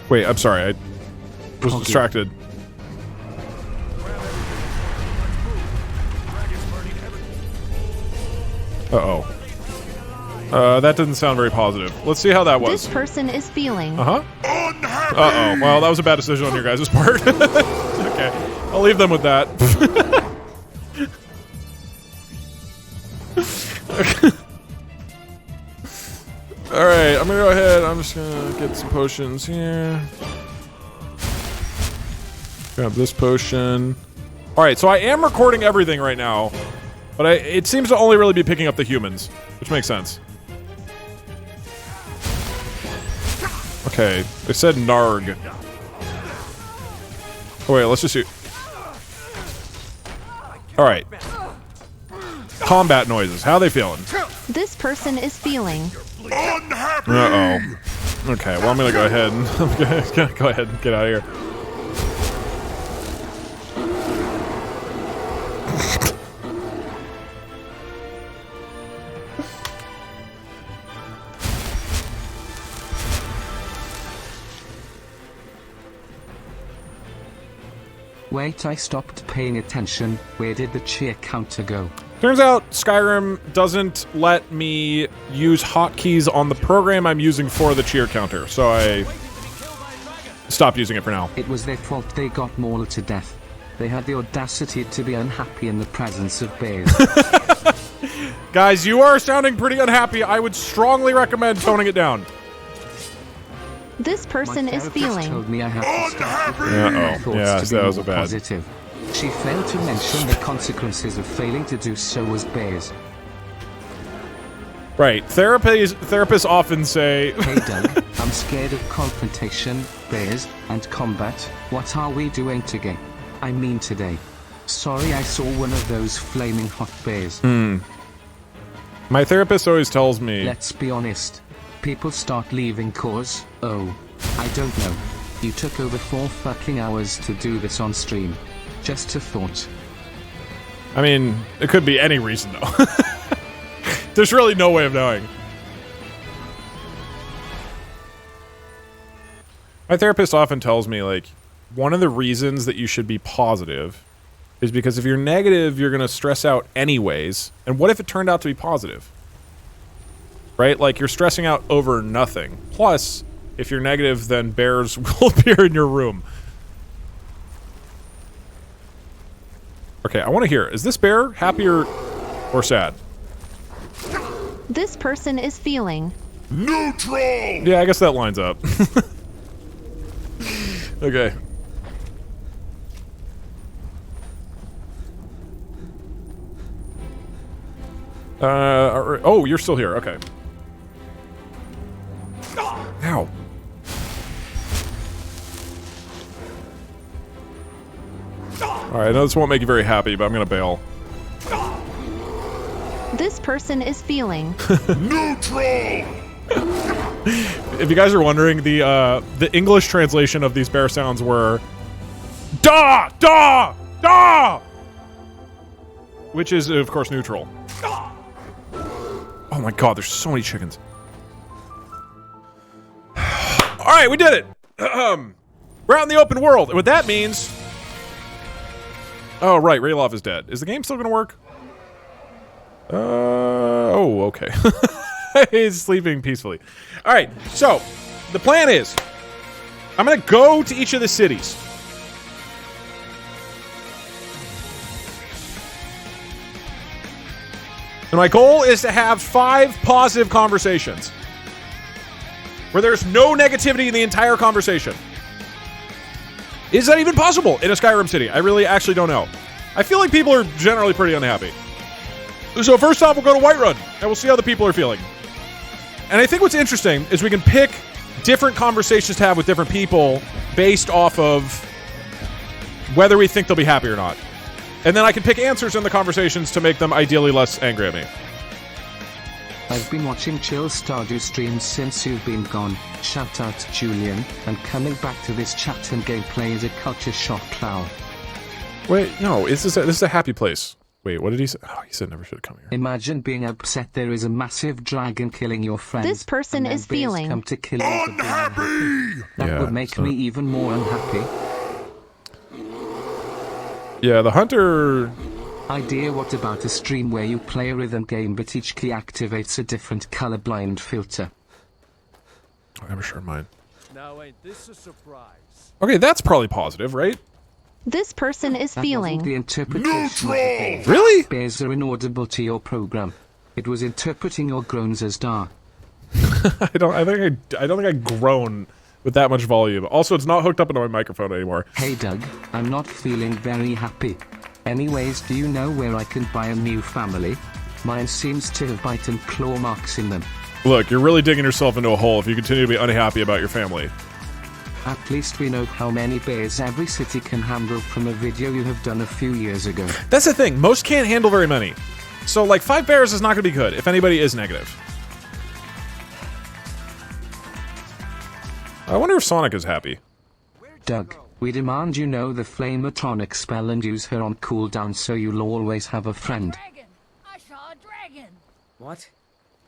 Wait, I'm sorry. I was Poggy. distracted. Uh-oh. That doesn't sound very positive. Let's see how that was. This person is feeling. Uh-huh. Uh-oh. Well, that was a bad decision on your guys' part. Okay. I'll leave them with that. Alright, I'm gonna go ahead. I'm just gonna get some potions here. Grab this potion. Alright, so I am recording everything right now. But it seems to only really be picking up the humans. Which makes sense. Okay, they said Narg. Oh wait, let's just shoot. Alright. Combat noises. How are they feeling? This person is feeling. Uh-oh. Okay, well I'm gonna go ahead and I'm gonna go ahead and get out of here. Wait, I stopped paying attention. Where did the cheer counter go? Turns out Skyrim doesn't let me use hotkeys on the program I'm using for the cheer counter, so I stopped using it for now. It was their fault they got mauled to death. They had the audacity to be unhappy in the presence of bears. Guys, you are sounding pretty unhappy. I would strongly recommend toning it down. This person is feeling. Told me I have to start with Uh-oh. thoughts Yeah, to that be was more a bad. positive. She failed to mention the consequences of failing to do so as bears. Right. Therapists often say... Hey Doug, I'm scared of confrontation, bears, and combat. What are we doing today? I mean today. Sorry, I saw one of those flaming hot bears. My therapist always tells me... Let's be honest. People start leaving cause, oh, I don't know. You took over 4 fucking hours to do this on stream. Just a thought. I mean, it could be any reason, though. There's really no way of knowing. My therapist often tells me, like, one of the reasons that you should be positive is because if you're negative, you're going to stress out anyways. And what if it turned out to be positive? Right? Like, you're stressing out over nothing. Plus, if you're negative, then bears will appear in your room. Okay, I want to hear. Is this bear happy or sad? This person is feeling. Neutral! Yeah, I guess that lines up. Okay. Oh, you're still here. Okay. Ow. Alright, I know this won't make you very happy, but I'm gonna bail. This person is feeling. Neutral! If you guys are wondering, the English translation of these bear sounds were da da da, which is of course neutral. Oh my god, there's so many chickens. All right, we did it. We're out in the open world, and what that means. Oh right, Rayloff is dead. Is the game still gonna work? Oh, okay. He's sleeping peacefully. All right, so the plan is I'm going to go to each of the cities. And my goal is to have 5 positive conversations where there's no negativity in the entire conversation. Is that even possible in a Skyrim city? I really actually don't know. I feel like people are generally pretty unhappy. So first off, we'll go to Whiterun, and we'll see how the people are feeling. And I think what's interesting is we can pick different conversations to have with different people based off of whether we think they'll be happy or not. And then I can pick answers in the conversations to make them ideally less angry at me. I've been watching Chill Stardew streams since you've been gone. Shout out Julian, and coming back to this chat and gameplay is a culture shock cloud. Wait, no, this is a happy place. Wait, what did he say? Oh, he said never should have come here. Imagine being upset there is a massive dragon killing your friends. This person and then is bears feeling come to kill you for being unhappy. That would make me even more unhappy. Yeah, the hunter... Idea, what about a stream where you play a rhythm game but each key activates a different colorblind filter? I never shared mine. Now ain't this a surprise? Okay, that's probably positive, right? This person is That feeling. wasn't the interpretation of the game. Really? Bears are inaudible to your program. It was interpreting your groans as dar. I don't think I groan with that much volume. Also, it's not hooked up into my microphone anymore. Hey Doug, I'm not feeling very happy. Anyways, do you know where I can buy a new family? Mine seems to have bite and claw marks in them. Look, you're really digging yourself into a hole if you continue to be unhappy about your family. At least we know how many bears every city can handle from a video you have done a few years ago. That's the thing, most can't handle very many. So, like, 5 bears is not going to be good if anybody is negative. I wonder if Sonic is happy. Doug, we demand you know the Flamatonic spell and use her on cooldown so you'll always have a friend. I saw a dragon. What?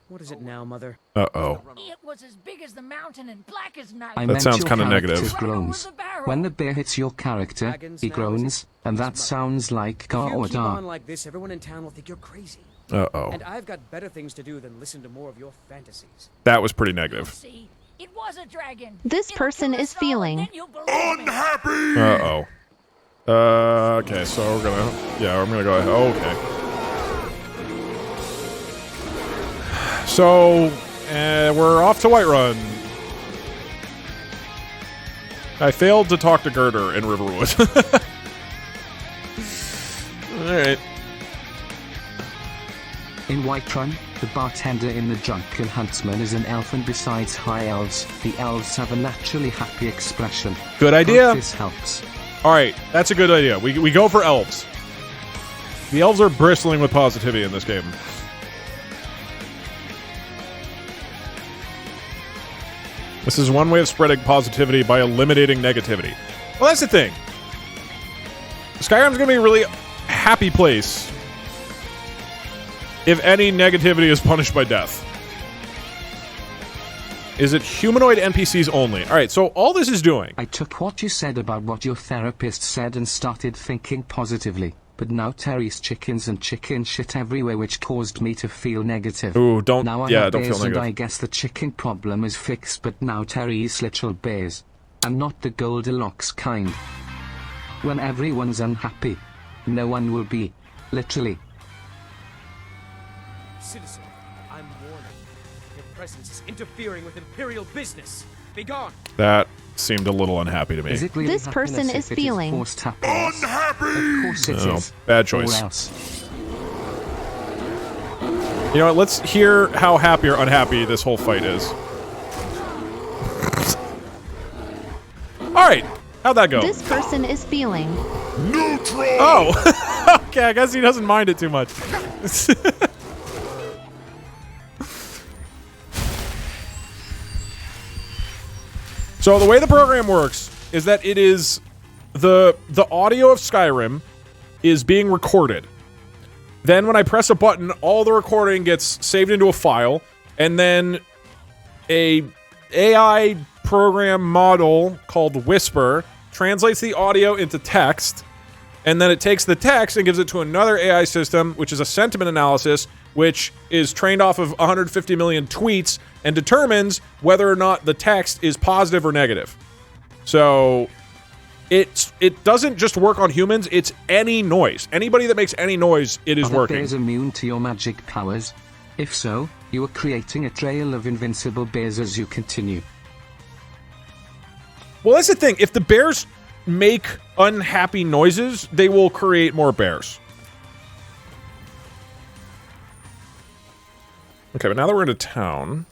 What is it now, Mother? Uh-oh. It was as big as the mountain and black as night. That sounds kind of negative. Groans. When the bear hits your character, he groans, and that sounds like Gar If you or keep Dar. on like this, everyone in town will think you're crazy. Uh-oh. And I've got better things to do than listen to more of your fantasies. That was pretty negative. See, it was a dragon. This person is feeling. Unhappy. Uh-oh. Okay, so we're gonna go ahead. Okay. So, we're off to Whiterun. I failed to talk to Girder in Riverwood. Alright. In Whiterun, the bartender in the Drunken Huntsman is an elf, and besides high elves, the elves have a naturally happy expression. Good idea. Hope this helps. Alright, that's a good idea. We go for elves. The elves are bristling with positivity in this game. This is one way of spreading positivity by eliminating negativity. Well, that's the thing. Skyrim's gonna be a really happy place if any negativity is punished by death. Is it humanoid NPCs only? Alright, so all this is doing... I took what you said about what your therapist said and started thinking positively. But now Terry's chickens and chicken shit everywhere, which caused me to feel negative. Ooh, don't... Now I yeah, have don't bears feel negative. and I guess the chicken problem is fixed, but now Terry eats little bears. I'm not the Goldilocks kind. When everyone's unhappy, no one will be. Literally. Citizen, I'm warning. Your presence is interfering with Imperial business. Be gone. That seemed a little unhappy to me. Is it really This person happiness is if it feeling. Forced happiness? Unhappy! Of course it No, is. bad choice. Or else. You know what, let's hear how happy or unhappy this whole fight is. Alright, how'd that go? This person is feeling. Neutral! Oh! Okay, I guess he doesn't mind it too much. So the way the program works is that it is the audio of Skyrim is being recorded. Then when I press a button, all the recording gets saved into a file, and then a AI program model called Whisper translates the audio into text, and then it takes the text and gives it to another AI system, which is a sentiment analysis, which is trained off of 150 million tweets and determines whether or not the text is positive or negative. So it doesn't just work on humans, it's any noise. Anybody that makes any noise, it is Are the working. bears immune to your magic powers? If so, you are creating a trail of invincible bears as you continue. Well, that's the thing. If the bears make unhappy noises, they will create more bears. Okay, but now that we're in a town,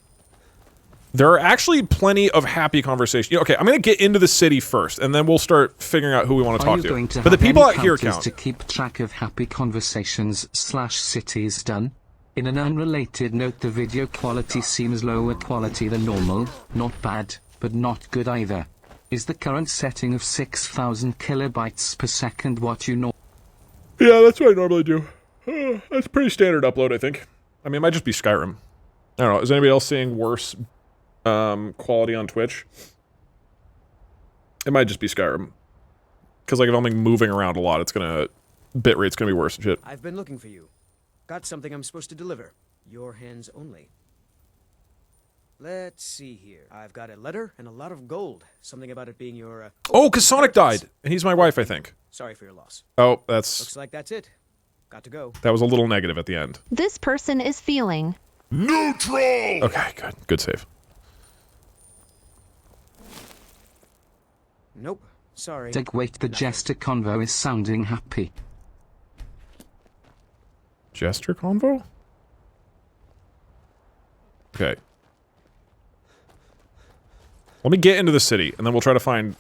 There are actually plenty of happy conversations. Okay, I'm going to get into the city first, and then we'll start figuring out who we want to talk to. But the people out here count. To keep track of happy conversations / cities done? In an unrelated note, the video quality seems lower quality than normal. Not bad, but not good either. Is the current setting of 6,000 kilobytes per second what you know? Yeah, that's what I normally do. That's pretty standard upload, I think. I mean, it might just be Skyrim. I don't know. Is anybody else seeing worse quality on Twitch? It might just be Skyrim. Because, like, if I'm like, moving around a lot, it's gonna... Bitrate's gonna be worse and shit. I've been looking for you. Got something I'm supposed to deliver. Your hands only. Let's see here. I've got a letter and a lot of gold. Something about it being your, Oh, because Sonic died! And he's my wife, I think. Sorry for your loss. Oh, that's... Looks like that's it. Got to go. That was a little negative at the end. This person is feeling neutral. Okay, good. Good save. Nope. Sorry. Wait, the Jester convo is sounding happy. Jester convo? Okay. Let me get into the city, and then we'll try to find...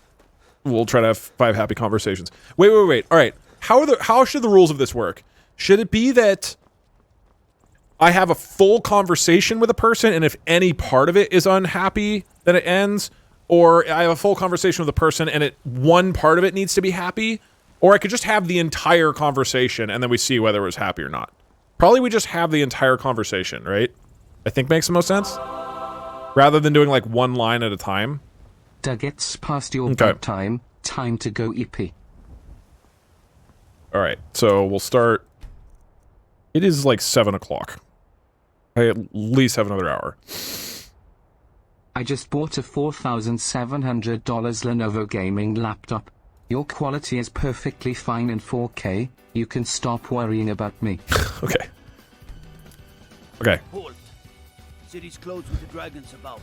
We'll try to have 5 happy conversations. Wait. All right. How should the rules of this work? Should it be that I have a full conversation with a person, and if any part of it is unhappy, then it ends? Or I have a full conversation with a person, and one part of it needs to be happy? Or I could just have the entire conversation, and then we see whether it was happy or not. Probably we just have the entire conversation, right? I think makes the most sense. Rather than doing like one line at a time. Doug, it's past your bedtime. Time to go EP. Alright, so we'll start... It is like 7 o'clock. I at least have another hour. I just bought a $4,700 Lenovo gaming laptop. Your quality is perfectly fine in 4K. You can stop worrying about me. Okay. Okay. Halt. City's closed with the dragons about.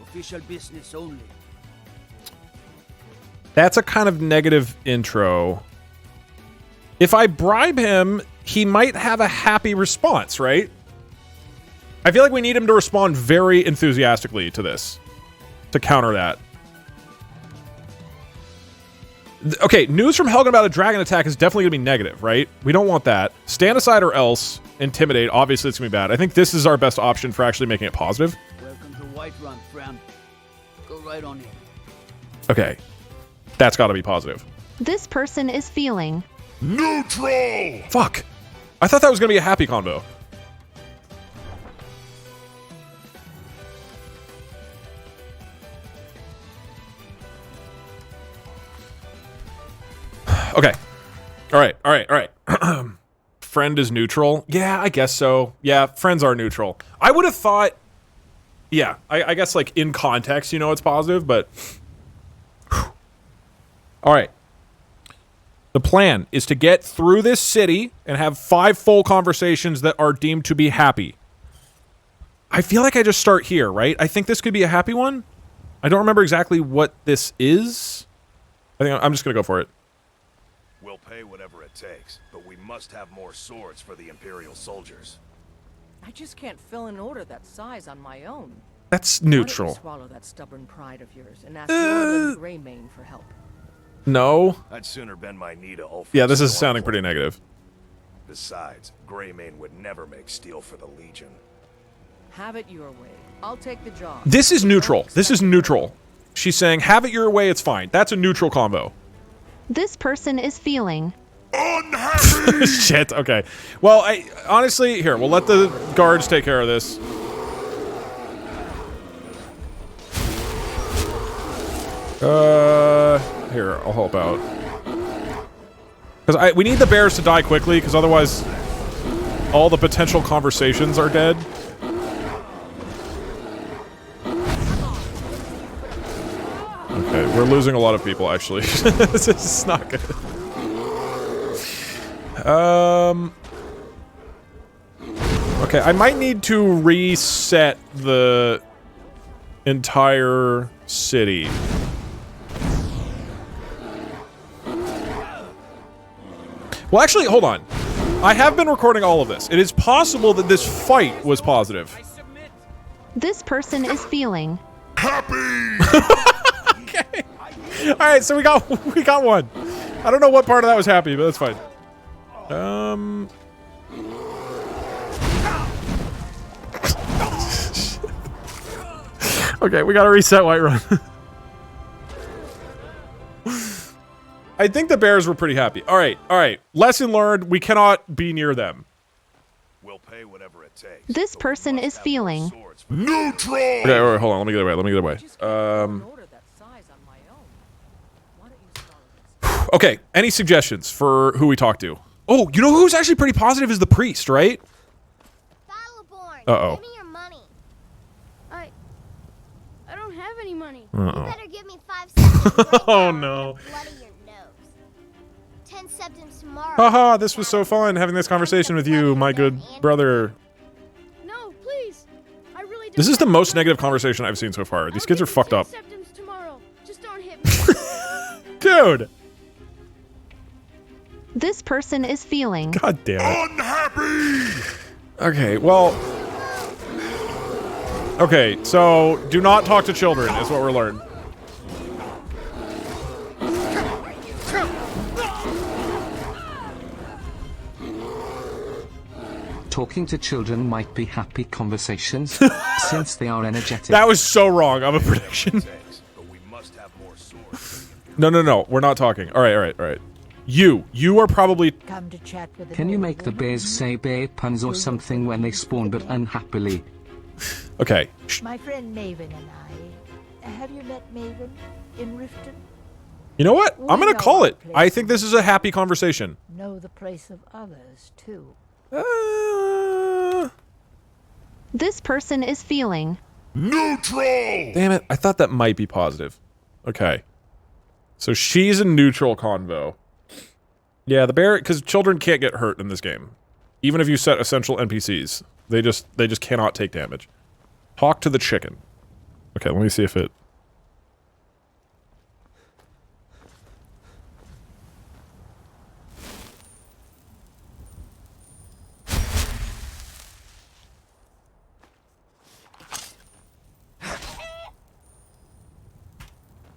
Official business only. That's a kind of negative intro. If I bribe him, he might have a happy response, right? I feel like we need him to respond very enthusiastically to this. To counter that. Okay, news from Helgen about a dragon attack is definitely going to be negative, right? We don't want that. Stand aside or else. Intimidate. Obviously, it's going to be bad. I think this is our best option for actually making it positive. Welcome to Whiterun, friend. Go right on in. Okay. That's got to be positive. this person is feeling neutral. Fuck. I thought that was going to be a happy combo. Okay. All right. Friend is neutral. Yeah, I guess so. Yeah, friends are neutral. I would have thought... Yeah, I guess, like, in context, you know, it's positive, but... All right. The plan is to get through this city and have 5 full conversations that are deemed to be happy. I feel like I just start here, right? I think this could be a happy one. I don't remember exactly what this is. I think I'm just going to go for it. We'll pay whatever it takes, but we must have more swords for the Imperial soldiers. I just can't fill an order that size on my own. That's neutral. Why don't you swallow that stubborn pride of yours and ask Lord Greymane for help? No. I'd sooner bend my knee to Ulfric. Yeah, this is sounding pretty negative. Besides, Greymane would never make steel for the Legion. Have it your way. I'll take the job. This is neutral. This is neutral. She's saying, have it your way, it's fine. That's a neutral combo. This person is feeling unhappy. Shit, okay. Well, honestly, here, we'll let the guards take care of this. Here, I'll help out. Because we need the bears to die quickly, because otherwise all the potential conversations are dead. Okay, we're losing a lot of people, actually. This is not good. Okay, I might need to reset the entire city. Well, actually, hold on. I have been recording all of this. It is possible that this fight was positive. This person is feeling happy. Okay. All right, so we got one. I don't know what part of that was happy, but that's fine. Okay, we gotta reset Whiterun. I think the bears were pretty happy. All right. Lesson learned: we cannot be near them. We'll pay whatever it takes. this person is feeling Neutral. Okay, all right, hold on. Let me get away. Okay, any suggestions for who we talk to? Oh, you know who's actually pretty positive is the priest, right? Uh-oh. Give me your money. I don't have any money. Uh-oh. You better give me 5 seconds. Right Oh, now, no. or bloody your nose. 10 seconds tomorrow. Haha, this was so fun having this conversation with you, my good brother. No, please. I really don't. This is the most negative conversation I've seen so far. These kids are fucked up. Septums tomorrow. Just don't hit me. Dude! this person is feeling God damn it. Unhappy. Okay, well... Okay, so do not talk to children is what we're learning. Talking to children might be happy conversations, since they are energetic. That was so wrong of a prediction. No, we're not talking. All right. You are probably... Come to chat with Can you make the bears say bear puns or something when they spawn but unhappily? Okay. My friend Maven and I. Have you met Maven in Riften? You know what? I'm gonna call it. I think this is a happy conversation. Know the place of others, too. this person is feeling Neutral. Damn it, I thought that might be positive. Okay. So she's a neutral convo. Yeah, the bear, because children can't get hurt in this game. Even if you set essential NPCs. They just cannot take damage. Talk to the chicken. Okay, let me see if it...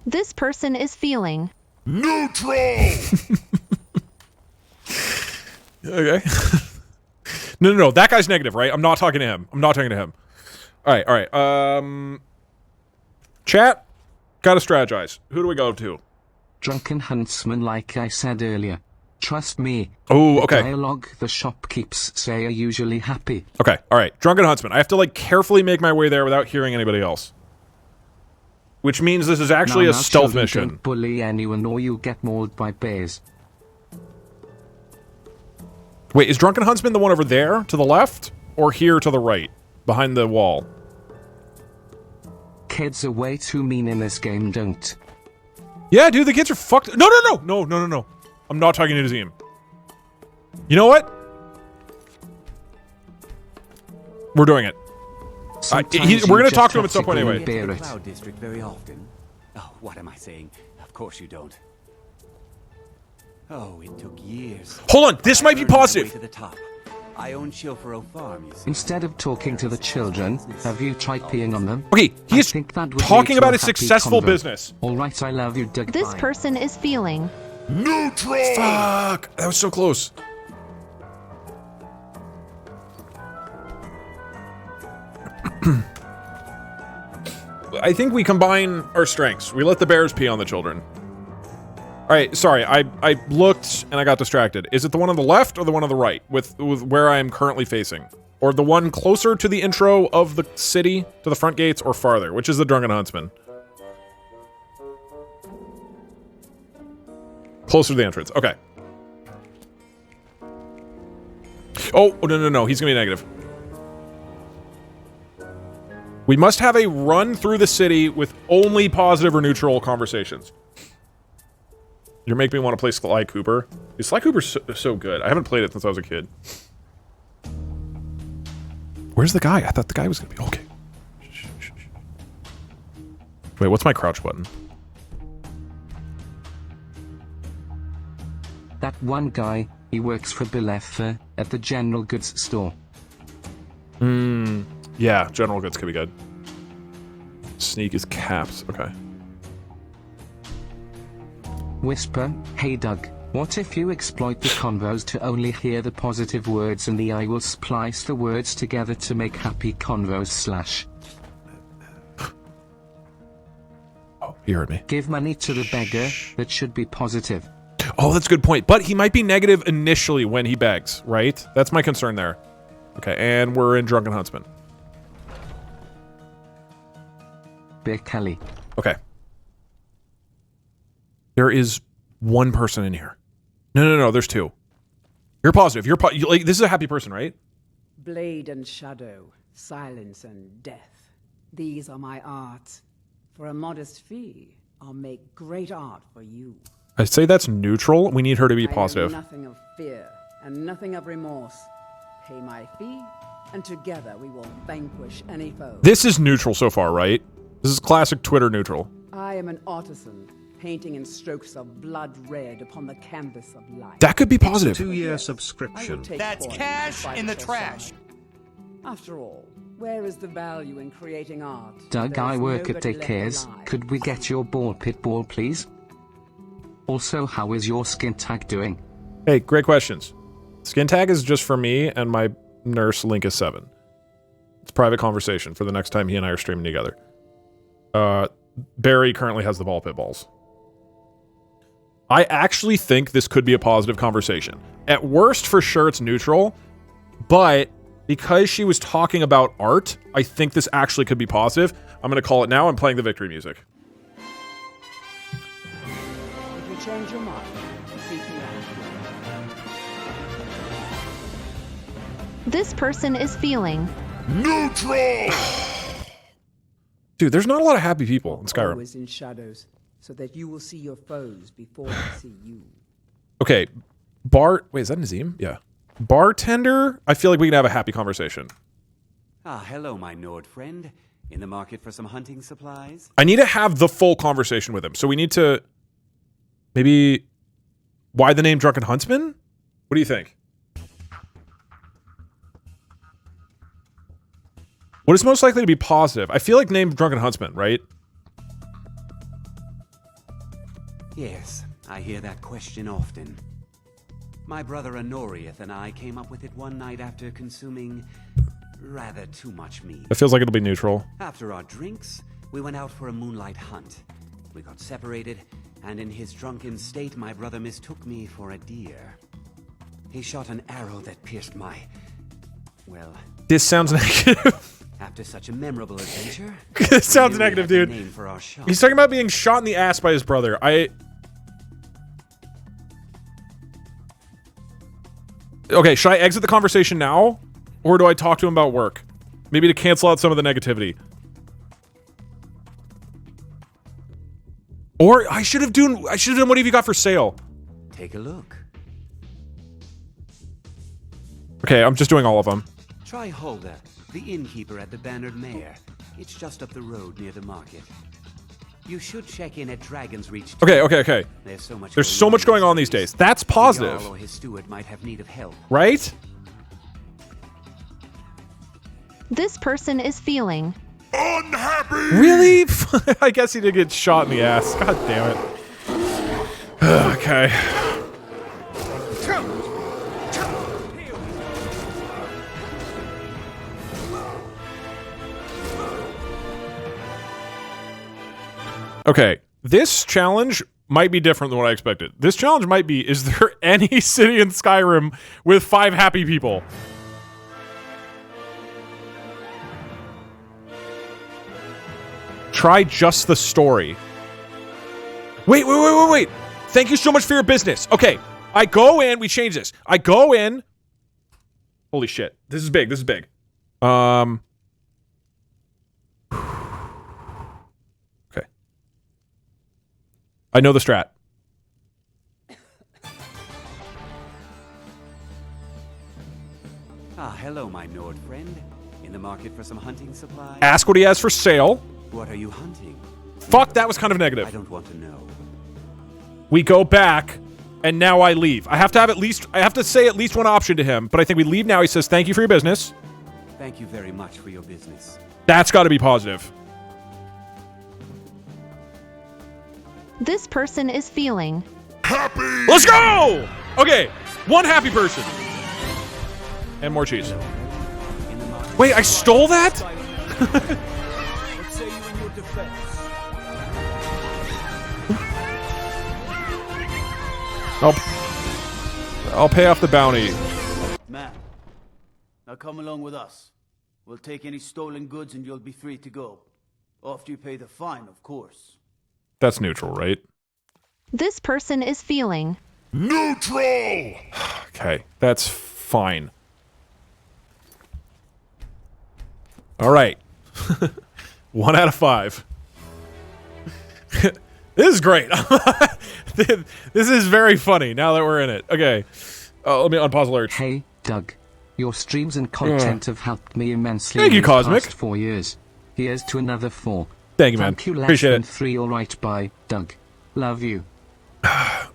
this person is feeling Neutral. Okay. No, that guy's negative, right? I'm not talking to him. All right. Chat, gotta strategize. Who do we go to? Drunken huntsman, like I said earlier. Trust me. Oh, okay. The dialogue the shopkeepers say are usually happy. Okay, all right. Drunken huntsman. I have to, like, carefully make my way there without hearing anybody else. Which means this is actually a stealth mission. Don't bully anyone or you get mauled by bears. Wait, is Drunken Huntsman the one over there, to the left? Or here to the right, behind the wall? Kids are way too mean in this game, don't. Yeah, dude, the kids are fucked. No. I'm not talking to Nazim. You know what? We're doing it. We're gonna talk to him at some point anyway. The Cloud District very often. Oh, what am I saying? Of course you don't. Oh, it took years. Hold on, this might be positive. To the top. I own Chilfaro Farm, you see. Instead of talking to the children, have you tried peeing on them? Okay, he's talking about his successful business. All right, I love you, Doug. this person is feeling Neutral. Fuck, that was so close. I think we combine our strengths. We let the bears pee on the children. Alright, sorry, I looked and I got distracted. Is it the one on the left or the one on the right? With where I am currently facing? Or the one closer to the intro of the city, to the front gates, or farther? Which is the Drunken Huntsman? Closer to the entrance, okay. Oh, no, he's gonna be negative. We must have a run through the city with only positive or neutral conversations. You're making me want to play Sly Cooper. Sly Cooper's so good. I haven't played it since I was a kid. Where's the guy? I thought the guy was gonna be... Okay. Wait, what's my crouch button? That one guy, he works for Bilefa at the general goods store. Yeah, general goods could be good. Sneak is caps. Okay. Whisper, hey Doug, what if you exploit the convos to only hear the positive words and the AI will splice the words together to make happy convos / Oh, you heard me. Give money to the beggar, that should be positive. Oh, that's a good point. But he might be negative initially when he begs, right? That's my concern there. Okay, and we're in Drunken Huntsman. Big Kelly. Okay. There is one person in here. No, there's two. You're positive. Like, this is a happy person, right? Blade and shadow, silence and death. These are my arts. For a modest fee, I'll make great art for you. I say that's neutral. We need her to be positive. I have nothing of fear and nothing of remorse. Pay my fee, and together we will vanquish any foe. This is neutral so far, right? This is classic Twitter neutral. I am an artisan, painting in strokes of blood red upon the canvas of life. That could be positive. 2-year subscription. That's cash in the trash. After all, where is the value in creating art? Doug, I work at daycares. Could we get your ball pit ball, please? Also, how is your skin tag doing? Hey, great questions. Skin tag is just for me, and my nurse Link is 7. It's private conversation for the next time he and I are streaming together. Barry currently has the ball pit balls. I actually think this could be a positive conversation. At worst, for sure, it's neutral, but because she was talking about art, I think this actually could be positive. I'm going to call it now. I'm playing the victory music. If you change your mind, seek me out. This person is feeling neutral. Dude, there's not a lot of happy people in Skyrim. Always in shadows, so that you will see your foes before they see you. Okay, wait, is that Nazim? Yeah. Bartender, I feel like we can have a happy conversation. Ah, hello, my Nord friend. In the market for some hunting supplies? I need to have the full conversation with him, so we need to... Maybe... Why the name Drunken Huntsman? What do you think? What is most likely to be positive? I feel like name Drunken Huntsman, right? Yes, I hear that question often. My brother Honorius and I came up with it one night after consuming rather too much meat. It feels like it'll be neutral. After our drinks, we went out for a moonlight hunt. We got separated, and in his drunken state, my brother mistook me for a deer. He shot an arrow that pierced my... well... This sounds negative. After such a memorable adventure... This sounds negative, dude. He's talking about being shot in the ass by his brother. Okay, should I exit the conversation now? Or do I talk to him about work? Maybe to cancel out some of the negativity. Or I should have done what have you got for sale? Take a look. Okay, I'm just doing all of them. Try Hulda, the innkeeper at the Bannered Mare. It's just up the road near the market. You should check in at Dragon's Reach. Okay. There's so much going on these days. That's positive. The Jarl or his steward might have need of help. Right? This person is feeling unhappy. Really? I guess he did get shot in the ass. God damn it. Okay. Okay, this challenge might be different than what I expected. This challenge might be, is there any city in Skyrim with 5 happy people? Try just the story. Wait. Thank you so much for your business. Okay, I go in, we change this. I go in. Holy shit, this is big. Okay. I know the strat. Ah, hello, my Nord friend. In the market for some hunting supplies? Ask what he has for sale. What are you hunting? Fuck, that was kind of negative. I don't want to know. We go back, and now I leave. I have to say at least one option to him, but I think we leave now. He says, thank you for your business. Thank you very much for your business. That's got to be positive. This person is feeling happy. Let's go! Okay, one happy person. And more cheese. Wait, I stole that? Let's say you in your defense. I'll pay off the bounty. Man, now come along with us. We'll take any stolen goods and you'll be free to go. After you pay the fine, of course. That's neutral, right? this person is feeling neutral. Okay, that's fine. All right. 1 out of 5. This is great. This is very funny now that we're in it. Okay. Let me unpause alerts. Hey, Doug. Your streams and content have helped me immensely. Thank you, these Cosmic. past 4 years. Here's to another 4. Thank you, man. Thank you, less Appreciate than it. 3. All right, bye, Doug. Love you.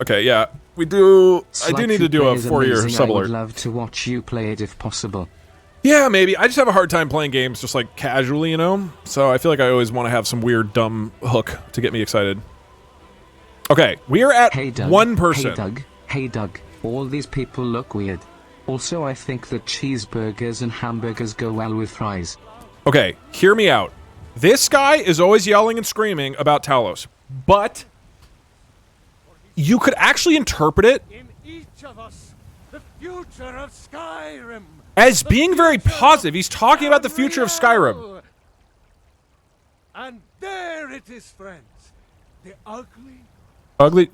Okay, yeah. We do... I do Slightly need to do a Play is 4-year amazing. sub I would alert. love to watch you play it if possible. Yeah, maybe. I just have a hard time playing games just, like, casually, you know? So I feel like I always want to have some weird, dumb hook to get me excited. Okay, we are at Hey, Doug. one person. Hey, Doug. Hey, Doug. All these people look weird. Also, I think that cheeseburgers and hamburgers go well with fries. Okay, hear me out. This guy is always yelling and screaming about Talos, but you could actually interpret it In each of us, the future of Skyrim. as being very positive. He's talking about the future of Skyrim. And there it is, friends. The ugly. Ugly.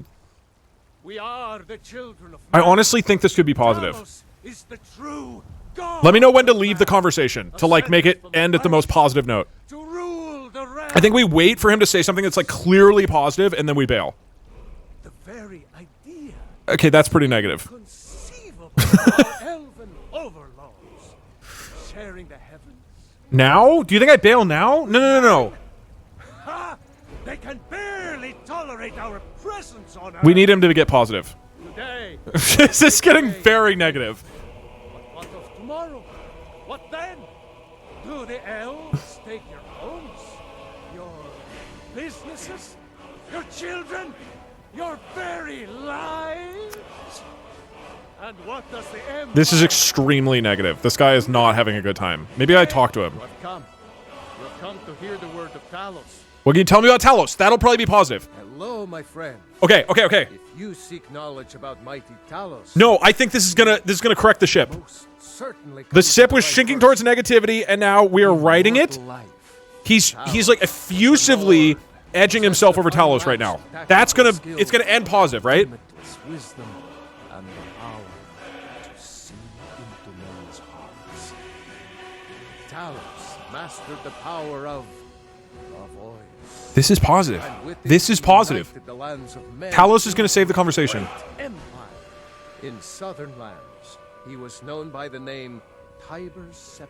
We are the children of I man. honestly think this could be positive. Talos is the true God. Let me know when to leave the conversation to, like, make it end at the most positive note. To rule the realm. I think we wait for him to say something that's, like, clearly positive, and then we bail. The very idea. Okay, that's pretty negative. Conceivable of our elven overlords. Sharing the heavens. Now? Do you think I bail now? No. Ha! They can barely tolerate our presence on Earth. We need him to get positive. Today. This is getting very negative. What of tomorrow? What then? Do the elves take your homes? Your businesses? Your children? Your very lives? And what does the Empire... This is extremely negative. This guy is not having a good time. Maybe I talk to him. You have come. You have come to hear the word of Talos. Well, can you tell me about Talos? That'll probably be positive. Hello, my friend. Okay. If you seek knowledge about mighty Talos... No, I think this is gonna correct the ship. Certainly The ship was sinking towards negativity, and now we are righting it. He's like effusively edging himself over Talos right now. It's gonna end positive, right? Wisdom and the power to see into men's hearts. Talos mastered the power of voice. This is positive. And with it This is he positive. united the lands of men Talos is gonna save the conversation. Great empire. In southern lands, he was known by the name Tiber Septim.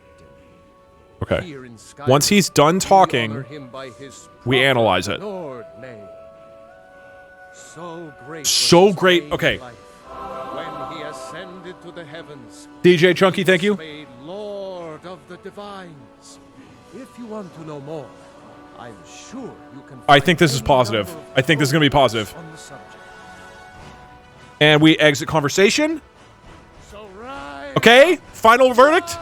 Okay. Here in Skyrim, Once he's done we talking, honor him by his we proper analyze it. Lord name. So great. was So his great. fame Okay. in life. When he ascended to the heavens, DJ Chunky, thank you. made Lord of the Divines. If you want to know more, I'm sure you can. I think this is positive. I think this is gonna be positive. On the subject. And we exit conversation. So rise. Okay. Final verdict.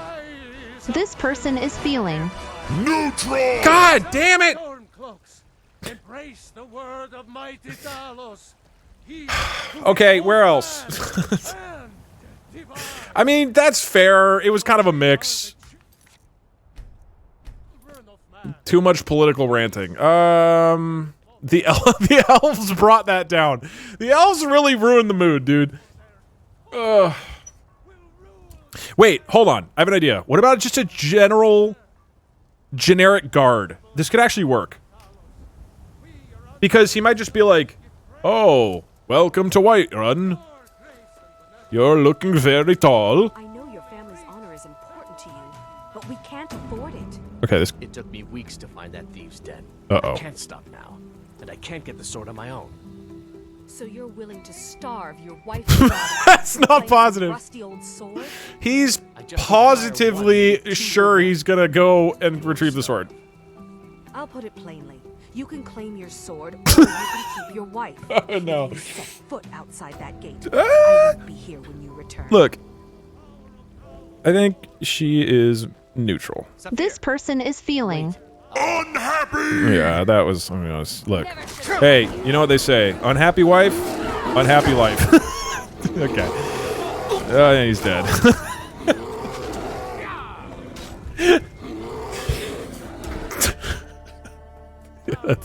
this person is feeling Neutral. God damn it! Stormcloaks, embrace the word of mighty Talos. He Okay, where else? I mean, that's fair. It was kind of a mix. Too much political ranting. The elves brought that down. The elves really ruined the mood, dude. Wait, hold on. I have an idea. What about just a generic guard? This could actually work. Because he might just be like, "Oh, welcome to Whiterun. You're looking very tall." I know your family's honor is important to you, but we can't afford it. Okay, this... It took me weeks to find that thieves' den. Uh-oh. I can't stop now, and I can't get the sword on my own. So you're willing to starve your wife and daughter? That's not playing with positive. Rusty old sword? He's positively sure he's gonna go and retrieve the sword. I'll put it plainly. You can claim your sword, or you can keep your wife. Oh, no. If you set foot outside that gate, I won't be here when you return. Look, I think she is neutral. This person is feeling unhappy. Yeah, that was. I'm honest. Look, hey, you know what they say? Unhappy wife, unhappy life. Okay. He's dead. Yeah,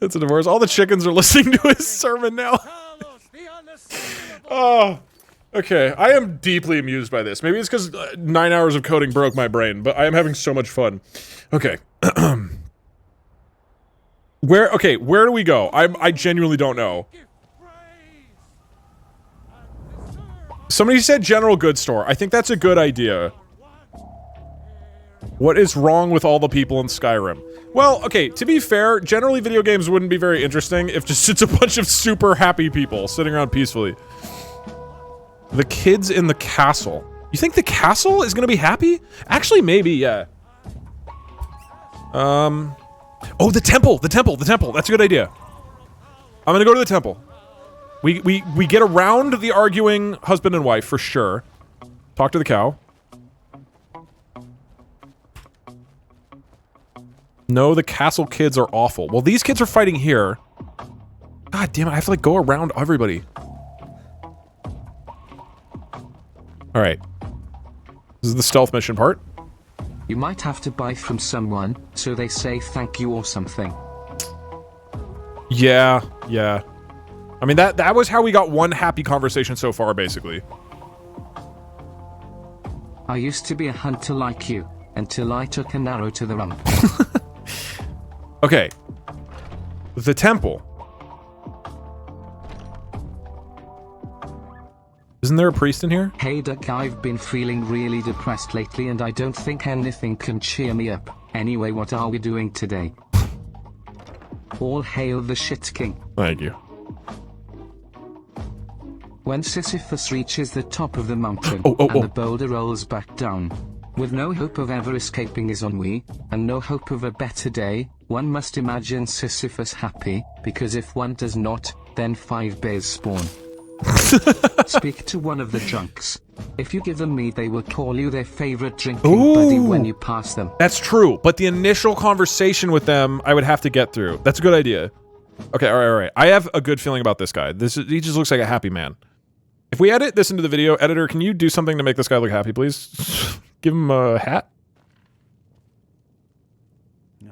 that's a divorce. All the chickens are listening to his sermon now. Oh, okay. I am deeply amused by this. Maybe it's because 9 hours of coding broke my brain, but I am having so much fun. Okay. Where do we go? I genuinely don't know. Somebody said general goods store. I think that's a good idea. What is wrong with all the people in Skyrim? Well, okay, to be fair, generally video games wouldn't be very interesting if just it's a bunch of super happy people sitting around peacefully. The kids in the castle. You think the castle is gonna be happy? Actually, maybe, yeah. Oh, the temple! That's a good idea. I'm gonna go to the temple. We get around the arguing husband and wife, for sure. Talk to the cow. No, the castle kids are awful. Well, these kids are fighting here. God damn it, I have to, like, go around everybody. Alright. This is the stealth mission part. You might have to buy from someone, so they say thank you or something. Yeah. I mean, that was how we got one happy conversation so far, basically. I used to be a hunter like you, until I took an arrow to the rump. Okay. The temple. Isn't there a priest in here? Hey Duck, I've been feeling really depressed lately and I don't think anything can cheer me up. Anyway, what are we doing today? All hail the shit king. Thank you. When Sisyphus reaches the top of the mountain, and the boulder rolls back down, with no hope of ever escaping his ennui, and no hope of a better day, one must imagine Sisyphus happy, because if one does not, then 5 bears spawn. Speak to one of the drunks. If you give them mead, they will call you their favorite drinking buddy when you pass them. That's true, but the initial conversation with them, I would have to get through. That's a good idea. Okay, alright. I have a good feeling about this guy. He just looks like a happy man. If we edit this into the video, editor, can you do something to make this guy look happy, please? Give him a hat.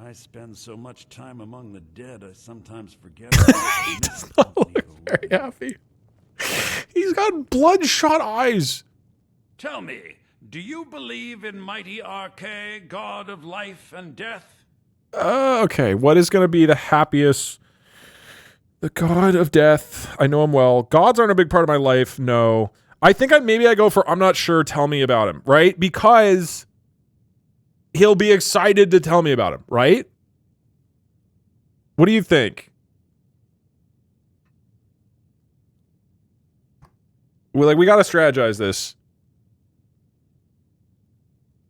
I spend so much time among the dead, I sometimes forget. He does not look very happy. He's got bloodshot eyes. Tell me, do you believe in mighty Arche, god of life and death? Okay, what is going to be the happiest? The god of death. I know him well. Gods aren't a big part of my life. No. I think maybe I go for I'm not sure, tell me about him, right? Because he'll be excited to tell me about him, right? What do you think? We gotta strategize this.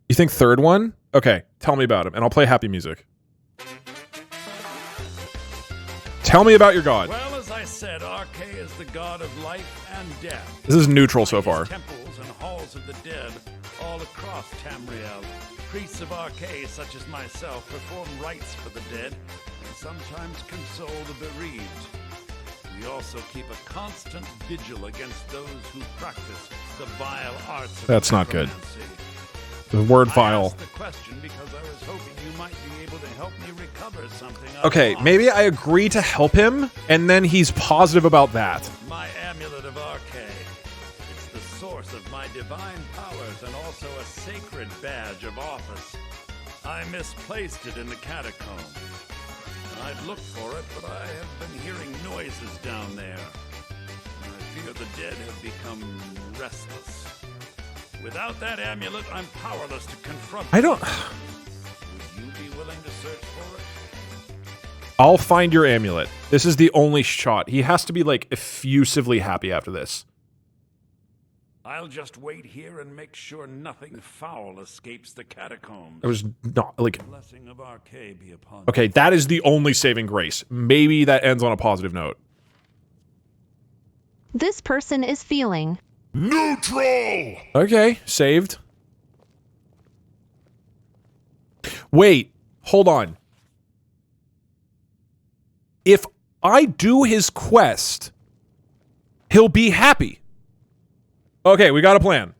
You think third one? Okay, tell me about him, and I'll play happy music. Tell me about your god. Well, as I said, Arche is the god of life and death. This is neutral so far. Temples and halls of the dead all across Tamriel. Priests of Arche, such as myself, perform rites for the dead and sometimes console the bereaved. We also keep a constant vigil against those who practice the vile arts of That's not good. necromancy. The word I vile. asked the question because I was hoping you might be able to help me recover something. Okay, maybe I agree to help him, and then he's positive about that. My amulet of Arche. It's the source of my divine powers and also a sacred badge of office. I misplaced it in the catacomb. I'd looked for it, but I have been hearing noises down there. I fear the dead have become restless. Without that amulet, I'm powerless to confront I don't... Would you be willing to search for it? I'll find your amulet. This is the only shot. He has to be, like, effusively happy after this. I'll just wait here and make sure nothing foul escapes the catacombs. It was not like. The blessing of Arcade be upon Okay, that is the only saving grace. Maybe that ends on a positive note. This person is feeling neutral. Okay, saved. Wait, hold on. If I do his quest, he'll be happy. Okay, we got a plan.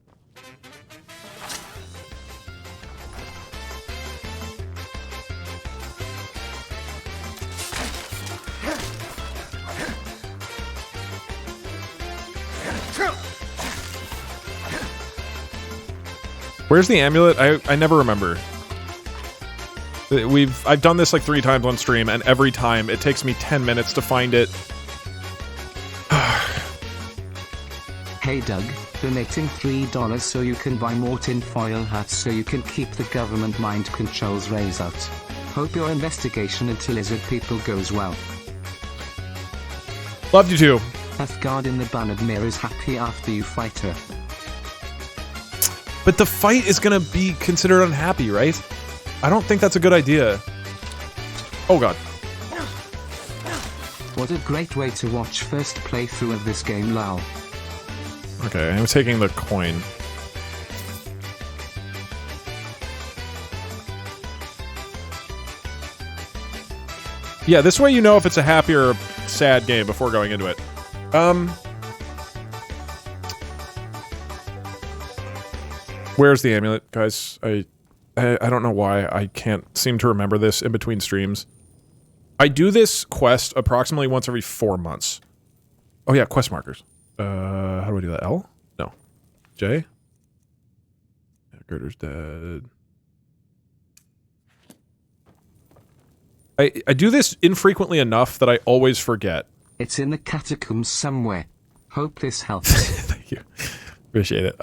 Where's the amulet? I never remember. I've done this like 3 times on stream, and every time it takes me 10 minutes to find it. Hey Doug, donating $3 so you can buy more tinfoil hats so you can keep the government mind controls raise out. Hope your investigation into lizard people goes well. Loved you too. Heathguard in the Bannered Mirror is happy after you fight her. But the fight is gonna be considered unhappy, right? I don't think that's a good idea. Oh god. What a great way to watch first playthrough of this game, lol. Okay, I'm taking the coin. Yeah, this way you know if it's a happy or a sad game before going into it. Where's the amulet, guys? I don't know why I can't seem to remember this in between streams. I do this quest approximately once every 4 months. Oh yeah, quest markers. How do I do that? L? No. J? Yeah, Girder's dead. I do this infrequently enough that I always forget. It's in the catacombs somewhere. Hope this helps. Thank you. Appreciate it.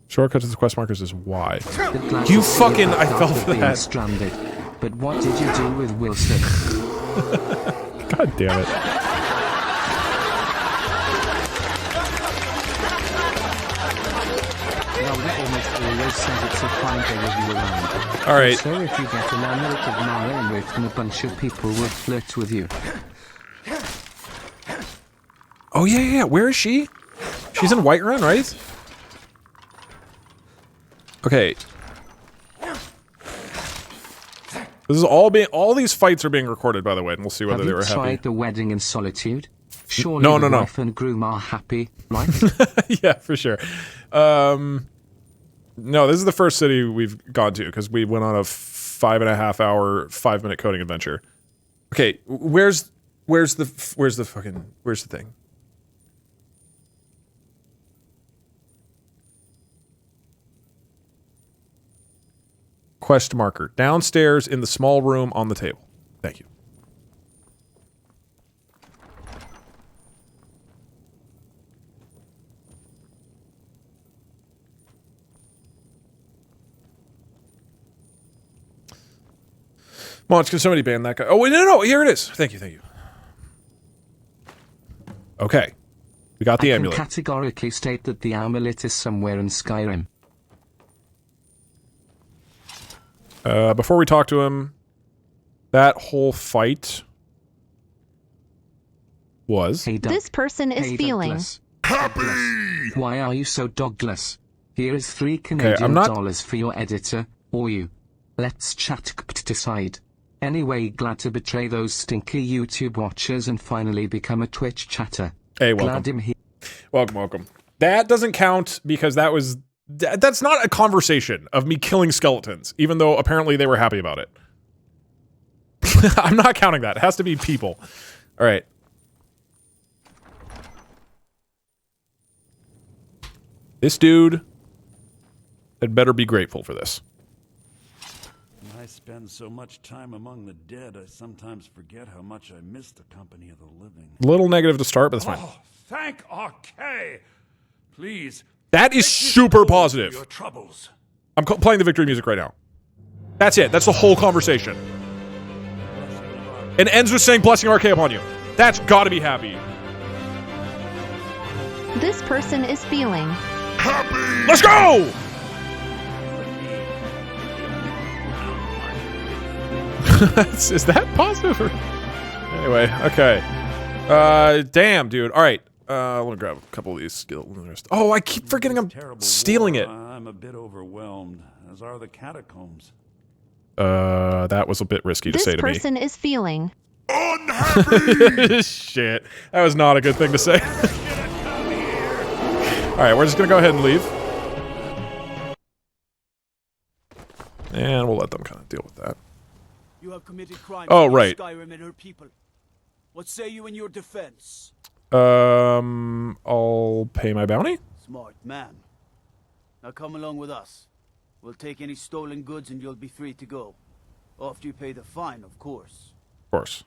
Shortcut to the quest markers is Y. You fucking... I fell for that. Stranded. But what did you do with Wilson? God damn it. Alright. So if you get an amulet of Mara and Rift and a bunch of people will flirt with you. Oh yeah. Where is she? She's in Whiterun, right? Okay. This is all these fights are being recorded, by the way, and we'll see whether they were happy. Have you tried the wedding in solitude? Surely no. wife and groom are happy, right? Yeah, for sure. No, this is the first city we've gone to, because we went on a 5.5 hour, 5-minute coding adventure. Okay, where's the thing? Quest marker. Downstairs in the small room on the table. Thank you. Monch, can somebody ban that guy? Oh, wait, no, here it is. Thank you. Okay. We got the amulet. I can categorically state that the amulet is somewhere in Skyrim. Before we talk to him, that whole fight was... Hey, Doug. This person is feeling... Douglas. Happy! Why are you so dogless? Here is $3 Canadian dollars for your editor, or you. Let's chat decide. Anyway, glad to betray those stinky YouTube watchers and finally become a Twitch chatter. Hey, welcome. Welcome. That doesn't count because that was... That's not a conversation of me killing skeletons, even though apparently they were happy about it. I'm not counting that. It has to be people. All right. This dude had better be grateful for this. I spend so much time among the dead, I sometimes forget how much I miss the company of the living. Little negative to start, but that's fine. Oh, thank Arcade! Please. That is super positive. Your troubles. I'm playing the victory music right now. That's it. That's the whole conversation. The blessing of And ends with saying blessing RK upon you. That's gotta be happy. This person is feeling happy. Let's go! Is that positive? Or... Anyway, okay. Damn, dude. All right. Let me grab a couple of these skills. Oh, I keep forgetting I'm stealing it. I'm a bit overwhelmed, as are the catacombs. That was a bit risky to say to me. This person is feeling unhappy. Shit. That was not a good thing to say. All right, we're just gonna go ahead and leave. And we'll let them kind of deal with that. You have committed crimes right. Skyrim and her people. What say you in your defense? I'll pay my bounty. Smart man. Now come along with us. We'll take any stolen goods and you'll be free to go. After you pay the fine, of course. Of course.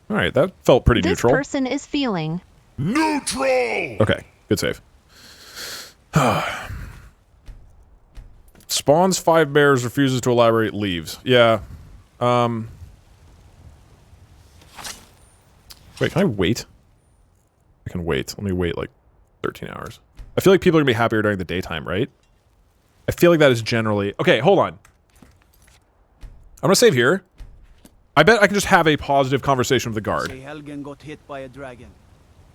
All right, that felt pretty neutral. This person is feeling neutral. Okay, good save. Spawns 5 bears, refuses to elaborate, leaves. Yeah. Wait, can I wait? I can wait. Let me wait like 13 hours. I feel like people are gonna be happier during the daytime, right? I feel like that is generally... Okay, hold on. I'm gonna save here. I bet I can just have a positive conversation with the guard. Say Helgen got hit by a dragon.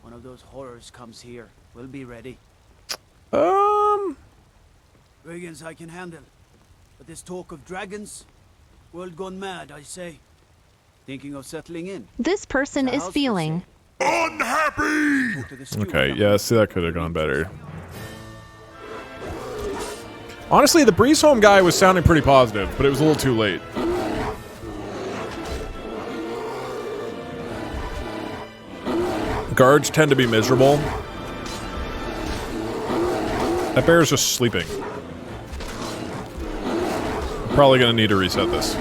One of those horrors comes here. We'll be ready. Brigands I can handle. But this talk of dragons? World gone mad, I say. Thinking of settling in? This person is feeling unhappy. Okay, yeah, see, that could have gone better. Honestly, the Breeze Home guy was sounding pretty positive, but it was a little too late. Guards tend to be miserable. That bear is just sleeping. Probably gonna need to reset this.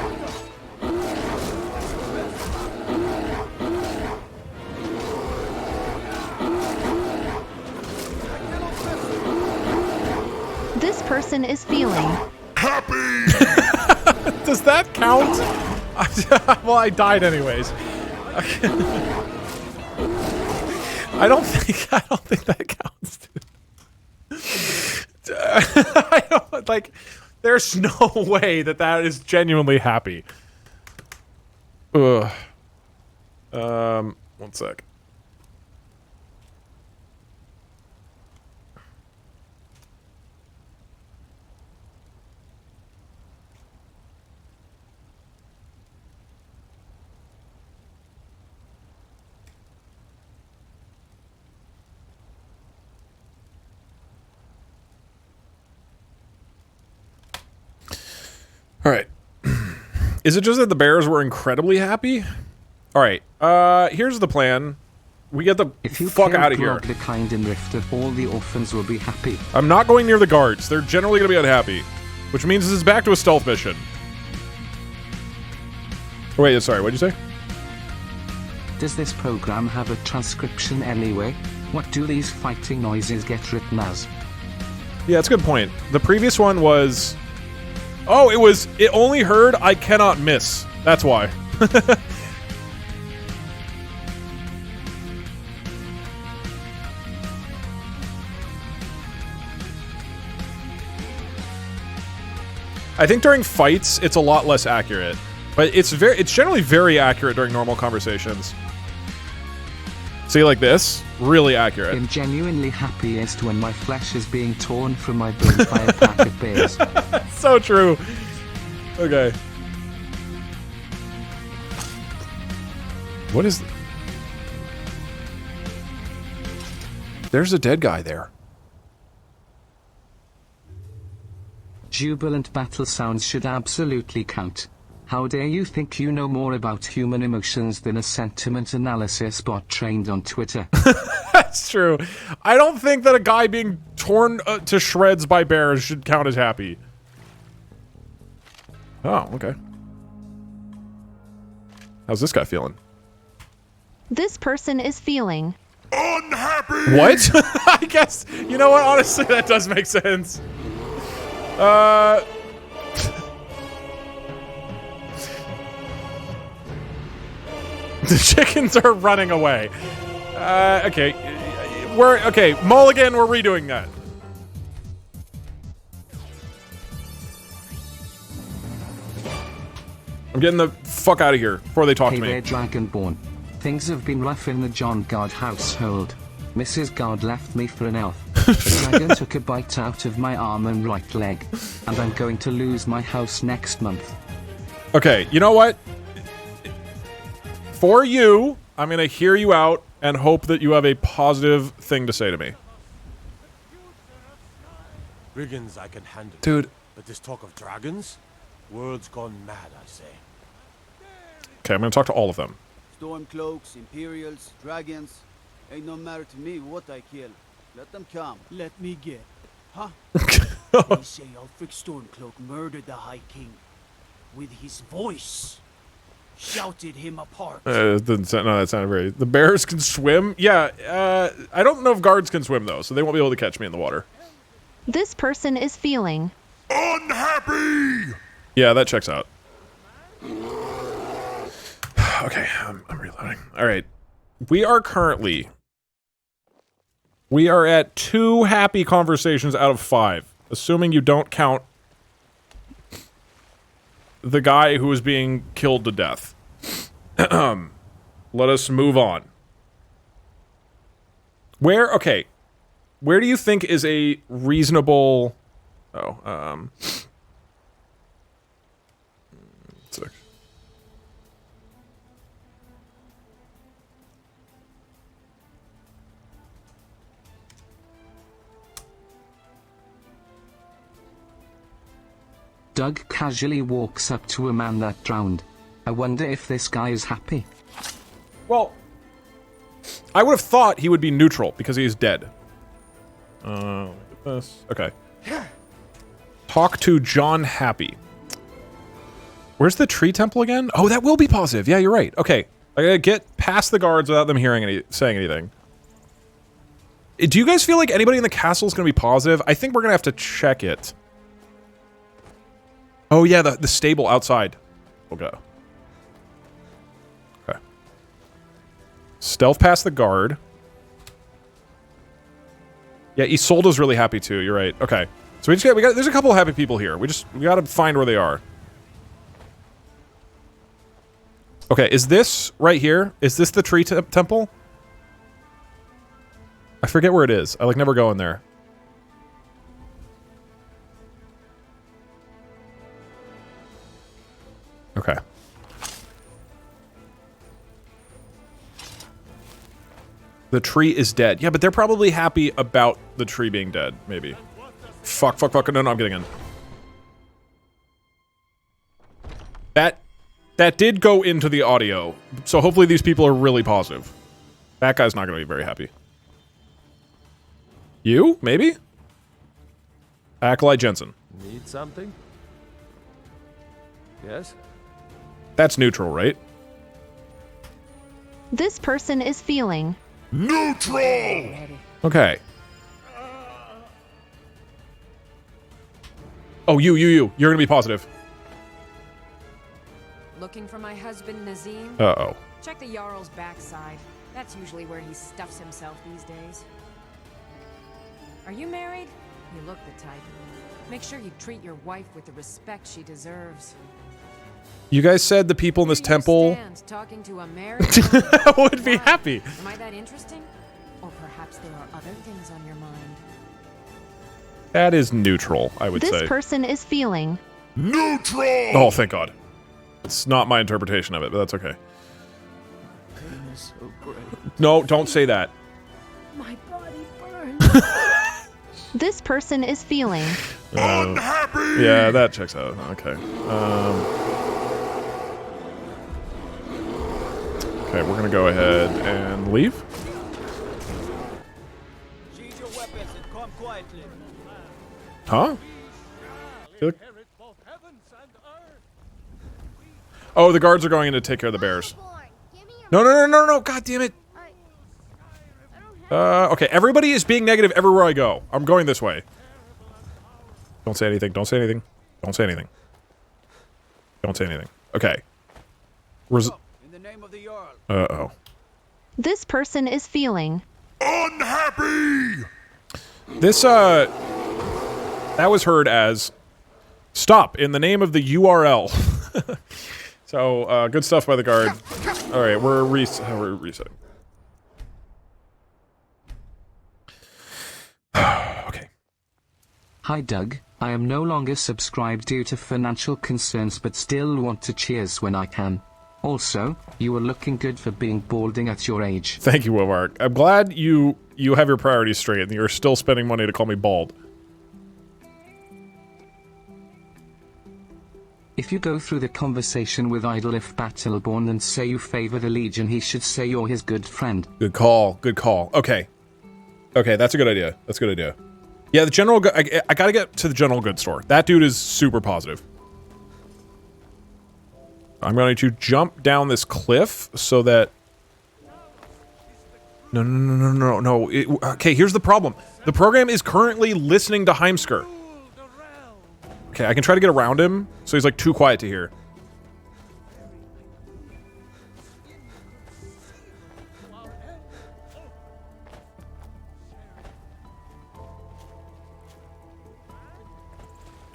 This person is feeling happy. Does that count? Well, I died anyways. I don't think that counts. I don't, like, there's no way that is genuinely happy. Ugh. One sec. All right. Is it just that the bears were incredibly happy? All right. Here's the plan. We get the fuck out of here. The kind in Rifted, all the orphans will be happy. I'm not going near the guards. They're generally going to be unhappy. Which means this is back to a stealth mission. Oh, wait, sorry, what'd you say? Does this program have a transcription anyway? What do these fighting noises get written as? Yeah, that's a good point. The previous one was... Oh, it only heard I cannot miss. That's why. I think during fights, it's a lot less accurate. But it's generally very accurate during normal conversations. See, like this? Really accurate. I'm genuinely happiest when my flesh is being torn from my bone by a pack of bears. So true. Okay. What is... There's a dead guy there. Jubilant battle sounds should absolutely count. How dare you think you know more about human emotions than a sentiment analysis bot trained on Twitter? That's true. I don't think that a guy being torn to shreds by bears should count as happy. Oh, okay. How's this guy feeling? This person is feeling unhappy. What? I guess, you know what? Honestly, that does make sense. The chickens are running away. Okay. Okay, Mulligan, we're redoing that. I'm getting the fuck out of here before they talk to me. Hey there, Dragonborn. Things have been rough in the John Guard household. Mrs. Guard left me for an elf. The dragon took a bite out of my arm and right leg. And I'm going to lose my house next month. Okay, you know what? For you, I'm going to hear you out and hope that you have a positive thing to say to me. Brigands I can handle. Dude. But this talk of dragons? World's gone mad, I say. Okay, I'm going to talk to all of them. Stormcloaks, Imperials, dragons. Ain't no matter to me what I kill. Let them come. Let me get. Huh? They say Ulfric Stormcloak murdered the High King. With his voice. Shouted him apart. No, that sounded very... The bears can swim? Yeah, I don't know if guards can swim, though, so they won't be able to catch me in the water. This person is feeling unhappy. Yeah, that checks out. Okay, I'm reloading. All right. We are at 2 happy conversations out of 5, assuming you don't count the guy who is being killed to death. Let us move on. Where do you think is a reasonable... Sick. Doug casually walks up to a man that drowned. I wonder if this guy is happy. Well, I would have thought he would be neutral because he is dead. Look at this. Okay. Talk to John Happy. Where's the tree temple again? Oh, that will be positive. Yeah, you're right. Okay. I gotta get past the guards without them saying anything. Do you guys feel like anybody in the castle is gonna be positive? I think we're gonna have to check it. Oh yeah, the stable outside. We'll go. Okay. Stealth past the guard. Yeah, Isolde's really happy too. You're right. Okay. So we got there's a couple of happy people here. We gotta find where they are. Okay, is this right here? Is this the tree temple? I forget where it is. I never go in there. Okay. The tree is dead. Yeah, but they're probably happy about the tree being dead, maybe. Fuck. No, I'm getting in. That did go into the audio, so hopefully these people are really positive. That guy's not going to be very happy. You? Maybe? Acolyte Jensen. Need something? Yes? That's neutral, right? This person is feeling neutral. Okay. Oh, you're gonna be positive. Looking for my husband, Nazim? Uh-oh. Check the Jarl's backside. That's usually where he stuffs himself these days. Are you married? You look the type. Make sure you treat your wife with the respect she deserves. You guys said the people in this temple talking to a married would be happy. Am I that interesting? Or perhaps there are other things on your mind. That is neutral, I would say. This person is feeling neutral. Oh, thank God. It's not my interpretation of it, but that's okay. Pain is so great. No, don't say that. My body burns. This person is feeling unhappy. Yeah, that checks out. Okay. Okay, we're gonna go ahead and leave. Sheathe your weapons and come quietly. Huh? Oh, the guards are going in to take care of the bears. No, God damn it. Okay, everybody is being negative everywhere I go. I'm going this way. Don't say anything. Don't say anything. Don't say anything. Don't say anything. Okay. name of the Jarl? Uh-oh. This person is feeling unhappy. This, that was heard as stop in the name of the URL. So, good stuff by the guard. Alright, we're resetting. Okay. Hi Doug, I am no longer subscribed due to financial concerns but still want to cheers when I can. Also, you are looking good for being balding at your age. Thank you, Womark. I'm glad you have your priorities straight and you're still spending money to call me bald. If you go through the conversation with Idolif Battleborn and say you favor the Legion, he should say you're his good friend. Good call. Good call. Okay. Okay, that's a good idea. That's a good idea. Yeah, the general... I gotta get to the general goods store. That dude is super positive. I'm going to jump down this cliff so that... No. Okay, here's the problem. The program is currently listening to Heimskr. Okay, I can try to get around him, so he's like too quiet to hear.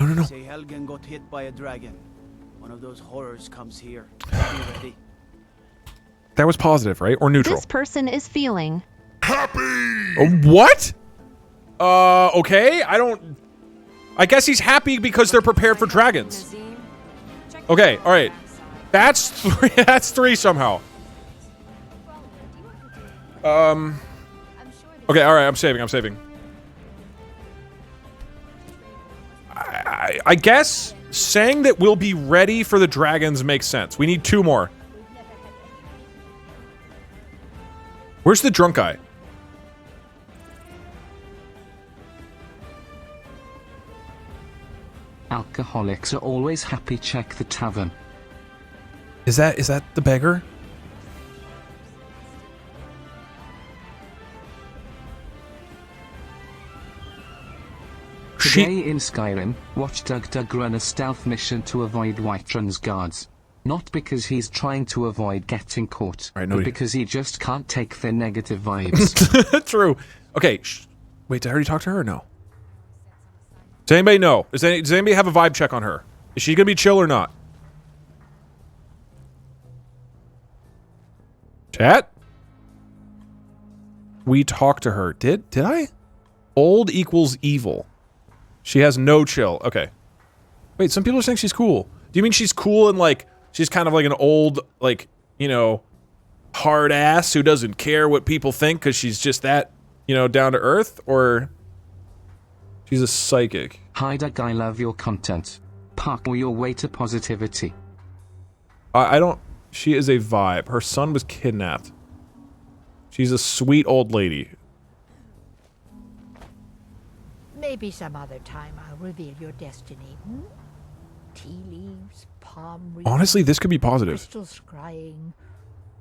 No. Say Helgen got hit by a dragon. One of those horrors comes here. Be ready. That was positive, right? Or neutral? This person is feeling happy. What? Okay. I guess he's happy because they're prepared for dragons. Okay, all right. That's 3. That's 3 somehow. Okay, all right. I'm saving. I guess saying that we'll be ready for the dragons makes sense. We need 2 more. Where's the drunk guy? Alcoholics are always happy. Check the tavern. Is that the beggar? Today in Skyrim, watch Doug run a stealth mission to avoid Whiterun's guards. Not because he's trying to avoid getting caught, but because he just can't take their negative vibes. True. Okay. Wait, did I already talk to her or no? Does anybody know? Does anybody have a vibe check on her? Is she gonna be chill or not? Chat? We talked to her. Did I? Old equals evil. She has no chill. Okay. Wait, some people are saying she's cool. Do you mean she's cool and like, she's kind of like an old, like, you know, hard ass who doesn't care what people think because she's just that, you know, down to earth? Or she's a psychic? Hi Doug, I love your content. Park your way to positivity. I don't... She is a vibe. Her son was kidnapped. She's a sweet old lady. Maybe some other time I'll reveal your destiny. Tea leaves, palm reading, Honestly, this could be positive. crystals scrying.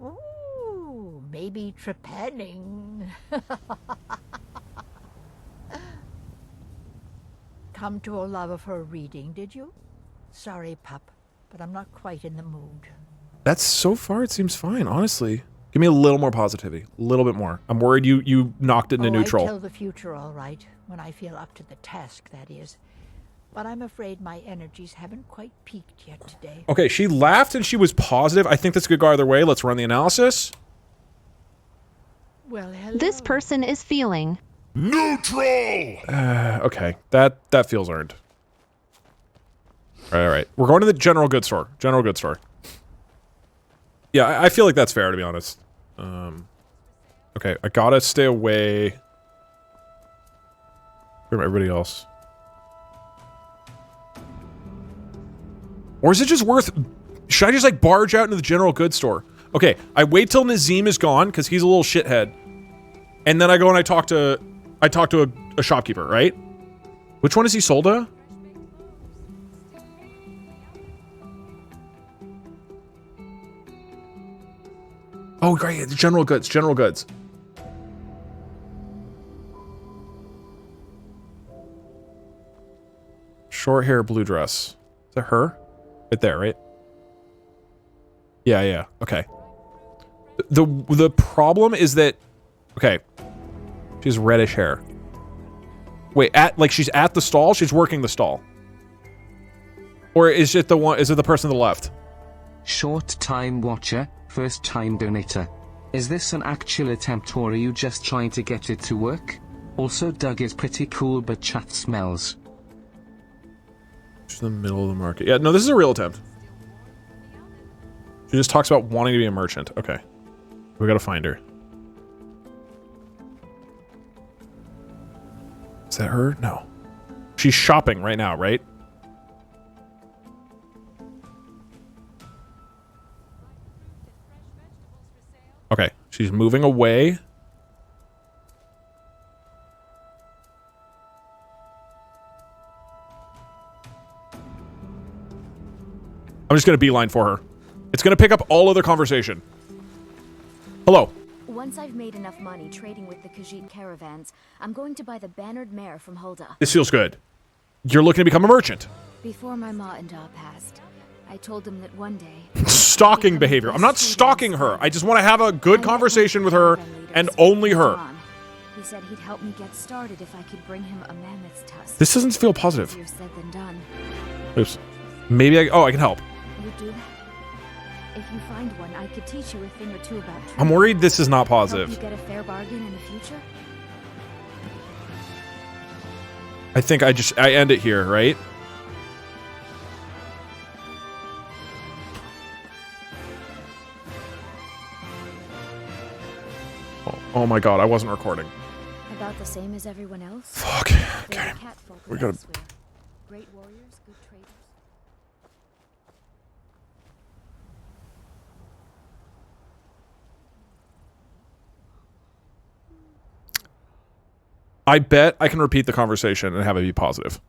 Ooh, maybe trepanning. Come to a love of her reading, did you? Sorry, pup, but I'm not quite in the mood. That's so far, it seems fine, honestly. Give me a little more positivity. A little bit more. I'm worried you knocked it into neutral. I tell the future all right, when I feel up to the task, that is. But I'm afraid my energies haven't quite peaked yet today. Okay, she laughed and she was positive. I think this could go either way. Let's run the analysis. Well, hello. This person is feeling neutral. Okay, that feels earned. All right. We're going to the general goods store. General goods store. Yeah, I feel like that's fair, to be honest. Okay, I gotta stay away from everybody else. Or is it just worth... Should I just, like, barge out into the general goods store? Okay, I wait till Nazim is gone, because he's a little shithead. And then I go and I talk to a shopkeeper, right? Which one is he sold to? Oh, great, general goods, general goods. Short hair, blue dress. Is that her? Right there, right? Yeah, okay. The problem is that, okay, she has reddish hair. Wait, she's at the stall? She's working the stall. Or is it the person to the left? Short time watcher, first time donator. Is this an actual attempt or are you just trying to get it to work? Also, Doug is pretty cool, but chat smells. She's in the middle of the market. Yeah, no, this is a real attempt. She just talks about wanting to be a merchant. Okay. We gotta find her. Is that her? No. She's shopping right now, right? Okay, she's moving away. I'm just gonna beeline for her. It's gonna pick up all other conversation. Hello. Once I've made enough money trading with the Khajiit caravans, I'm going to buy the bannered mare from Hulda. This feels good. You're looking to become a merchant. Before my ma and da passed, I told them that one day... Stalking behavior. I'm not stalking her. I just want to have a good conversation with her and only her. He said he'd help me get started if I could bring him a mammoth's tusk. This doesn't feel positive. Easier said than done. Oops. Maybe I can help. Would do that? If you find one, I could teach you a thing or two about trade. I'm worried this is not positive. Help you get a fair bargain in the future? I think I end it here, right? Oh my god, I wasn't recording. About the same as everyone else? Fuck. Okay. We gotta... Great warriors, good traders. I bet I can repeat the conversation and have it be positive.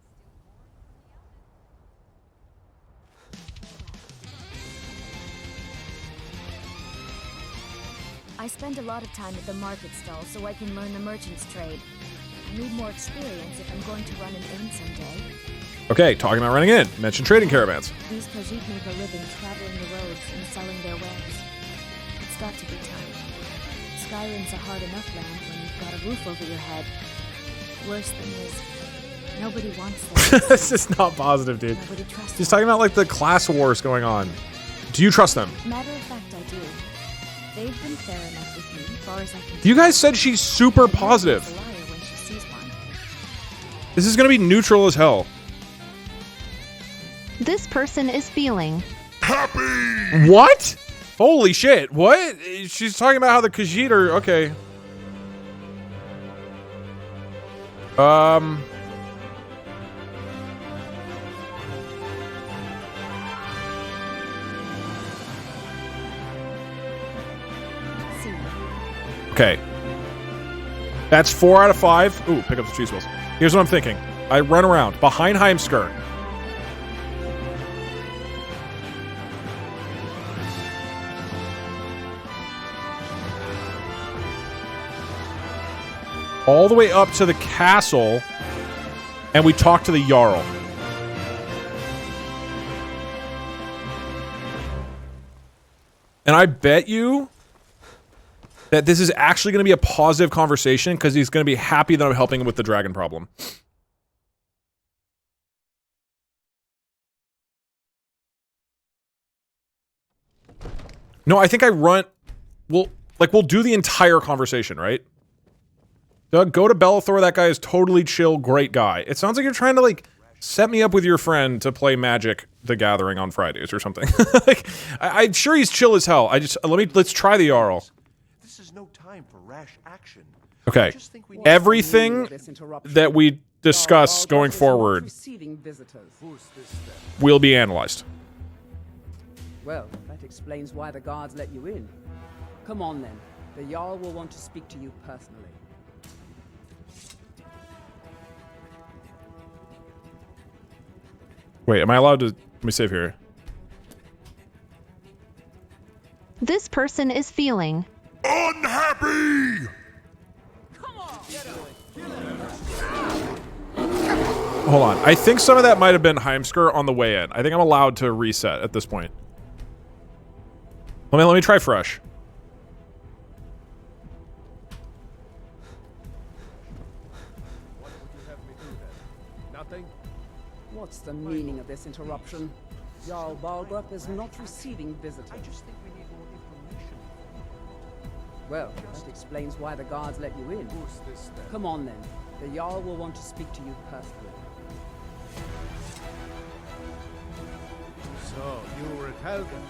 I spend a lot of time at the market stall so I can learn the merchant's trade. I need more experience if I'm going to run an inn someday. Okay, talking about running in. Mention trading caravans. These Khajiit make a living traveling the roads and selling their wares. It's got to be time. Skyrim's a hard enough land when you've got a roof over your head. Worst thing is, nobody wants them. This is not positive, dude. She's talking about, like, the class wars going on. Do you trust them? Matter of fact, I do. They've been fair enough with me, as far as I can. You guys said she's super positive. When she sees one. This is gonna be neutral as hell. This person is feeling happy. What? Holy shit! What? She's talking about how the Khajiit are okay. Okay. That's 4 out of 5. Ooh, pick up the cheese wheels. Here's what I'm thinking. I run around behind Heimskr. All the way up to the castle, and we talk to the Jarl. And I bet you that this is actually going to be a positive conversation because he's going to be happy that I'm helping him with the dragon problem. No, I think I run... we'll do the entire conversation, right? Doug, go to Bellathor. That guy is totally chill, great guy. It sounds like you're trying to, like, set me up with your friend to play Magic the Gathering on Fridays or something. Like, I'm sure he's chill as hell. Let's try the Jarl. This is no time for rash action. Okay. Everything that we discuss going forward will be analyzed. Well, that explains why the guards let you in. Come on then. The Jarl will want to speak to you personally. Wait, am I allowed to... Let me save here. This person is feeling unhappy. Hold on. I think some of that might have been Heimskr on the way in. I think I'm allowed to reset at this point. Let me try fresh. the meaning of this interruption? Jarl Balgruuf is not receiving visitors. I just think we need more information. Well, that explains why the guards let you in. Come on then. The Jarl will want to speak to you personally. So, you were at Helgen.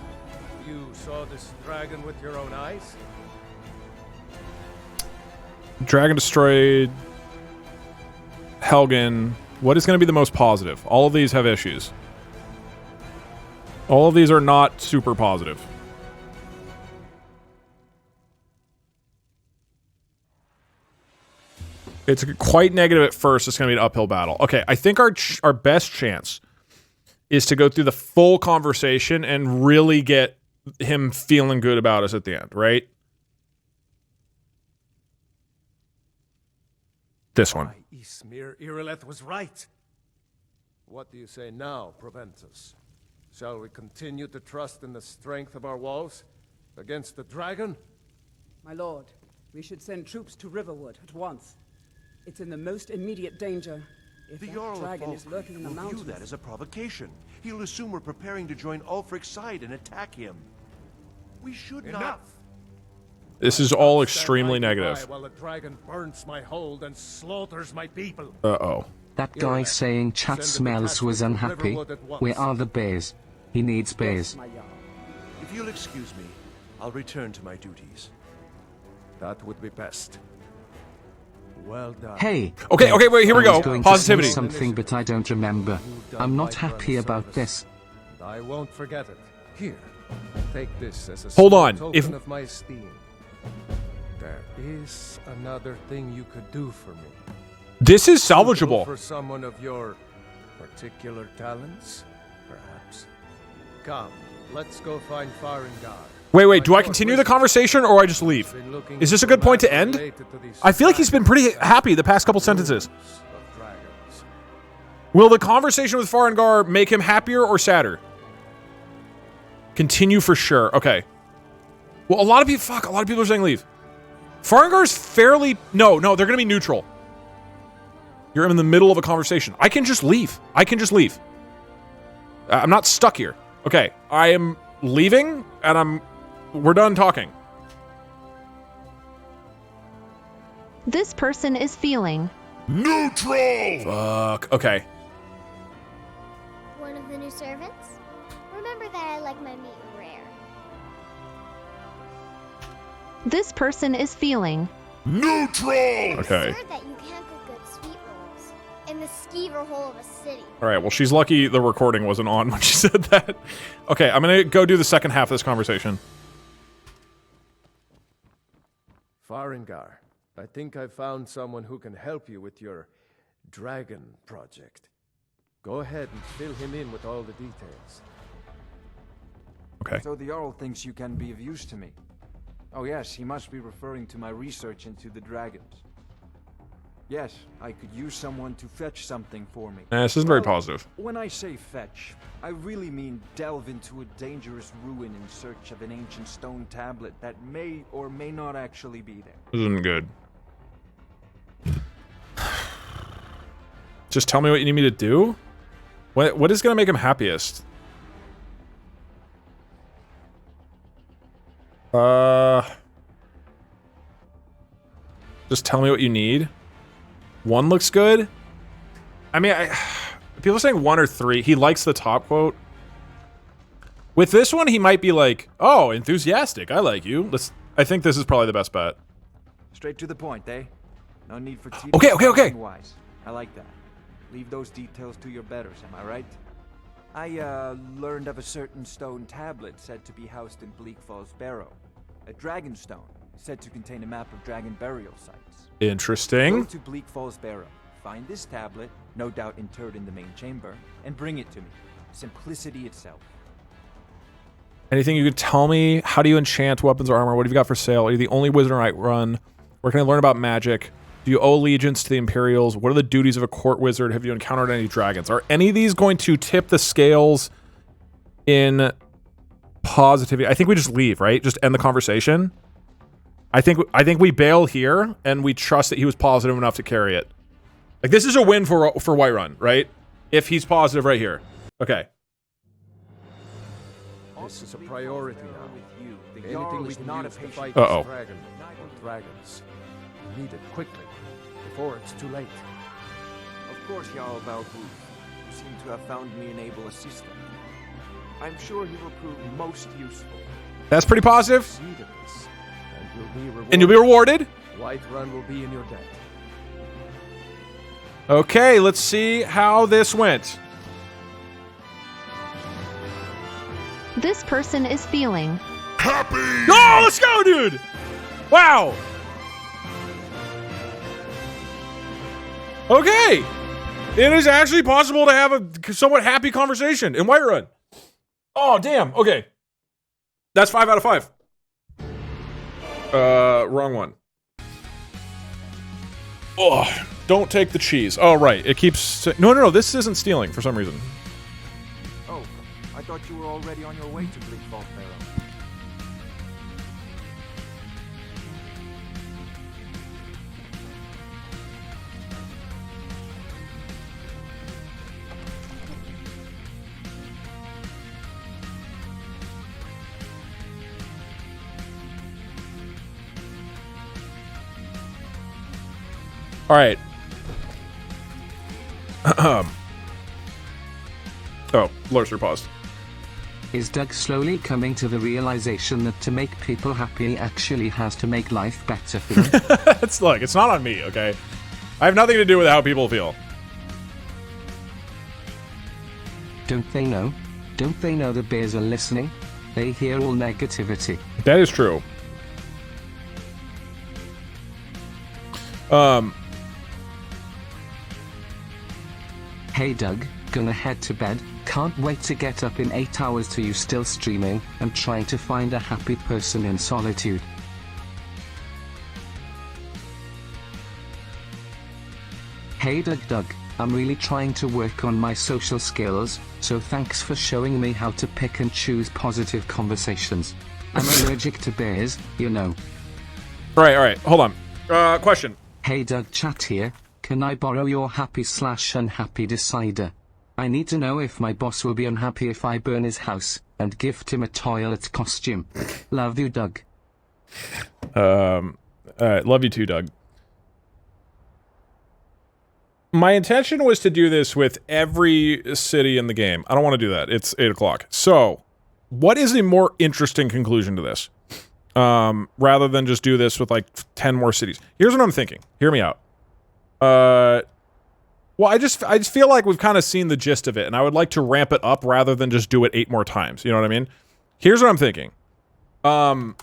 You saw this dragon with your own eyes? Dragon destroyed Helgen. What is going to be the most positive? All of these have issues. All of these are not super positive. It's quite negative at first. It's going to be an uphill battle. Okay, I think our best chance is to go through the full conversation and really get him feeling good about us at the end, right? This one. Ysmir Irileth was right. What do you say now, Proventus? Shall we continue to trust in the strength of our walls against the dragon? My lord, we should send troops to Riverwood at once. It's in the most immediate danger. If The that Jarl dragon of is lurking in the will view mountains. that as a provocation. He'll assume we're preparing to join Ulfric's side and attack him. We should not... This is all extremely negative. While the dragon burns my hold and slaughters my people. Uh-oh. That guy saying chat smells was unhappy. Where are the bears? He needs bears. If you'll excuse me, I'll return to my duties. That would be best. Well done. Hey. Okay, wait, here we I go. was going Positivity. To say something, but I don't remember. I'm not happy about this. I won't forget it. Here, take this as a Hold small on. token of my esteem. There is another thing you could do for me. This is salvageable. For someone of your particular talents, perhaps. Come, let's go find Farengar. Wait, do I continue the conversation or I just leave? Is this a good point to end? I feel like he's been pretty happy the past couple sentences. Will the conversation with Farengar make him happier or sadder? Continue for sure. Okay. Well, a lot of people are saying leave. Farengar's fairly... No, they're going to be neutral. You're in the middle of a conversation. I can just leave. I'm not stuck here. Okay, I am leaving, and we're done talking. This person is feeling neutral. Fuck. Okay. One of the new servants? Remember that I like my meat rare. This person is feeling neutral. Okay. Heard that you can't cook good sweet rolls in the skeever hole of a city. All right. Well, she's lucky the recording wasn't on when she said that. Okay, I'm gonna go do the second half of this conversation. Farengar, I think I found someone who can help you with your dragon project. Go ahead and fill him in with all the details. Okay. So the Jarl thinks you can be of use to me. Oh yes, he must be referring to my research into the dragons. Yes, I could use someone to fetch something for me. This isn't very positive. When I say fetch, I really mean delve into a dangerous ruin in search of an ancient stone tablet that may or may not actually be there. This isn't good. Just tell me what you need me to do? What is gonna make him happiest? Just tell me what you need. One looks good. I mean, people are saying 1 or 3. He likes the top quote. With this one, he might be like, "Oh, enthusiastic. I like you." I think this is probably the best bet. Straight to the point, eh? No need for Okay. Wise. I like that. Leave those details to your betters, am I right? I learned of a certain stone tablet said to be housed in Bleak Falls Barrow. A dragon stone said to contain a map of dragon burial sites. Interesting. Go to Bleak Falls Barrow, find this tablet, no doubt interred in the main chamber, and bring it to me. Simplicity itself. Anything you could tell me? How do you enchant weapons or armor? What have you got for sale? Are you the only wizard in Whiterun? Where can I learn about magic? Do you owe allegiance to the Imperials? What are the duties of a court wizard? Have you encountered any dragons? Are any of these going to tip the scales in positivity? I think we just leave, right? Just end the conversation. I think we bail here and we trust that he was positive enough to carry it. Like, this is a win for Whiterun, right? if he's positive right here. Okay. This is a priority now. Anything we can use to fight Uh-oh. this dragon or dragons. We need it quickly, before it's too late. Of course, Jarl Balgruuf. You seem to have found me an able assistant. I'm sure he will prove most useful. That's pretty positive. Succeed at this, and And you'll be rewarded. Whiterun will be in your debt. Okay, let's see how this went. This person is feeling happy. Oh, let's go, dude! Wow. Okay. It is actually possible to have a somewhat happy conversation in Whiterun. Oh, damn. Okay. That's 5 out of 5. Wrong one. Oh, don't take the cheese. Oh, right. It keeps... No. This isn't stealing for some reason. Oh, I thought you were already on your way to Bleakfall Barrow. All right. Oh, Lurser paused. Is Doug slowly coming to the realization that to make people happy he actually has to make life better for them? Look, it's not on me, okay? I have nothing to do with how people feel. Don't they know? Don't they know the bears are listening? They hear all negativity. That is true. Hey Doug, gonna head to bed. Can't wait to get up in 8 hours to you still streaming and trying to find a happy person in solitude. Hey Doug, I'm really trying to work on my social skills, so thanks for showing me how to pick and choose positive conversations. I'm allergic to bears, you know. Alright, hold on. Question. Hey Doug, chat here. Can I borrow your happy/unhappy decider? I need to know if my boss will be unhappy if I burn his house and gift him a toilet costume. Love you, Doug. Alright, love you too, Doug. My intention was to do this with every city in the game. I don't want to do that. It's 8 o'clock. So, what is a more interesting conclusion to this? Rather than just do this with like 10 more cities. Here's what I'm thinking. Hear me out. Well, I just feel like we've kind of seen the gist of it, and I would like to ramp it up rather than just do it 8 more times. You know what I mean? Here's what I'm thinking. I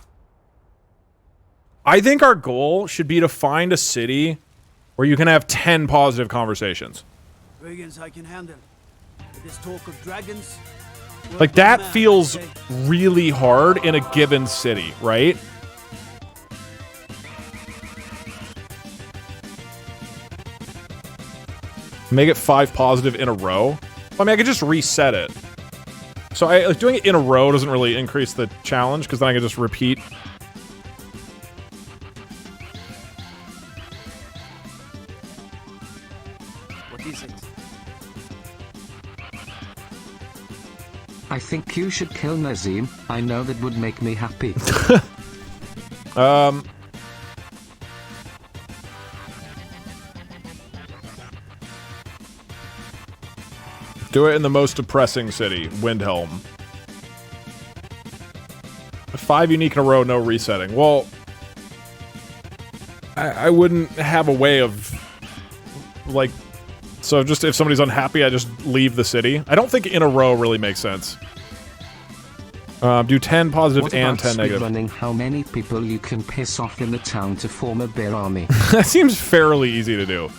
think our goal should be to find a city where you can have 10 positive conversations. Dragons I can handle. This talk of dragons. Like, that feels really hard in a given city, right? Make it 5 positive in a row. I mean, I could just reset it. So like, doing it in a row doesn't really increase the challenge, because then I can just repeat. What is it? I think you should kill Nazim. I know that would make me happy. Do it in the most depressing city, Windhelm. 5 unique in a row, no resetting. Well, I wouldn't have a way of, like, so just if somebody's unhappy, I just leave the city. I don't think in a row really makes sense. Do 10 positive and 10 negative. Running how many people you can piss off in the town to form a bear army? That seems fairly easy to do.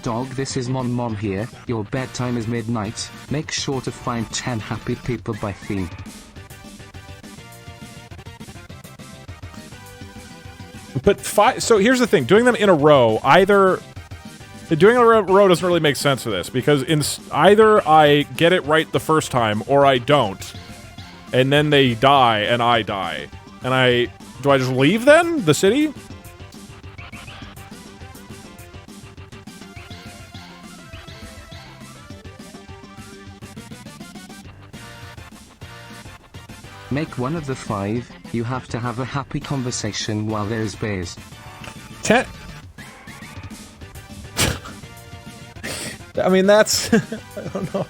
Dog, this is Mom here. Your bedtime is midnight. Make sure to find 10 happy people by theme. But 5, so here's the thing, doing them in a row, doing a row doesn't really make sense for this, because either I get it right the first time, or I don't, and then they die, and I die. And do I just leave then, the city? Make one of the 5. You have to have a happy conversation while there's bears. I mean, that's... I don't know.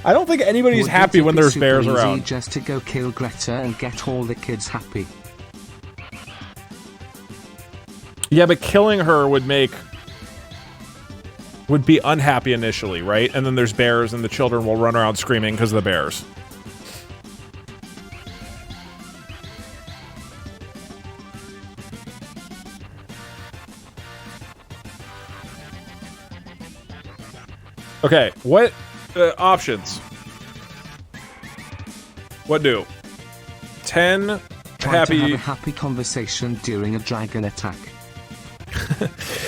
I don't think anybody's happy when there's bears around. Just to go kill Greta and get all the kids happy. Yeah, but killing her would be unhappy initially, right? And then there's bears and the children will run around screaming because of the bears. Okay, what options? What do? 10 Try happy... to have a happy conversation during a dragon attack.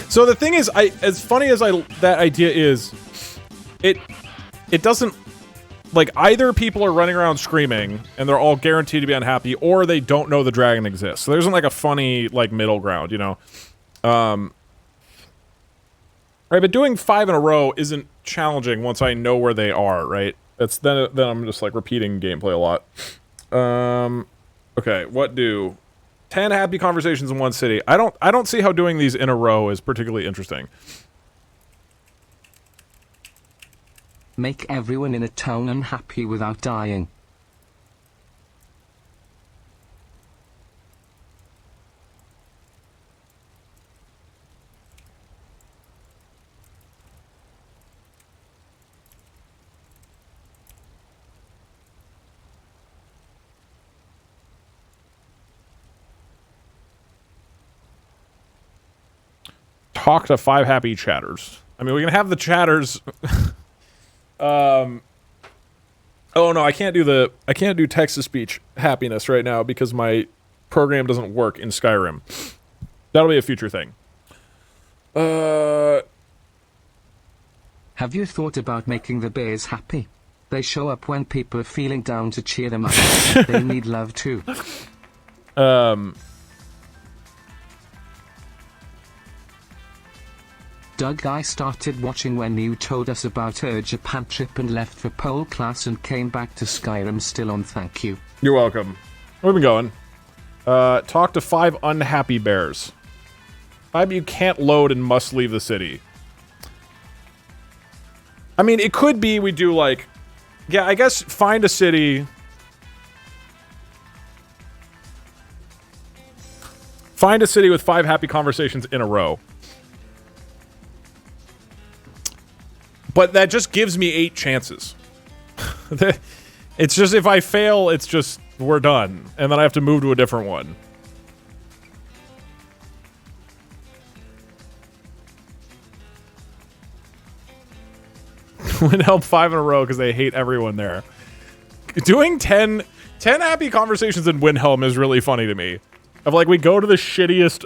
So the thing is, as funny as that idea is, it doesn't, like, either people are running around screaming and they're all guaranteed to be unhappy, or they don't know the dragon exists. So there isn't like a funny, like, middle ground, you know? Right, but doing 5 in a row isn't challenging once I know where they are, right? It's then I'm just like repeating gameplay a lot. Okay, what do 10 happy conversations in one city? I don't see how doing these in a row is particularly interesting. Make everyone in a town unhappy without dying. Talk to 5 happy chatters. I mean, we can have the chatters. Oh no, I can't do text-to-speech happiness right now because my program doesn't work in Skyrim. That'll be a future thing. Have you thought about making the bears happy? They show up when people are feeling down to cheer them up. They need love too. Doug, I started watching when you told us about her Japan trip and left for pole class and came back to Skyrim still on, thank you. You're welcome. Where have we been going? Talk to 5 unhappy bears. 5 you can't load and must leave the city. I mean, it could be we do like... Yeah, I guess find a city... Find a city with 5 happy conversations in a row. But that just gives me 8 chances. It's just, if I fail, it's just, we're done. And then I have to move to a different one. Win help 5 in a row because they hate everyone there. Doing 10 happy conversations in Windhelm is really funny to me. Of like, we go to the shittiest,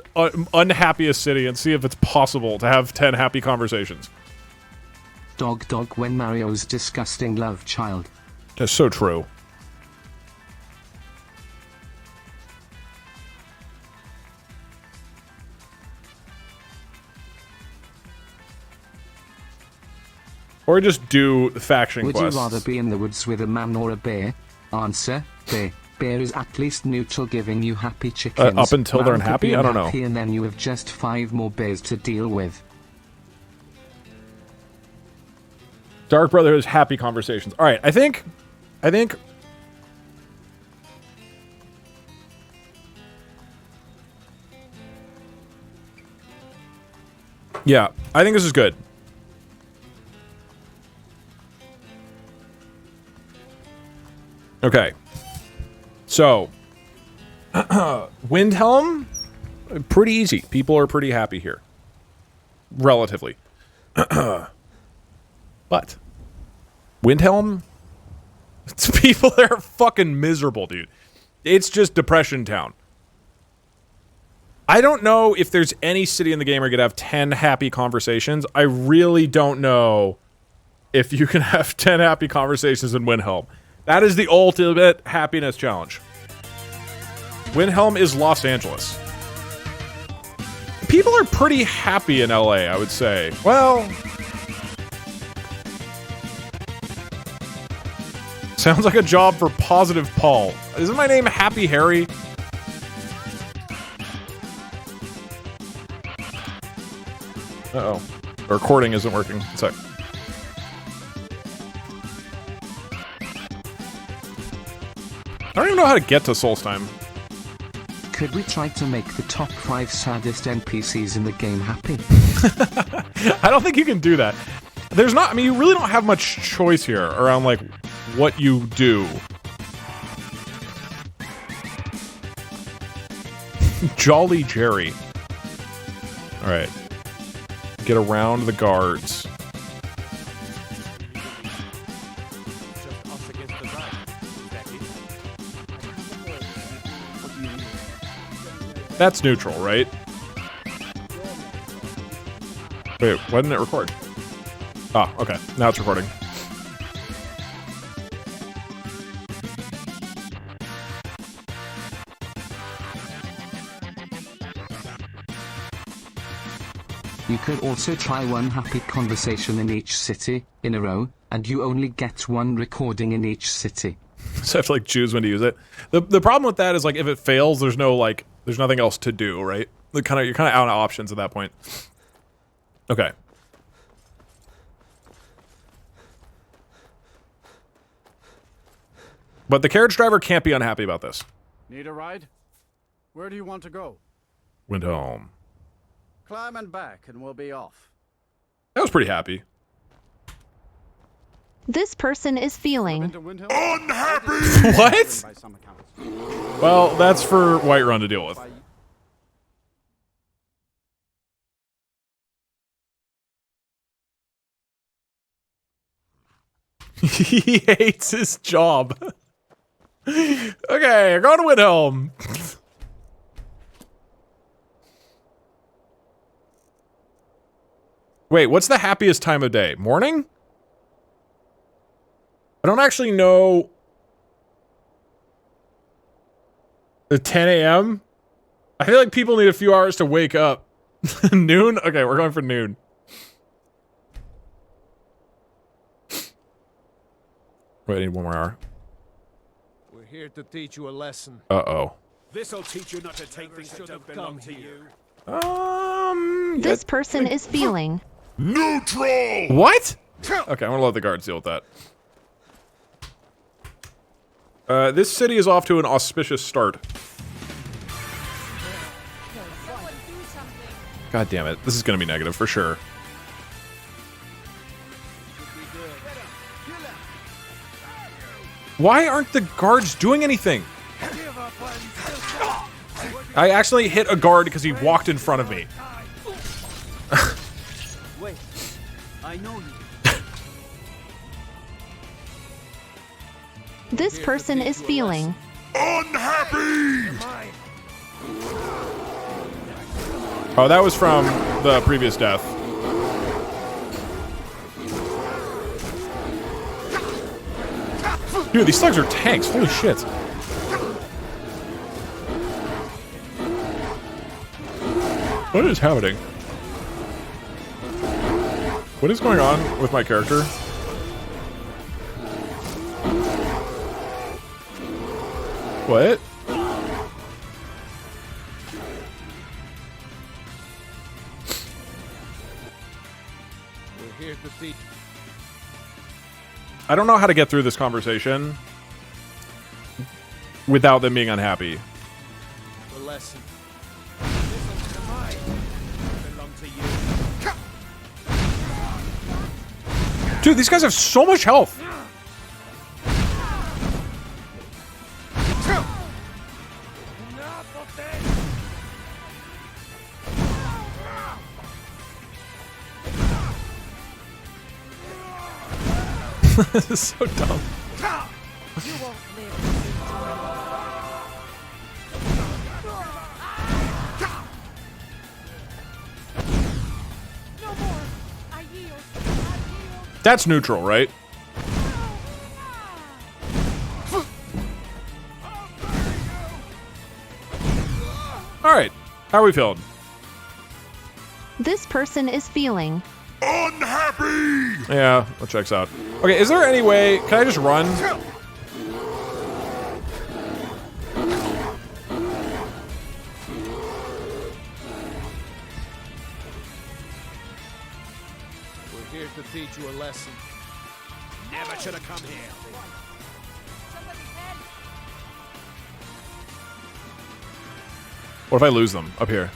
unhappiest city and see if it's possible to have 10 happy conversations. Dog when Mario's disgusting love child. That's so true. Or just do faction quests. Would you rather be in the woods with a man or a bear? Answer: bear. Bear is at least neutral, giving you happy chickens. Up until they're unhappy? I don't know. And then you have just 5 more bears to deal with. Dark Brotherhood's happy conversations. All right, I think. Yeah, I think this is good. Okay. So, Windhelm, pretty easy. People are pretty happy here. Relatively. But Windhelm, people there are fucking miserable, dude. It's just Depression Town. I don't know if there's any city in the game where you could have 10 happy conversations. I really don't know if you can have 10 happy conversations in Windhelm. That is the ultimate happiness challenge. Windhelm is Los Angeles. People are pretty happy in LA, I would say. Well... Sounds like a job for Positive Paul. Isn't my name Happy Harry? Uh-oh. The recording isn't working. Sorry. I don't even know how to get to Solstheim. Could we try to make the top 5 saddest NPCs in the game happy? I don't think you can do that. There's not, I mean, you really don't have much choice here around, like, what you do. Jolly Jerry. Alright. Get around the guards. That's neutral, right? Wait, why didn't it record? Ah, okay. Now it's recording. You could also try one happy conversation in each city, in a row, and you only get one recording in each city. So I have to, like, choose when to use it. The problem with that is, like, if it fails, there's no, like, there's nothing else to do, right? You're kind of out of options at that point. Okay. But the carriage driver can't be unhappy about this. Need a ride? Where do you want to go? Went home. Climb and back and we'll be off. I was pretty happy. This person is feeling unhappy. What? Well, that's for Whiterun to deal with. He hates his job. Okay, we're going to Windhelm. Wait, what's the happiest time of day? Morning? I don't actually know. The 10 a.m.? I feel like people need a few hours to wake up. Noon? Okay, we're going for noon. Wait, I need one more hour. We're here to teach you a lesson. Uh-oh. This'll teach you not to take things that don't belong to you. This person is feeling neutral. What? Okay, I'm gonna let the guards deal with that. This city is off to an auspicious start. God damn it. This is gonna be negative for sure. Why aren't the guards doing anything? I actually hit a guard because he walked in front of me. Wait, I know you. This person is feeling unhappy. Oh, that was from the previous death. Dude, these thugs are tanks. Holy shit. What is happening? What is going on with my character? What? We're here to teach. I don't know how to get through this conversation without them being unhappy. The lesson. Dude, these guys have so much health. This is so dumb. That's neutral, right? Alright, how are we feeling? This person is feeling unhappy. Yeah, that checks out. Okay, is there any way... Can I just run? We're here to teach you a lesson. Never should have come here. What if I lose them up here?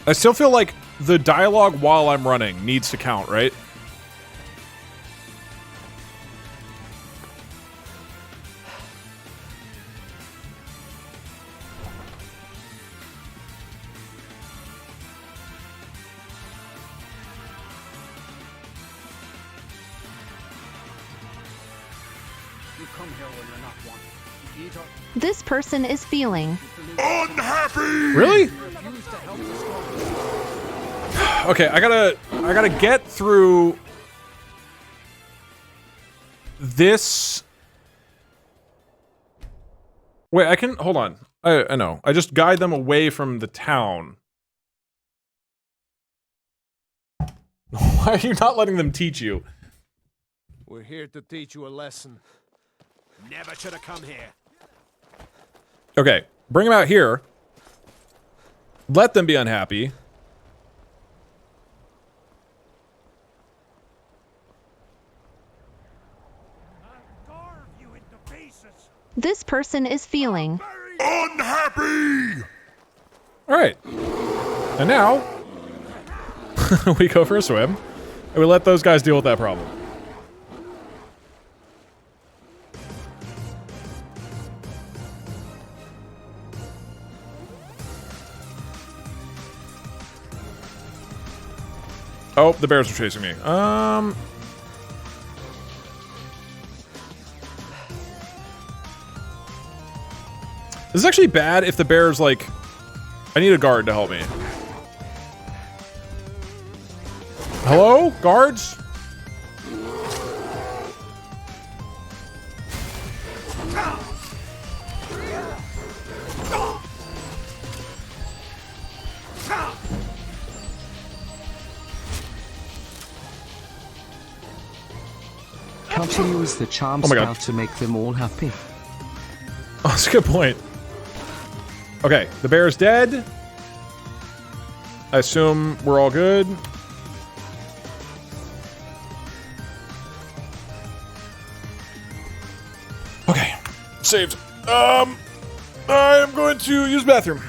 I still feel like the dialogue while I'm running needs to count, right? You come here when you're not wanted. You eat or This person is feeling unhappy. Really? refuse to help the strong. Okay, I gotta get through this. Wait, I can hold on. I know. I just guide them away from the town. Why are you not letting them teach you? We're here to teach you a lesson. Never should have come here. Okay, bring them out here. Let them be unhappy. this person is feeling unhappy. All right, and now we go for a swim, and we let those guys deal with that problem. Oh, the bears are chasing me. This is actually bad if the bears, like... I need a guard to help me. Hello? Guards? Can't you use the charm Oh my spell God. to make them all happy? Oh, that's a good point. Okay, the bear's dead. I assume we're all good. Okay, saved. I am going to use the bathroom.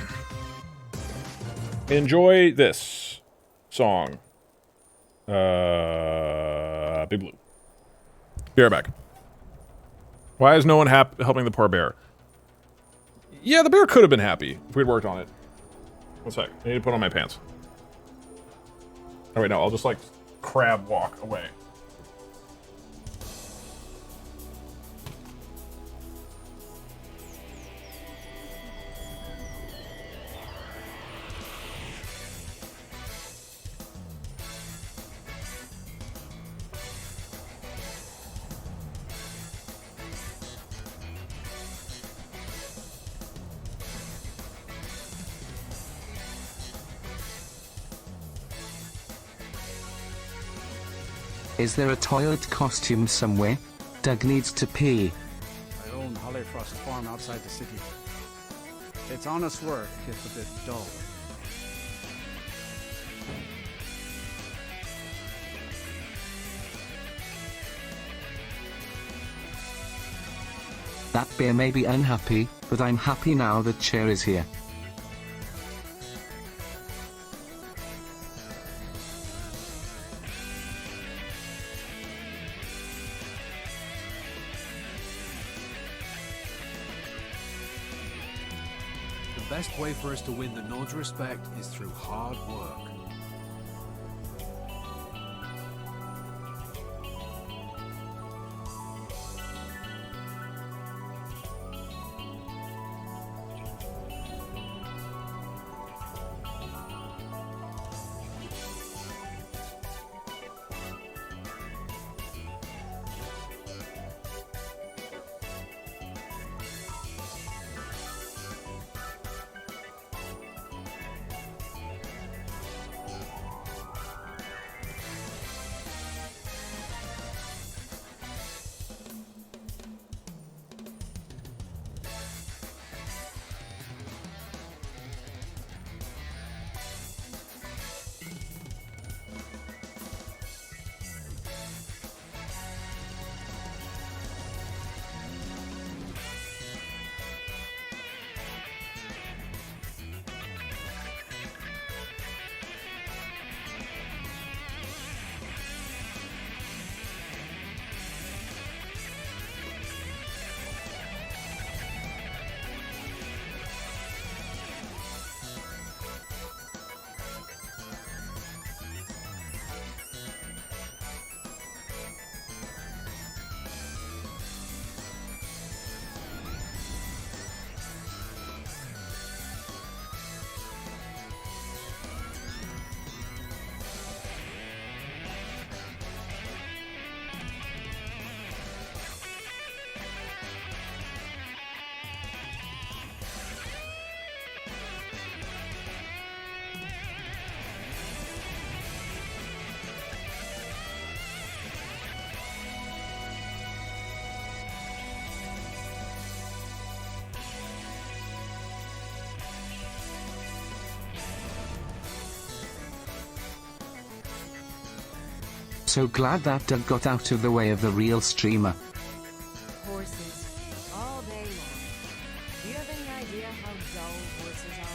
Enjoy this song. Big Blue. Be right back. Why is no one helping the poor bear? Yeah, the bear could have been happy if we'd worked on it. One sec. I need to put on my pants. Oh, wait, no. I'll just, like, crab walk away. Is there a toilet costume somewhere? Doug needs to pee. I own Hollyfrost Farm outside the city. It's honest work, if a bit dull. That bear may be unhappy, but I'm happy now that Cher is here. The best way for us to win the Nod's respect is through hard work. So glad that Doug got out of the way of the real streamer. Horses. All day long. Do you have any idea how dull horses are?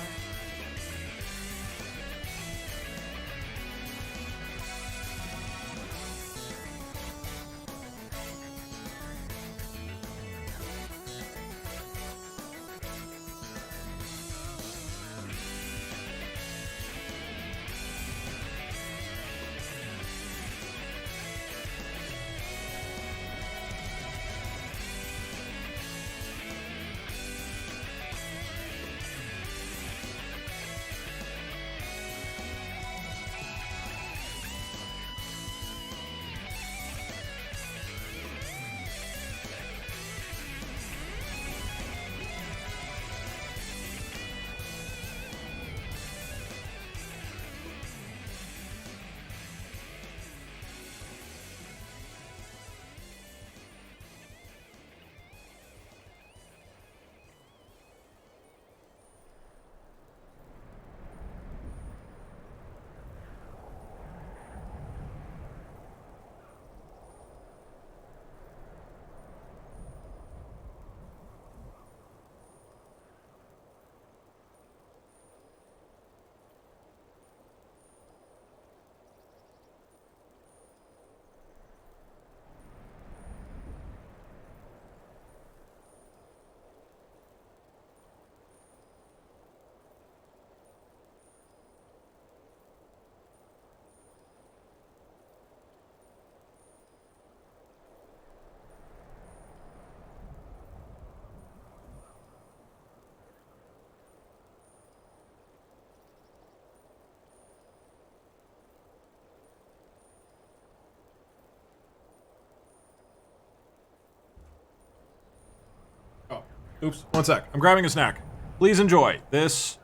Oops, one sec. I'm grabbing a snack. Please enjoy this,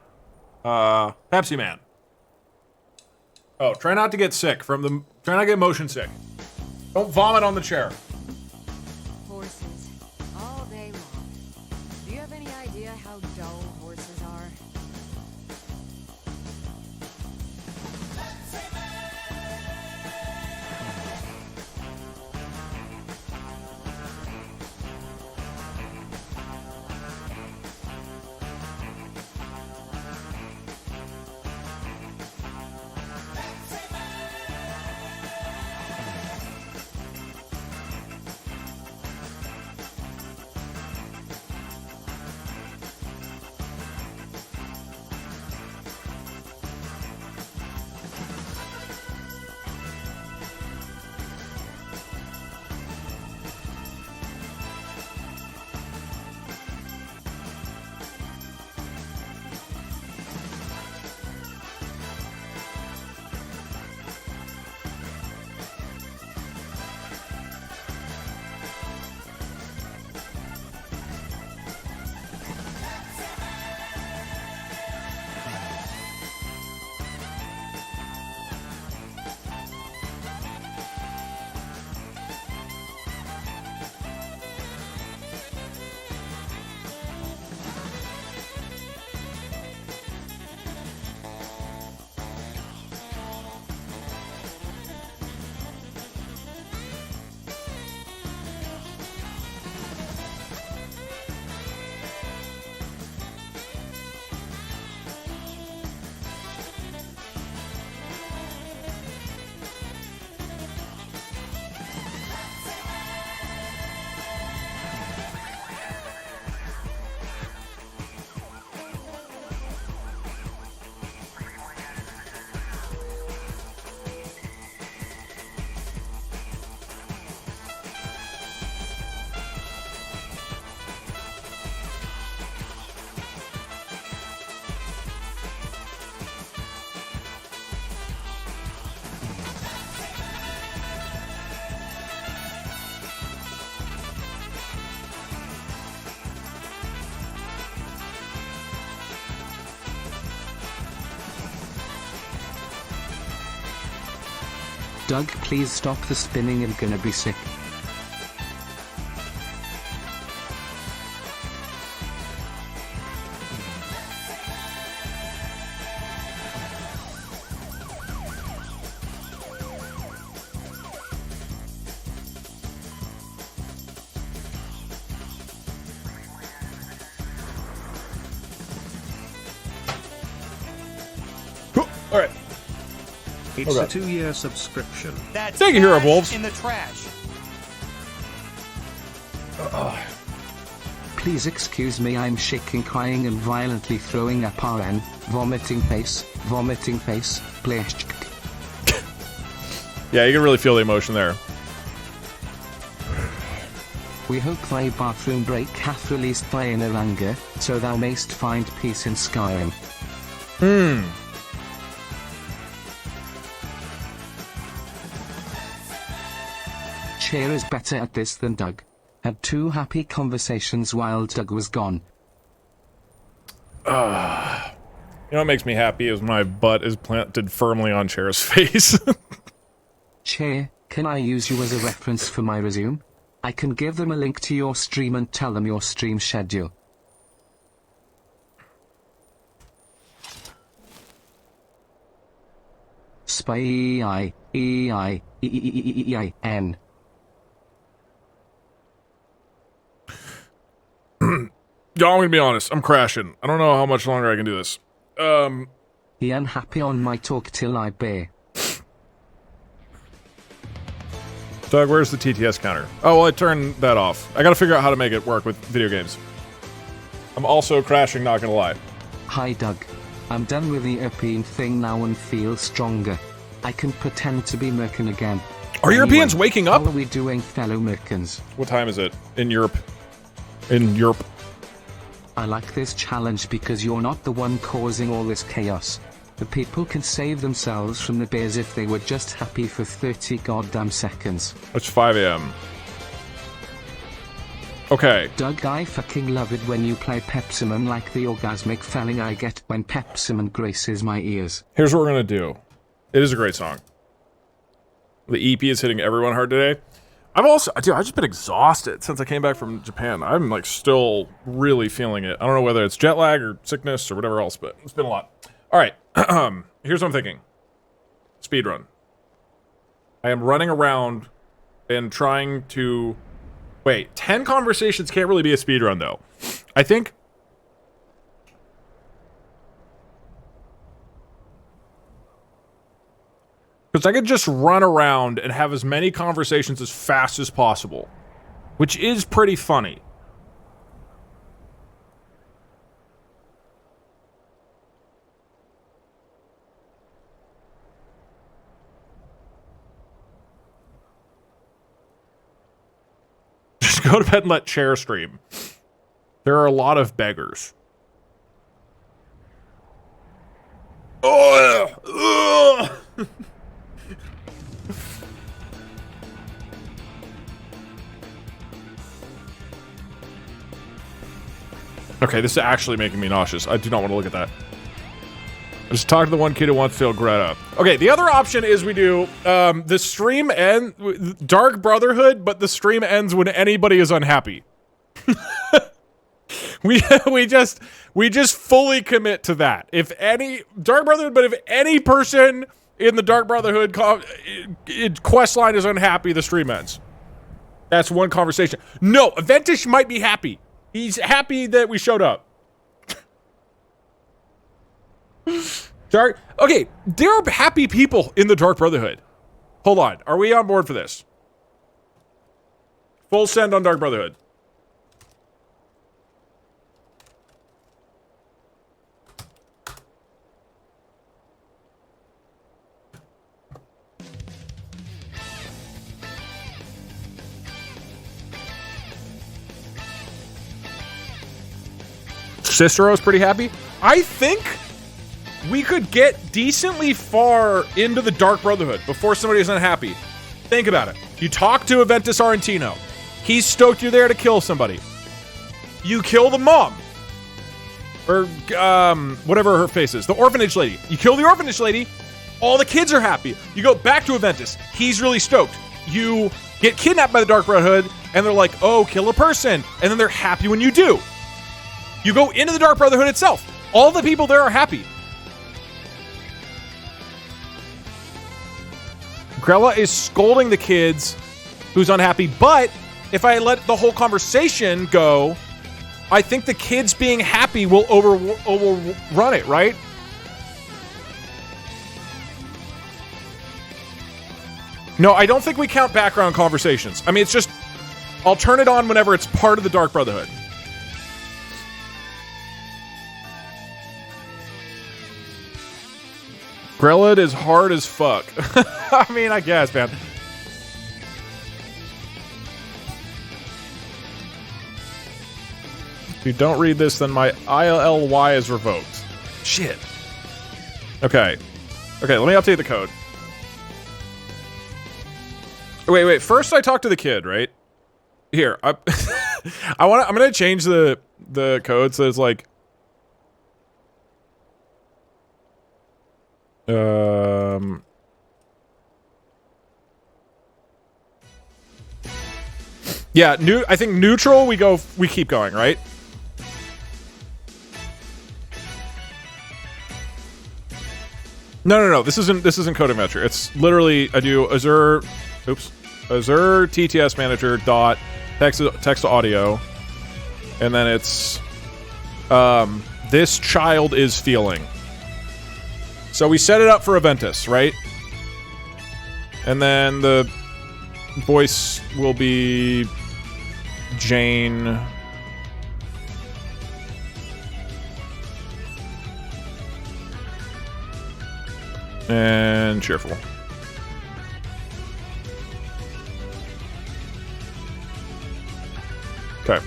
Pepsi Man. Oh, try not to get sick from the... Try not to get motion sick. Don't vomit on the chair. Horses. All day long. Do you have any idea how dull horses are? Doug, please stop the spinning, I'm gonna be sick. All right. It's Okay. a 2-year subscription. That's Thank you, Hero trash Wolves. in the trash. Please excuse me, I'm shaking, crying, and violently throwing up RN. Vomiting face, blash. Yeah, you can really feel the emotion there. We hope thy bathroom break hath released thy inner anger, so thou mayst find peace in Skyrim. Cheer is better at this than Doug. Had 2 happy conversations while Doug was gone. You know what makes me happy is my butt is planted firmly on Chair's face. Chair, can I use you as a reference for my resume? I can give them a link to your stream and tell them your stream schedule. Spy-E-I-E-I-E-I-N. Y'all, I'm gonna be honest. I'm crashing. I don't know how much longer I can do this. He unhappy on my talk till I bear. Doug, where's the TTS counter? Oh, well, I turned that off. I gotta figure out how to make it work with video games. I'm also crashing, not gonna lie. Hi Doug. I'm done with the European thing now and feel stronger. I can pretend to be Merkin again. Are Europeans waking up? How are we doing, fellow Merkins? What time is it? In Europe. In Europe. I like this challenge because you're not the one causing all this chaos. The people can save themselves from the bears if they were just happy for 30 goddamn seconds. It's 5 a.m. Okay. Doug, I fucking love it when you play Pepsiman like the orgasmic feeling I get when Pepsiman graces my ears. Here's what we're gonna do. It is a great song. The EP is hitting everyone hard today. I've just been exhausted since I came back from Japan. I'm like still really feeling it. I don't know whether it's jet lag or sickness or whatever else, but it's been a lot. All right, here's what I'm thinking. Speedrun. I am running around and trying to... Wait, 10 conversations can't really be a speedrun, though. I think... Because I could just run around and have as many conversations as fast as possible. Which is pretty funny. Just go to bed and let Chair stream. There are a lot of beggars. Oh! Okay, this is actually making me nauseous. I do not want to look at that. I just talked to the one kid who wants to feel Greta. Okay, the other option is we do the stream end Dark Brotherhood, but the stream ends when anybody is unhappy. we just fully commit to that. If any Dark Brotherhood, but if any person in the Dark Brotherhood quest line is unhappy, the stream ends. That's one conversation. No, Aventish might be happy. He's happy that we showed up. Okay, there are happy people in the Dark Brotherhood. Hold on, are we on board for this? Full send on Dark Brotherhood. Cicero's pretty happy. I think we could get decently far into the Dark Brotherhood before somebody is unhappy. Think about it. You talk to Aventus Argentino. He's stoked you're there to kill somebody. You kill the mom. Or, whatever her face is. The orphanage lady. You kill the orphanage lady. All the kids are happy. You go back to Aventus. He's really stoked. You get kidnapped by the Dark Brotherhood, and they're like, oh, kill a person. And then they're happy when you do. You go into the Dark Brotherhood itself. All the people there are happy. Grella is scolding the kids who's unhappy, but if I let the whole conversation go, I think the kids being happy will overrun it, right? No, I don't think we count background conversations. I mean, it's just... I'll turn it on whenever it's part of the Dark Brotherhood. Grelid is hard as fuck. I mean, I guess, man. If you don't read this, then my ILY is revoked. Shit. Okay. Okay, let me update the code. Wait. First I talk to the kid, right? Here. I'm gonna change the code so it's like... Yeah, I think neutral, we keep going, right? No. This isn't Codemetric. It's literally I do Azure TTS Manager dot text to audio, and then it's this child is feeling. So we set it up for Aventus, right? And then the voice will be Jane. And cheerful. Okay.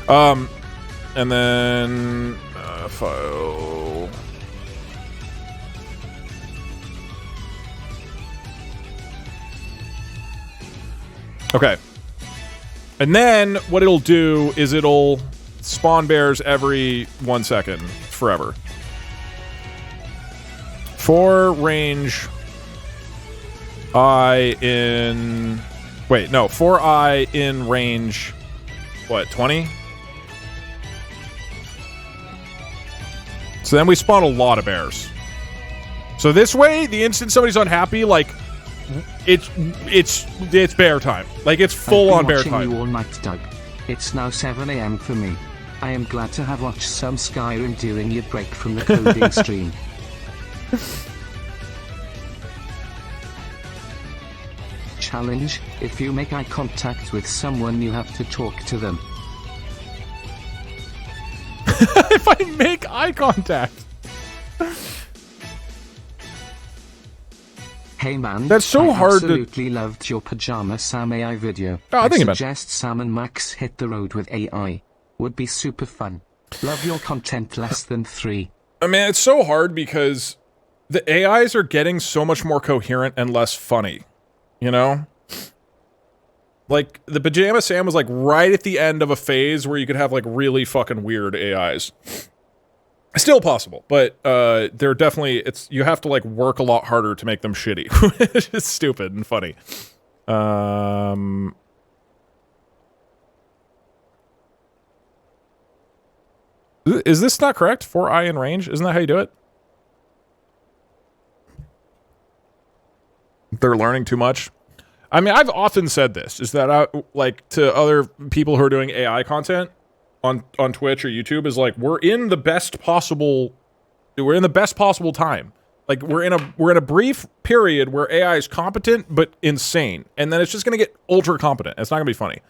And then file. Okay. And then what it'll do is it'll spawn bears every 1 second forever. For range I in... Wait, no. For I in range... What, 20? So then we spawn a lot of bears. So this way, the instant somebody's unhappy, like... It's bear time. Like, it's full-on bear time. You all night, Doug. It's now 7 AM for me. I am glad to have watched some Skyrim during your break from the coding stream. Challenge: if you make eye contact with someone, you have to talk to them. If I make eye contact. Hey man, that's so hard to... absolutely loved your Pajama Sam AI video. Oh, I suggest Sam and Max hit the road with AI. Would be super fun. Love your content less than 3. I mean, it's so hard because the AIs are getting so much more coherent and less funny. You know? Like, the Pajama Sam was like right at the end of a phase where you could have like really fucking weird AIs. Still possible, but they're definitely, you have to like work a lot harder to make them shitty. It's just stupid and funny. Is this not correct? 4i in range? Isn't that how you do it? They're learning too much. I mean, I've often said this, is that I, like, to other people who are doing AI content on Twitch or YouTube, is like, we're in the best possible time. Like, we're in a brief period where AI is competent but insane, and then it's just gonna get ultra competent. It's not gonna be funny.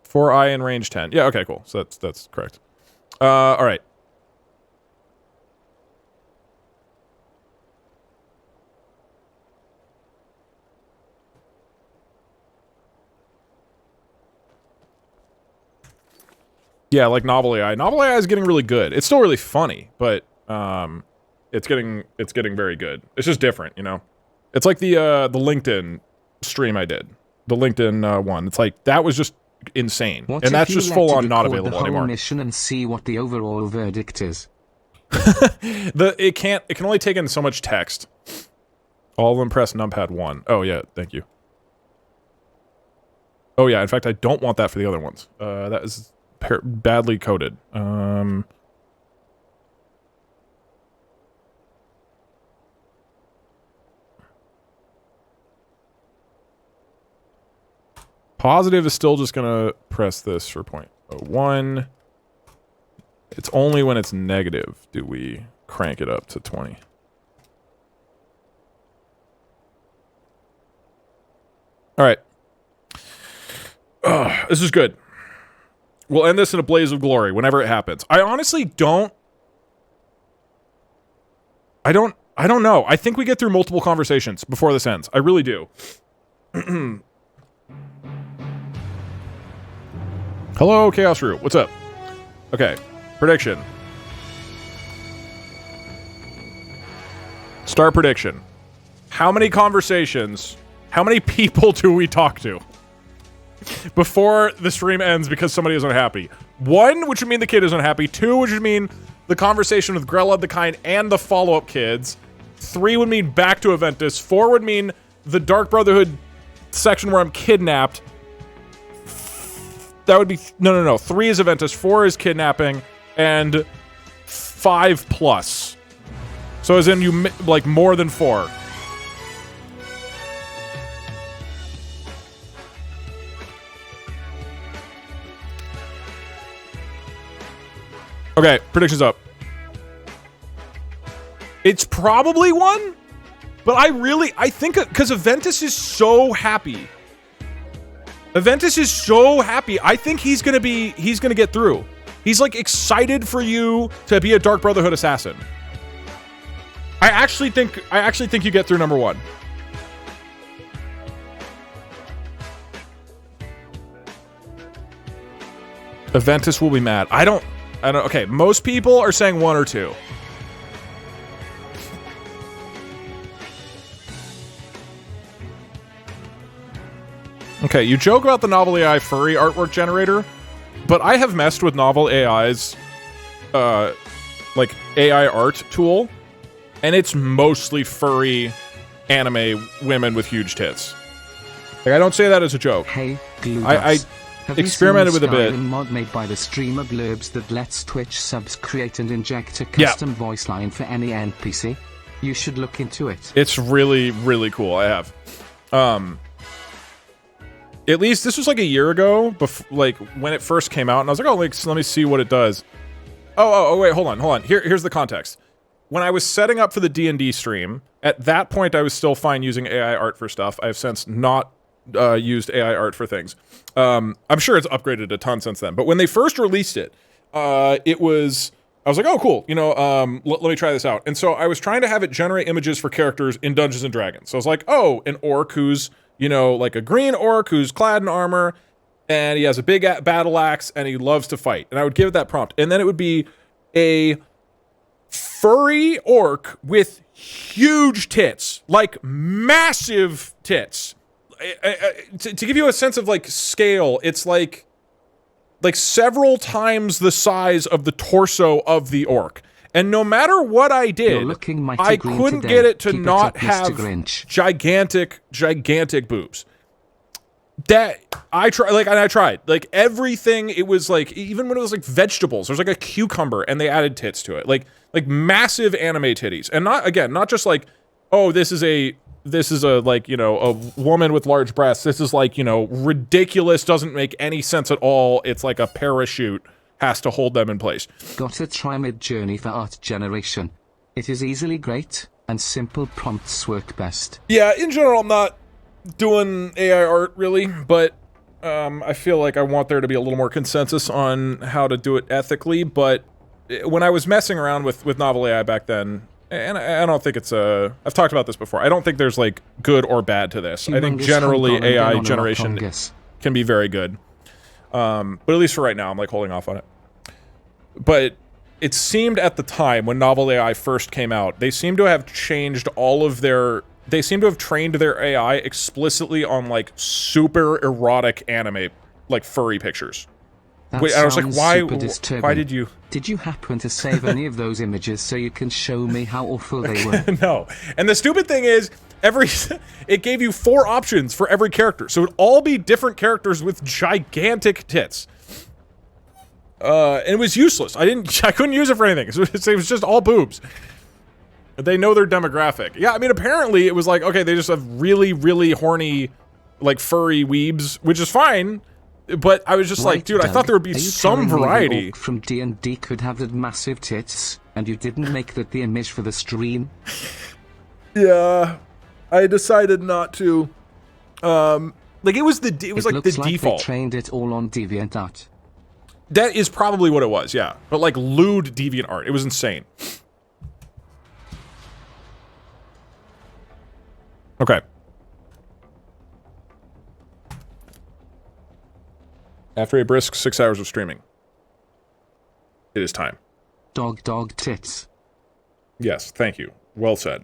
4i in range 10. Yeah, okay, cool. So that's correct. All right. Yeah, like Novel AI. Novel AI is getting really good. It's still really funny, but it's getting very good. It's just different, you know. It's like the LinkedIn stream I did, the LinkedIn one. It's like that was just insane, and that's just full on not available anymore. Mission and see what the overall verdict is. It can only take in so much text. All of them press numpad 1. Oh yeah, thank you. Oh yeah, in fact I don't want that for the other ones. That is badly coded. Positive is still just gonna press this for 0.01. It's only when it's negative do we crank it up to 20. All right. This is good. We'll end this in a blaze of glory whenever it happens. I honestly don't... I don't know. I think we get through multiple conversations before this ends. I really do. Hello, Chaos Root. What's up? Okay. Prediction. Star prediction. How many conversations, how many people do we talk to before the stream ends because somebody is unhappy? 1, which would mean the kid is unhappy. 2, which would mean the conversation with Grella, the Kind, and the follow-up kids. 3 would mean back to Aventus. 4 would mean the Dark Brotherhood section where I'm kidnapped. That would be... No. 3 is Aventus, 4 is kidnapping, and 5 plus. So as in you, like, more than 4. Okay, predictions up. It's probably 1, but I think, because Aventus is so happy. Aventus is so happy. I think he's gonna get through. He's, like, excited for you to be a Dark Brotherhood assassin. I actually think you get through number 1. Aventus will be mad. I don't, okay, most people are saying 1 or 2. Okay, you joke about the Novel AI furry artwork generator, but I have messed with Novel AI's, like, AI art tool, and it's mostly furry anime women with huge tits. Like, I don't say that as a joke. Hey, I experimented with a bit. Skyrim mod made by the streamer Blurbs that lets Twitch subs create and inject a custom voice line for any NPC. You should look into it. It's really, really cool. I have. At least this was like a year ago, like when it first came out, and I was like, oh, like, let me see what it does. Oh, wait, hold on. Here's the context. When I was setting up for the D&D stream, at that point I was still fine using AI art for stuff. I've since not used AI art for things. I'm sure it's upgraded a ton since then. But when they first released it, I was like, oh, cool. You know, let me try this out. And so I was trying to have it generate images for characters in Dungeons and Dragons. So I was like, oh, an orc who's, you know, like a green orc who's clad in armor, and he has a big battle axe, and he loves to fight. And I would give it that prompt. And then it would be a furry orc with huge tits, like massive tits. To give you a sense of, like, scale, it's like several times the size of the torso of the orc. And no matter what I did, I couldn't get it to not have gigantic boobs. That I tried like everything. It was like, even when it was like vegetables, there's like a cucumber and they added tits to it, like massive anime titties. And not just like, oh, this is a like, you know, a woman with large breasts. This is like, you know, ridiculous, doesn't make any sense at all. It's like a parachute has to hold them in place. Gotta try Midjourney for art generation. It is easily great, and simple prompts work best. Yeah, in general, I'm not doing AI art, really, but I feel like I want there to be a little more consensus on how to do it ethically, but when I was messing around with Novel AI back then, and I don't think it's I've talked about this before, I don't think there's, like, good or bad to this. I think generally AI generation can be very good. But at least for right now, I'm, like, holding off on it. But it seemed at the time, when Novel AI first came out, they seemed to have changed all of their... They seem to have trained their AI explicitly on, like, super erotic anime, like, furry pictures. Wait, I was like, why did you... Did you happen to save any of those images so you can show me how awful they were? No. And the stupid thing is, it gave you 4 options for every character, so it'd all be different characters with gigantic tits. And it was useless. I couldn't use it for anything. It was just all boobs. They know their demographic. Yeah, I mean, apparently it was like, okay, they just have really, really horny, like, furry weebs, which is fine. But I was just like, dude, Doug, I thought there would be some variety. The orc from D&D could have the massive tits, and you didn't make that the image for the stream? Yeah, I decided not to. Like, it was like the looks like default. They trained it all on DeviantArt. That is probably what it was, yeah. But like lewd DeviantArt. It was insane. Okay. After a brisk 6 hours of streaming, it is time. Dog tits. Yes, thank you. Well said.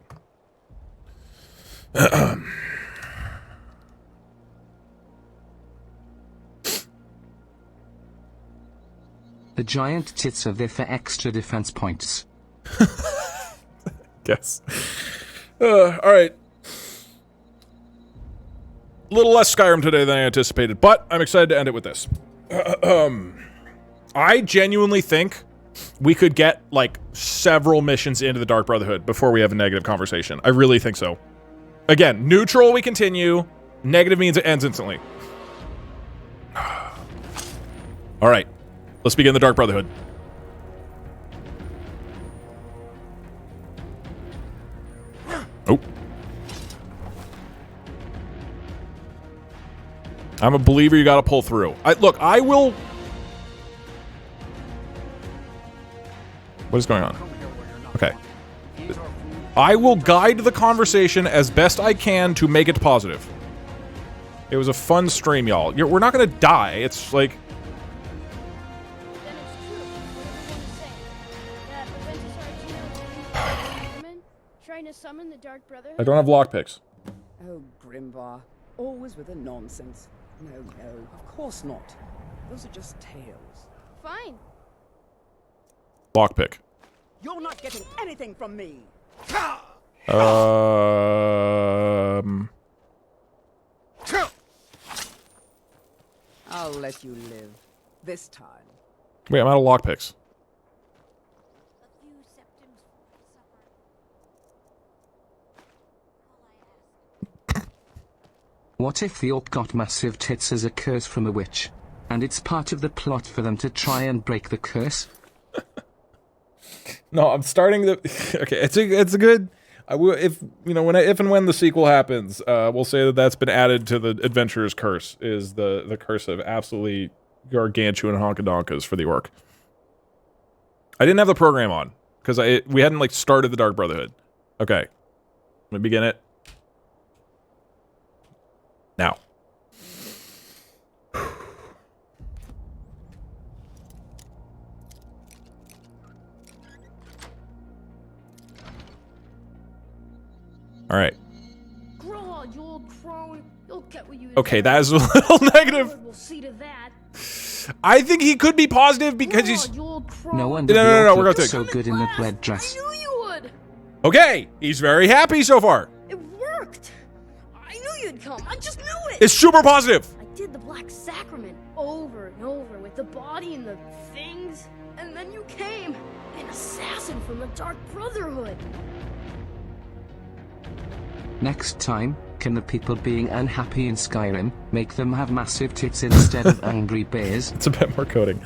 The giant tits are there for extra defense points. Yes. Alright. A little less Skyrim today than I anticipated, but I'm excited to end it with this. I genuinely think we could get, like, several missions into the Dark Brotherhood before we have a negative conversation. I really think so. Again, neutral, we continue. Negative means it ends instantly. Alright. Let's begin the Dark Brotherhood. Oh. I'm a believer you gotta pull through. Look, I will... What is going on? Okay. I will guide the conversation as best I can to make it positive. It was a fun stream, y'all. We're not gonna die. It's like... Trying to summon the Dark Brotherhood? I don't have lockpicks. Oh, Grimvar. Always with the nonsense. No, of course not. Those are just tales. Fine. Lockpick. You're not getting anything from me! I'll let you live. This time. Wait, I'm out of lockpicks. What if the orc got massive tits as a curse from a witch? And it's part of the plot for them to try and break the curse? No, I'm starting the... Okay, it's a good... I will, if and when the sequel happens, we'll say that that's been added to the Adventurer's Curse, is the curse of absolutely gargantuan honkadonkas for the orc. I didn't have the program on, because we hadn't, like, started the Dark Brotherhood. Okay. Let me begin it. Now. All right. Graw, you old crone. You'll get what you Okay, that is a little negative. We'll see to that. I think he could be positive because he's... No wonder No, we're gonna take so good in the red dress. I knew you would. Okay, he's very happy so far. It worked. I knew you'd come. I just knew it. It's super positive. I did the Black Sacrament over and over with the body and the things, and then you came, an assassin from the Dark Brotherhood. Next time, can the people being unhappy in Skyrim make them have massive tits instead of angry bears? It's a bit more coding.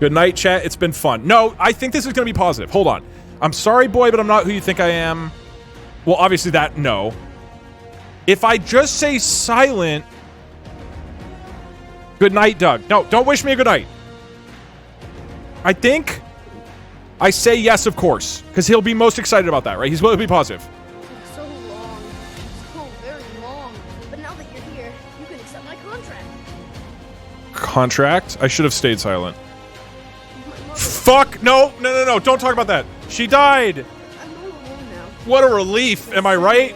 Good night, chat. It's been fun. No, I think this is going to be positive. Hold on. I'm sorry, boy, but I'm not who you think I am. Well, obviously that, no. If I just say silent... Good night, Doug. No, don't wish me a good night. I think I say yes, of course, because he'll be most excited about that, right? He's will be positive. So long. So very long. But now that you're here, you can accept my contract. Contract? I should have stayed silent. Fuck! No! Don't talk about that. She died. I'm all alone now. What a relief. Am I right?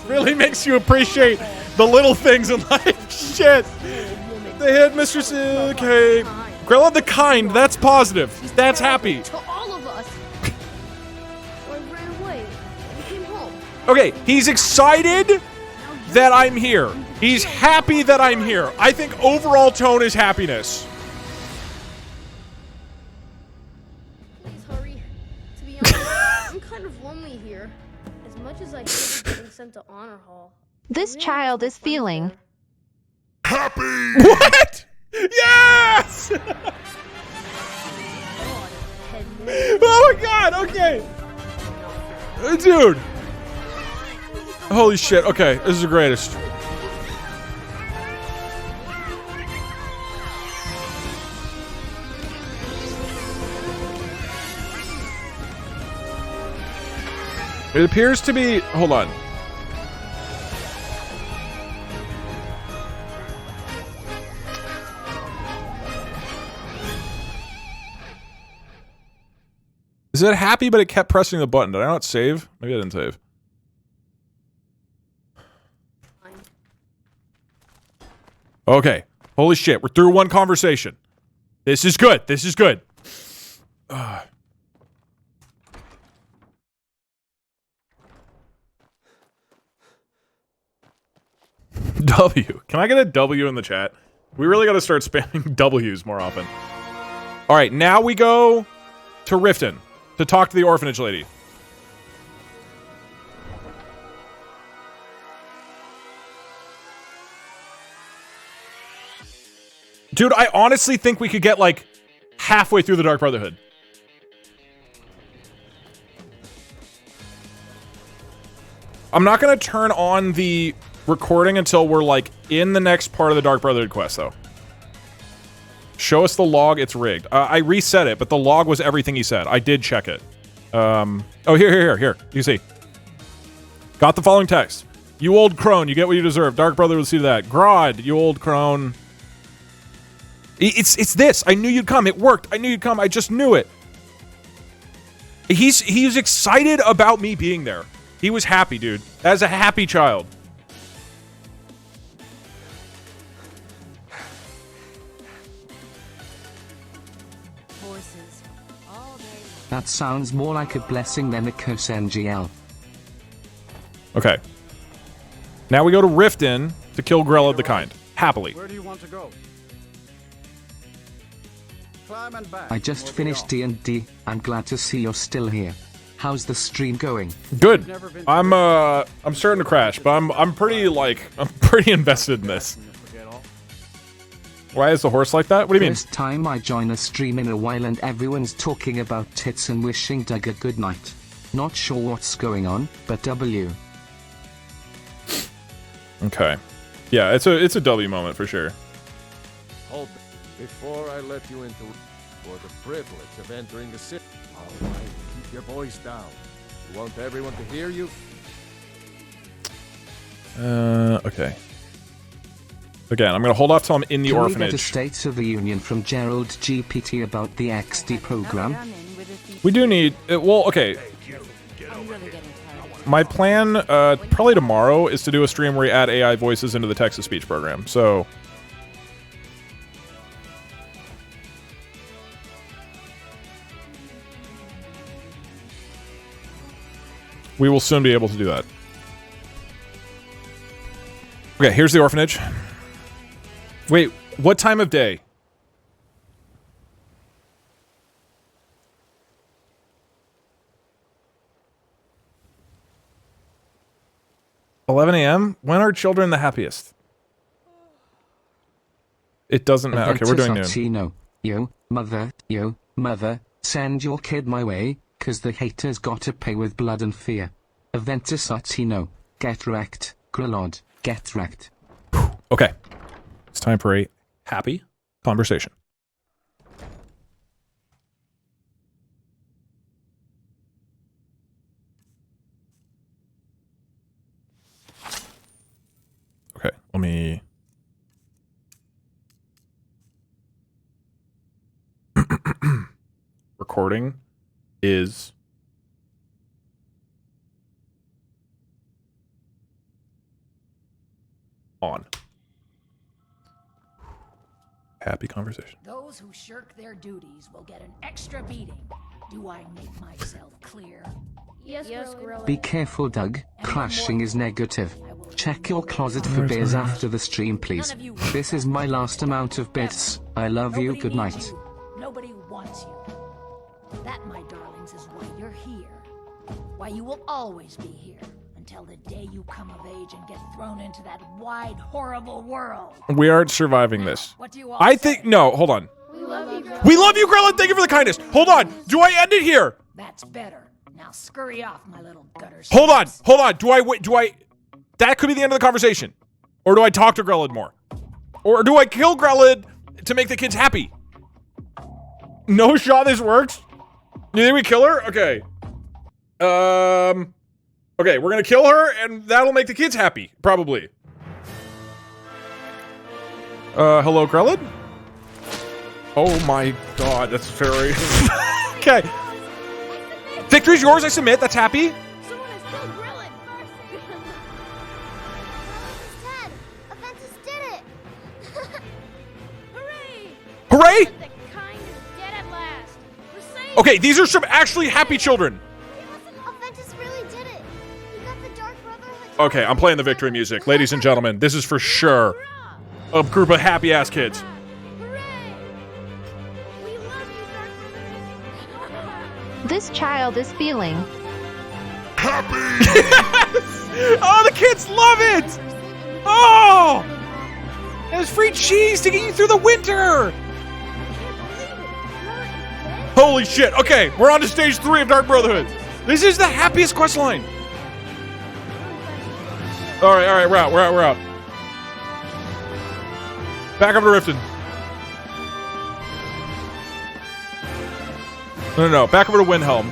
Really makes you appreciate the little things in life. Shit. The headmistress. Okay. Grilla the kind. That's positive. That's happy. To all of us. So I ran away and came home. Okay. He's excited that I'm here. He's happy that I'm here. I think overall tone is happiness. Please hurry. To be honest, I'm kind of lonely here. As much as I hated getting sent to Honor Hall. This child is feeling happy. What? Yes! Oh my god, okay. Dude. Holy shit, okay, this is the greatest. It appears to be... Hold on. Is it happy, but it kept pressing the button? Did I not save? Maybe I didn't save. Okay. Holy shit, we're through one conversation. This is good. This is good. W. Can I get a W in the chat? We really got to start spamming W's more often. All right, now we go to Riften to talk to the orphanage lady. Dude, I honestly think we could get, like, halfway through the Dark Brotherhood. I'm not going to turn on the recording until we're, like, in the next part of the Dark Brotherhood quest, though. Show us the log. It's rigged. I reset it, but the log was everything he said. I did check it. Oh, here. You see. Got the following text. You old crone, you get what you deserve. Dark Brother will see to that. Grodd, you old crone. It's this. I knew you'd come. It worked. I knew you'd come. I just knew it. He's excited about me being there. He was happy, dude. As a happy child. That sounds more like a blessing than a curse, NGL. Okay. Now we go to Riften to kill Grella the Kind. Happily. Where do you want to go? Climb and back. I just finished D&D. I'm glad to see you're still here. How's the stream going? Good. I'm starting to crash, but I'm pretty invested in this. Why is the horse like that? What do you mean? First time I join a stream in a while and everyone's talking about tits and wishing Doug a good night. Not sure what's going on, but W. Okay. Yeah, it's a W moment for sure. Hold before I let you into for the privilege of entering the city. All right, keep your voice down. You want everyone to hear you? Okay. Again, I'm gonna hold off till I'm in the orphanage. Can we get a State of the Union from Gerald GPT about the XD program? We do need... well, okay. My plan, probably tomorrow, is to do a stream where we add AI voices into the text-to-speech program, so... we will soon be able to do that. Okay, here's the orphanage. Wait, what time of day? $11 a.m.? When are children the happiest? It doesn't matter. Okay, we're doing noon. Yo, mother, send your kid my way, cause the haters gotta pay with blood and fear. Aventus Artino, get wrecked, Grillod, get wrecked. Okay. It's time for a happy conversation. Okay, let me... Recording is... on. Happy conversation. Those who shirk their duties will get an extra beating. Do I make myself clear? Yes, Grilla. Be careful, Doug. Crashing is negative. Check your closet for beers after the stream, please. This is my last amount of bits. I love you. Good night. Nobody wants you. That, my darlings, is why you're here. Why you will always be here. Until the day you come of age and get thrown into that wide, horrible world. We aren't surviving this. What do you all I think... No, hold on. We love you, Grilla. We love you, Grilla! Thank you for the kindness! Hold on! Do I end it here? That's better. Now scurry off, my little gutters. Hold on! Hold on! Do I... That could be the end of the conversation. Or do I talk to Grellid more? Or do I kill Grellid to make the kids happy? No shot this works? You think we kill her? Okay. Okay, we're gonna kill her, and that'll make the kids happy, probably. Hello, Grelid? Oh my god, that's very... Okay. Victory's yours, I submit, that's happy. Someone has killed Grillin! Dad, Aventus did it! Hooray! Hooray! The kind is dead at last. We're saved. Okay, these are some actually happy children. Aventus really did it. He got the Dark Brotherhood. Okay, I'm playing the victory music. Ladies and gentlemen, this is for sure a group of happy-ass kids. This child is feeling happy. Oh, the kids love it. Oh, there's free cheese to get you through the winter. Holy shit. Okay, we're on to stage 3 of Dark Brotherhood. This is the happiest quest line. All right, we're out. Back over to Riften. No, back over to Windhelm.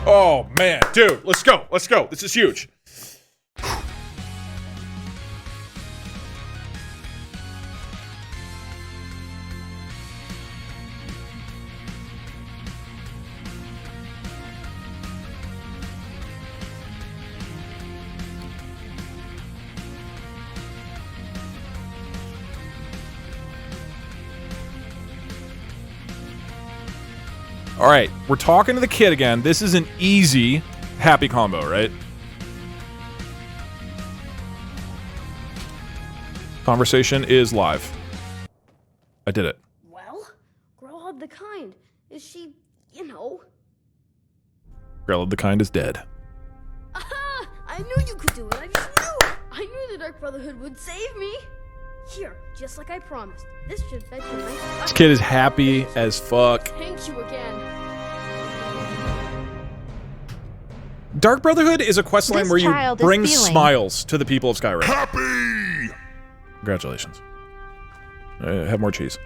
Oh, man. Dude, let's go. This is huge. All right, we're talking to the kid again. This is an easy, happy combo, right? Conversation is live. I did it. Well, Growlhub the Kind. Is she, you know? Grelid the Kind is dead. Aha! I knew you could do it. I just knew it. I knew the Dark Brotherhood would save me. Here, just like I promised. This should fetch you nice. This kid is happy as fuck. Thank you again. Dark Brotherhood is a questline where you bring smiles to the people of Skyrim. Happy! Congratulations. Have more cheese.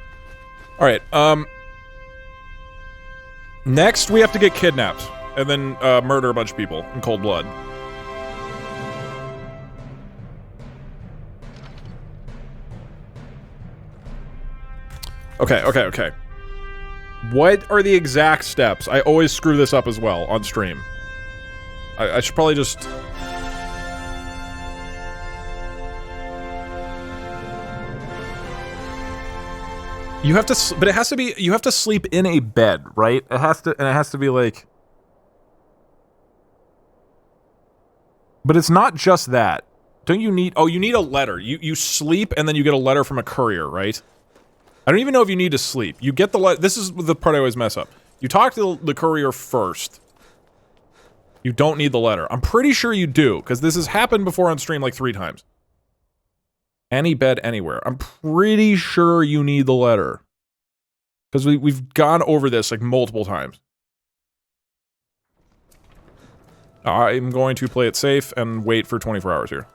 All right. Next, we have to get kidnapped and then murder a bunch of people in cold blood. Okay. What are the exact steps? I always screw this up as well on stream. I should probably just... You have to, but it has to be, you have to sleep in a bed, right? It has to, and it has to be like... But it's not just that. Don't you need, oh, you need a letter. You sleep and then you get a letter from a courier, right? I don't even know if you need to sleep. You get the letter, this is the part I always mess up. You talk to the courier first. You don't need the letter. I'm pretty sure you do, because this has happened before on stream like 3 times. Any bed anywhere. I'm pretty sure you need the letter. Because we've gone over this like multiple times. I'm going to play it safe and wait for 24 hours here.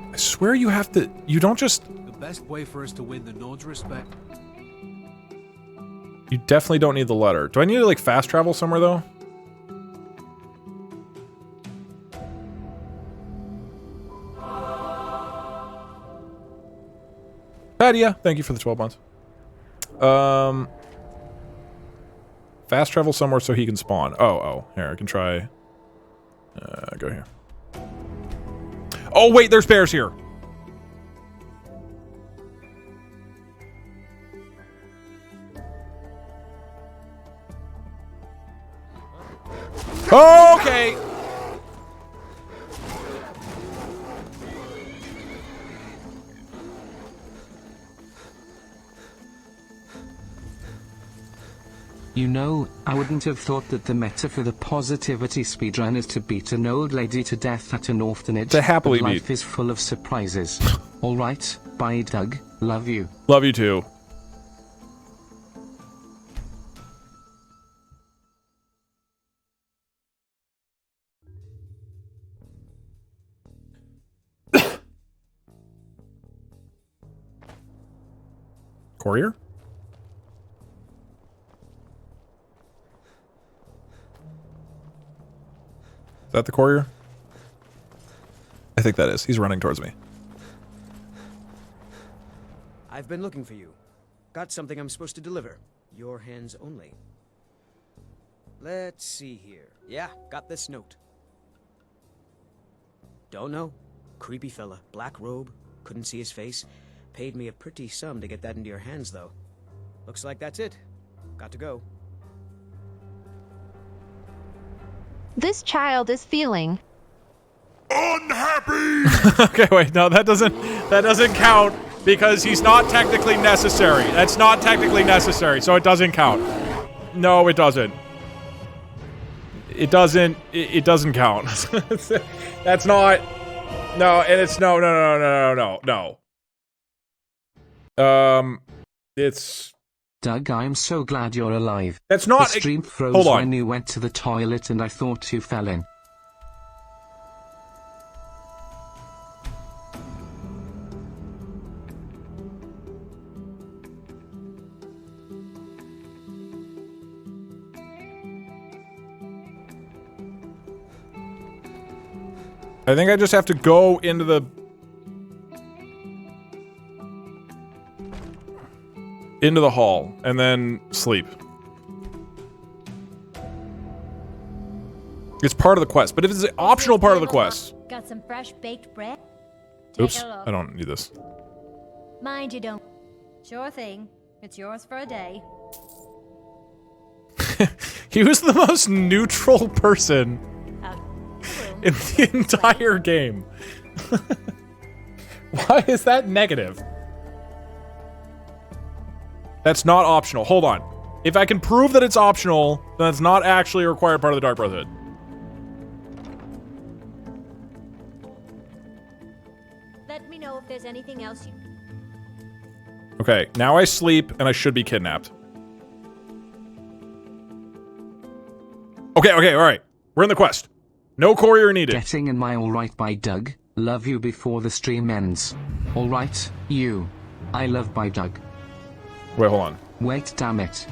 I swear you have to, you don't just... The best way for us to win the Node's respect. You definitely don't need the letter. Do I need to like fast travel somewhere though? Padia, thank you for the 12 months. Fast travel somewhere so he can spawn. Oh, here, I can try... go here. Oh, wait, there's bears here. Okay. You know, I wouldn't have thought that the meta for the positivity speedrun is to beat an old lady to death at an orphanage. To happily but life beat. is full of surprises. Alright, bye Doug, love you. Love you too. Courier? Is that the courier? I think that is. He's running towards me. I've been looking for you. Got something I'm supposed to deliver. Your hands only. Let's see here. Yeah, got this note. Don't know. Creepy fella. Black robe. Couldn't see his face. Paid me a pretty sum to get that into your hands, though. Looks like that's it. Got to go. This child is feeling unhappy. Okay, wait, no, that doesn't count because he's not technically necessary. That's not technically necessary, so it doesn't count. No, it doesn't. It doesn't count. That's not. No, and it's no. It's. Doug, I'm so glad you're alive. That's not. The stream froze hold on. when you went to the toilet and I thought you fell in. I think I just have to go into the... hall, and then sleep. It's part of the quest, but if it's an optional part of the quest... Got some fresh baked bread? Oops, I don't need this. Mind you don't. Sure thing. It's yours for a day. He was the most neutral person in the entire game. Why is that negative? That's not optional. Hold on. If I can prove that it's optional, then it's not actually a required part of the Dark Brotherhood. Let me know if there's anything else you... Okay, now I sleep and I should be kidnapped. Okay, alright. We're in the quest. No courier needed. Getting in my alright by Doug. Love you before the stream ends. Alright, you. I love by Doug. Wait, hold on. Wait, damn it.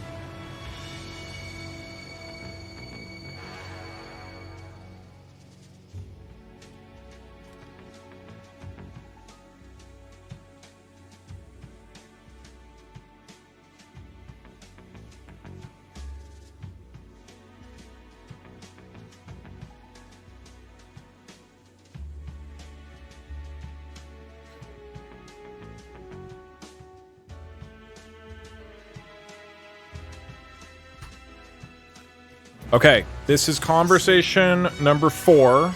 Okay, this is conversation number 4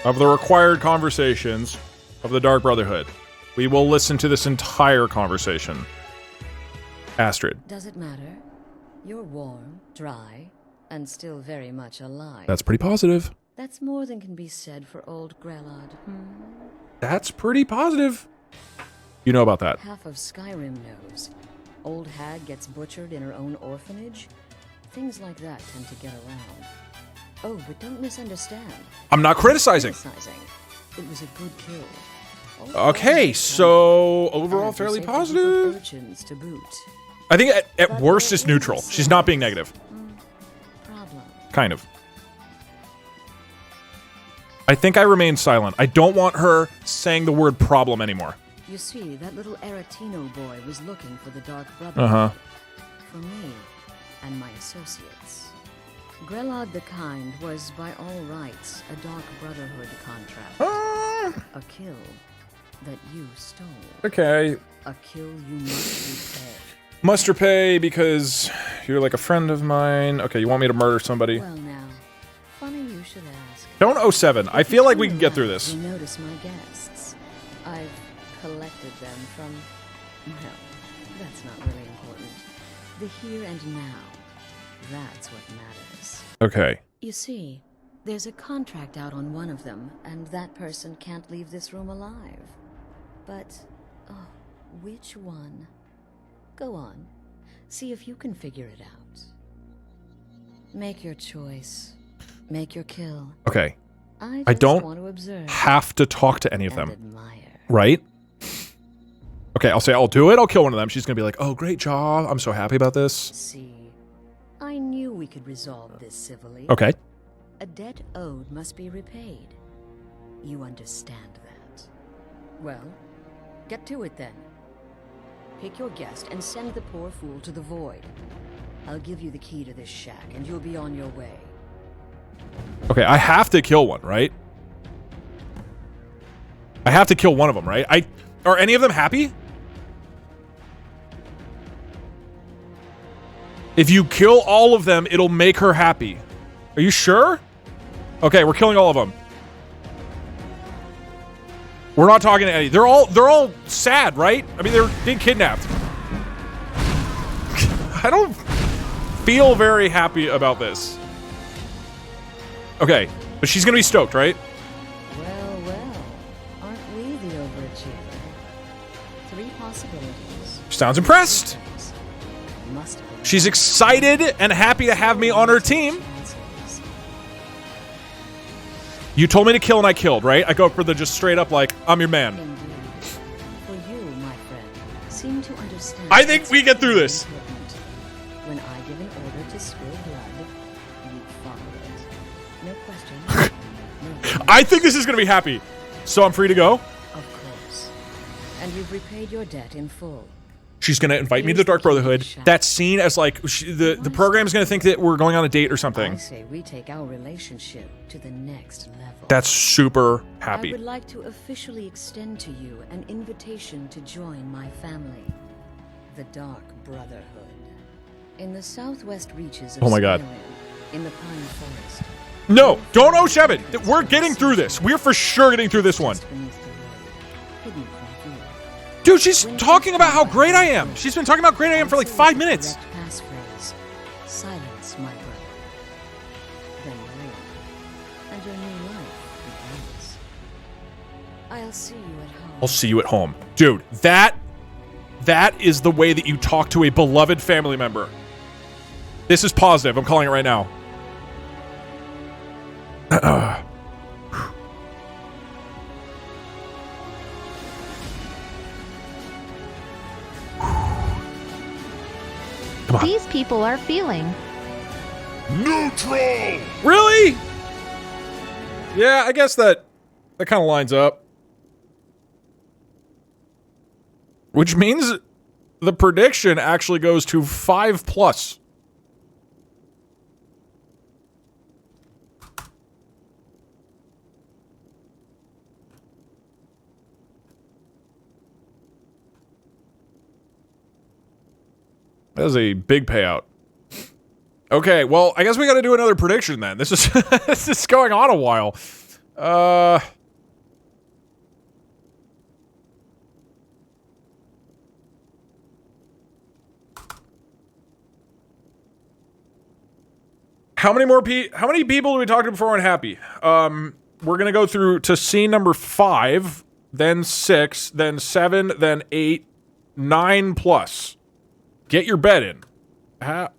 of the required conversations of the Dark Brotherhood. We will listen to this entire conversation. Astrid. Does it matter? You're warm, dry, and still very much alive. That's pretty positive. That's more than can be said for old Grelod. That's pretty positive. You know about that. Half of Skyrim knows. Old hag gets butchered in her own orphanage. Things like that tend to get around. Oh, but don't misunderstand. I'm not criticizing. It was a good kill. Okay, so overall fairly positive. To boot. I think at worst it's neutral. She's not being negative. Problem. Kind of. I think I remain silent. I don't want her saying the word problem anymore. You see, that little Aretino boy was looking for the Dark Brotherhood. For me and my associates. Grelod the Kind was, by all rights, a Dark Brotherhood contract. A kill that you stole. Okay. A kill you must repay. Must repay because you're like a friend of mine. Okay, you want me to murder somebody? Well now, funny you should ask. Don't 07. I feel like we can get through this. You notice my guests. I've collected them from, well, that's not really important. The here and now. That's what matters. Okay. You see, there's a contract out on one of them, and that person can't leave this room alive. But, oh, which one? Go on. See if you can figure it out. Make your choice. Make your kill. Okay. I don't want to observe have to talk to any of them. Admire. Right? Okay, I'll say I'll do it. I'll kill one of them. She's gonna be like, oh, great job. I'm so happy about this. See, I knew we could resolve this civilly. Okay. A debt owed must be repaid. You understand that. Well, get to it then. Pick your guest and send the poor fool to the void. I'll give you the key to this shack and you'll be on your way. Okay, I have to kill one, right? I have to kill one of them, right? Are any of them happy? If you kill all of them, it'll make her happy. Are you sure? Okay, we're killing all of them. We're not talking to any. They're all sad, right? I mean, they're being kidnapped. I don't feel very happy about this. Okay, but she's gonna be stoked, right? Well, well. Aren't we the overachiever? 3 possibilities. Sounds impressed. Must have been She's excited and happy to have me on her team. You told me to kill and I killed, right? I go for the just straight up like, I'm your man. Indeed. For you, my friend, seem to understand. I think we get through this. When I give an order to spill blood, you follow it. No question. No. I think this is gonna be happy. So I'm free to go? Of course. And you've repaid your debt in full. She's gonna invite me to the Dark Brotherhood. That's seen as like the program's gonna think that we're going on a date or something. I say we take our relationship to the next level. That's super happy. I would like to officially extend to you an invitation to join my family, the Dark Brotherhood. In the southwest reaches of Oh my God. Skyrim, in the Pine Forest. No, don't Shevin. We're getting through this. We're for sure getting through this one. Hidden from view. Dude, she's talking about how great I am. She's been talking about great I am for like 5 minutes. Direct passphrase. Silence, my brother. Then ring, and your new life begins. I'll see you at home. I'll see you at home. Dude, that is the way that you talk to a beloved family member. This is positive. I'm calling it right now. Come on. These people are feeling Neutral! Really? Yeah, I guess that kind of lines up. Which means the prediction actually goes to 5+. That is a big payout. Okay, well, I guess we gotta do another prediction then. This is this is going on a while. How many people do we talk to before we're unhappy? We're gonna go through to scene number 5, then 6, then 7, then 8, 9+. Get your bet in. How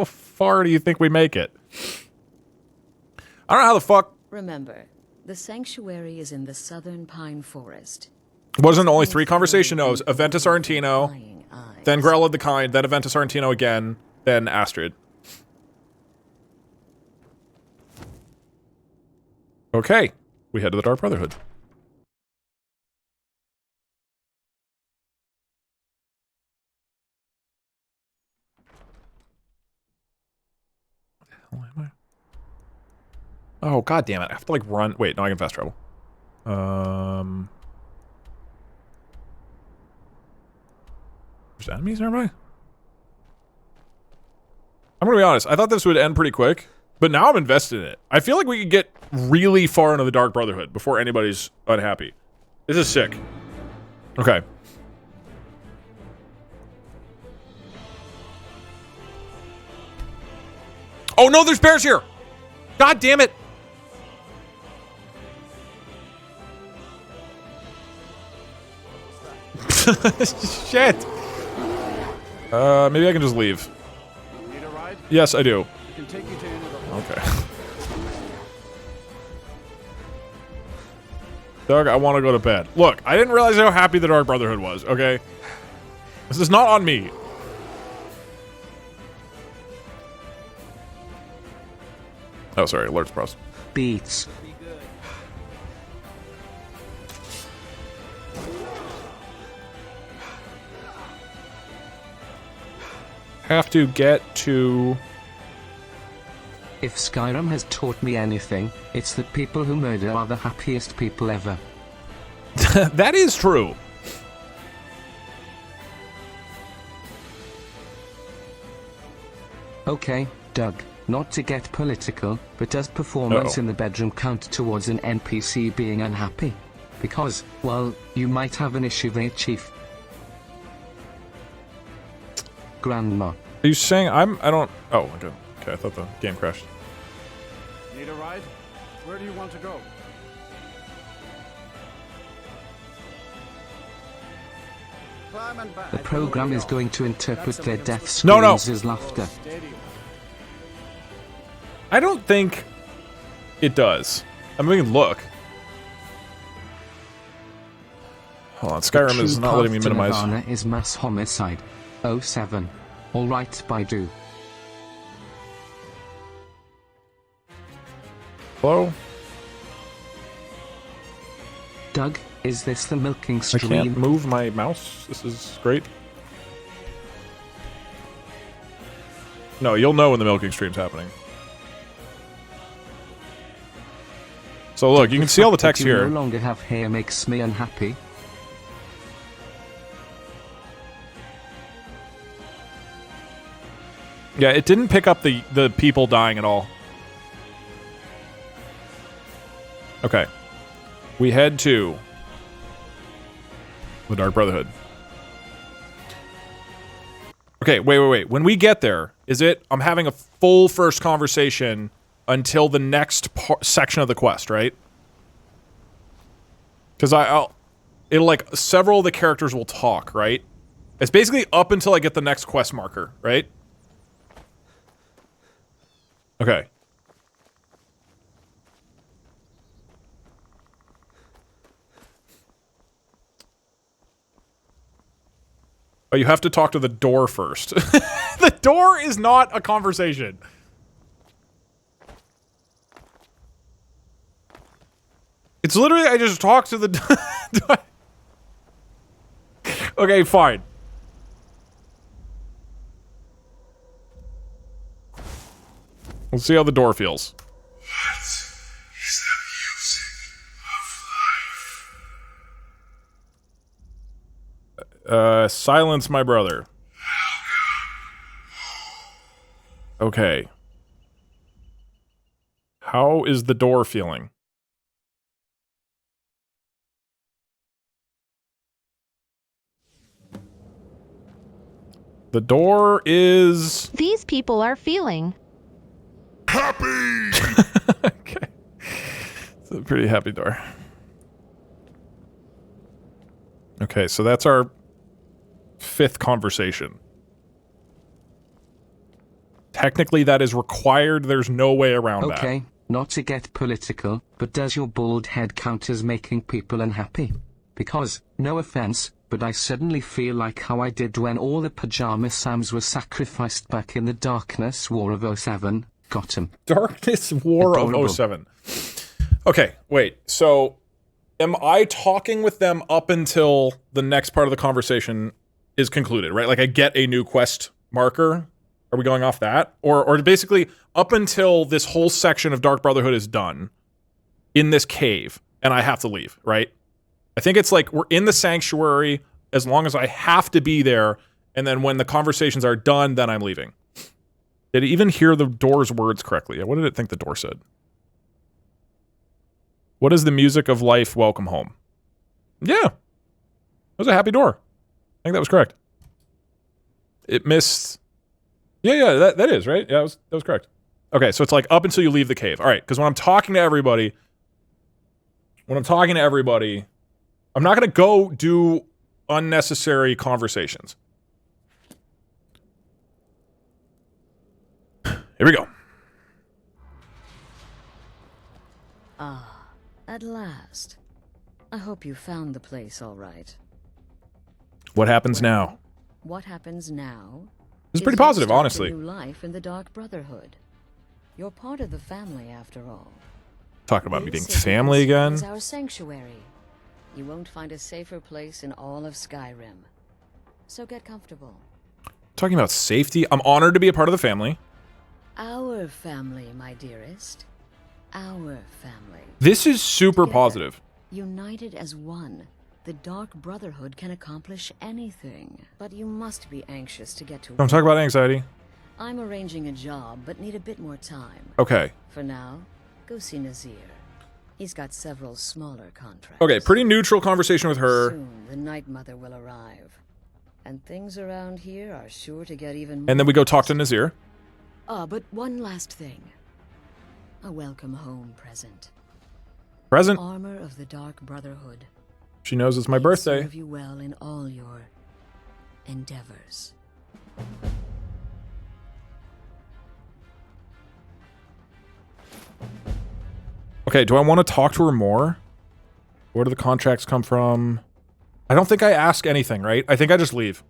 far do you think we make it? I don't know how the fuck. Remember, the sanctuary is in the southern pine forest. Wasn't only 3 conversation no's. Aventus Argentino, then Grella the Kind, then Aventus Argentino again, then Astrid. Okay, we head to the Dark Brotherhood. Oh, god damn it. I have to like run. Wait, no, I can fast travel. There's enemies nearby? I'm gonna be honest, I thought this would end pretty quick, but now I'm invested in it. I feel like we could get really far into the Dark Brotherhood before anybody's unhappy. This is sick. Okay. Oh no, there's bears here! God damn it! Shit! Maybe I can just leave. Need a ride? Yes, I do. We can take you to any of the Okay. Doug, I want to go to bed. Look, I didn't realize how happy the Dark Brotherhood was, okay? This is not on me. Oh, sorry, alerts pressed. Beats. Have to get to... If Skyrim has taught me anything, it's that people who murder are the happiest people ever. That is true. Okay, Doug, not to get political, but does performance in the bedroom count towards an NPC being unhappy? Because, well, you might have an issue there, Chief. Grandma. Are you saying I don't... Oh, okay. Okay, I thought the game crashed. Need a ride? Where do you want to go? The program is going to interpret their death screams as laughter. I don't think it does. I mean, we can look. Hold on, Skyrim is not letting me minimize. Nirvana is mass homicide. 07. Alright, Baidu. Hello? Doug, is this the milking I stream? can't move my mouse. This is great. No, you'll know when the milking stream's happening. So look, you can see all the text here. No longer have hair makes me unhappy. Yeah, it didn't pick up the people dying at all. Okay. We head to the Dark Brotherhood. Okay, wait. When we get there, is it I'm having a full first conversation until the next section of the quest, right? Because it'll like several of the characters will talk, right? It's basically up until I get the next quest marker, right? Okay. Oh, you have to talk to the door first. The door is not a conversation. It's literally, I just talk to the... Okay, fine. Let's see how the door feels. What is the music of life? Silence my brother. Okay. How is the door feeling? The door is... These people are feeling happy. Okay. It's a pretty happy door. Okay, so that's our 5th conversation. Technically, that is required. There's no way around that. Okay, not to get political, but does your bald head count as making people unhappy? Because, no offense, but I suddenly feel like how I did when all the Pajama Sams were sacrificed back in the Darkness War of 07. Got him. Darkness War Adorable. of 07. Okay, wait. So, am I talking with them up until the next part of the conversation is concluded, right? Like I get a new quest marker? Are we going off that? Or basically, up until this whole section of Dark Brotherhood is done in this cave, and I have to leave, right? I think it's like we're in the sanctuary as long as I have to be there, and then when the conversations are done, then I'm leaving. Did it even hear the door's words correctly? What did it think the door said? What is the music of life? Welcome home. Yeah. It was a happy door. I think that was correct. It missed... Yeah, that is, right? Yeah, that was correct. Okay, so it's like up until you leave the cave. All right, because when I'm talking to everybody, I'm not going to go do unnecessary conversations. Here we go. Ah, at last. I hope you found the place all right. What happens now? What happens now? This is pretty you positive, start a honestly. New life in the Dark Brotherhood. You're part of the family, after all. Talking about me being This family again. is our sanctuary. You won't find a safer place in all of Skyrim. So get comfortable. Talking about safety. I'm honored to be a part of the family. Our family, my dearest. Our family. This is super Together, positive. United as one, the Dark Brotherhood can accomplish anything. But you must be anxious to get to Don't talk about anxiety. I'm arranging a job, but need a bit more time. Okay. For now, go see Nazir. He's got several smaller contracts. Okay, pretty neutral conversation with her. Soon, the Night Mother will arrive. And things around here are sure to get even more. And then we go talk to Nazir. But one last thing. A welcome home present. Present. Armor of the Dark Brotherhood. She knows it's my birthday. Serve you well in all your endeavors. Okay, do I want to talk to her more? Where do the contracts come from? I don't think I ask anything, right? I think I just leave.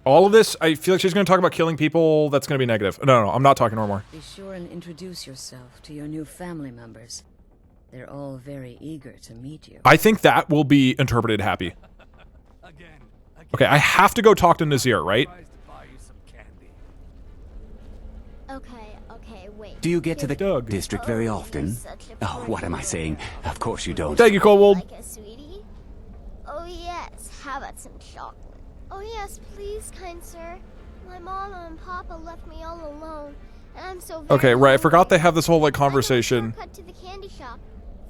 All of this, I feel like she's going to talk about killing people. That's going to be negative. No, I'm not talking to her more. Be sure and introduce yourself to your new family members. They're all very eager to meet you. I think that will be interpreted happy. Okay, I have to go talk to Nazir, right? Okay, wait. Do you get to the district very often? Oh, what am I saying? Of course you don't. Thank you, Kobold. Like a sweetie? Oh yes, how about some chocolate? Oh yes, please, kind sir. My mama and papa left me all alone, and I'm so very Okay, right. I hungry. forgot they have this whole, like, conversation. Cut to the candy shop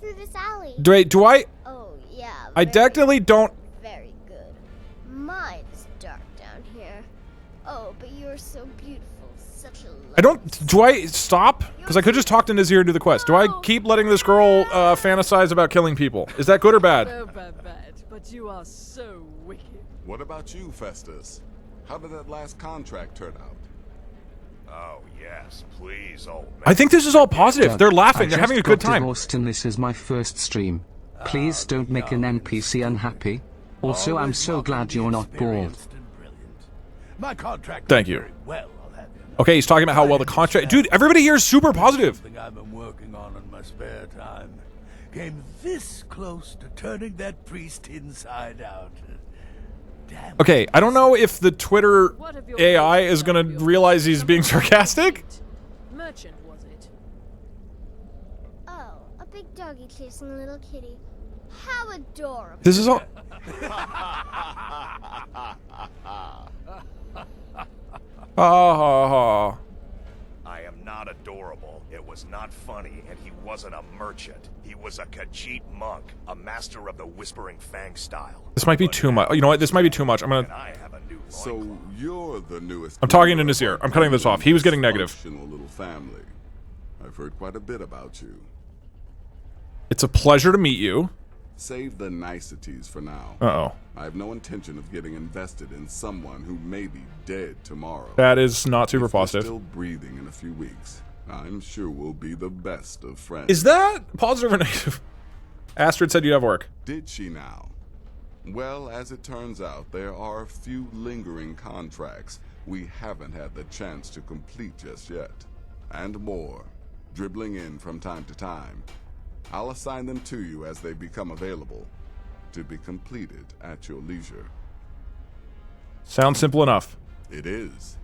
through this alley. Do I? Oh yeah. I definitely don't. Very good. Mine is dark down here. Oh, but you're so beautiful. Such a I don't. Do I stop? Because I could just talk to Nazir and do the quest. Do I keep letting this girl fantasize about killing people? Is that good or bad? So bad, but you are so wicked. What about you, Festus? How did that last contract turn out? Oh, yes, please, old man. I think this is all positive. They're laughing. They're having a good time. Divorced and this is my first stream. Please don't make an NPC unhappy. Also, I'm so glad you're not bald. My contract. Thank you. Well, Okay, he's talking about how well the contract. Dude, everybody here is super positive. something I've been working on in my spare time came this close to turning that priest inside out. Damn. Okay, I don't know if the Twitter AI is gonna realize he's being sarcastic. Merchant, was it? Oh, a big doggy chasing a little kitty. How adorable. This is all. I am not adorable. It was not funny, and he wasn't a merchant. He was a Khajiit monk, a master of the Whispering Fang style. This might be too much. You know what? This might be too much. I'm gonna. So you're the newest. I'm talking to Nazir. I'm cutting this off. He was getting negative. Functional little family. I've heard quite a bit about you. It's a pleasure to meet you. Save the niceties for now. Uh-oh. I have no intention of getting invested in someone who may be dead tomorrow. That is not super If we're positive. Still breathing in a few weeks. I'm sure we'll be the best of friends. Is that positive or negative? Astrid said you'd have work. Did she now? Well, as it turns out, there are a few lingering contracts we haven't had the chance to complete just yet. And more, dribbling in from time to time. I'll assign them to you as they become available, to be completed at your leisure. Sounds simple enough. It is.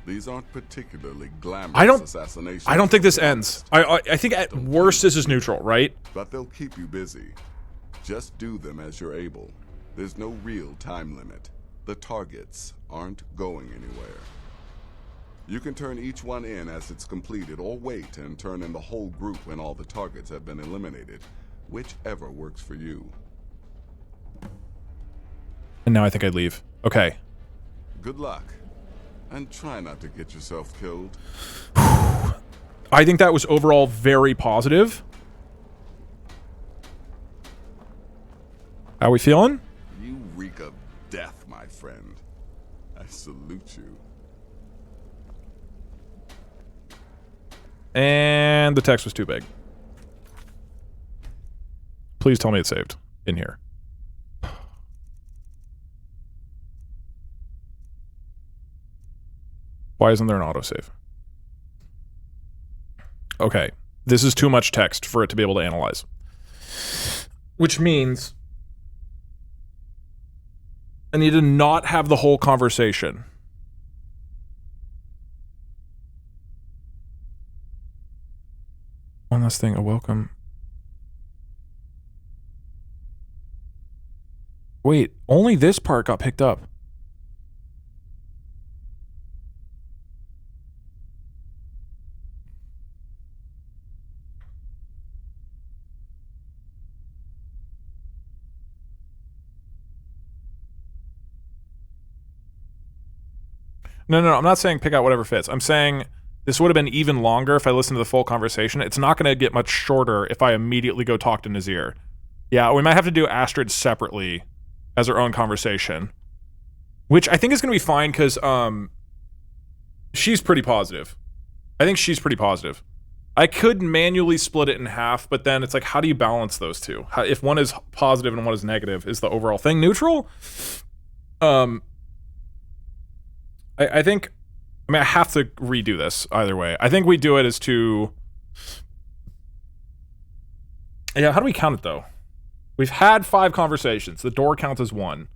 These aren't particularly glamorous assassinations. I don't think this ends. I think at worst this is neutral, right? But they'll keep you busy. Just do them as you're able. There's no real time limit. The targets aren't going anywhere. You can turn each one in as it's completed, or wait and turn in the whole group when all the targets have been eliminated. Whichever works for you. And now I think I'd leave. Okay. Good luck. And try not to get yourself killed. I think that was overall very positive. How we feeling? You reek of death, my friend. I salute you. And the text was too big. Please tell me it's saved in here. Why isn't there an autosave? Okay, this is too much text for it to be able to analyze. Which means I need to not have the whole conversation. One last thing, a welcome. Wait, only this part got picked up. No, I'm not saying pick out whatever fits. I'm saying this would have been even longer if I listened to the full conversation. It's not going to get much shorter if I immediately go talk to Nazir. Yeah, we might have to do Astrid separately as her own conversation, which I think is going to be fine because she's pretty positive. I think she's pretty positive. I could manually split it in half, but then it's like, how do you balance those two? If one is positive and one is negative, is the overall thing neutral? I think, I mean, I have to redo this either way. I think we do it as to, yeah, how do we count it though? We've had 5 conversations. The door counts as 1.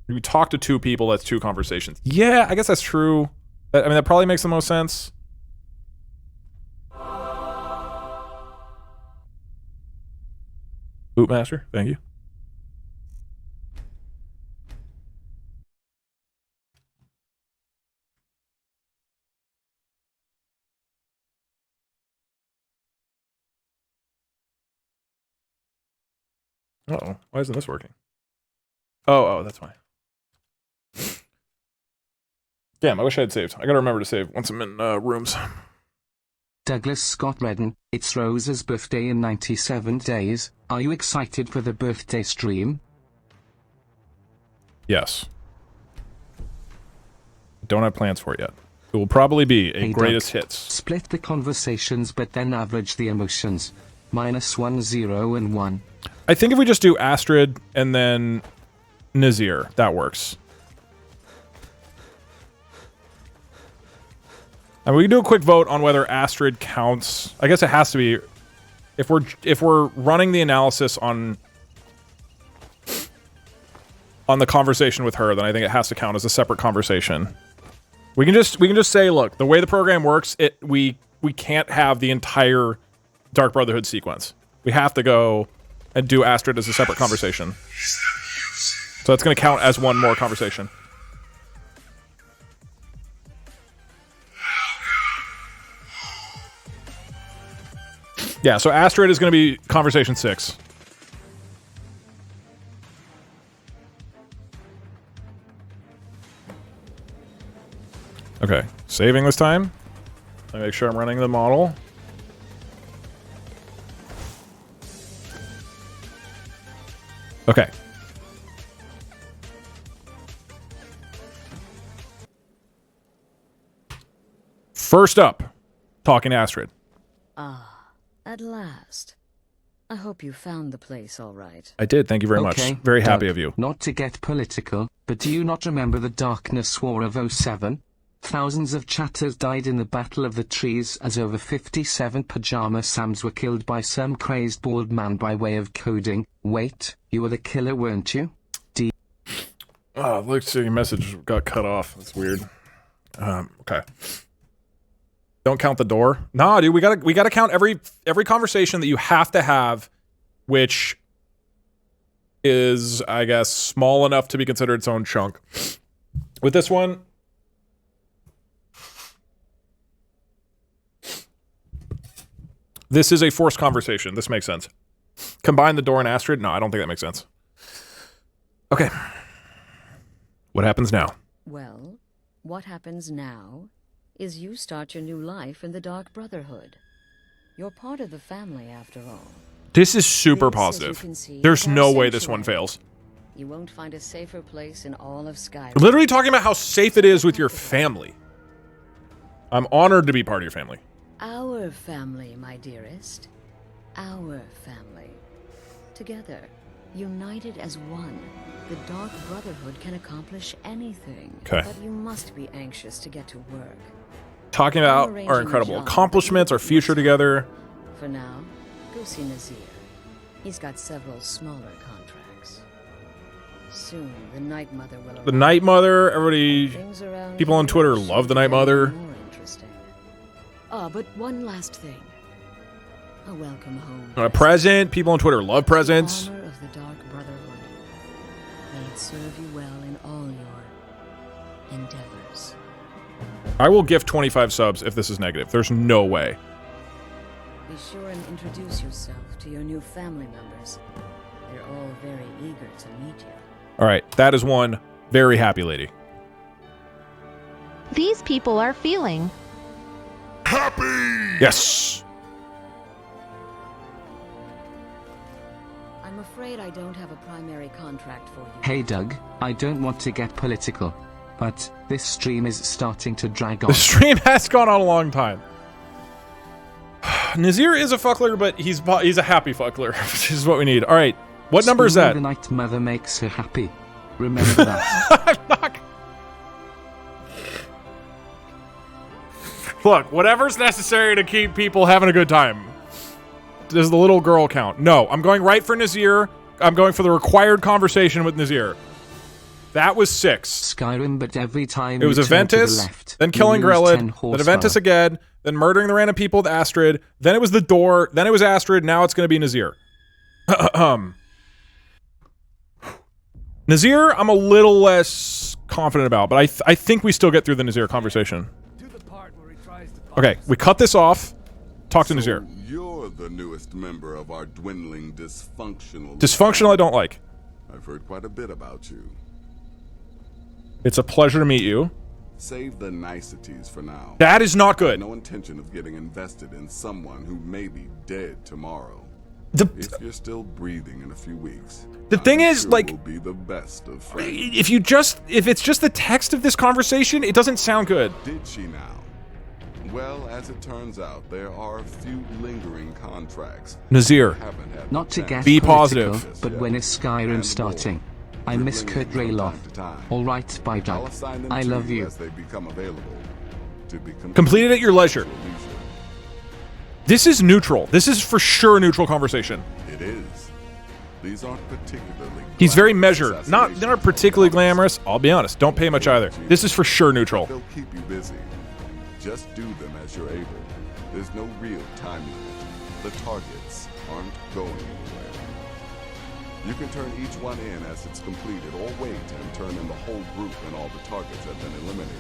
We talk to 2 people, that's 2 conversations. Yeah, I guess that's true. I mean, that probably makes the most sense. Bootmaster, thank you. Uh-oh, why isn't this working? Oh, that's why. Damn, I wish I had saved. I gotta remember to save once I'm in rooms. Douglas Scott Redden, it's Rose's birthday in 97 days. Are you excited for the birthday stream? Yes. Don't have plans for it yet. It will probably be a greatest hits. Split the conversations but then average the emotions. -1, 0, and 1. I think if we just do Astrid and then Nazir, that works. And we can do a quick vote on whether Astrid counts. I guess it has to be if we're running the analysis on the conversation with her, then I think it has to count as a separate conversation. We can just say, look, the way the program works, we can't have the entire Dark Brotherhood sequence. We have to go and do Astrid as a separate conversation. So that's going to count as one more conversation. Yeah, so Astrid is going to be conversation 6. Okay, saving this time. Let me make sure I'm running the model. Okay. First up, talking to Astrid. Ah, at last. I hope you found the place all right. I did, thank you very much. Very happy Doug, of you. Not to get political, but do you not remember the Darkness War of 07? Thousands of chatters died in the Battle of the Trees as over 57 Pajama Sams were killed by some crazed bald man by way of coding. Wait, you were the killer, weren't you? Oh, looks like your message got cut off. That's weird. Okay. Don't count the door. Nah, dude, we gotta count every conversation that you have to have, which is, I guess, small enough to be considered its own chunk. With this one, this is a forced conversation. This makes sense. Combine the door and Astrid? No, I don't think that makes sense. Okay. What happens now? Well, what happens now is you start your new life in the Dark Brotherhood. You're part of the family, after all. This is super positive. There's no way this one fails. You won't find a safer place in all of Skyrim. Literally talking about how safe it is with your family. I'm honored to be part of your family. Our family, my dearest. our family. Together, united as one, the Dark Brotherhood can accomplish anything. Okay. But you must be anxious to get to work. Talking about our incredible accomplishments, our future together. For now, go see Nazir. He's got several smaller contracts. Soon, the Night Mother will arrive. The Night Mother, everybody, people on Twitter love the Night Mother. More interesting. Oh, but one last thing. A welcome home. A present. People on Twitter love presents. The honor of the Dark Brotherhood. May it serve you well in all your endeavors. I will gift 25 subs if this is negative. There's no way. Be sure and introduce yourself to your new family members. They're all very eager to meet you. All right, that is one very happy lady. These people are feeling happy. Yes. I'm afraid I don't have a primary contract for you. Hey Doug, I don't want to get political, but this stream is starting to drag on. The stream has gone on a long time. Nazir is a fuckler, but he's a happy fuckler, which is what we need. All right, what number is that? The Night Mother makes her happy. Remember that. Look, whatever's necessary to keep people having a good time. Does the little girl count? No, I'm going right for Nazir. I'm going for the required conversation with Nazir. That was 6. Skyrim, but every time it was Aventus, then killing Grelid, then Aventus again, then murdering the random people with Astrid, then it was the door, then it was Astrid, now it's going to be Nazir. Nazir, I'm a little less confident about, but I think we still get through the Nazir conversation. Okay, we cut this off. Talk to Nazir. You're the newest member of our dwindling dysfunctional... Dysfunctional I don't like. I've heard quite a bit about you. It's a pleasure to meet you. Save the niceties for now. That is not good. No intention of getting invested in someone who may be dead tomorrow. If you're still breathing in a few weeks, the thing is, like, we'll be the best of friends. If it's just the text of this conversation, it doesn't sound good. Did she now? Well, as it turns out, there are a few lingering contracts. Nazir, not to get be political, positive. But when is Skyrim starting? I miss Kurt Rayloff. All right, bye, Doug. I love you. As they become available to be completed at your leisure. This is neutral. This is for sure a neutral conversation. It is. These aren't particularly. He's very measured. They're not particularly glamorous. I'll be honest. Don't pay much either. This is for sure neutral. They'll keep you busy. Just do them as you're able. There's no real time limit. The targets aren't going anywhere. You can turn each one in as it's completed, or wait and turn in the whole group when all the targets have been eliminated.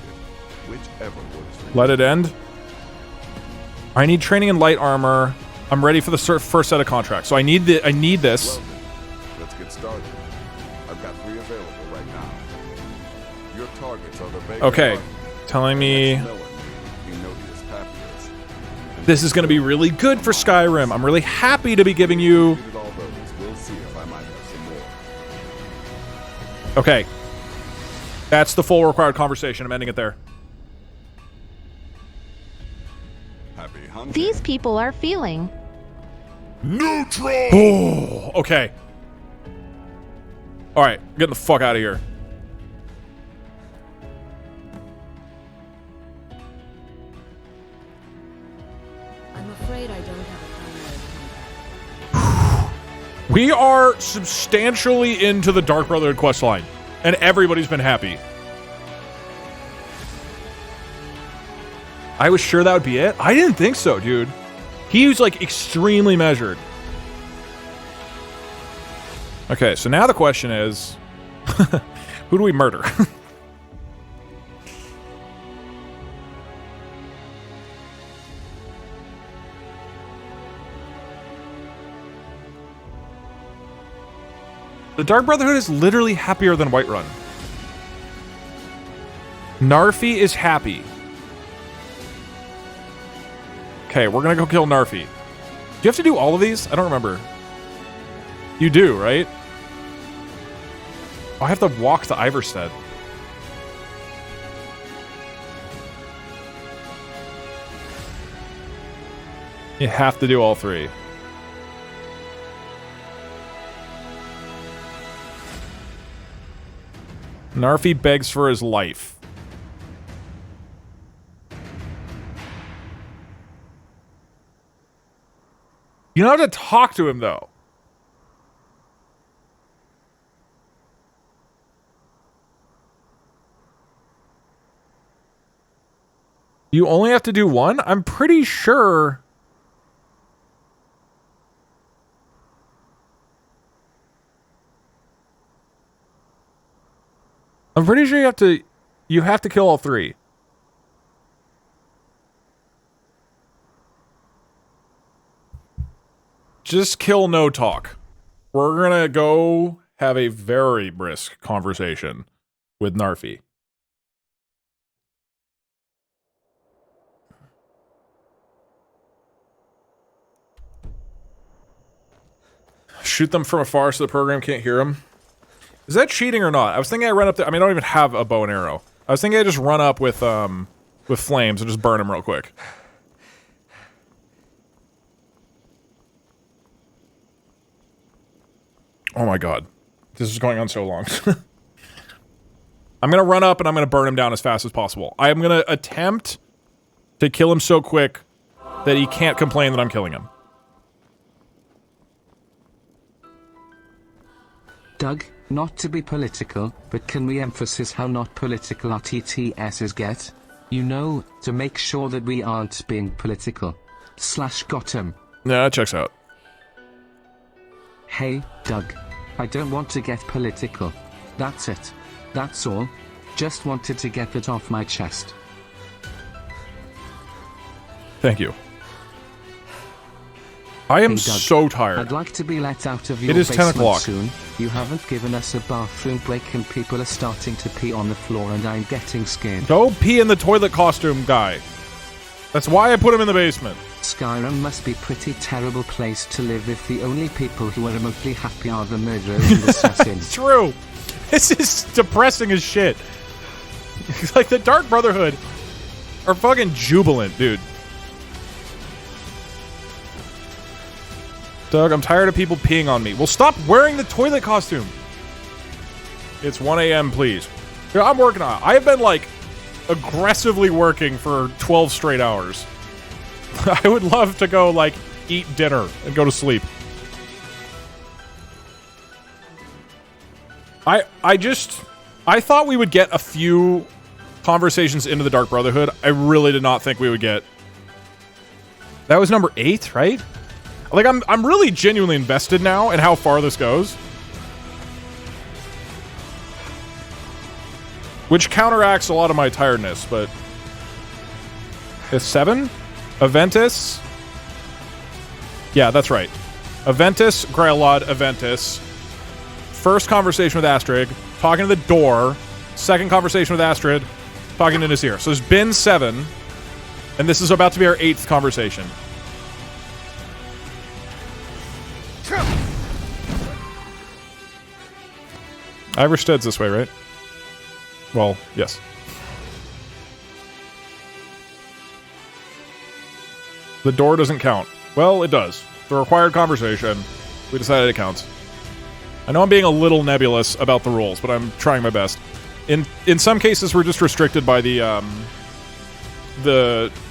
Whichever works for you. Let it end. I need training in light armor. I'm ready for the first set of contracts. So I need this. Well, let's get started. I've got 3 available right now. Your targets are the Vega okay. Telling me this is going to be really good for Skyrim. I'm really happy to be giving you... Okay. That's the full required conversation. I'm ending it there. These people are feeling neutral. Oh, okay. All right, getting the fuck out of here. I'm afraid I don't have a primary contact. We are substantially into the Dark Brotherhood questline, and everybody's been happy. I was sure that would be it. I didn't think so, dude. He was like extremely measured. Okay, so now the question is, who do we murder? The Dark Brotherhood is literally happier than Whiterun. Narfi is happy. Okay, we're gonna go kill Narfi. Do you have to do all of these? I don't remember. You do, right? Oh, I have to walk to Iverstead. You have to do all 3. Narfi begs for his life. You don't have to talk to him, though. You only have to do one? I'm pretty sure... I'm pretty sure you have to kill all three. Just kill, no talk. We're gonna go have a very brisk conversation with Narfi. Shoot them from afar so the program can't hear them. Is that cheating or not? I was thinking I run up there. I mean, I don't even have a bow and arrow. I was thinking I just run up with flames and just burn them real quick. Oh my god. This is going on so long. I'm gonna run up and I'm gonna burn him down as fast as possible. I am gonna attempt to kill him so quick that he can't complain that I'm killing him. Doug, not to be political, but can we emphasize how not political our TTSs get? You know, to make sure that we aren't being political. / got him. Yeah, that checks out. Hey, Doug. I don't want to get political. That's it. That's all. Just wanted to get it off my chest. Thank you. I am hey, Doug, so tired. I'd like to be let out of your it is 10 o'clock. Soon. You haven't given us a bathroom break and people are starting to pee on the floor and I'm getting scared. Go pee in the toilet costume guy. That's why I put him in the basement. Skyrim must be a pretty terrible place to live if the only people who are remotely happy are the murderers and assassins. It's true. This is depressing as shit. It's like the Dark Brotherhood are fucking jubilant, dude. Doug, I'm tired of people peeing on me. Well, stop wearing the toilet costume. It's 1 a.m., please. Dude, I'm working on it. I have been, like, aggressively working for 12 straight hours. I would love to go, like, eat dinner and go to sleep. I thought we would get a few conversations into the Dark Brotherhood. I really did not think we would get... That was number 8, right? Like, I'm really genuinely invested now in how far this goes. Which counteracts a lot of my tiredness, but... It's 7? Aventus? Yeah, that's right. Aventus, Graelod, Aventus. First conversation with Astrid, talking to the door. Second conversation with Astrid, talking to Nasir. So there's been 7, and this is about to be our 8th conversation. Iverstead's this way, right? Well, yes. The door doesn't count. Well, it does. The required conversation. We decided it counts. I know I'm being a little nebulous about the rules, but I'm trying my best. In some cases, we're just restricted by the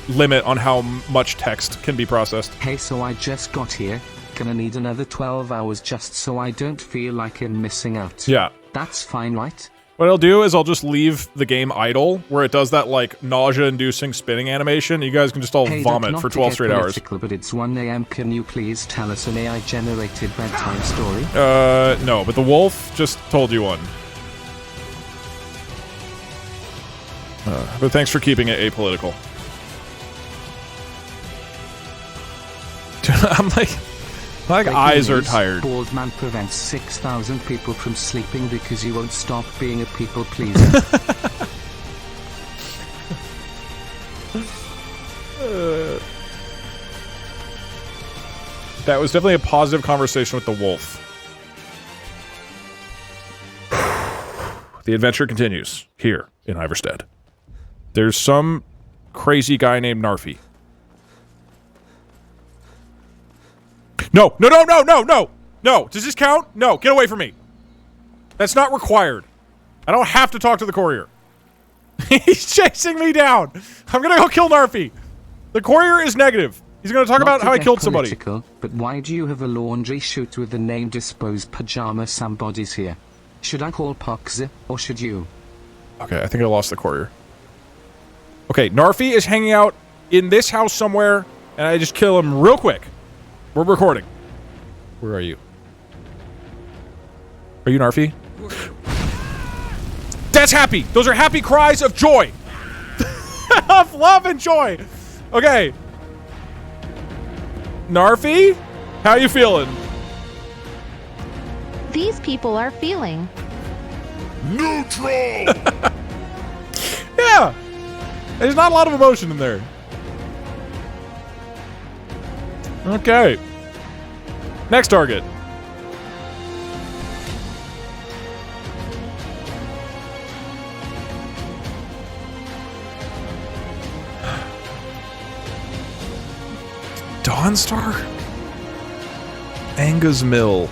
limit on how much text can be processed. Hey, so I just got here. Gonna need another 12 hours just so I don't feel like I'm missing out. Yeah. That's fine, right? What I'll do is I'll just leave the game idle, where it does that, like, nausea-inducing spinning animation. You guys can just all vomit for 12 straight hours. But it's 1 a.m. Can you please tell us an AI-generated bedtime story? No, but the wolf just told you one. But thanks for keeping it apolitical. I'm like... My eyes are tired. Bald man prevents 6,000 people from sleeping because he won't stop being a people pleaser. That was definitely a positive conversation with the wolf. The adventure continues here in Iverstead. There's some crazy guy named Narfi. No, no, no, no, no, no! No! Does this count? No, get away from me! That's not required. I don't have to talk to the courier. He's chasing me down. I'm gonna go kill Narfi. The courier is negative. He's gonna talk about how I killed somebody. But why do you have a laundry chute with the name disposed pajama somebody's here? Should I call Poxa, or should you? Okay, I think I lost the courier. Okay, Narfi is hanging out in this house somewhere, and I just kill him real quick. We're recording. Where are you? Are you Narfi? That's happy! Those are happy cries of joy! Of love and joy! Okay. Narfi? How you feeling? These people are feeling neutral. Yeah! There's not a lot of emotion in there. Okay. Next target. Dawnstar? Anga's Mill.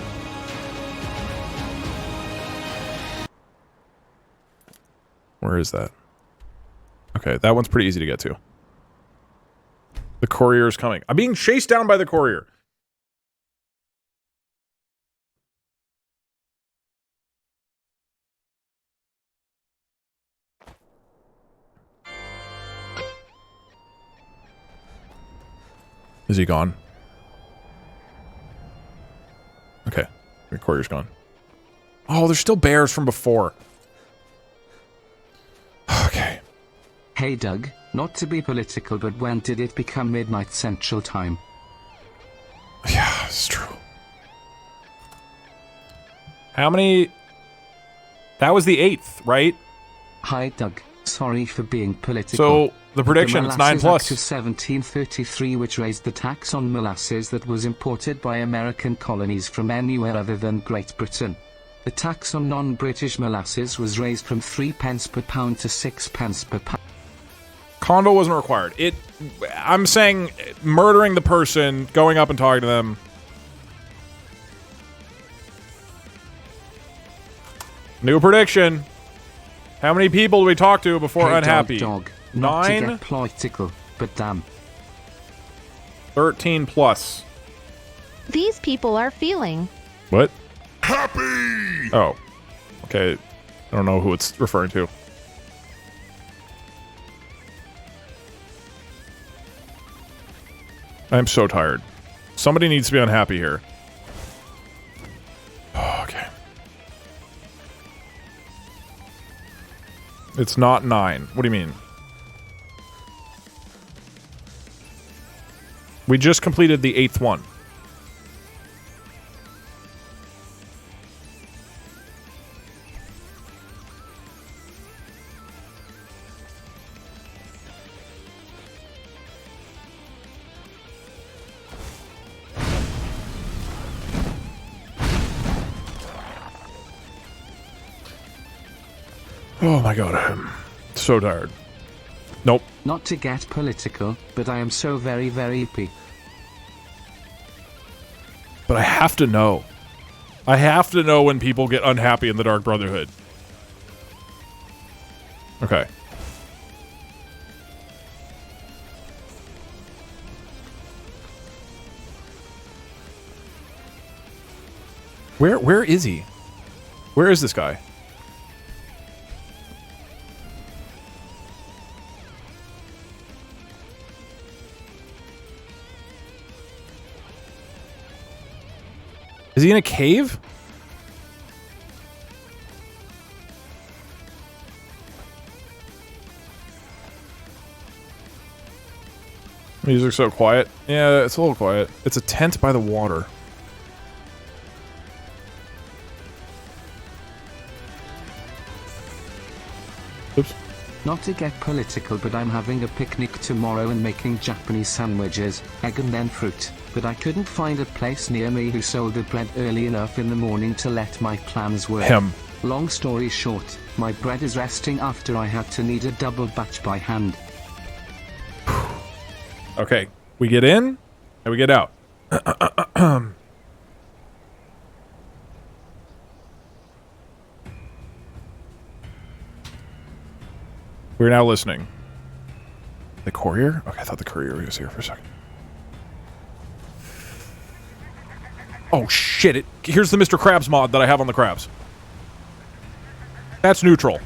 Where is that? Okay, that one's pretty easy to get to. The courier is coming. I'm being chased down by the courier. Is he gone? Okay. The courier's gone. Oh, there's still bears from before. Okay. Hey Doug, not to be political, but when did it become midnight Central Time? Yeah, it's true. How many... That was the 8th, right? Hi Doug, sorry for being political. So, the prediction, it's 9 plus. Act of 1733, which raised the tax on molasses that was imported by American colonies from anywhere other than Great Britain. The tax on non-British molasses was raised from 3 pence per pound to 6 pence per pound. Condo wasn't required. I'm saying murdering the person, going up and talking to them. New prediction. How many people do we talk to before hey, unhappy? Dog, 9? Not to get political, but damn. 13 plus. These people are feeling What? Happy! Oh. Okay. I don't know who it's referring to. I'm so tired. Somebody needs to be unhappy here. Okay. It's not 9. What do you mean? We just completed the 8th one. Oh my god, I'm so tired. Nope. Not to get political, but I am so very, very happy. But I have to know. I have to know when people get unhappy in the Dark Brotherhood. Okay. Where is he? Where is this guy? Is he in a cave? Music's so quiet. Yeah, it's a little quiet. It's a tent by the water. Oops. Not to get political, but I'm having a picnic tomorrow and making Japanese sandwiches, egg and then fruit. But I couldn't find a place near me who sold the bread early enough in the morning to let my plans work. Long story short, my bread is resting after I had to knead a double batch by hand. Okay, we get in and we get out. We're now listening. The courier? Okay, I thought the courier was here for a second. Oh shit, here's the Mr. Krabs mod that I have on the crabs. That's neutral.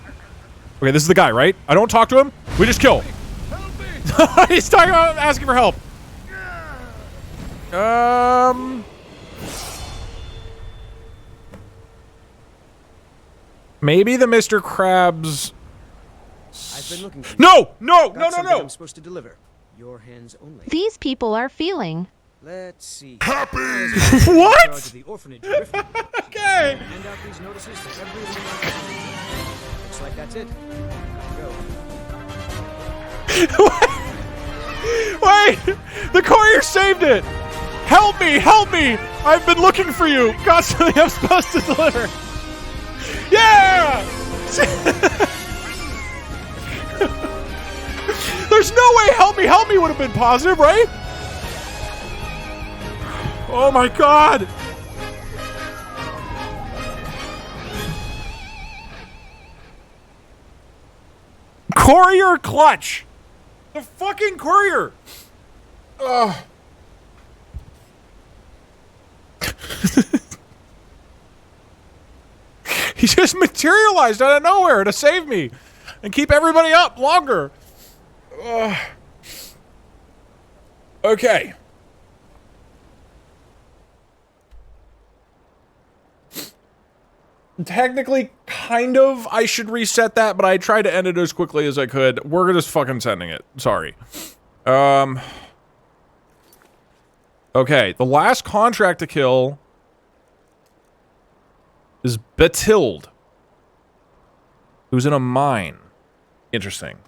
Okay, this is the guy, right? I don't talk to him. We just kill. He's talking about asking for help. Maybe the Mr. Krabs. I've been looking for you. No! I'm supposed to deliver. Your hands only. These people are feeling Let's see. Happy. What? Okay. Hand out these notices to everyone. Looks like that's it. Go. Wait! The courier saved it! Help me! Help me! I've been looking for you! Got something I'm supposed to deliver! Yeah! There's no way help me would have been positive, right? Oh my god! Courier clutch! The fucking courier! Ugh. He just materialized out of nowhere to save me and keep everybody up longer. Ugh. Okay. Technically, kind of, I should reset that, but I tried to end it as quickly as I could. We're just fucking sending it. Sorry. Okay, the last contract to kill is Batilde, who's in a mine. Interesting.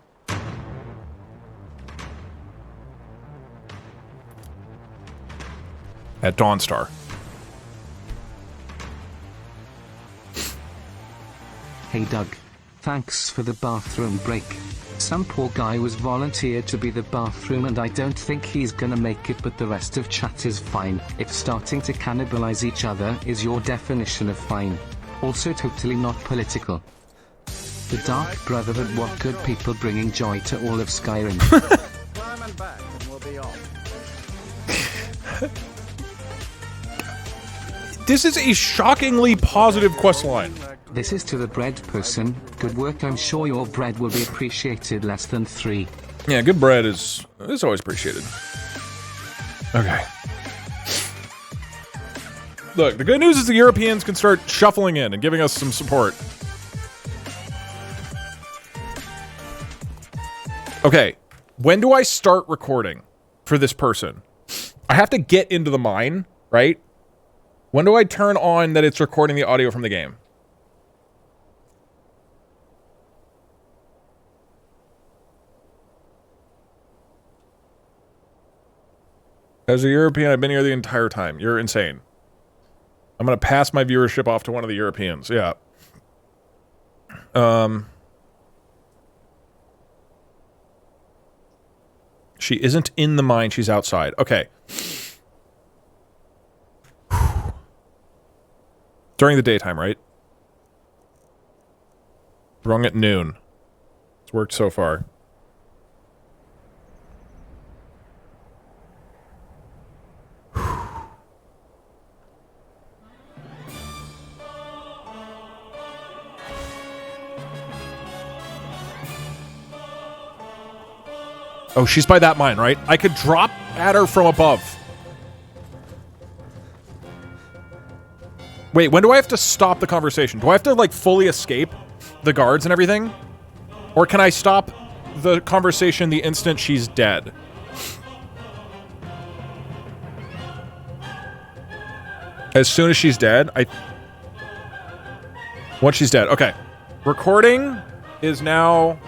At Dawnstar. Hey Doug. Thanks for the bathroom break. Some poor guy was volunteered to be the bathroom and I don't think he's gonna make it, but the rest of chat is fine. If starting to cannibalize each other is your definition of fine. Also totally not political. The Dark Brotherhood, what good people bringing joy to all of Skyrim. Climb and back and we'll be off. This is a shockingly positive questline. This is to the bread person. Good work, I'm sure your bread will be appreciated less than 3. Yeah, good bread is always appreciated. Okay. Look, the good news is the Europeans can start shuffling in and giving us some support. Okay, when do I start recording for this person? I have to get into the mine, right? When do I turn on that it's recording the audio from the game? As a European, I've been here the entire time. You're insane. I'm gonna pass my viewership off to one of the Europeans. Yeah. She isn't in the mine, she's outside. Okay. During the daytime, right? Wrong at noon. It's worked so far. Oh, she's by that mine, right? I could drop at her from above. Wait, when do I have to stop the conversation? Do I have to, like, fully escape the guards and everything? Or can I stop the conversation the instant she's dead? As soon as she's dead, once she's dead. Okay. Recording is now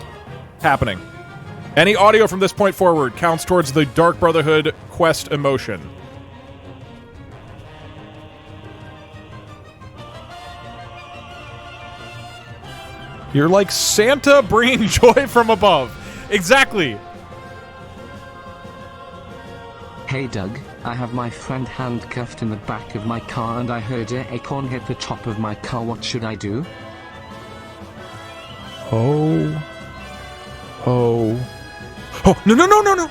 happening. Any audio from this point forward counts towards the Dark Brotherhood quest emotion. You're like Santa bringing joy from above. Exactly. Hey Doug, I have my friend handcuffed in the back of my car and I heard an acorn hit the top of my car. What should I do? Oh Oh. Oh, no, no, no, no, no.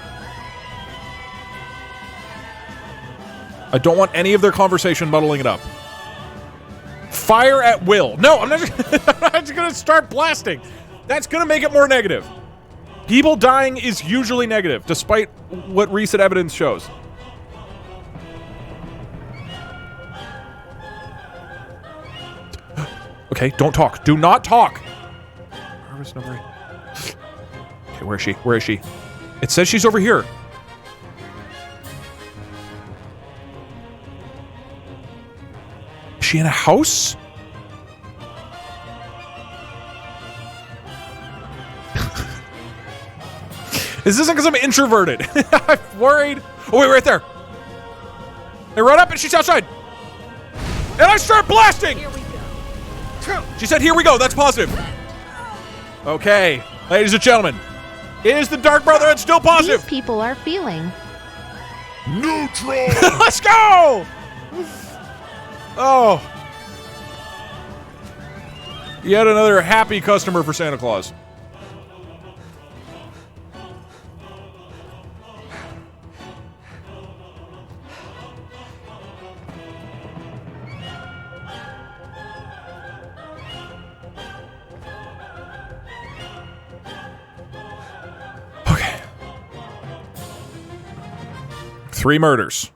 I don't want any of their conversation muddling it up. Fire at will. No, I'm not just going to start blasting. That's going to make it more negative. People dying is usually negative, despite what recent evidence shows. Okay, don't talk. Do not talk. Harvest number 8. Okay, where is she? Where is she? It says she's over here. Is she in a house? This isn't because I'm introverted. I'm worried. Oh, wait, right there. I run up and she's outside. And I start blasting. Here we go. She said, here we go. That's positive. Okay, ladies and gentlemen. Is the Dark Brotherhood still positive? These people are feeling neutral. Let's go. Oh. Yet another happy customer for Santa Claus. Okay. 3 murders.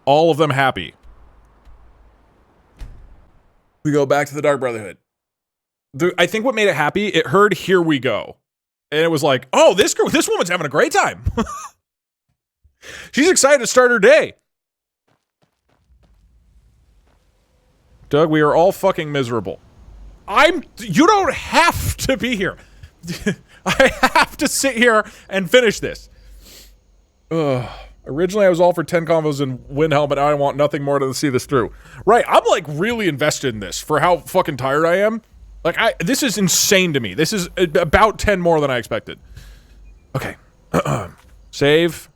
All of them happy. We go back to the Dark Brotherhood. I think what made it happy, it heard "Here we go," and it was like, "Oh, this woman's having a great time. She's excited to start her day." Doug, we are all fucking miserable. You don't have to be here. I have to sit here and finish this. Ugh. Originally, I was all for 10 combos and Windhelm, but now I want nothing more to see this through. Right, I'm like really invested in this for how fucking tired I am. Like, this is insane to me. This is about 10 more than I expected. Okay. Save.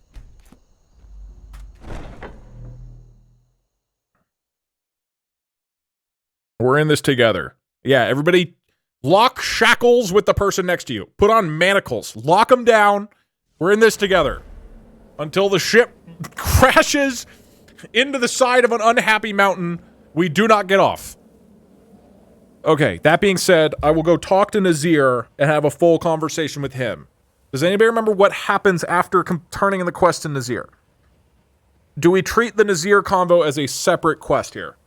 We're in this together. Yeah, everybody lock shackles with the person next to you. Put on manacles. Lock them down. We're in this together. Until the ship crashes into the side of an unhappy mountain, we do not get off. Okay, that being said, I will go talk to Nazir and have a full conversation with him. Does anybody remember what happens after turning in the quest to Nazir? Do we treat the Nazir convo as a separate quest here?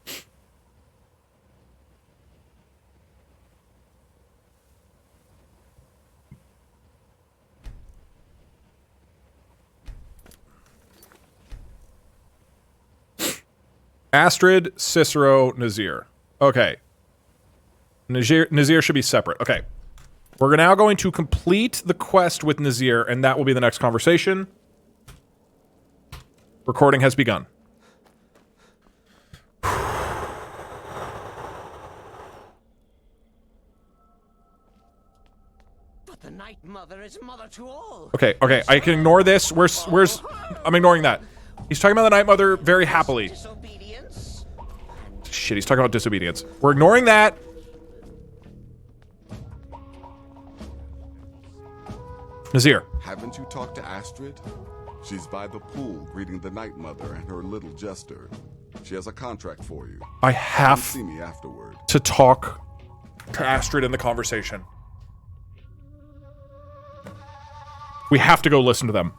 Astrid, Cicero, Nazir. Okay. Nazir should be separate. Okay. We're now going to complete the quest with Nazir, and that will be the next conversation. Recording has begun. But the Night Mother is mother to all. Okay, I can ignore this. Where's I'm ignoring that. He's talking about the Night Mother very happily. Shit, he's talking about disobedience. We're ignoring that. Nazir. Haven't you talked to Astrid? She's by the pool greeting the Night Mother and her little jester. She has a contract for you. I have see me afterward. to talk to Astrid in the conversation. We have to go listen to them.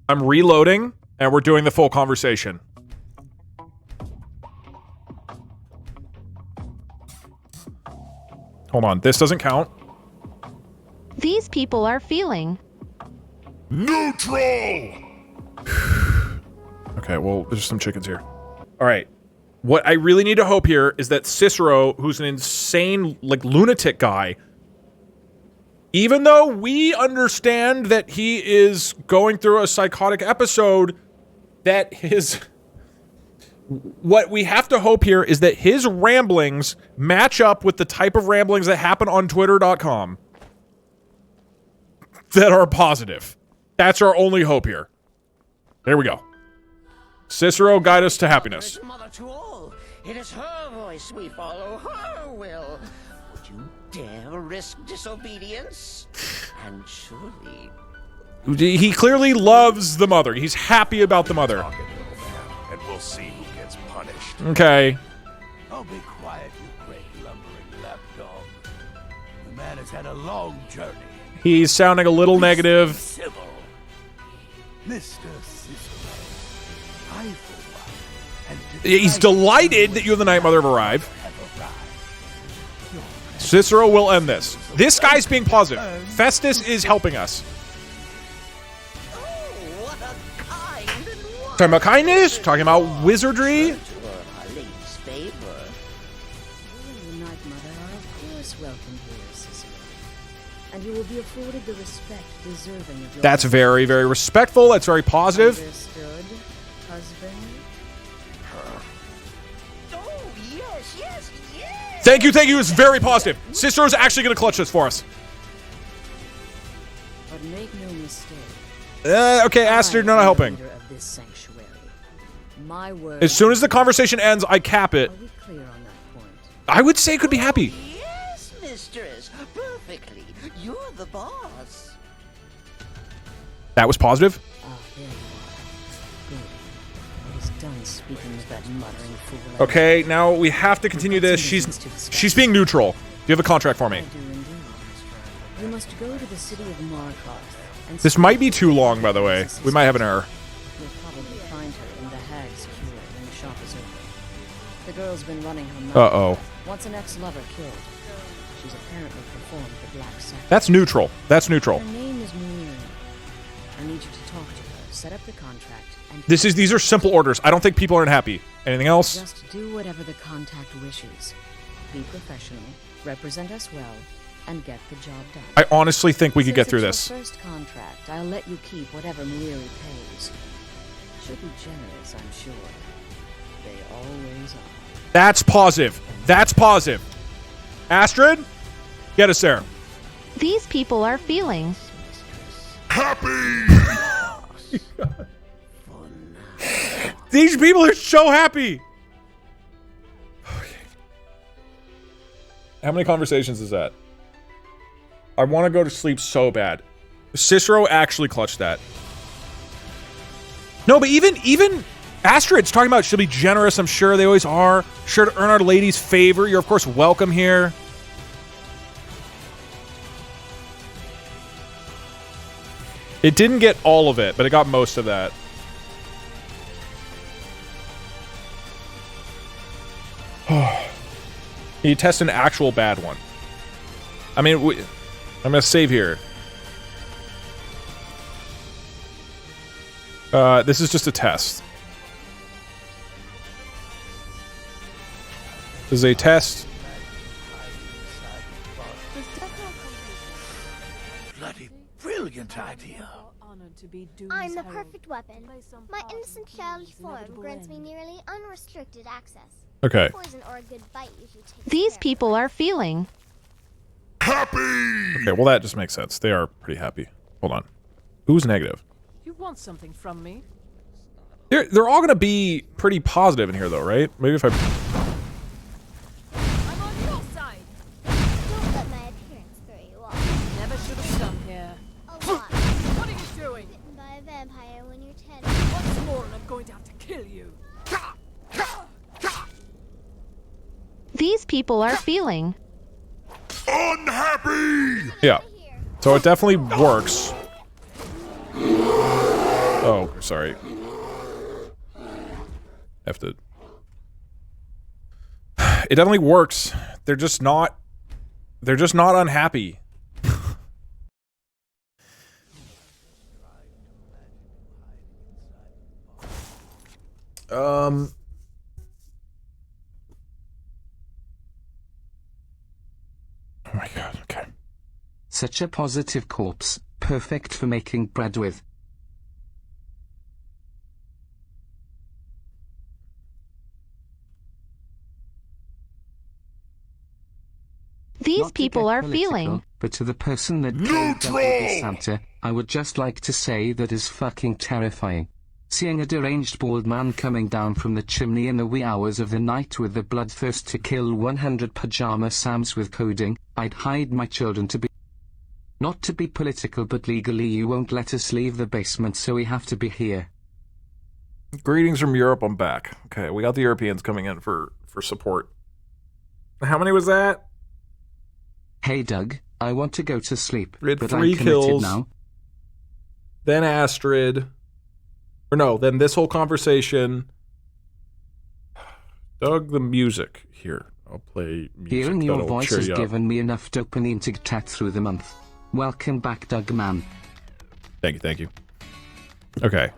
I'm reloading, and we're doing the full conversation. Hold on, this doesn't count. These people are feeling neutral. Okay, well, there's some chickens here. All right. What I really need to hope here is that Cicero, who's an insane, like, lunatic guy, even though we understand that he is going through a psychotic episode, that what we have to hope here is that his ramblings match up with the type of ramblings that happen on Twitter.com that are positive. That's our only hope here. There we go. Cicero, guide us to happiness. Mother to all. It is her voice we follow, her will. Would you dare risk disobedience? And surely... He clearly loves the mother. He's happy about the mother. And we'll see who gets punished. Okay. Oh, be quiet, you great lumbering lapdog. The man has had a long journey. He's sounding a little negative. Civil. Mr. Cicero, I for one, and He's delighted that you and the Night Mother have arrived. Cicero will end this. This guy's being positive. Festus is helping us. Talking about kindness, talking about wizardry. The Night Mother are of course welcome here, Cicero. And you will be afforded the respect deserving of your... That's very, very respectful. That's very positive. Understood, husband? Oh, yes, yes, yes! Thank you, thank you. It's very positive. Cicero's actually going to clutch this for us. But make no mistake. Okay, Astrid, not helping. Of this sanctuary. My word. As soon as the conversation ends, I cap it. Are we clear on that point? I would say could be happy. Yes, mistress. Perfectly. You're the boss. That was positive. Ah, there you are. Good. It is done speaking of that muttering fool. Okay, now we have to continue this. She's being neutral. Do you have a contract for me? I do indeed. You must go to the city of Markarth. This might be too long, by the way. We might have an error. You'll probably find her in the Hag's Cure when the shop is open. The girl's been running her mouth. Uh-oh. Once an ex-lover killed, she's apparently performed the Black Sacrifice. That's neutral. That's neutral. Her name is Miri. I need you to talk to her, set up the contract, and... These are simple orders. I don't think people are unhappy. Anything else? Just do whatever the contact wishes. Be professional, represent us well, and get the job done. I honestly think we could get through this. Since it's your first contract, I'll let you keep whatever Miri pays. She'll be generous, I'm sure. They always are. That's positive. That's positive. Astrid, get us there. These people are feeling happy. These people are so happy. Okay. How many conversations is that? I want to go to sleep so bad. Cicero actually clutched that. No, but even Astrid's talking about she'll be generous. I'm sure they always are. Sure to earn our lady's favor. You're of course welcome here. It didn't get all of it, but it got most of that. You test an actual bad one. I mean, I'm gonna save here. This is just a test. This is a test. Bloody brilliant idea. I'm the perfect weapon. My innocent childish form grants me nearly unrestricted access. Okay. Poison or a good bite usually takes these people are feeling happy. Okay, well that just makes sense. They are pretty happy. Hold on. Who's negative? You want something from me? They're all gonna be pretty positive in here though, right? Maybe if I... I'm on your side. Don't let my appearance throw you off. Never should have come here. A lot. What are you doing? Bitten by a vampire when you're 10. Once more and I'm going to have to kill you. these people are feeling unhappy. Yeah. So it definitely works. Oh, sorry. Have to... It definitely works. They're just not unhappy. Oh my god, okay. Such a positive corpse, perfect for making bread with. These people are feeling. But to the person that killed Santa, I would just like to say that is fucking terrifying. Seeing a deranged bald man coming down from the chimney in the wee hours of the night with the bloodthirst to kill 100 pajama Sams with coding, I'd hide my children to be... Not to be political, but legally you won't let us leave the basement, so we have to be here. Greetings from Europe, I'm back. Okay, we got the Europeans coming in for support. How many was that? Hey Doug, I want to go to sleep, We had but 3 I'm committed kills. now. Then Astrid. Or no, then this whole conversation. Doug, the music. Here, I'll play music. Hearing your that'll voice cheer has you up. given me enough dopamine to chat through the month. Welcome back, Doug man. Thank you. Okay.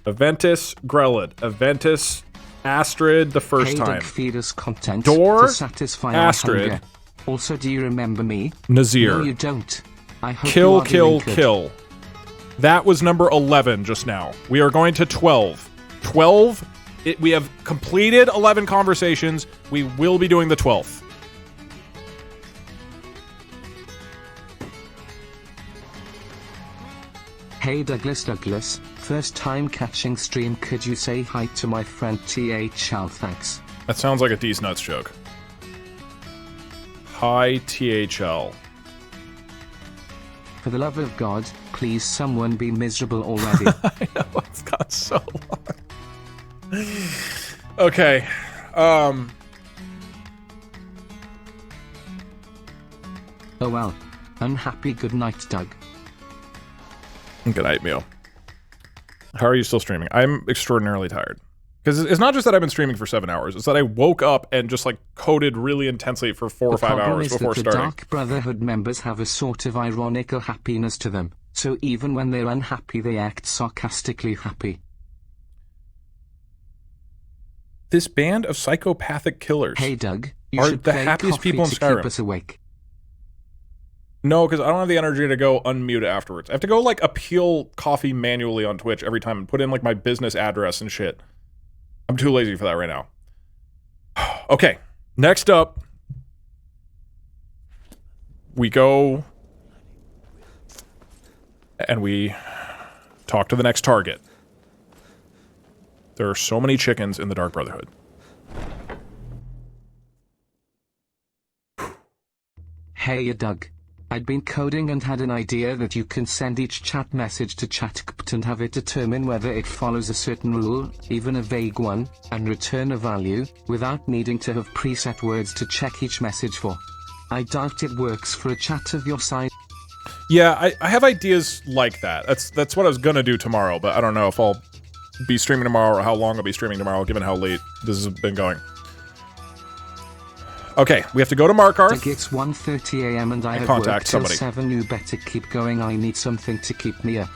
Aventus, Grelid. Aventus, Astrid the first Hey time. Doug, feed us content Door, to satisfy Astrid. our hunger. Also, do you remember me? Nazir. No, you don't. I hope you Kill, are doing good. kill. That was number 11 just now. We are going to 12. 12, we have completed 11 conversations. We will be doing the 12th. Hey Douglas, first time catching stream, could you say hi to my friend THL, thanks. That sounds like a D's Nuts joke. Hi, THL. For the love of God, please someone be miserable already. I know, it's got so long. Okay, Oh well. Unhappy good night, Doug. Good night, Mio. How are you still streaming? I'm extraordinarily tired. Because it's not just that I've been streaming for 7 hours, it's that I woke up and just like coded really intensely for 4 or 5 hours before the starting. Dark Brotherhood members have a sort of ironical happiness to them, so even when they're unhappy they act sarcastically happy. This band of psychopathic killers Hey Doug, you are should the play happiest coffee people in to Skyrim. keep us awake. No, because I don't have the energy to go unmute afterwards. I have to go like appeal coffee manually on Twitch every time and put in like my business address and shit. I'm too lazy for that right now. Okay, next up, we go and we talk to the next target. There are so many chickens in the Dark Brotherhood. Hey Doug. I'd been coding and had an idea that you can send each chat message to ChatGPT and have it determine whether it follows a certain rule, even a vague one, and return a value, without needing to have preset words to check each message for. I doubt it works for a chat of your size. Yeah, I have ideas like that. That's what I was gonna do tomorrow, but I don't know if I'll be streaming tomorrow or how long I'll be streaming tomorrow, given how late this has been going. Okay, we have to go to Markarth. It's 1:30 a.m. and I have contact worked till somebody. 7. You better keep going. I need something to keep me up.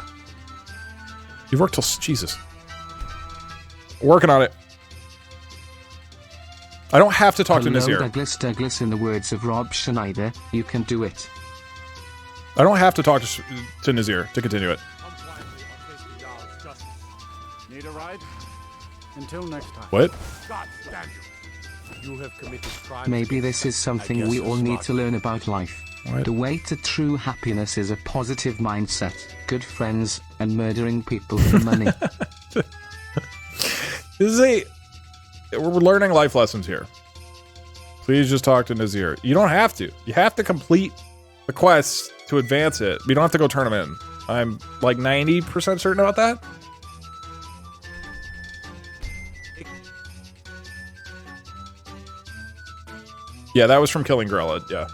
You've worked till... Jesus. Working on it. I don't have to talk to Nazir. Douglas, in the words of Rob Schneider, you can do it. I don't have to talk to Nazir to continue it. Need a ride? Until next time. What? God damn you. You have committed crimes. Maybe this is something we all need to learn about life. What? The way to true happiness is a positive mindset, good friends, and murdering people for money. This is we're learning life lessons here. Please just talk to Nazir. You don't have to. You have to complete the quests to advance it. You don't have to go turn them in. I'm like 90% certain about that. Yeah, that was from killing Grelid, yeah.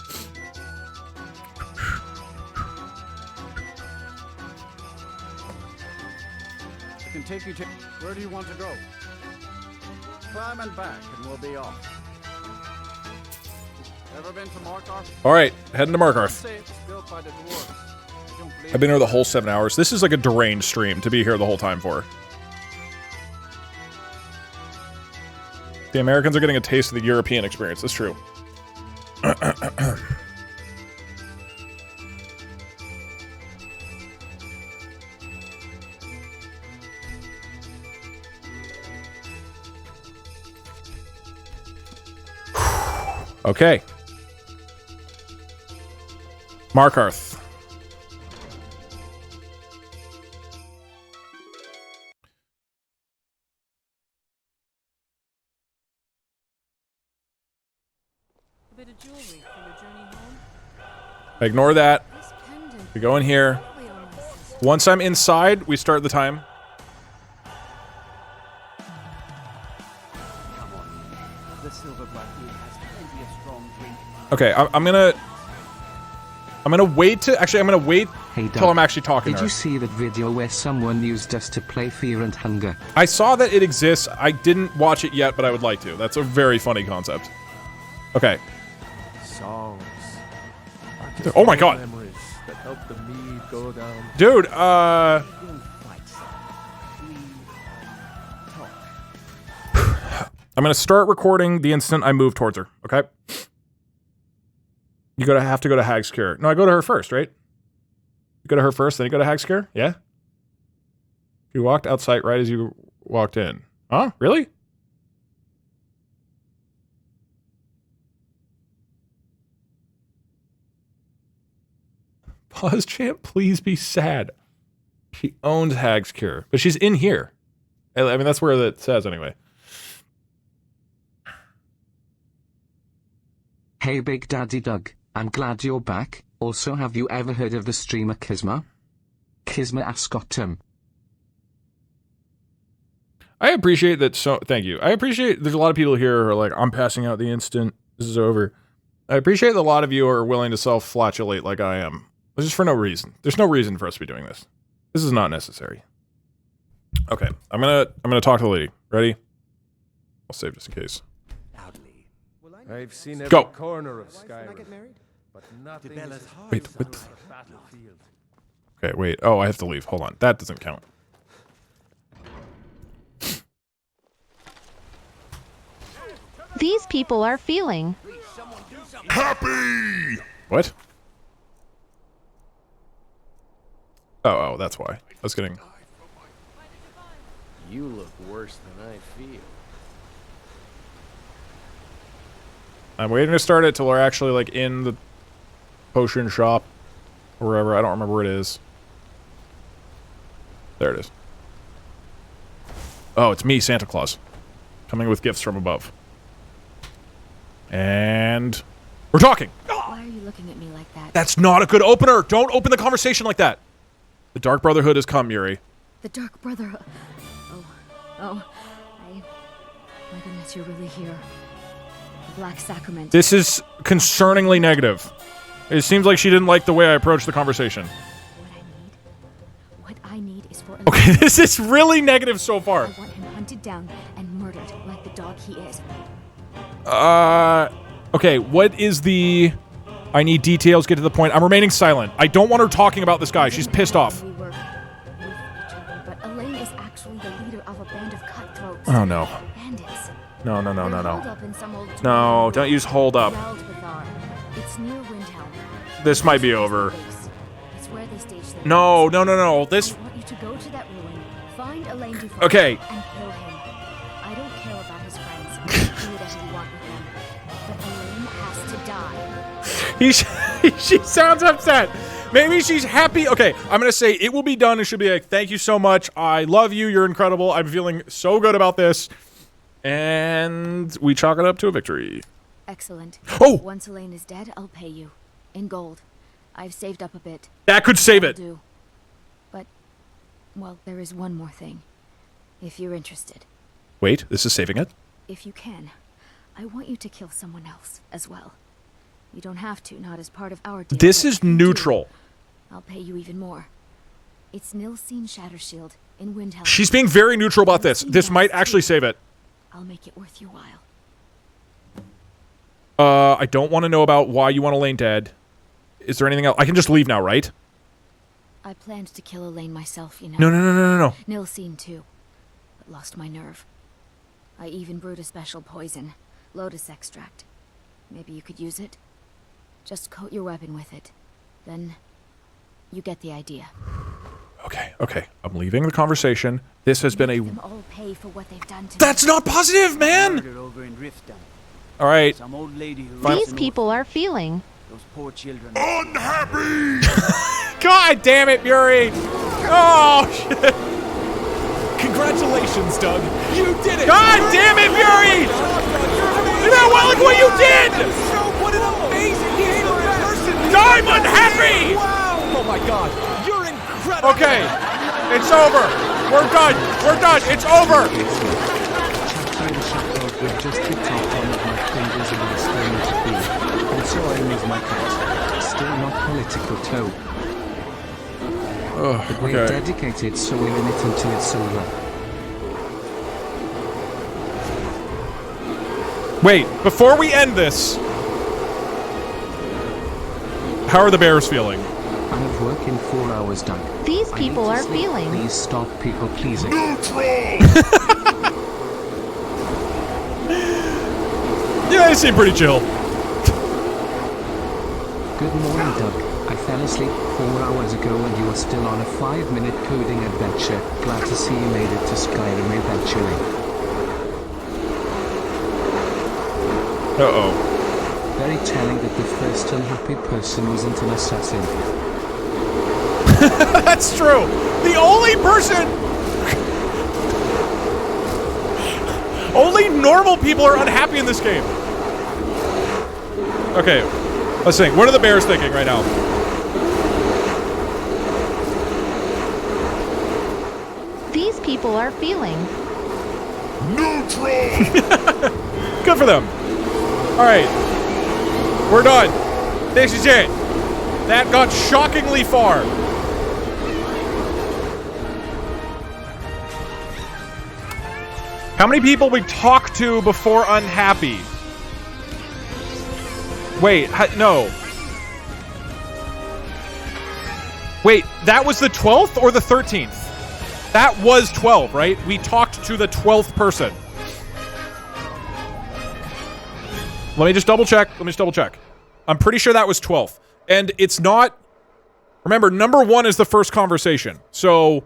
I can take you to... Where do you want to go? Climb and back and we'll be off. Ever been to Markarth? Alright, heading to Markarth. Say it's built by the dwarves. I don't believe I've been here the whole 7 hours. This is like a deranged stream to be here the whole time for. The Americans are getting a taste of the European experience. That's true. Okay. Markarth. bit of jewelry for your journey home. Ignore that. We go in here. Once I'm inside, we start the time. The silver blackbeard has plenty of strong drink. Okay, I'm gonna wait to wait till I'm actually talking to her. Did you see that video where someone used us to play Fear and Hunger? I saw that it exists. I didn't watch it yet, but I would like to. That's a very funny concept. Okay. Songs. Oh my god. Memories that help the mead go down. Dude, I'm gonna start recording the instant I move towards her, okay? You have to go to Hag's Cure. No, I go to her first, right? You go to her first, then you go to Hag's Cure? Yeah? You walked outside right as you walked in. Huh? Really? Pause champ, please be sad. She owns Hag's Cure, but she's in here. I mean, that's where it says anyway. Hey Big Daddy Doug, I'm glad you're back. Also, have you ever heard of the streamer Kisma? Kisma Ascottum. I appreciate that thank you. I appreciate there's a lot of people here who are like, I'm passing out the instant this is over. I appreciate that a lot of you are willing to self-flatulate like I am. It's just for no reason. There's no reason for us to be doing this. This is not necessary. Okay, I'm gonna talk to the lady. Ready? I'll save just in case. I've seen every Go. corner of Skyrim, but nothing is Wait, what? battlefield. Okay, wait. Oh, I have to leave. Hold on. That doesn't count. These people are feeling happy. What? Oh, that's why. I was getting... You look worse than I feel. I'm waiting to start it till we're actually, like, in the potion shop. Or wherever. I don't remember where it is. There it is. Oh, it's me, Santa Claus. Coming with gifts from above. And... we're talking! Why are you looking at me like that? That's not a good opener! Don't open the conversation like that! The Dark Brotherhood has come, Yuri. The Dark Brotherhood. Oh, my goodness, you're really here. The Black Sacrament. This is concerningly negative. It seems like she didn't like the way I approached the conversation. What I need is for... Okay, this is really negative so far. I want him hunted down and murdered like the dog he is. Okay, what is the... I need details, get to the point. I'm remaining silent. I don't want her talking about this guy. She's pissed off. We were with each other, but Elaine is actually the leader of a band of cutthroats. Oh, no. Bandits. No. They're holed up in some old No, don't use hold up. It's near Windhelm. This might be over. It's where they stage their No. This... I want you to go to that ruin, find Elaine Dufresne, Okay. and kill him. I don't care about his friends. Do whatever you want with them. But Elaine has to die. She sounds upset. Maybe she's happy. Okay, I'm going to say it will be done and she'll be like, thank you so much. I love you. You're incredible. I'm feeling so good about this. And we chalk it up to a victory. Excellent. Oh! Once Elaine is dead, I'll pay you. In gold. I've saved up a bit. That could save it. Do. But, well, there is one more thing. If you're interested. Wait, this is saving it? If you can, I want you to kill someone else as well. You don't have to, not as part of our deal. This is neutral. I'll pay you even more. It's Nilsine Shattershield in Windhelm. She's being very neutral about this. This might actually save it. I'll make it worth your while. I don't want to know about why you want Elaine dead. Is there anything else? I can just leave now, right? I planned to kill Elaine myself, you know. No. Nilsine too, but lost my nerve. I even brewed a special poison, lotus extract. Maybe you could use it? Just coat your weapon with it. Then, you get the idea. Okay. I'm leaving the conversation. This has been a... Them all pay for what they've done to That's not positive, man! Over in Riften. All right. Some old lady who These people are feeling those poor children. Unhappy! God damn it, Yuri! Oh, shit. Congratulations, Doug. You did it! God damn it, Yuri! Look what you did! Okay, it's over. We're done. We're done. It's over. Chapter in Shackles with just the top one of my fingers and the stone to feed. Also I use my cat. Still not political toe. Oh, but we're dedicated, so we're in it until it's over. Wait, before we end this, how are the bears feeling? I have work in 4 hours, Doug. These people are feeling. Please stop people pleasing. Yeah, they seem pretty chill. Good morning, Doug. I fell asleep 4 hours ago and you are still on a 5-minute coding adventure. Glad to see you made it to Skyrim eventually. Uh-oh. Very telling that the first unhappy person wasn't an assassin. That's true. The only person... Only normal people are unhappy in this game. Okay, let's think. What are the bears thinking right now? These people are feeling. Neutral! Good for them. Alright. We're done. This is it. That got shockingly far. How many people we talked to before unhappy? Wait, no. Wait, that was the 12th or the 13th? That was 12, right? We talked to the 12th person. Let me just double check. I'm pretty sure that was 12th. And it's not... Remember, number 1 is the first conversation. So,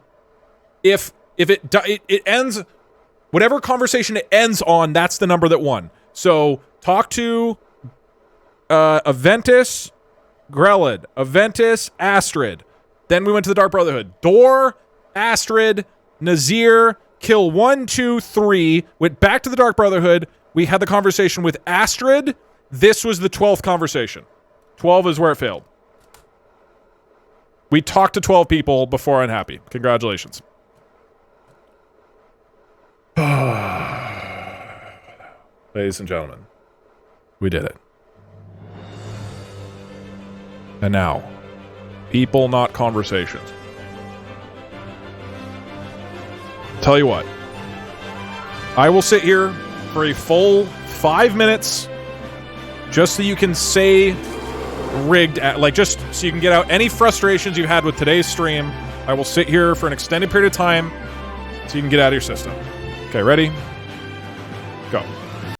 if it ends... Whatever conversation it ends on, that's the number that won. So, talk to Aventus, Grelid, Aventus, Astrid. Then we went to the Dark Brotherhood. Dor, Astrid, Nazir, kill 1, 2, 3. Went back to the Dark Brotherhood. We had the conversation with Astrid. This was the 12th conversation. 12 is where it failed. We talked to 12 people before unhappy. Congratulations. Ladies and gentlemen, we did it. And now, people, not conversations. Tell you what, I will sit here for a full 5 minutes just so you can say rigged, like just so you can get out any frustrations you had with today's stream. I will sit here for an extended period of time so you can get out of your system. Okay, ready? Go.